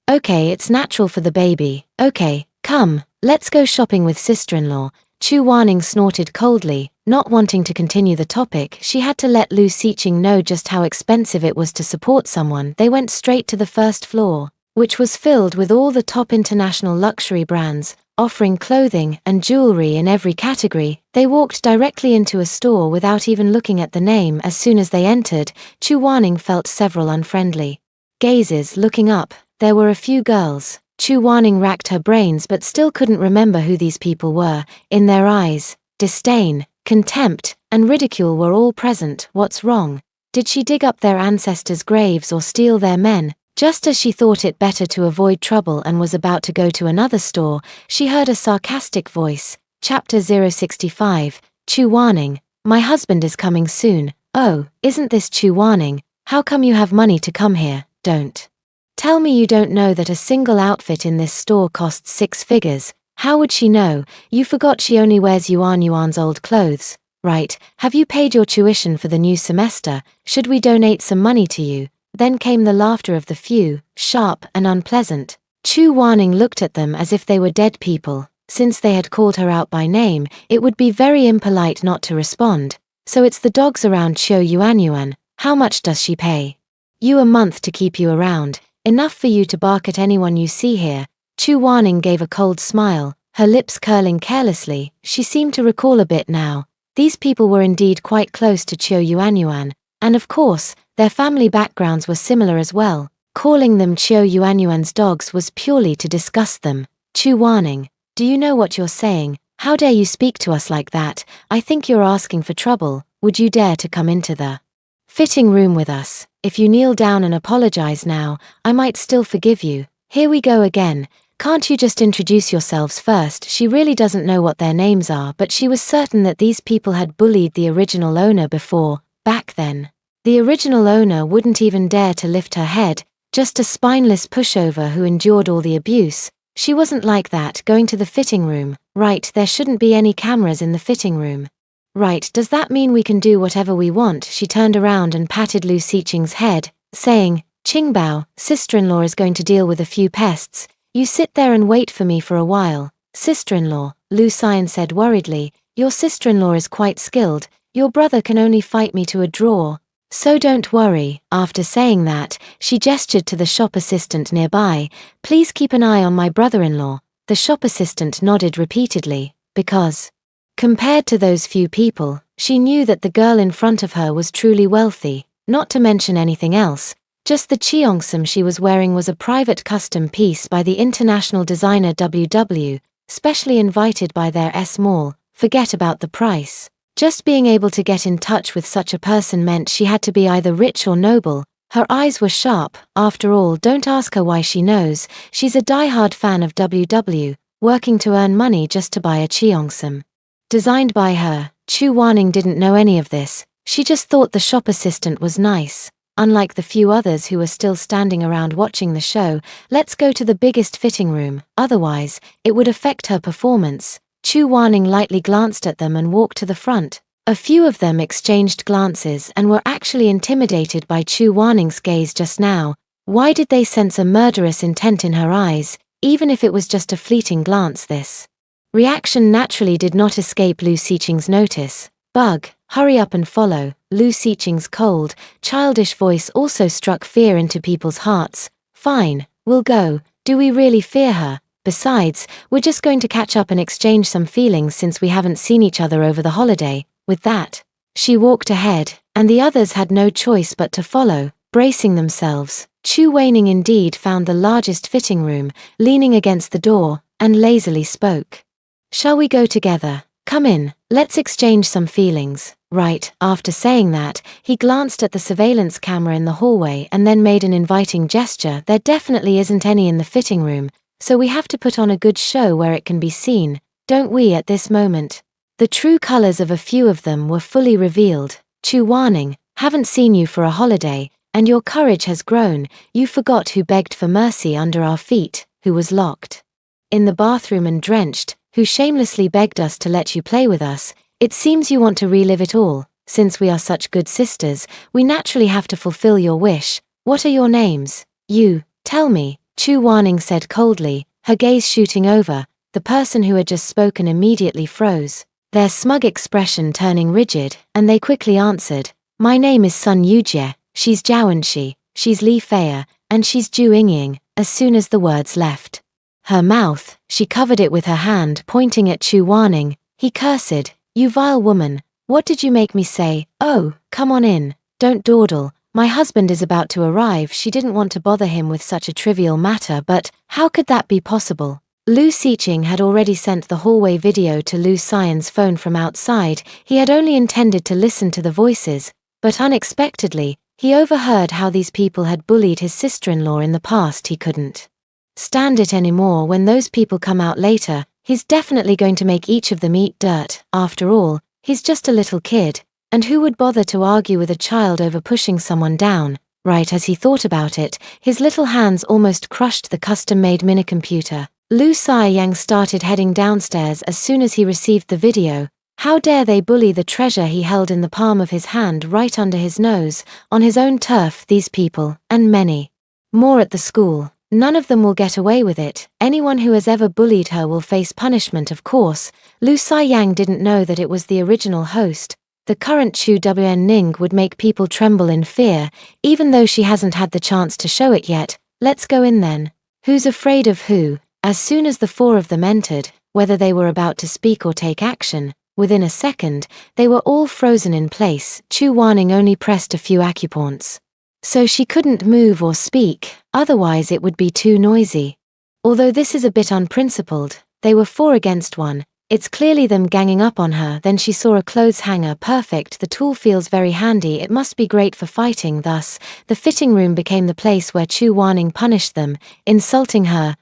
Okay, it's natural for the baby. Okay, come, let's go shopping with sister-in-law. Chu Wanning snorted coldly, not wanting to continue the topic. She had to let Lu Xiqing know just how expensive it was to support someone. They went straight to the first floor, which was filled with all the top international luxury brands, offering clothing and jewelry in every category. They walked directly into a store without even looking at the name. As soon as they entered, Chu Wanning felt several unfriendly gazes. Looking up, there were a few girls. Chu Wanning racked her brains but still couldn't remember who these people were. In their eyes, disdain, contempt, and ridicule were all present. What's wrong? Did she dig up their ancestors' graves or steal their men? Just as she thought it better to avoid trouble and was about to go to another store, she heard a sarcastic voice. Chapter 065, Chu Wanning, my husband is coming soon. Oh, isn't this Chu Wanning? How come you have money to come here? Don't tell me you don't know that a single outfit in this store costs 6 figures. How would she know? You forgot she only wears Yuan's old clothes, right? Have you paid your tuition for the new semester? Should we donate some money to you? Then came the laughter of the few, sharp and unpleasant. Chu Wanning looked at them as if they were dead people. Since they had called her out by name, it would be very impolite not to respond. So it's the dogs around Qiu Yuanyuan. How much does she pay you a month to keep you around? Enough for you to bark at anyone you see here. Chu Wanning gave a cold smile, her lips curling carelessly. She seemed to recall a bit now. These people were indeed quite close to Qiu Yuanyuan, and of course, their family backgrounds were similar as well. Calling them Qiu Yuanyuan's dogs was purely to disgust them. Chu Wanning, do you know what you're saying? How dare you speak to us like that? I think you're asking for trouble. Would you dare to come into the fitting room with us? If you kneel down and apologize now, I might still forgive you. Here we go again. Can't you just introduce yourselves first? She really doesn't know what their names are, but she was certain that these people had bullied the original owner before. Back then, the original owner wouldn't even dare to lift her head, just a spineless pushover who endured all the abuse. She wasn't like that. Going to the fitting room. Right, there shouldn't be any cameras in the fitting room. Right, does that mean we can do whatever we want? She turned around and patted Lu Xiqing's head, saying, Qingbao, sister-in-law is going to deal with a few pests. You sit there and wait for me for a while. Sister-in-law, Lu Xian said worriedly, your sister-in-law is quite skilled. Your brother can only fight me to a draw. So don't worry. After saying that, she gestured to the shop assistant nearby. Please keep an eye on my brother-in-law. The shop assistant nodded repeatedly, because compared to those few people, she knew that the girl in front of her was truly wealthy, not to mention anything else. Just the cheongsam she was wearing was a private custom piece by the international designer WW, specially invited by their S-Mall. Forget about the price. Just being able to get in touch with such a person meant she had to be either rich or noble. Her eyes were sharp. After all, don't ask her why she knows. She's a die-hard fan of WW, working to earn money just to buy a cheongsam designed by her. Chu Wanning didn't know any of this. She just thought the shop assistant was nice. unlike the few others who were still standing around watching the show. Let's go to the biggest fitting room, otherwise, it would affect her performance. Chu Wanning lightly glanced at them and walked to the front. A few of them exchanged glances and were actually intimidated by Chu Wanning's gaze just now. Why did they sense a murderous intent in her eyes, even if it was just a fleeting glance? This reaction naturally did not escape Lu Xiqing's notice. Bug, hurry up and follow. Lu Xiqing's cold, childish voice also struck fear into people's hearts. Fine, we'll go. Do we really fear her? Besides, we're just going to catch up and exchange some feelings since we haven't seen each other over the holiday. With that, she walked ahead, and the others had no choice but to follow, bracing themselves. Chu Wanning indeed found the largest fitting room, leaning against the door, and lazily spoke. Shall we go together? Come in, let's exchange some feelings. Right, after saying that, he glanced at the surveillance camera in the hallway and then made an inviting gesture. There definitely isn't any in the fitting room, so we have to put on a good show where it can be seen, don't we? At this moment, the true colors of a few of them were fully revealed. Chu Wanning, haven't seen you for a holiday, and your courage has grown. You forgot who begged for mercy under our feet, who was locked in the bathroom and drenched, who shamelessly begged us to let you play with us. It seems you want to relive it all. Since we are such good sisters, we naturally have to fulfill your wish. What are your names? You, tell me, Chu Wanning said coldly, her gaze shooting over. The person who had just spoken immediately froze, their smug expression turning rigid, and they quickly answered. My name is Sun Yujie, she's Jiawenshi, she's Li Feiya, and she's Ju Yingying. As soon as the words left her mouth, she covered it with her hand, pointing at Chu Wanning. He cursed, you vile woman, what did you make me say? Oh, come on in, don't dawdle, my husband is about to arrive. She didn't want to bother him with such a trivial matter, but how could that be possible? Lu Xiqing had already sent the hallway video to Lu Xian's phone from outside. He had only intended to listen to the voices, but unexpectedly, he overheard how these people had bullied his sister-in-law in the past. He couldn't stand it anymore. When those people come out later, he's definitely going to make each of them eat dirt. After all, he's just a little kid, and who would bother to argue with a child over pushing someone down? Right as he thought about it, his little hands almost crushed the custom-made minicomputer. Lu Xiang started heading downstairs as soon as he received the video. How dare they bully the treasure he held in the palm of his hand right under his nose, on his own turf? These people, and many more at the school. None of them will get away with it. Anyone who has ever bullied her will face punishment, of course. Lu Xiang didn't know that it was the original host. The current Chu Wenning would make people tremble in fear, even though she hasn't had the chance to show it yet. Let's go in then. Who's afraid of who? As soon as the four of them entered, whether they were about to speak or take action, within a second, they were all frozen in place. Chu Wanning only pressed a few acupoints, so she couldn't move or speak, otherwise it would be too noisy. Although this is a bit unprincipled, they were 4 against 1. It's clearly them ganging up on her. Then she saw a clothes hanger. Perfect, the tool feels very handy. It must be great for fighting. Thus, the fitting room became the place where Chu Wanning punished them, insulting her,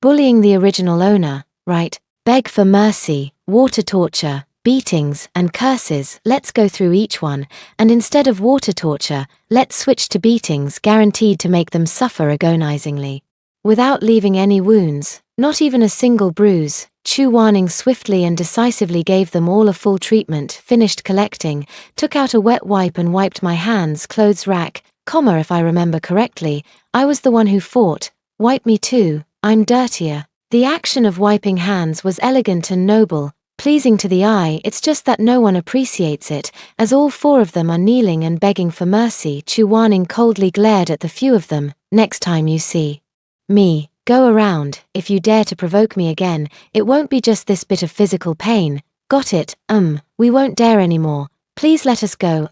bullying the original owner, right? Beg for mercy, water torture, beatings, and curses. Let's go through each one, and instead of water torture, let's switch to beatings, guaranteed to make them suffer agonizingly. Without leaving any wounds, not even a single bruise, Chu Wanning swiftly and decisively gave them all a full treatment. Finished collecting, took out a wet wipe and wiped my hands. Clothes rack, if I remember correctly, I was the one who fought. Wipe me too, I'm dirtier. The action of wiping hands was elegant and noble, pleasing to the eye. It's just that no one appreciates it, as all 4 of them are kneeling and begging for mercy. Chu Wanning coldly glared at the few of them. Next time you see me go around, if you dare to provoke me again, it won't be just this bit of physical pain. Got it? We won't dare anymore. Please let us go.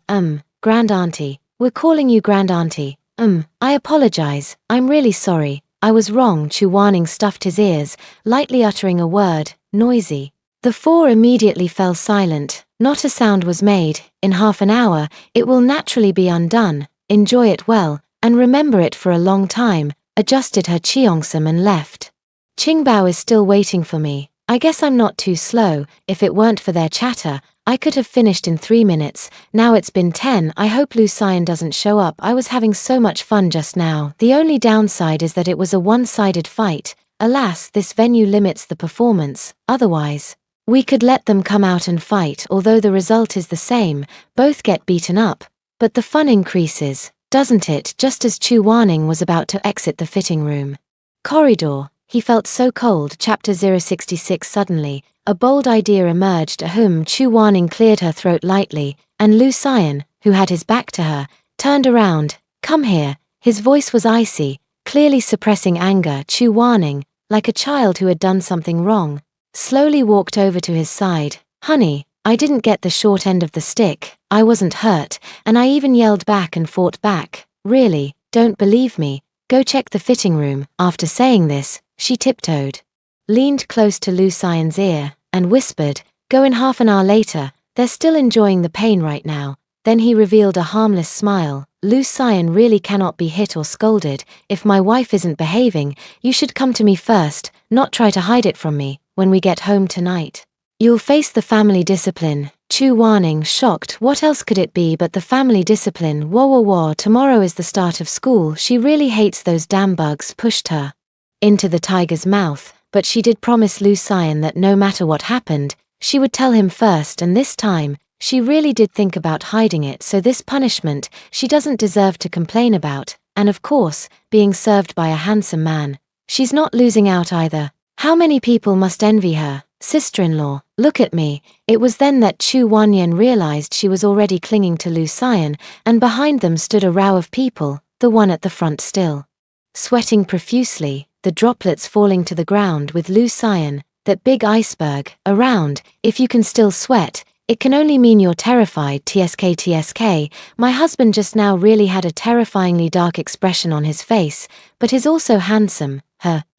Grand Auntie. We're calling you Grand Auntie. I apologize. I'm really sorry. I was wrong. Chu Wanning stuffed his ears, lightly uttering a word, noisy. The 4 immediately fell silent. Not a sound was made. In half an hour, it will naturally be undone. Enjoy it well, and remember it for a long time. Adjusted her cheongsam and left. Qingbao is still waiting for me. I guess I'm not too slow. If it weren't for their chatter, I could have finished in 3 minutes, now it's been 10, I hope Lu Xian doesn't show up, I was having so much fun just now. The only downside is that it was a one-sided fight. Alas, this venue limits the performance, otherwise, we could let them come out and fight, although the result is the same, both get beaten up. But the fun increases, doesn't it, just as Chu Wanning was about to exit the fitting room. Corridor, he felt so cold. Chapter 066. Suddenly, a bold idea emerged. Chu Wanning cleared her throat lightly, and Lu Xian, who had his back to her, turned around. Come here. His voice was icy, clearly suppressing anger. Chu Wanning, like a child who had done something wrong, slowly walked over to his side. Honey, I didn't get the short end of the stick, I wasn't hurt, and I even yelled back and fought back. Really, don't believe me? Go check the fitting room. After saying this, she tiptoed, leaned close to Lu Xian's ear, and whispered, go in. Half an hour later, they're still enjoying the pain right now. Then he revealed a harmless smile. Lu Xian really cannot be hit or scolded. If my wife isn't behaving, you should come to me first, not try to hide it from me. When we get home tonight, you'll face the family discipline. Chu Wanning, shocked, what else could it be but the family discipline? Whoa, tomorrow is the start of school. She really hates those damn bugs. Pushed her into the tiger's mouth, but she did promise Lu Xian that no matter what happened, she would tell him first, and this time, she really did think about hiding it. So this punishment, she doesn't deserve to complain about, and of course, being served by a handsome man, she's not losing out either. How many people must envy her? Sister-in-law, look at me. It was then that Chu Wanyan realized she was already clinging to Lu Xian, and behind them stood a row of people, the one at the front still sweating profusely, the droplets falling to the ground, with Lu Xian, that big iceberg, around. If you can still sweat, it can only mean you're terrified. TSK, my husband just now really had a terrifyingly dark expression on his face, but is also handsome.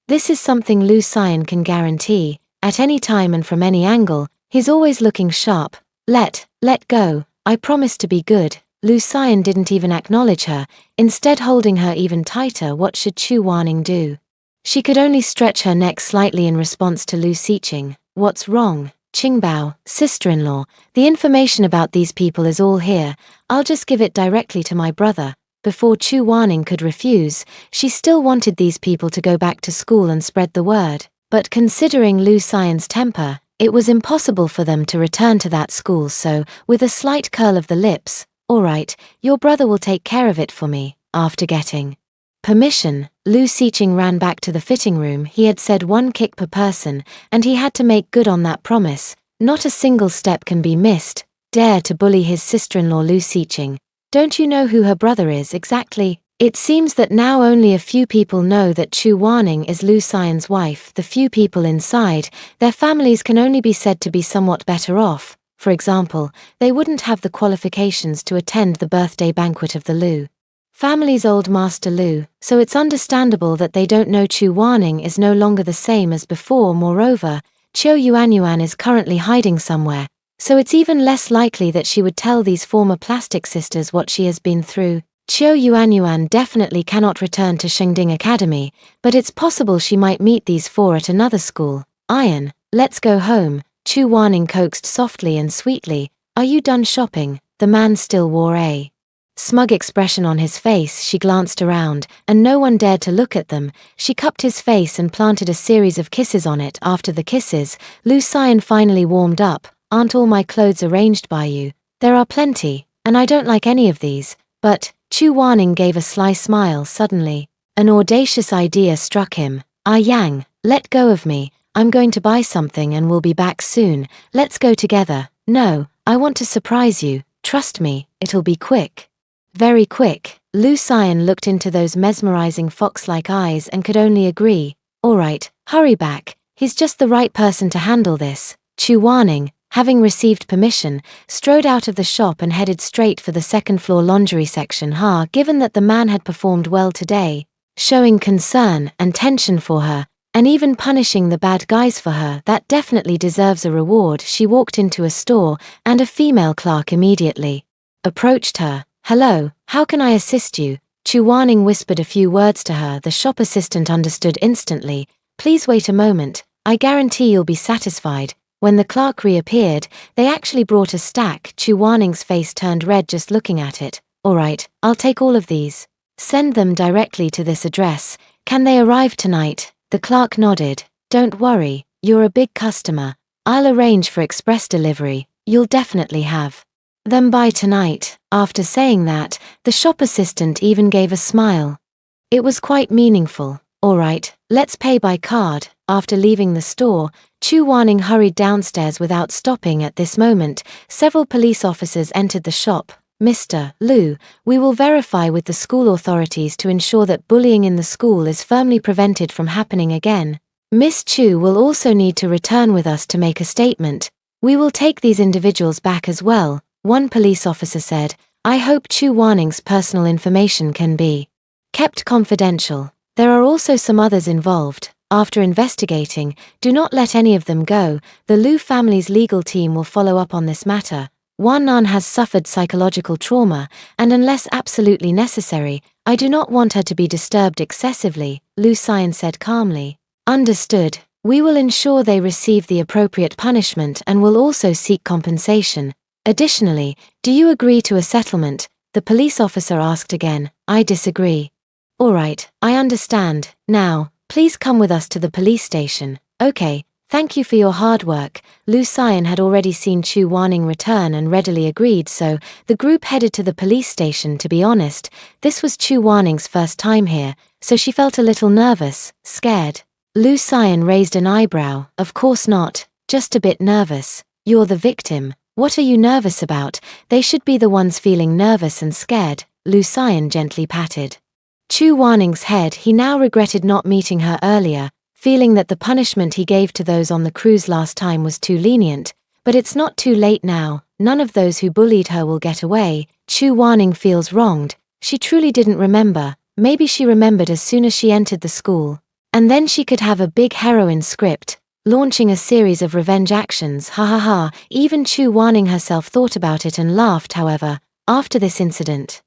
This is something Lu Xian can guarantee. At any time and from any angle, he's always looking sharp. Let go. I promise to be good. Lu Xian didn't even acknowledge her, instead holding her even tighter. What should Chu Wanning do? She could only stretch her neck slightly in response to Lu Xiqing. What's wrong? Qingbao, sister-in-law, the information about these people is all here. I'll just give it directly to my brother. Before Chu Wanning could refuse, she still wanted these people to go back to school and spread the word. But considering Lu Xian's temper, it was impossible for them to return to that school, so, with a slight curl of the lips, all right, your brother will take care of it for me. After getting permission, Lu Xiqing ran back to the fitting room. He had said 1 kick per person, and he had to make good on that promise. Not a single step can be missed. Dare to bully his sister-in-law Lu Xiqing. Don't you know who her brother is exactly? It seems that now only a few people know that Chu Wanning is Lu Xian's wife. The few people inside, their families can only be said to be somewhat better off. For example, they wouldn't have the qualifications to attend the birthday banquet of the Lu family's old master Lu, so it's understandable that they don't know Chu Wanning is no longer the same as before. Moreover, Chiu Yuanyuan is currently hiding somewhere, so it's even less likely that she would tell these former plastic sisters what she has been through. Chiu Yuanyuan definitely cannot return to Shengding Academy, but it's possible she might meet these 4 at another school. Ian, let's go home. Chu Wanning coaxed softly and sweetly. Are you done shopping? The man still wore a smug expression on his face. She glanced around, and no one dared to look at them. She cupped his face and planted a series of kisses on it. After the kisses, Lu Xian finally warmed up. Aren't all my clothes arranged by you? There are plenty, and I don't like any of these. But, Chu Wanning gave a sly smile. Suddenly, an audacious idea struck him. Ah Yang, let go of me. I'm going to buy something and we'll be back soon. Let's go together. No, I want to surprise you. Trust me, it'll be quick. Very quick. Lu Xian looked into those mesmerizing fox-like eyes and could only agree. All right, hurry back. He's just the right person to handle this. Chu Wanning, having received permission, strode out of the shop and headed straight for the second-floor lingerie section. Given that the man had performed well today, showing concern and tension for her, and even punishing the bad guys for her, that definitely deserves a reward. She walked into a store, and a female clerk immediately approached her. Hello, how can I assist you? Chu Wanning whispered a few words to her. The shop assistant understood instantly. Please wait a moment, I guarantee you'll be satisfied. When the clerk reappeared, they actually brought a stack. Chu Waning's face turned red just looking at it. All right, I'll take all of these. Send them directly to this address. Can they arrive tonight? The clerk nodded. Don't worry, you're a big customer. I'll arrange for express delivery. You'll definitely have them by tonight. After saying that, the shop assistant even gave a smile. It was quite meaningful. All right, let's pay by card. After leaving the store, Chu Waning hurried downstairs without stopping. At this moment, several police officers entered the shop. Mr. Liu, we will verify with the school authorities to ensure that bullying in the school is firmly prevented from happening again. Miss Chu will also need to return with us to make a statement. We will take these individuals back as well, one police officer said. I hope Chu Waning's personal information can be kept confidential. There are also some others involved. After investigating, do not let any of them go. The Liu family's legal team will follow up on this matter. Wan Nan has suffered psychological trauma, and unless absolutely necessary, I do not want her to be disturbed excessively, Lu Xian said calmly. Understood. We will ensure they receive the appropriate punishment and will also seek compensation. Additionally, do you agree to a settlement? The police officer asked again. I disagree. All right, I understand. Now, please come with us to the police station. Okay, thank you for your hard work. Lu Xian had already seen Chu Waning return and readily agreed, so the group headed to the police station. To be honest, this was Chu Waning's first time here, so she felt a little nervous, scared. Lu Xian raised an eyebrow. Of course not, just a bit nervous. You're the victim. What are you nervous about? They should be the ones feeling nervous and scared. Lu Xian gently patted Chu Waning's head. He now regretted not meeting her earlier, feeling that the punishment he gave to those on the cruise last time was too lenient. But it's not too late now. None of those who bullied her will get away. Chu Waning feels wronged. She truly didn't remember. Maybe she remembered as soon as she entered the school. And then she could have a big heroine script, launching a series of revenge actions. Ha ha ha. Even Chu Waning herself thought about it and laughed. However, after this incident,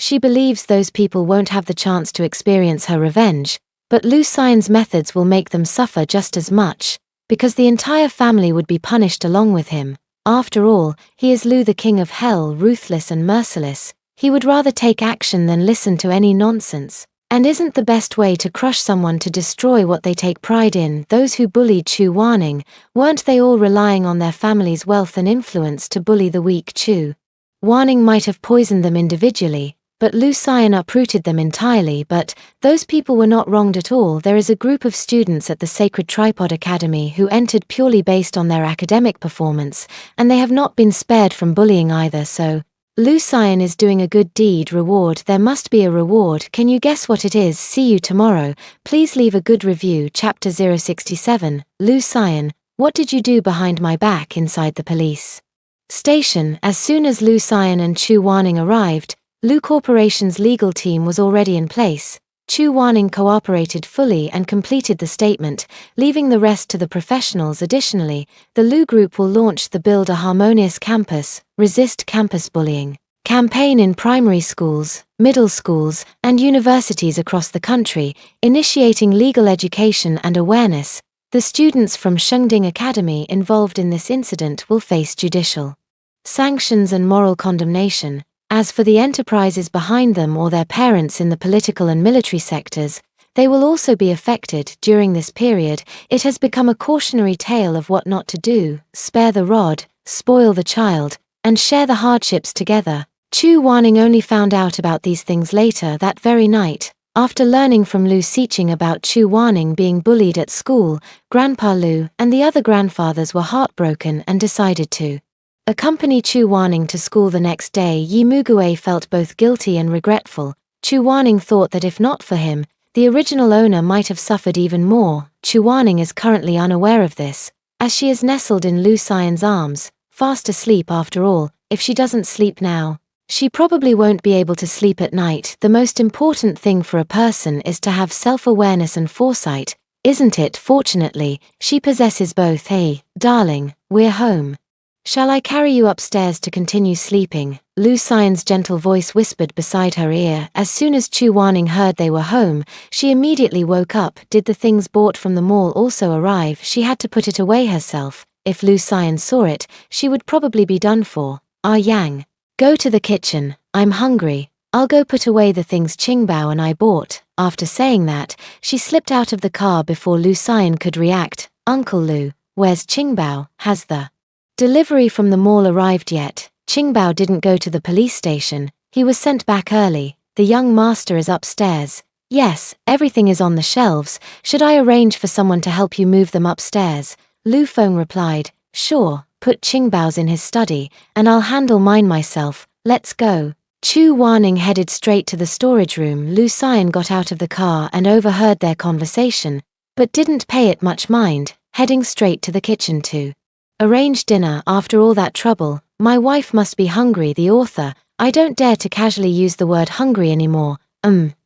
she believes those people won't have the chance to experience her revenge, but Lu Xian's methods will make them suffer just as much, because the entire family would be punished along with him. After all, he is Lu, the king of hell, ruthless and merciless. He would rather take action than listen to any nonsense. And isn't the best way to crush someone to destroy what they take pride in? Those who bullied Chu Waning, weren't they all relying on their family's wealth and influence to bully the weak? Chu Waning might have poisoned them individually, but Lu Xian uprooted them entirely. But those people were not wronged at all. There is a group of students at the Sacred Tripod Academy who entered purely based on their academic performance, and they have not been spared from bullying either, so Lu Xian is doing a good deed. Reward. There must be a reward. Can you guess what it is? See you tomorrow. Please leave a good review. Chapter 067. Lu Xian, what did you do behind my back? Inside the police station. As soon as Lu Xian and Chu Waning arrived, Lu Corporation's legal team was already in place. Chu Waning cooperated fully and completed the statement, leaving the rest to the professionals. Additionally, the Lu Group will launch the Build a Harmonious Campus, Resist Campus Bullying campaign in primary schools, middle schools, and universities across the country, initiating legal education and awareness. The students from Shengding Academy involved in this incident will face judicial sanctions and moral condemnation. As for the enterprises behind them or their parents in the political and military sectors, they will also be affected. During this period, it has become a cautionary tale of what not to do: spare the rod, spoil the child, and share the hardships together. Chu Waning only found out about these things later that very night. After learning from Lu Xiqing about Chu Waning being bullied at school, Grandpa Lu and the other grandfathers were heartbroken and decided to accompany Chu Waning to school the next day. Yi Mugue felt both guilty and regretful. Chu Waning thought that if not for him, the original owner might have suffered even more. Chu Waning is currently unaware of this, as she is nestled in Lu Xian's arms, fast asleep. After all, if she doesn't sleep now, she probably won't be able to sleep at night. The most important thing for a person is to have self-awareness and foresight, isn't it? Fortunately, she possesses both. Hey, darling, we're home. Shall I carry you upstairs to continue sleeping? Lu Xian's gentle voice whispered beside her ear. As soon as Chu Waning heard they were home, she immediately woke up. Did the things bought from the mall also arrive? She had to put it away herself. if Lu Xian saw it, she would probably be done for. Ah Yang. Go to the kitchen, I'm hungry. I'll go put away the things Qingbao and I bought. After saying that, she slipped out of the car before Lu Xian could react. Uncle Lu, where's Qingbao? Has the delivery from the mall arrived yet? Qingbao didn't go to the police station, he was sent back early. The young master is upstairs. Yes, everything is on the shelves. Should I arrange for someone to help you move them upstairs? Lu Feng replied, sure, put Qingbao's in his study, and I'll handle mine myself. Let's go. Chu Wanning headed straight to the storage room. Lu Xian got out of the car and overheard their conversation, but didn't pay it much mind, heading straight to the kitchen to arrange dinner. After all that trouble, my wife must be hungry. The author, I don't dare to casually use the word hungry anymore.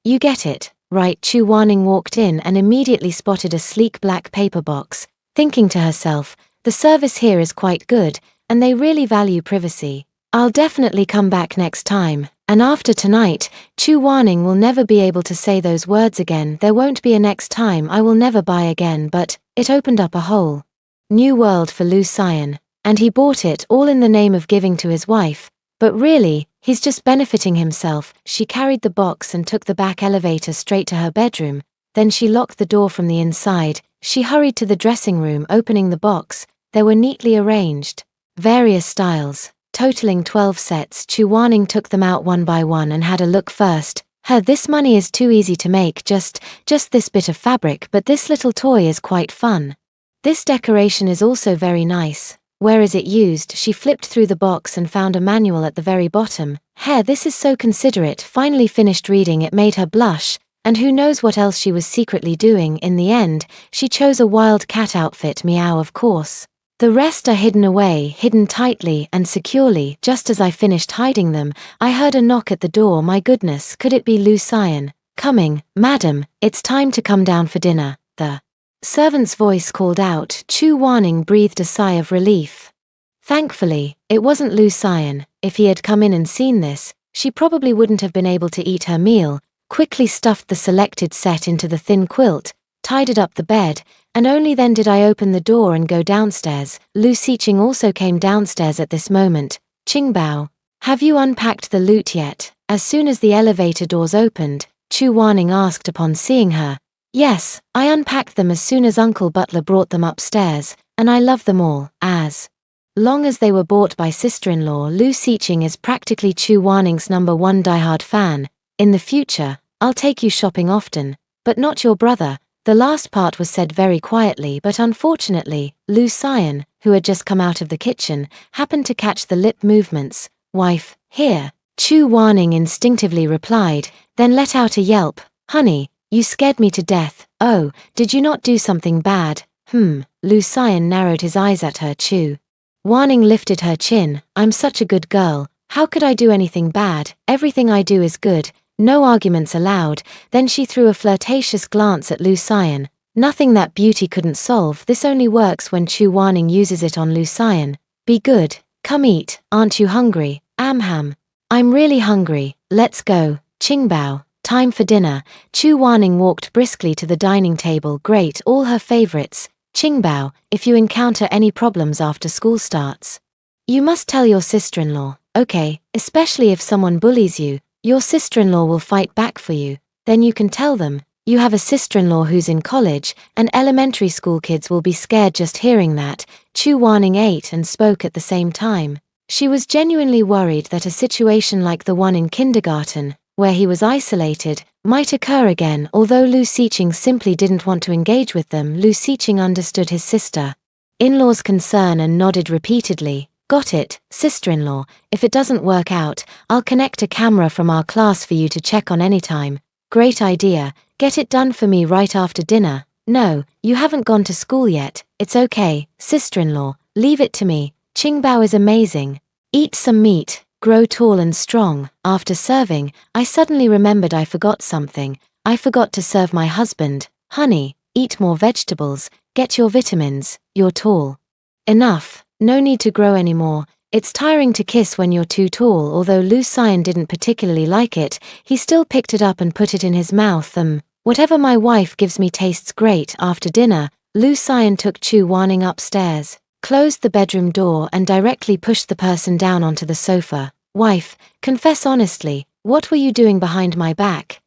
You get it, right? Chu Wanning walked in and immediately spotted a sleek black paper box, thinking to herself, the service here is quite good, and they really value privacy. I'll definitely come back next time, and after tonight, Chu Wanning will never be able to say those words again. There won't be a next time. I will never buy again. But it opened up a whole new world for Lu Xian, and he bought it all in the name of giving to his wife. But really, he's just benefiting himself. She carried the box and took the back elevator straight to her bedroom. Then she locked the door from the inside. She hurried to the dressing room, opening the box. They were neatly arranged. Various styles, totaling 12 sets. Chu Wanning took them out one by one and had a look first. This money is too easy to make, just this bit of fabric, but this little toy is quite fun. This decoration is also very nice. Where is it used? She flipped through the box and found a manual at the very bottom. This is so considerate. Finally finished reading, it made her blush, and who knows what else she was secretly doing. In the end, she chose a wild cat outfit. Meow, of course. The rest are hidden away, hidden tightly and securely. Just as I finished hiding them, I heard a knock at the door. My goodness, could it be Lu Xian? Coming, madam, it's time to come down for dinner. The servant's voice called out. Chu Wanning breathed a sigh of relief. Thankfully, it wasn't Lu Xian. If he had come in and seen this, she probably wouldn't have been able to eat her meal. Quickly stuffed the selected set into the thin quilt, tidied up the bed, and only then did I open the door and go downstairs. Lu Xiqing also came downstairs at this moment. Qingbao, have you unpacked the loot yet? As soon as the elevator doors opened, Chu Wanning asked upon seeing her. Yes, I unpacked them as soon as Uncle Butler brought them upstairs, and I love them all. As long as they were bought by sister-in-law, Lu Xiqing is practically Chu Wanning's #1 diehard fan. In the future, I'll take you shopping often, but not your brother. The last part was said very quietly, but unfortunately, Lu Xian, who had just come out of the kitchen, happened to catch the lip movements. Wife, here, Chu Wanning instinctively replied, then let out a yelp. Honey, you scared me to death. Oh, did you not do something bad? Lu Xian narrowed his eyes at her. Chu Wanning lifted her chin. I'm such a good girl. How could I do anything bad? Everything I do is good. No arguments allowed. Then she threw a flirtatious glance at Lu Xian. Nothing that beauty couldn't solve. This only works when Chu Wanning uses it on Lu Xian. Be good. Come eat. Aren't you hungry? Amham. I'm really hungry. Let's go. Qingbao. Time for dinner. Chu Wanning walked briskly to the dining table. Great, all her favorites. Qingbao, if you encounter any problems after school starts, you must tell your sister-in-law. Okay, especially if someone bullies you, your sister-in-law will fight back for you. Then you can tell them you have a sister-in-law who's in college, and elementary school kids will be scared just hearing that. Chu Wanning ate and spoke at the same time. She was genuinely worried that a situation like the one in kindergarten, where he was isolated, might occur again. Although Lu Xiqing simply didn't want to engage with them, Lu Xiqing understood his sister-in-law's concern and nodded repeatedly. Got it, sister-in-law. If it doesn't work out, I'll connect a camera from our class for you to check on anytime. Great idea. Get it done for me right after dinner. No, you haven't gone to school yet. It's okay, sister-in-law. Leave it to me. Qingbao is amazing. Eat some meat. Grow tall and strong. After serving, I suddenly remembered I forgot something. I forgot to serve my husband. Honey, eat more vegetables. Get your vitamins. You're tall enough. No need to grow anymore. It's tiring to kiss when you're too tall. Although Lu Xian didn't particularly like it, he still picked it up and put it in his mouth. Whatever my wife gives me tastes great. After dinner, Lu Xian took Chu Wanning upstairs. closed the bedroom door and directly pushed the person down onto the sofa. Wife, confess honestly, what were you doing behind my back?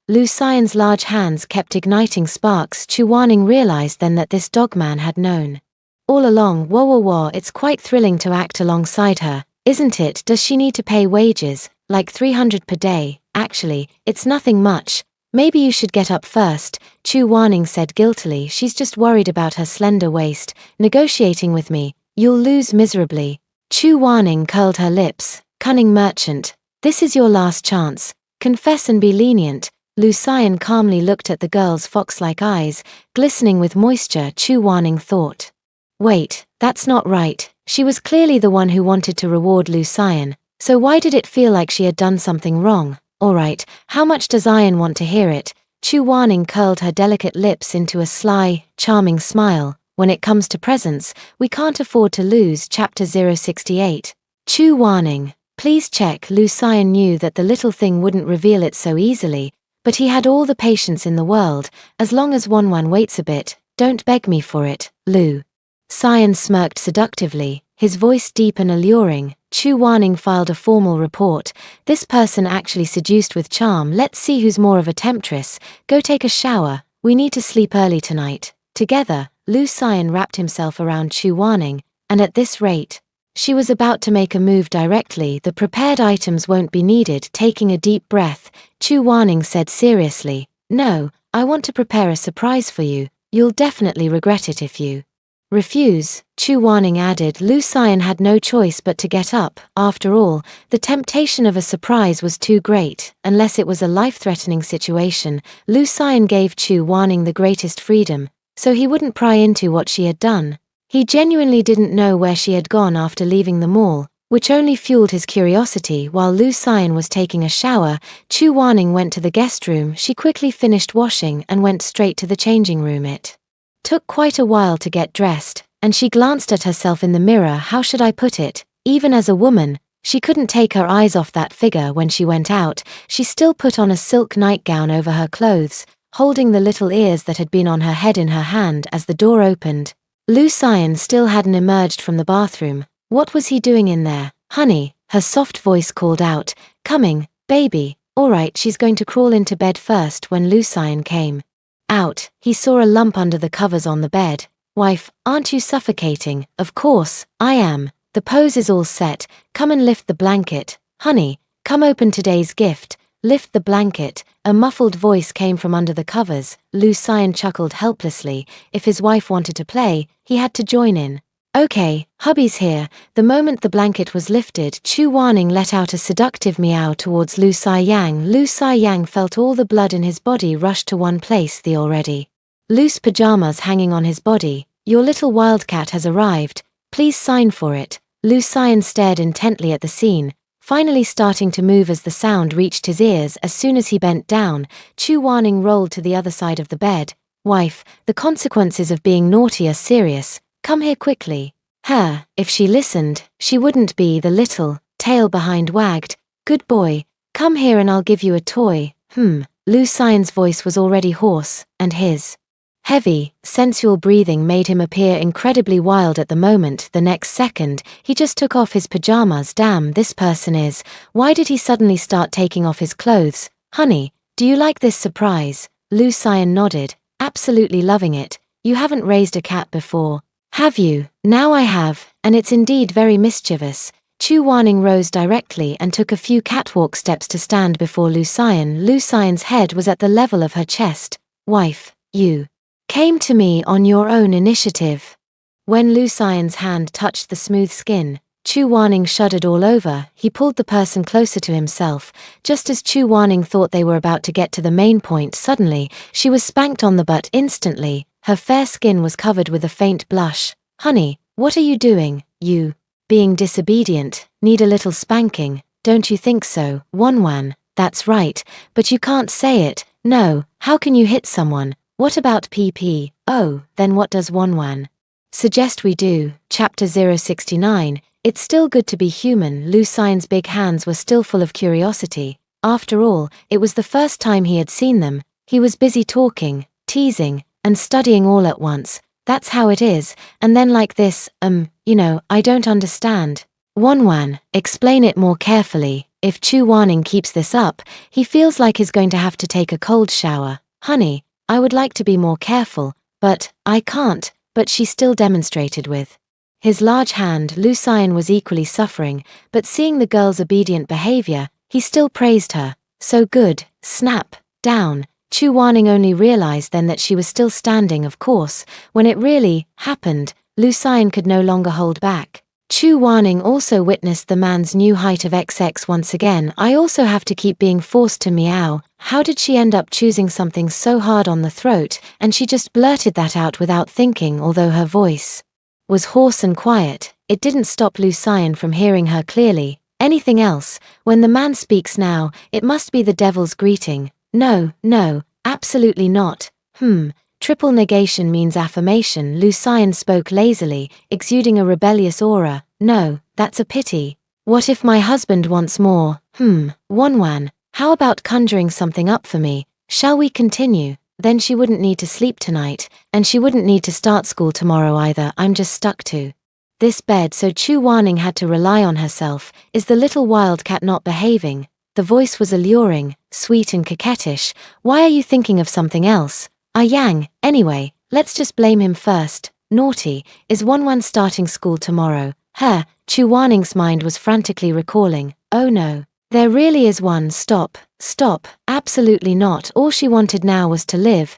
Lu Xian's large hands kept igniting sparks. Chu Wanning realized then that this dogman had known all along. Whoa, it's quite thrilling to act alongside her, isn't it? Does she need to pay wages, like 300 per day? Actually, it's nothing much. Maybe you should get up first, Chu Wanning said guiltily. She's just worried about her slender waist. Negotiating with me, you'll lose miserably. Chu Wanning curled her lips. Cunning merchant, this is your last chance. Confess and be lenient. Lu Xian calmly looked at the girl's fox-like eyes, glistening with moisture. Chu Wanning thought, wait, that's not right. She was clearly the one who wanted to reward Lu Xian, so why did it feel like she had done something wrong? Alright, how much does Xian want to hear it? Chu Wanning curled her delicate lips into a sly, charming smile. When it comes to presents, we can't afford to lose. Chapter 068. Chu Wanning, please check. Lu Xian knew that the little thing wouldn't reveal it so easily, but he had all the patience in the world. As long as Wanwan waits a bit, don't beg me for it. Lu Xian smirked seductively, his voice deep and alluring. Chu Wanning filed a formal report. This person actually seduced with charm. Let's see who's more of a temptress. Go take a shower. We need to sleep early tonight. Together, Lu Xian wrapped himself around Chu Wanning, and at this rate, she was about to make a move directly. The prepared items won't be needed. Taking a deep breath, Chu Wanning said seriously, no, I want to prepare a surprise for you. You'll definitely regret it if you refuse, Chu Wanning added. Lu Xian had no choice but to get up. After all, the temptation of a surprise was too great. Unless it was a life-threatening situation, Lu Xian gave Chu Wanning the greatest freedom, so he wouldn't pry into what she had done. He genuinely didn't know where she had gone after leaving the mall, which only fueled his curiosity. While Lu Xian was taking a shower, Chu Wanning went to the guest room. She quickly finished washing and went straight to the changing room. It took quite a while to get dressed, and she glanced at herself in the mirror. How should I put it? Even as a woman, she couldn't take her eyes off that figure. When she went out, she still put on a silk nightgown over her clothes, holding the little ears that had been on her head in her hand. As the door opened, Lu Xian still hadn't emerged from the bathroom. What was he doing in there? Honey, her soft voice called out. Coming, baby. Alright, she's going to crawl into bed first. When Lu Xian came out, he saw a lump under the covers on the bed. Wife, aren't you suffocating? Of course, I am. The pose is all set. Come and lift the blanket. Honey, come open today's gift. Lift the blanket. A muffled voice came from under the covers. Lu Xian chuckled helplessly. If his wife wanted to play, he had to join in. Okay, hubby's here. The moment the blanket was lifted, Chu Wanning let out a seductive meow towards Lu Xiang. Lu Xiang felt all the blood in his body rush to one place. The already loose pajamas hanging on his body. Your little wildcat has arrived. Please sign for it. Lu Xian stared intently at the scene, finally starting to move as the sound reached his ears. As soon as he bent down, Chu Wanning rolled to the other side of the bed. Wife, the consequences of being naughty are serious. Come here quickly. If she listened, she wouldn't be. The little tail behind wagged. Good boy, come here and I'll give you a toy. Lu Xian's voice was already hoarse, and his heavy, sensual breathing made him appear incredibly wild at the moment. The next second, he just took off his pajamas. Damn, this person is. Why did he suddenly start taking off his clothes? Honey, do you like this surprise? Lu Xian nodded, absolutely loving it. You haven't raised a cat before, have you? Now I have, and it's indeed very mischievous. Chu Wanning rose directly and took a few catwalk steps to stand before Lu Xian. Lu Xian's head was at the level of her chest. Wife, you came to me on your own initiative. When Lu Xian's hand touched the smooth skin, Chu Wanning shuddered all over. He pulled the person closer to himself. Just as Chu Wanning thought they were about to get to the main point, suddenly, she was spanked on the butt instantly. Her fair skin was covered with a faint blush. Honey, what are you doing? You being disobedient, need a little spanking, don't you think so? Wanwan, that's right, but you can't say it. No, how can you hit someone? What about PP? Oh, then what does Wanwan suggest we do? Chapter 069. It's still good to be human. Lu Xian's big hands were still full of curiosity. After all, it was the first time he had seen them. He was busy talking, teasing, and studying all at once. that's how it is, and then like this, I don't understand. Wonwan, explain it more carefully. If Chu Waning keeps this up, he feels like he's going to have to take a cold shower. Honey, I would like to be more careful, but I can't, but she still demonstrated with his large hand. Lu Xian was equally suffering, but seeing the girl's obedient behavior, he still praised her. So good, snap, down. Chu Waning only realized then that she was still standing. Of course, when it really happened, Lu Xian could no longer hold back. Chu Waning also witnessed the man's new height of XX once again. I also have to keep being forced to meow. How did she end up choosing something so hard on the throat? And she just blurted that out without thinking. Although her voice was hoarse and quiet, it didn't stop Lu Xian from hearing her clearly. Anything else? When the man speaks now, it must be the devil's greeting. No, absolutely not. Triple negation means affirmation. Lu Xian spoke lazily, exuding a rebellious aura. No, that's a pity. What if my husband wants more? Wonwan, how about conjuring something up for me? Shall we continue? Then she wouldn't need to sleep tonight, and she wouldn't need to start school tomorrow either. I'm just stuck to this bed, so Chu Waning had to rely on herself. Is the little wildcat not behaving? The voice was alluring, sweet and coquettish. Why are you thinking of something else? Yang, anyway, let's just blame him first. Naughty, is Wonwan starting school tomorrow? Chu Waning's mind was frantically recalling. Oh no, there really is one. Stop, absolutely not. All she wanted now was to live.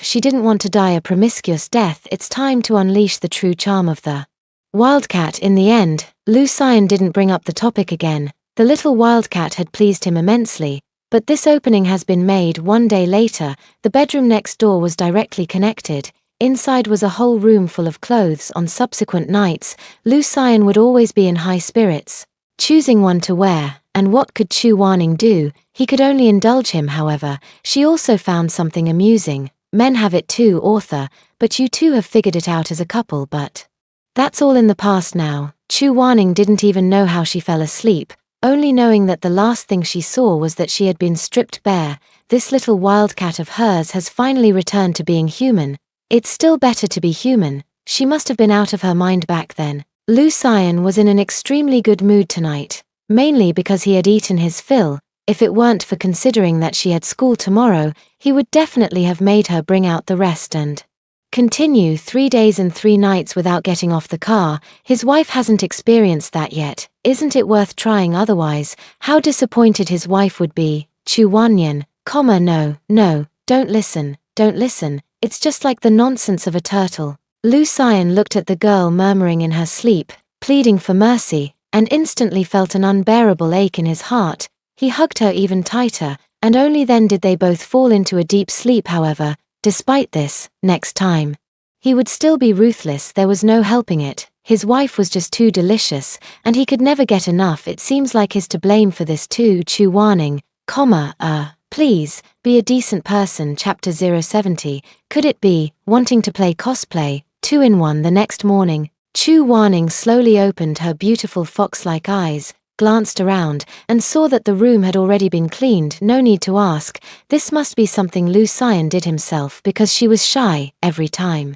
She didn't want to die a promiscuous death. It's time to unleash the true charm of the wildcat. In the end, Lu Xian didn't bring up the topic again. The little wildcat had pleased him immensely. But this opening has been made. One day later, the bedroom next door was directly connected. Inside was a whole room full of clothes. On subsequent nights, Lu Xian would always be in high spirits, choosing one to wear. And what could Chu Waning do? He could only indulge him. However, she also found something amusing. Men have it too, author, but you two have figured it out as a couple. But that's all in the past now. Chu Waning didn't even know how she fell asleep, only knowing that the last thing she saw was that she had been stripped bare. This little wildcat of hers has finally returned to being human. It's still better to be human. She must have been out of her mind back then. Lu Xian was in an extremely good mood tonight, mainly because he had eaten his fill. If it weren't for considering that she had school tomorrow, he would definitely have made her bring out the rest and continue 3 days and 3 nights without getting off the car. His wife hasn't experienced that yet. Isn't it worth trying otherwise? How disappointed his wife would be. Chu Wanyan, no, don't listen. It's just like the nonsense of a turtle. Lu Xian looked at the girl murmuring in her sleep, pleading for mercy, and instantly felt an unbearable ache in his heart. He hugged her even tighter, and only then did they both fall into a deep sleep. However, despite this, next time, he would still be ruthless. There was no helping it. His wife was just too delicious, and he could never get enough. It seems like he's to blame for this too. Chu Waning, please, be a decent person. Chapter 070, could it be, wanting to play cosplay, 2-in-1 the next morning? Chu Waning slowly opened her beautiful fox-like eyes, glanced around, and saw that the room had already been cleaned. No need to ask, this must be something Lu Xian did himself, because she was shy every time.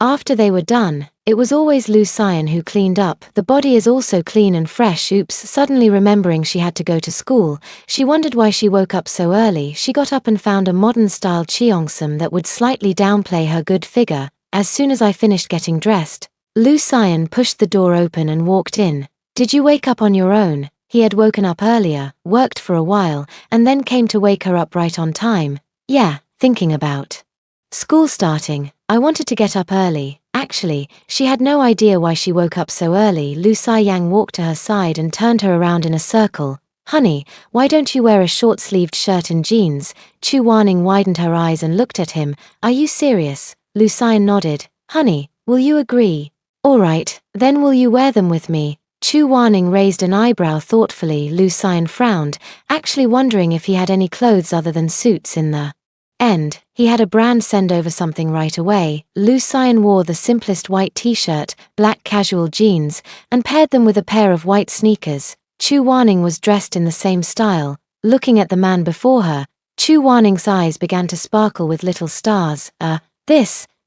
After they were done, it was always Lu Xian who cleaned up. The body is also clean and fresh. Oops, suddenly remembering she had to go to school, she wondered why she woke up so early. She got up and found a modern-style cheongsam that would slightly downplay her good figure. As soon as I finished getting dressed, Lu Xian pushed the door open and walked in. Did you wake up on your own? He had woken up earlier, worked for a while, and then came to wake her up right on time. Yeah, thinking about school starting. I wanted to get up early. Actually, she had no idea why she woke up so early. Lu Xiang walked to her side and turned her around in a circle. Honey, why don't you wear a short-sleeved shirt and jeans? Chu Waning widened her eyes and looked at him. Are you serious? Lu Xian nodded. Honey, will you agree? Alright, then will you wear them with me? Chu Waning raised an eyebrow thoughtfully. Lu Xian frowned, actually wondering if he had any clothes other than suits in the end. He had a brand send over something right away. Lu Xian wore the simplest white t-shirt, black casual jeans, and paired them with a pair of white sneakers. Chu Waning was dressed in the same style. Looking at the man before her, Chu Waning's eyes began to sparkle with little stars.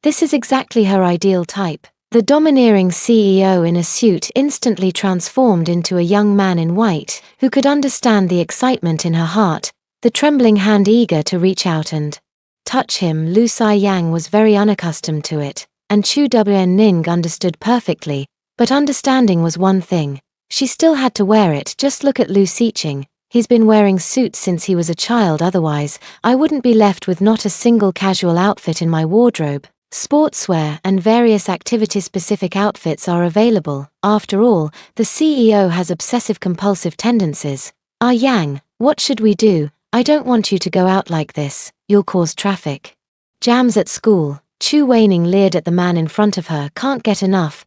This is exactly her ideal type. The domineering CEO in a suit instantly transformed into a young man in white, who could understand the excitement in her heart, the trembling hand eager to reach out and touch him. Lu Si-yang was very unaccustomed to it, and Chu Wen-ning understood perfectly, but understanding was one thing. She still had to wear it. Just look at Lu Si-ching. He's been wearing suits since he was a child, otherwise, I wouldn't be left with not a single casual outfit in my wardrobe. Sportswear and various activity-specific outfits are available. After all, the CEO has obsessive-compulsive tendencies. Ah Yang, what should we do? I don't want you to go out like this. You'll cause traffic jams at school. Chu Weining leered at the man in front of her. Can't get enough.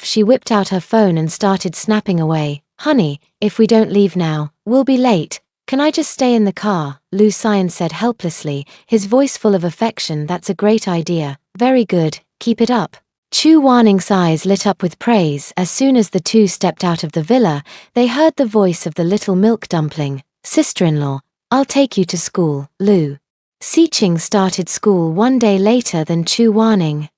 She whipped out her phone and started snapping away. Honey, if we don't leave now, we'll be late. Can I just stay in the car? Lu Xian said helplessly, his voice full of affection. That's a great idea. Very good, keep it up. Chu Waning's eyes lit up with praise. As soon as the two stepped out of the villa, they heard the voice of the little milk dumpling. Sister-in-law, I'll take you to school. Lu Si-ching started school one day later than Chu Waning.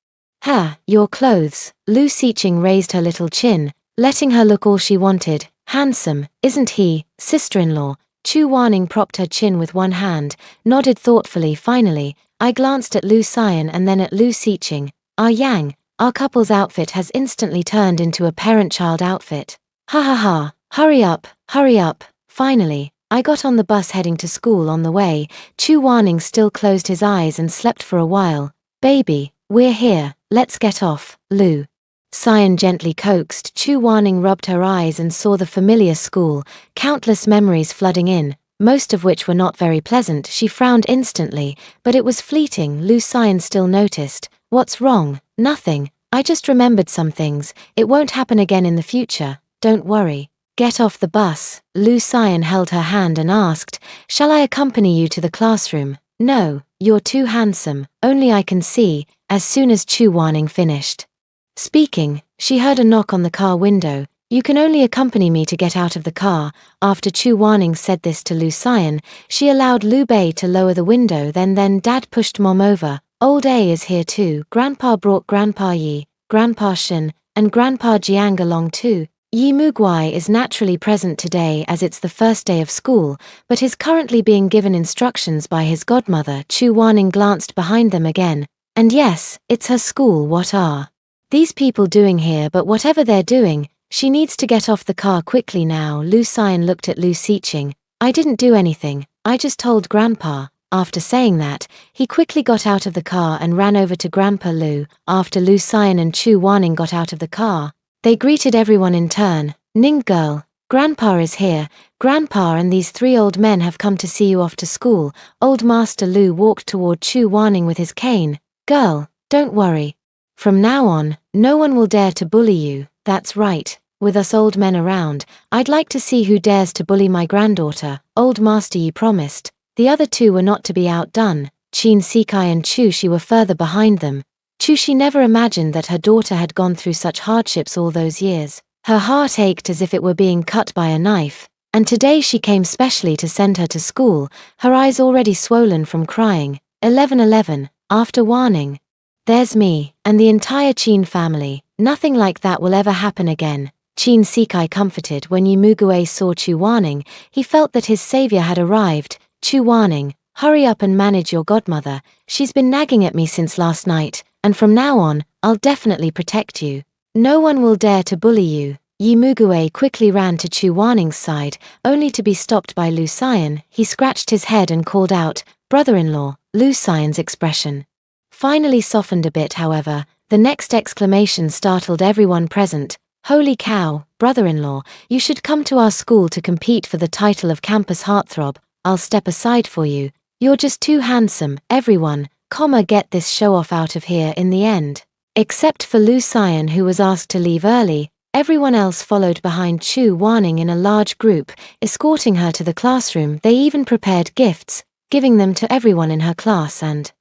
Your clothes. Lu Si-ching raised her little chin, letting her look all she wanted. Handsome, isn't he, sister-in-law? Chu Waning propped her chin with one hand, nodded thoughtfully. Finally, I glanced at Lu Xian and then at Lu Si-ching. Ah Yang, our couple's outfit has instantly turned into a parent-child outfit. Ha ha ha, hurry up. Finally, I got on the bus heading to school. On the way, Chu Waning still closed his eyes and slept for a while. Baby, we're here, let's get off. Lu Xian gently coaxed. Chu Waning rubbed her eyes and saw the familiar school, countless memories flooding in, most of which were not very pleasant. She frowned instantly, but it was fleeting. Lu Xian still noticed. What's wrong? Nothing. I just remembered some things. It won't happen again in the future. Don't worry. Get off the bus. Lu Xian held her hand and asked, shall I accompany you to the classroom? No, you're too handsome. Only I can see. As soon as Chu Waning finished speaking, she heard a knock on the car window. You can only accompany me to get out of the car. After Chu Waning said this to Lu Xian, she allowed Lu Bei to lower the window. Then Dad pushed Mom over. Old A is here too. Grandpa brought Grandpa Yi, Grandpa Shen, and Grandpa Jiang along too. Yi Muguai is naturally present today as it's the first day of school, but is currently being given instructions by his godmother. Chu Waning glanced behind them again. And yes, it's her school. What are these people doing here? But whatever they're doing, she needs to get off the car quickly now. Lu Xian looked at Lu Si-ching. I didn't do anything, I just told Grandpa. After saying that, he quickly got out of the car and ran over to Grandpa Lu. After Lu Xian and Chu Waning got out of the car, they greeted everyone in turn. Ning girl, Grandpa is here. Grandpa and these three old men have come to see you off to school. Old Master Lu walked toward Chu Waning with his cane. Girl, don't worry. From now on, no one will dare to bully you. That's right. With us old men around, I'd like to see who dares to bully my granddaughter. Old Master Yi promised. The other two were not to be outdone. Qin Sikai and Chu Shi were further behind them. Chu Shi never imagined that her daughter had gone through such hardships all those years. Her heart ached as if it were being cut by a knife, and today she came specially to send her to school, her eyes already swollen from crying. 11:11, after warning. There's me, and the entire Qin family. Nothing like that will ever happen again. Qin Sikai comforted. When Yi Muguai saw Chu Waning, he felt that his savior had arrived. Chu Waning, hurry up and manage your godmother. She's been nagging at me since last night, and from now on, I'll definitely protect you. No one will dare to bully you. Yi Muguai quickly ran to Chu Waning's side, only to be stopped by Lu Xian. He scratched his head and called out, brother-in-law. Lu Xian's expression finally softened a bit. However, the next exclamation startled everyone present. Holy cow, brother-in-law, you should come to our school to compete for the title of campus heartthrob. I'll step aside for you. You're just too handsome. Everyone, get this show-off out of here in the end. Except for Lu Xian, who was asked to leave early, everyone else followed behind Chu Waning in a large group, escorting her to the classroom. They even prepared gifts, giving them to everyone in her class, and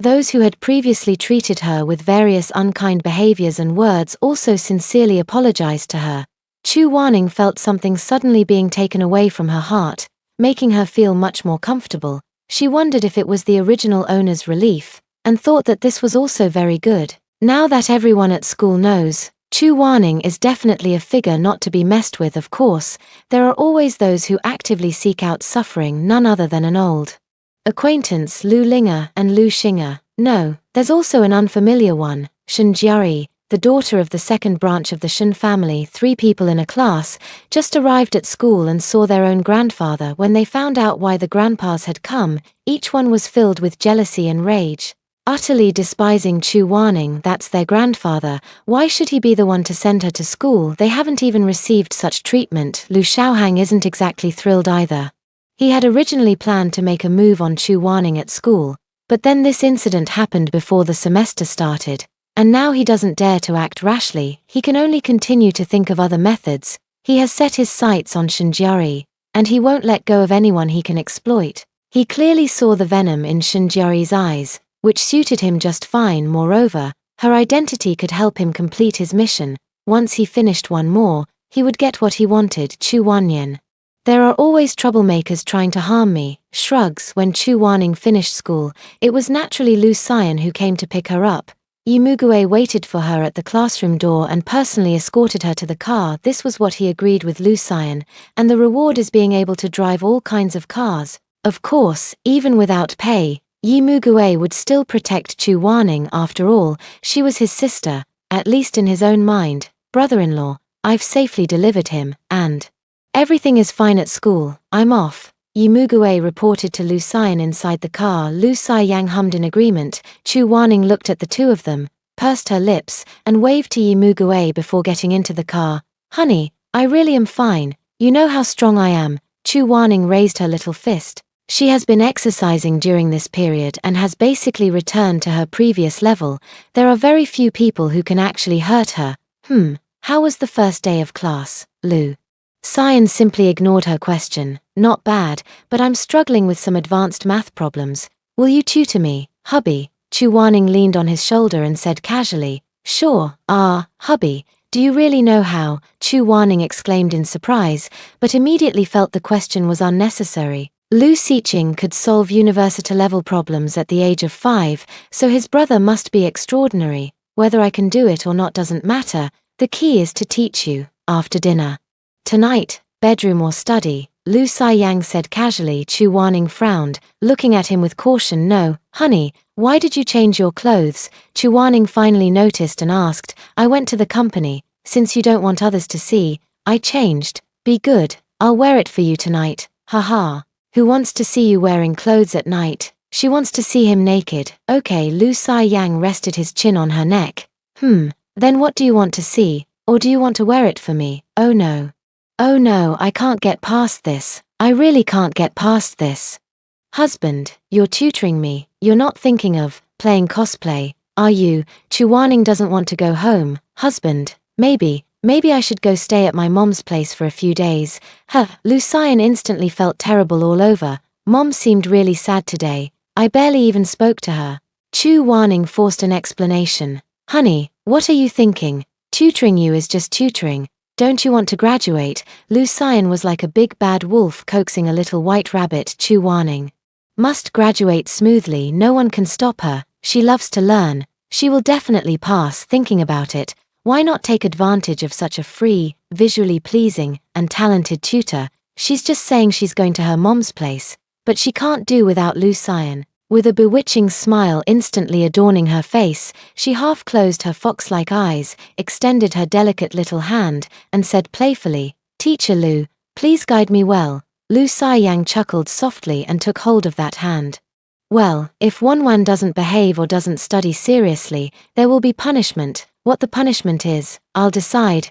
those who had previously treated her with various unkind behaviors and words also sincerely apologized to her. Chu Waning felt something suddenly being taken away from her heart, making her feel much more comfortable. She wondered if it was the original owner's relief. and thought that this was also very good. Now that everyone at school knows, Chu Waning is definitely a figure not to be messed with. Of course, there are always those who actively seek out suffering, none other than an old acquaintance Lu Linger and Lu Xing'er. No, there's also an unfamiliar one, Shen Jiari, the daughter of the second branch of the Shen family. 3 people in a class just arrived at school and saw their own grandfather. When they found out why the grandpas had come, each one was filled with jealousy and rage. Utterly despising Chu Waning, that's their grandfather, why should he be the one to send her to school? They haven't even received such treatment. Lu Xiaohang isn't exactly thrilled either. He had originally planned to make a move on Chu Waning at school, but then this incident happened before the semester started, and now he doesn't dare to act rashly. He can only continue to think of other methods. He has set his sights on Shenjiari, and he won't let go of anyone he can exploit. He clearly saw the venom in Shenjiari's eyes, which suited him just fine. Moreover, her identity could help him complete his mission. Once he finished one more, he would get what he wanted. Chu Wanyan. There are always troublemakers trying to harm me. Shrugs. When Chu Waning finished school, it was naturally Lu Xian who came to pick her up. Yi Mugue waited for her at the classroom door and personally escorted her to the car. This was what he agreed with Lu Xian, and the reward is being able to drive all kinds of cars. Of course, even without pay, Yi Mugue would still protect Chu Waning. After all, she was his sister, at least in his own mind. Brother-in-law, I've safely delivered him, and everything is fine at school. I'm off. Yi Mugue reported to Lu Xian inside the car. Lu Xiang hummed in agreement. Chu Waning looked at the two of them, pursed her lips, and waved to Yi Mugue before getting into the car. Honey, I really am fine. You know how strong I am. Chu Waning raised her little fist. She has been exercising during this period and has basically returned to her previous level. There are very few people who can actually hurt her. How was the first day of class, Lu? Xian simply ignored her question. Not bad, but I'm struggling with some advanced math problems. Will you tutor me, hubby? Chu Waning leaned on his shoulder and said casually. Sure. Hubby, do you really know how? Chu Waning exclaimed in surprise, but immediately felt the question was unnecessary. Lu Xiqing could solve university-level problems at the age of 5, so his brother must be extraordinary. Whether I can do it or not doesn't matter. The key is to teach you, after dinner. Tonight, bedroom or study, Lu Xiang said casually. Chu Waning frowned, looking at him with caution. No, honey, why did you change your clothes? Chu Waning finally noticed and asked. I went to the company. Since you don't want others to see, I changed. Be good, I'll wear it for you tonight. Haha. Who wants to see you wearing clothes at night? She wants to see him naked. Okay. Lu Xiang rested his chin on her neck. Then what do you want to see? Or do you want to wear it for me? Oh no. Oh no, I can't get past this. I really can't get past this. Husband, you're tutoring me. You're not thinking of playing cosplay, are you? Chu Waning doesn't want to go home. Husband, maybe I should go stay at my mom's place for a few days. Lu Xian instantly felt terrible all over. Mom seemed really sad today. I barely even spoke to her. Chu Waning forced an explanation. Honey, what are you thinking? Tutoring you is just tutoring. Don't you want to graduate? Lu Xian was like a big bad wolf coaxing a little white rabbit. Chu Waning must graduate smoothly. No one can stop her. She loves to learn. She will definitely pass. Thinking about it, why not take advantage of such a free, visually pleasing, and talented tutor? She's just saying she's going to her mom's place, but she can't do without Lu Xian. With a bewitching smile instantly adorning her face, she half closed her fox-like eyes, extended her delicate little hand, and said playfully, Teacher Lu, please guide me well. Lu Xiang chuckled softly and took hold of that hand. Well, if Wanwan doesn't behave or doesn't study seriously, there will be punishment. What the punishment is, I'll decide.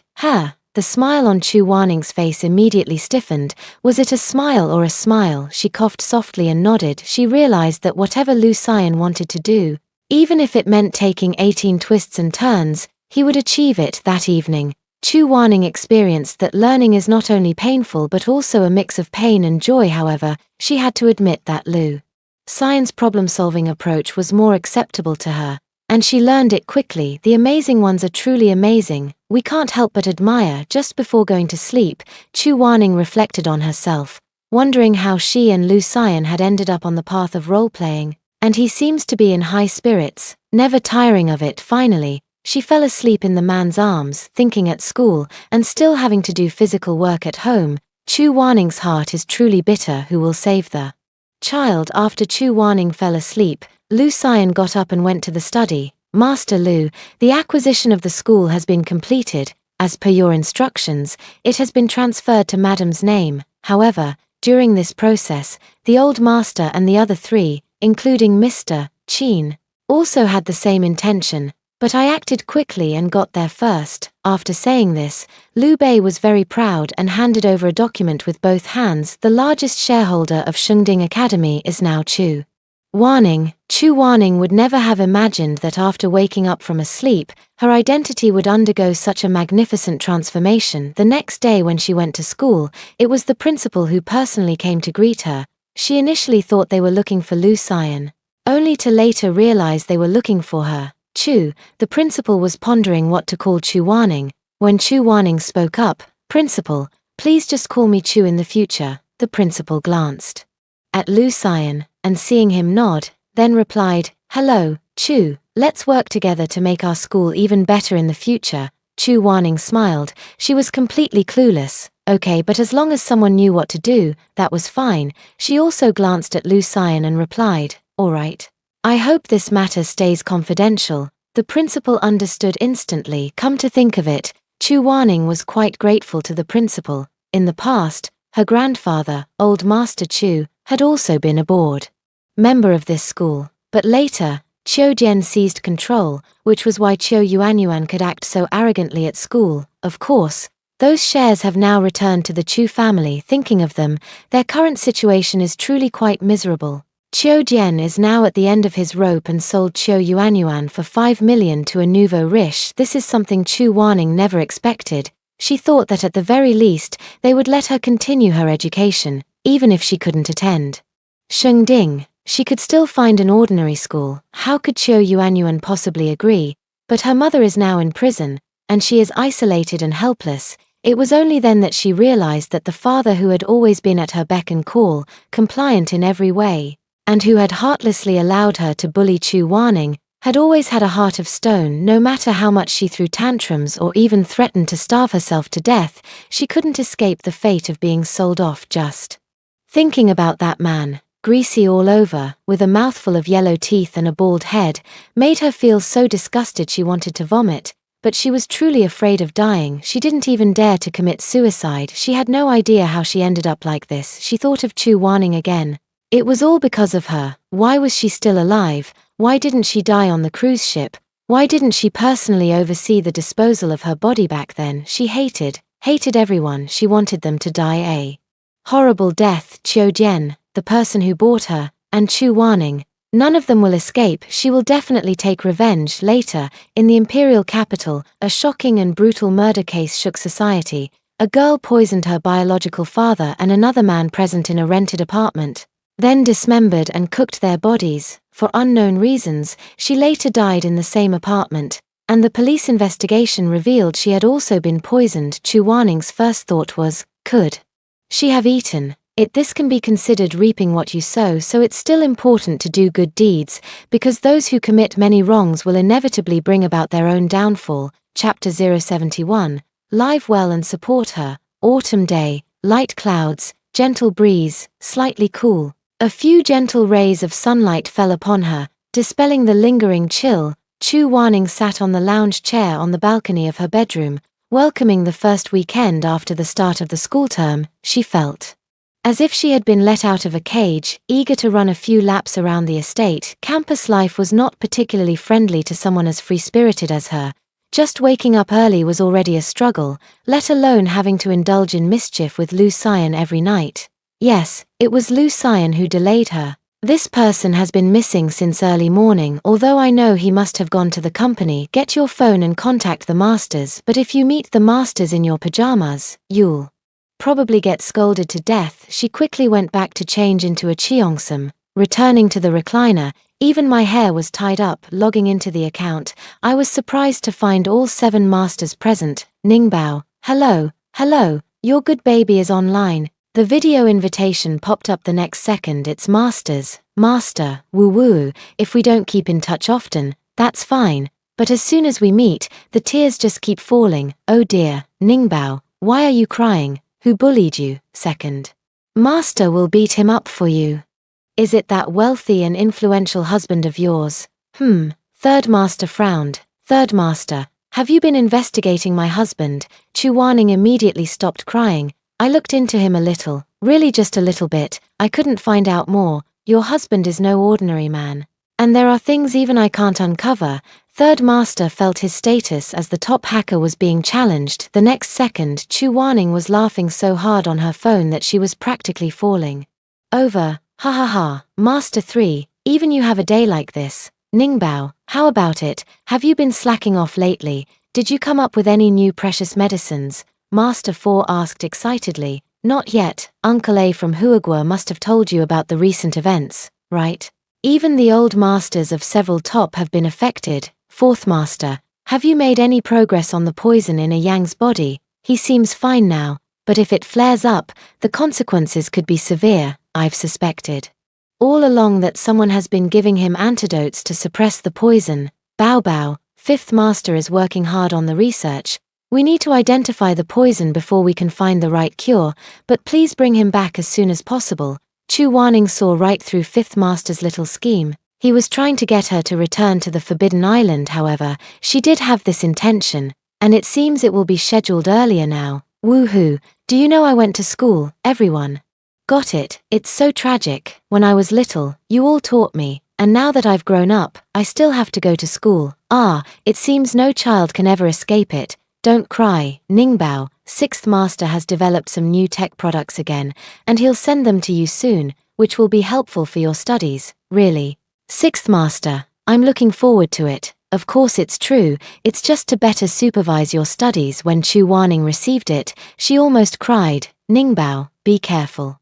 The smile on Chu Waning's face immediately stiffened. Was it a smile or a smile? She coughed softly and nodded. She realized that whatever Lu Xian wanted to do, even if it meant taking 18 twists and turns, he would achieve it that evening. Chu Waning experienced that learning is not only painful but also a mix of pain and joy. However, she had to admit that Lu Xian's problem-solving approach was more acceptable to her, and she learned it quickly. The amazing ones are truly amazing. We can't help but admire. Just before going to sleep, Chu Waning reflected on herself, wondering how she and Lu Xian had ended up on the path of role-playing. and he seems to be in high spirits, never tiring of it. Finally, she fell asleep in the man's arms, thinking at school, and still having to do physical work at home. Chu Waning's heart is truly bitter. Who will save the child? After Chu Waning fell asleep, Lu Xian got up and went to the study. Master Lu, the acquisition of the school has been completed. As per your instructions, it has been transferred to Madam's name. However, during this process, the old master and the other three, including Mr. Qin, also had the same intention, but I acted quickly and got there first. After saying this, Liu Bei was very proud and handed over a document with both hands. The largest shareholder of Shengding Academy is now Chu Waning. Chu Waning would never have imagined that after waking up from a sleep, her identity would undergo such a magnificent transformation. The next day when she went to school, it was the principal who personally came to greet her. She initially thought they were looking for Lu Xian, only to later realize they were looking for her. Chu, the principal, was pondering what to call Chu Waning. When Chu Waning spoke up, "Principal, please just call me Chu in the future." The principal glanced at Lu Xian, and seeing him nod, then replied, "Hello, Chu, let's work together to make our school even better in the future." Chu Waning smiled. She was completely clueless. Okay, but as long as someone knew what to do, that was fine. She also glanced at Lu Xian and replied, "All right. I hope this matter stays confidential." The principal understood instantly. Come to think of it, Chu Waning was quite grateful to the principal. In the past, her grandfather, Old Master Chu, had also been a board member of this school, but later, Qiu Jian seized control, which was why Qiu Yuanyuan could act so arrogantly at school. Of course, those shares have now returned to the Chu family. Thinking of them, their current situation is truly quite miserable. Qiu Jian is now at the end of his rope and sold Qiu Yuanyuan for 5 million to a nouveau riche. This is something Chu Waning never expected. She thought that at the very least, they would let her continue her education, even if she couldn't attend Shengding. She could still find an ordinary school. How could Qiu Yuanyuan possibly agree? But her mother is now in prison, and she is isolated and helpless. It was only then that she realized that the father who had always been at her beck and call, compliant in every way, and who had heartlessly allowed her to bully Chu Waning, had always had a heart of stone. No matter how much she threw tantrums or even threatened to starve herself to death, she couldn't escape the fate of being sold off. Just thinking about that man, greasy all over, with a mouthful of yellow teeth and a bald head, made her feel so disgusted she wanted to vomit. But she was truly afraid of dying. She didn't even dare to commit suicide. She had no idea how she ended up like this. She thought of Chu Waning again. It was all because of her. Why was she still alive? Why didn't she die on the cruise ship? Why didn't she personally oversee the disposal of her body back then? She hated everyone. She wanted them to die a horrible death. Qiu Jian, the person who bought her, and Chu Waning. None of them will escape. She will definitely take revenge later. In the imperial capital, a shocking and brutal murder case shook society. A girl poisoned her biological father and another man present in a rented apartment, then dismembered and cooked their bodies. For unknown reasons, she later died in the same apartment, and the police investigation revealed she had also been poisoned. Chu Waning's first thought was, could she have eaten it? This can be considered reaping what you sow, so it's still important to do good deeds, because those who commit many wrongs will inevitably bring about their own downfall. Chapter 071, Live well and support her. Autumn day, light clouds, gentle breeze, slightly cool. A few gentle rays of sunlight fell upon her, dispelling the lingering chill. Chu Waning sat on the lounge chair on the balcony of her bedroom, welcoming the first weekend after the start of the school term. She felt as if she had been let out of a cage, eager to run a few laps around the estate. Campus life was not particularly friendly to someone as free-spirited as her. Just waking up early was already a struggle, let alone having to indulge in mischief with Lu Xian every night. Yes, it was Lu Xian who delayed her. This person has been missing since early morning. Although I know he must have gone to the company. Get your phone and contact the masters, but if you meet the masters in your pajamas, you'll probably get scolded to death. She quickly went back to change into a cheongsam. Returning to the recliner, even my hair was tied up. Logging into the account, I was surprised to find all 7 masters present. Ningbao, hello, your good baby is online. The video invitation popped up the next second. It's Masters, Master, woo-woo, if we don't keep in touch often, that's fine, but as soon as we meet, the tears just keep falling. Oh dear, Ningbao, why are you crying? Who bullied you? Second. Master will beat him up for you. Is it that wealthy and influential husband of yours? Third Master frowned. Third Master, have you been investigating my husband? Chu Wanning immediately stopped crying. I looked into him a little, really just a little bit, I couldn't find out more. Your husband is no ordinary man. And there are things even I can't uncover. Third Master felt his status as the top hacker was being challenged. The next second, Chu Wanning was laughing so hard on her phone that she was practically falling over. Ha ha ha, Master 3, even you have a day like this. Ningbao, how about it? Have you been slacking off lately? Did you come up with any new precious medicines? Master 4 asked excitedly. Not yet, Uncle A from Huagua must have told you about the recent events, right? Even the old masters of several top have been affected. Fourth Master, have you made any progress on the poison in a Yang's body? He seems fine now, but if it flares up, the consequences could be severe, I've suspected all along that someone has been giving him antidotes to suppress the poison. Bao Bao, Fifth Master is working hard on the research. We need to identify the poison before we can find the right cure, but please bring him back as soon as possible. Chu Wanning saw right through Fifth Master's little scheme. He was trying to get her to return to the Forbidden Island. However, she did have this intention, and it seems it will be scheduled earlier now. Woohoo, do you know I went to school, everyone? Got it, it's so tragic. When I was little, you all taught me, and now that I've grown up, I still have to go to school. It seems no child can ever escape it. Don't cry, Ningbao. Sixth Master has developed some new tech products again, and he'll send them to you soon, which will be helpful for your studies, really. Sixth Master, I'm looking forward to it. Of course it's true, it's just to better supervise your studies. When Chu Wanning received it, she almost cried. Ningbao, be careful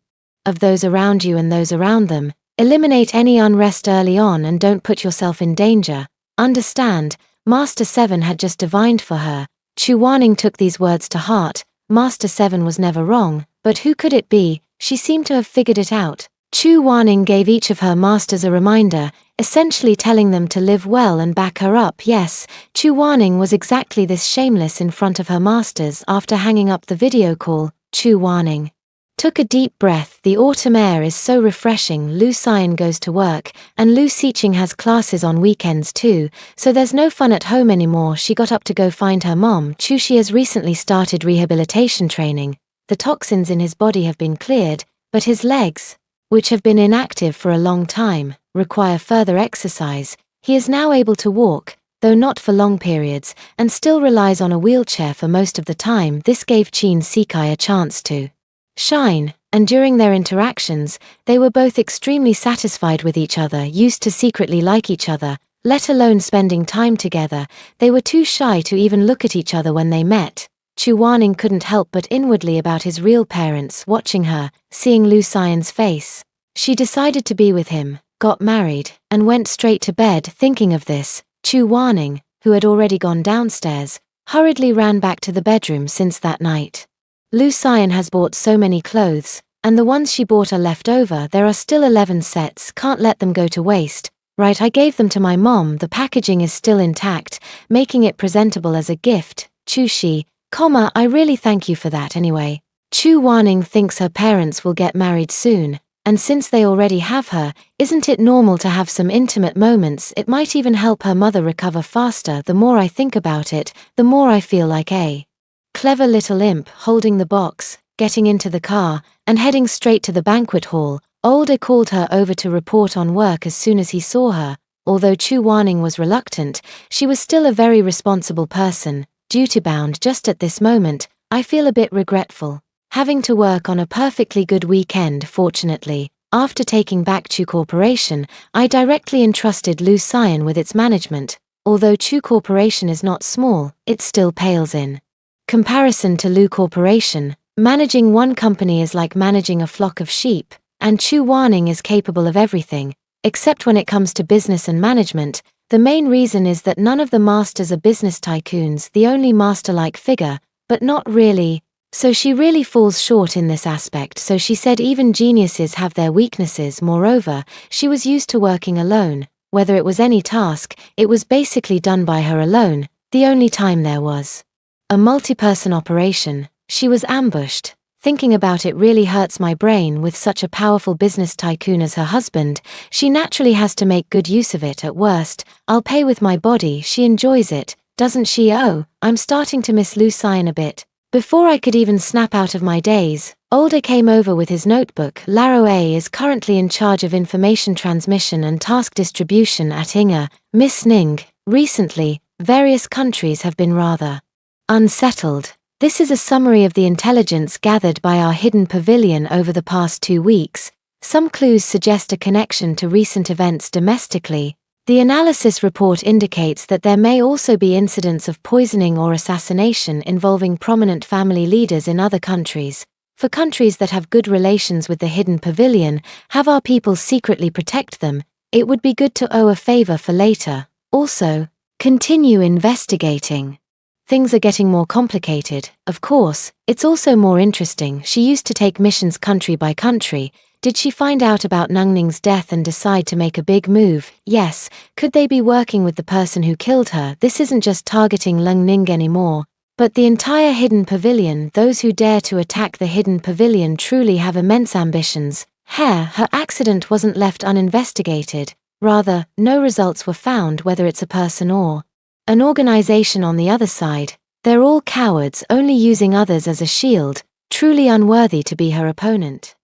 of those around you and those around them. Eliminate any unrest early on and don't put yourself in danger. Understand, Master 7 had just divined for her. Chu Wanning took these words to heart. Master 7 was never wrong, but who could it be? She seemed to have figured it out. Chu Wanning gave each of her masters a reminder, essentially telling them to live well and back her up. Yes, Chu Wanning was exactly this, shameless in front of her masters. After hanging up the video call, Chu Wanning took a deep breath. The autumn air is so refreshing. Lu Xian goes to work, and Lu Xiqing has classes on weekends too, so there's no fun at home anymore. She got up to go find her mom. Chu Shi has recently started rehabilitation training. The toxins in his body have been cleared, but his legs, which have been inactive for a long time, require further exercise. He is now able to walk, though not for long periods, and still relies on a wheelchair for most of the time. This gave Qin Sikai a chance to shine, and during their interactions, they were both extremely satisfied with each other, used to secretly like each other, let alone spending time together. They were too shy to even look at each other when they met. Chu Wanning couldn't help but inwardly about his real parents watching her, seeing Lu Xian's face. She decided to be with him, got married, and went straight to bed. Thinking of this, Chu Wanning, who had already gone downstairs, hurriedly ran back to the bedroom. Since that night, Lu Xian has bought so many clothes, and the ones she bought are left over. There are still 11 sets, can't let them go to waste. Right, I gave them to my mom. The packaging is still intact, making it presentable as a gift. Chu Shi, I really thank you for that anyway. Chu Wanning thinks her parents will get married soon, and since they already have her, isn't it normal to have some intimate moments? It might even help her mother recover faster. The more I think about it, the more I feel like a clever little imp, holding the box, getting into the car, and heading straight to the banquet hall. Older called her over to report on work as soon as he saw her. Although Chu Wanning was reluctant, she was still a very responsible person, duty-bound. Just at this moment, I feel a bit regretful having to work on a perfectly good weekend. Fortunately, after taking back Chu Corporation, I directly entrusted Lu Xian with its management. Although Chu Corporation is not small, it still pales in comparison to Lu Corporation. Managing one company is like managing a flock of sheep, and Chu Wanning is capable of everything, except when it comes to business and management. The main reason is that none of the masters are business tycoons. The only master-like figure, but not really, So she really falls short in this aspect. So she said even geniuses have their weaknesses. Moreover, she was used to working alone. Whether it was any task, it was basically done by her alone. The only time there was a multi-person operation, she was ambushed. Thinking about it really hurts my brain. With such a powerful business tycoon as her husband, she naturally has to make good use of it. At worst, I'll pay with my body. She enjoys it, doesn't she? Oh, I'm starting to miss Lucien a bit. Before I could even snap out of my daze, Older came over with his notebook. Laroe is currently in charge of information transmission and task distribution at Inga. Miss Ning, recently, various countries have been rather unsettled. This is a summary of the intelligence gathered by our hidden pavilion over the past 2 weeks. Some clues suggest a connection to recent events domestically. The analysis report indicates that there may also be incidents of poisoning or assassination involving prominent family leaders in other countries. For countries that have good relations with the hidden pavilion, have our people secretly protect them. It would be good to owe a favor for later. Also, continue investigating. Things are getting more complicated. Of course, it's also more interesting. She used to take missions country by country. Did she find out about Nungning's death and decide to make a big move? Yes. Could they be working with the person who killed her? This isn't just targeting Lung Ning anymore, but the entire hidden pavilion. Those who dare to attack the hidden pavilion truly have immense ambitions. Her accident wasn't left uninvestigated. Rather, no results were found, whether it's a person or an organization on the other side. They're all cowards, only using others as a shield, truly unworthy to be her opponent.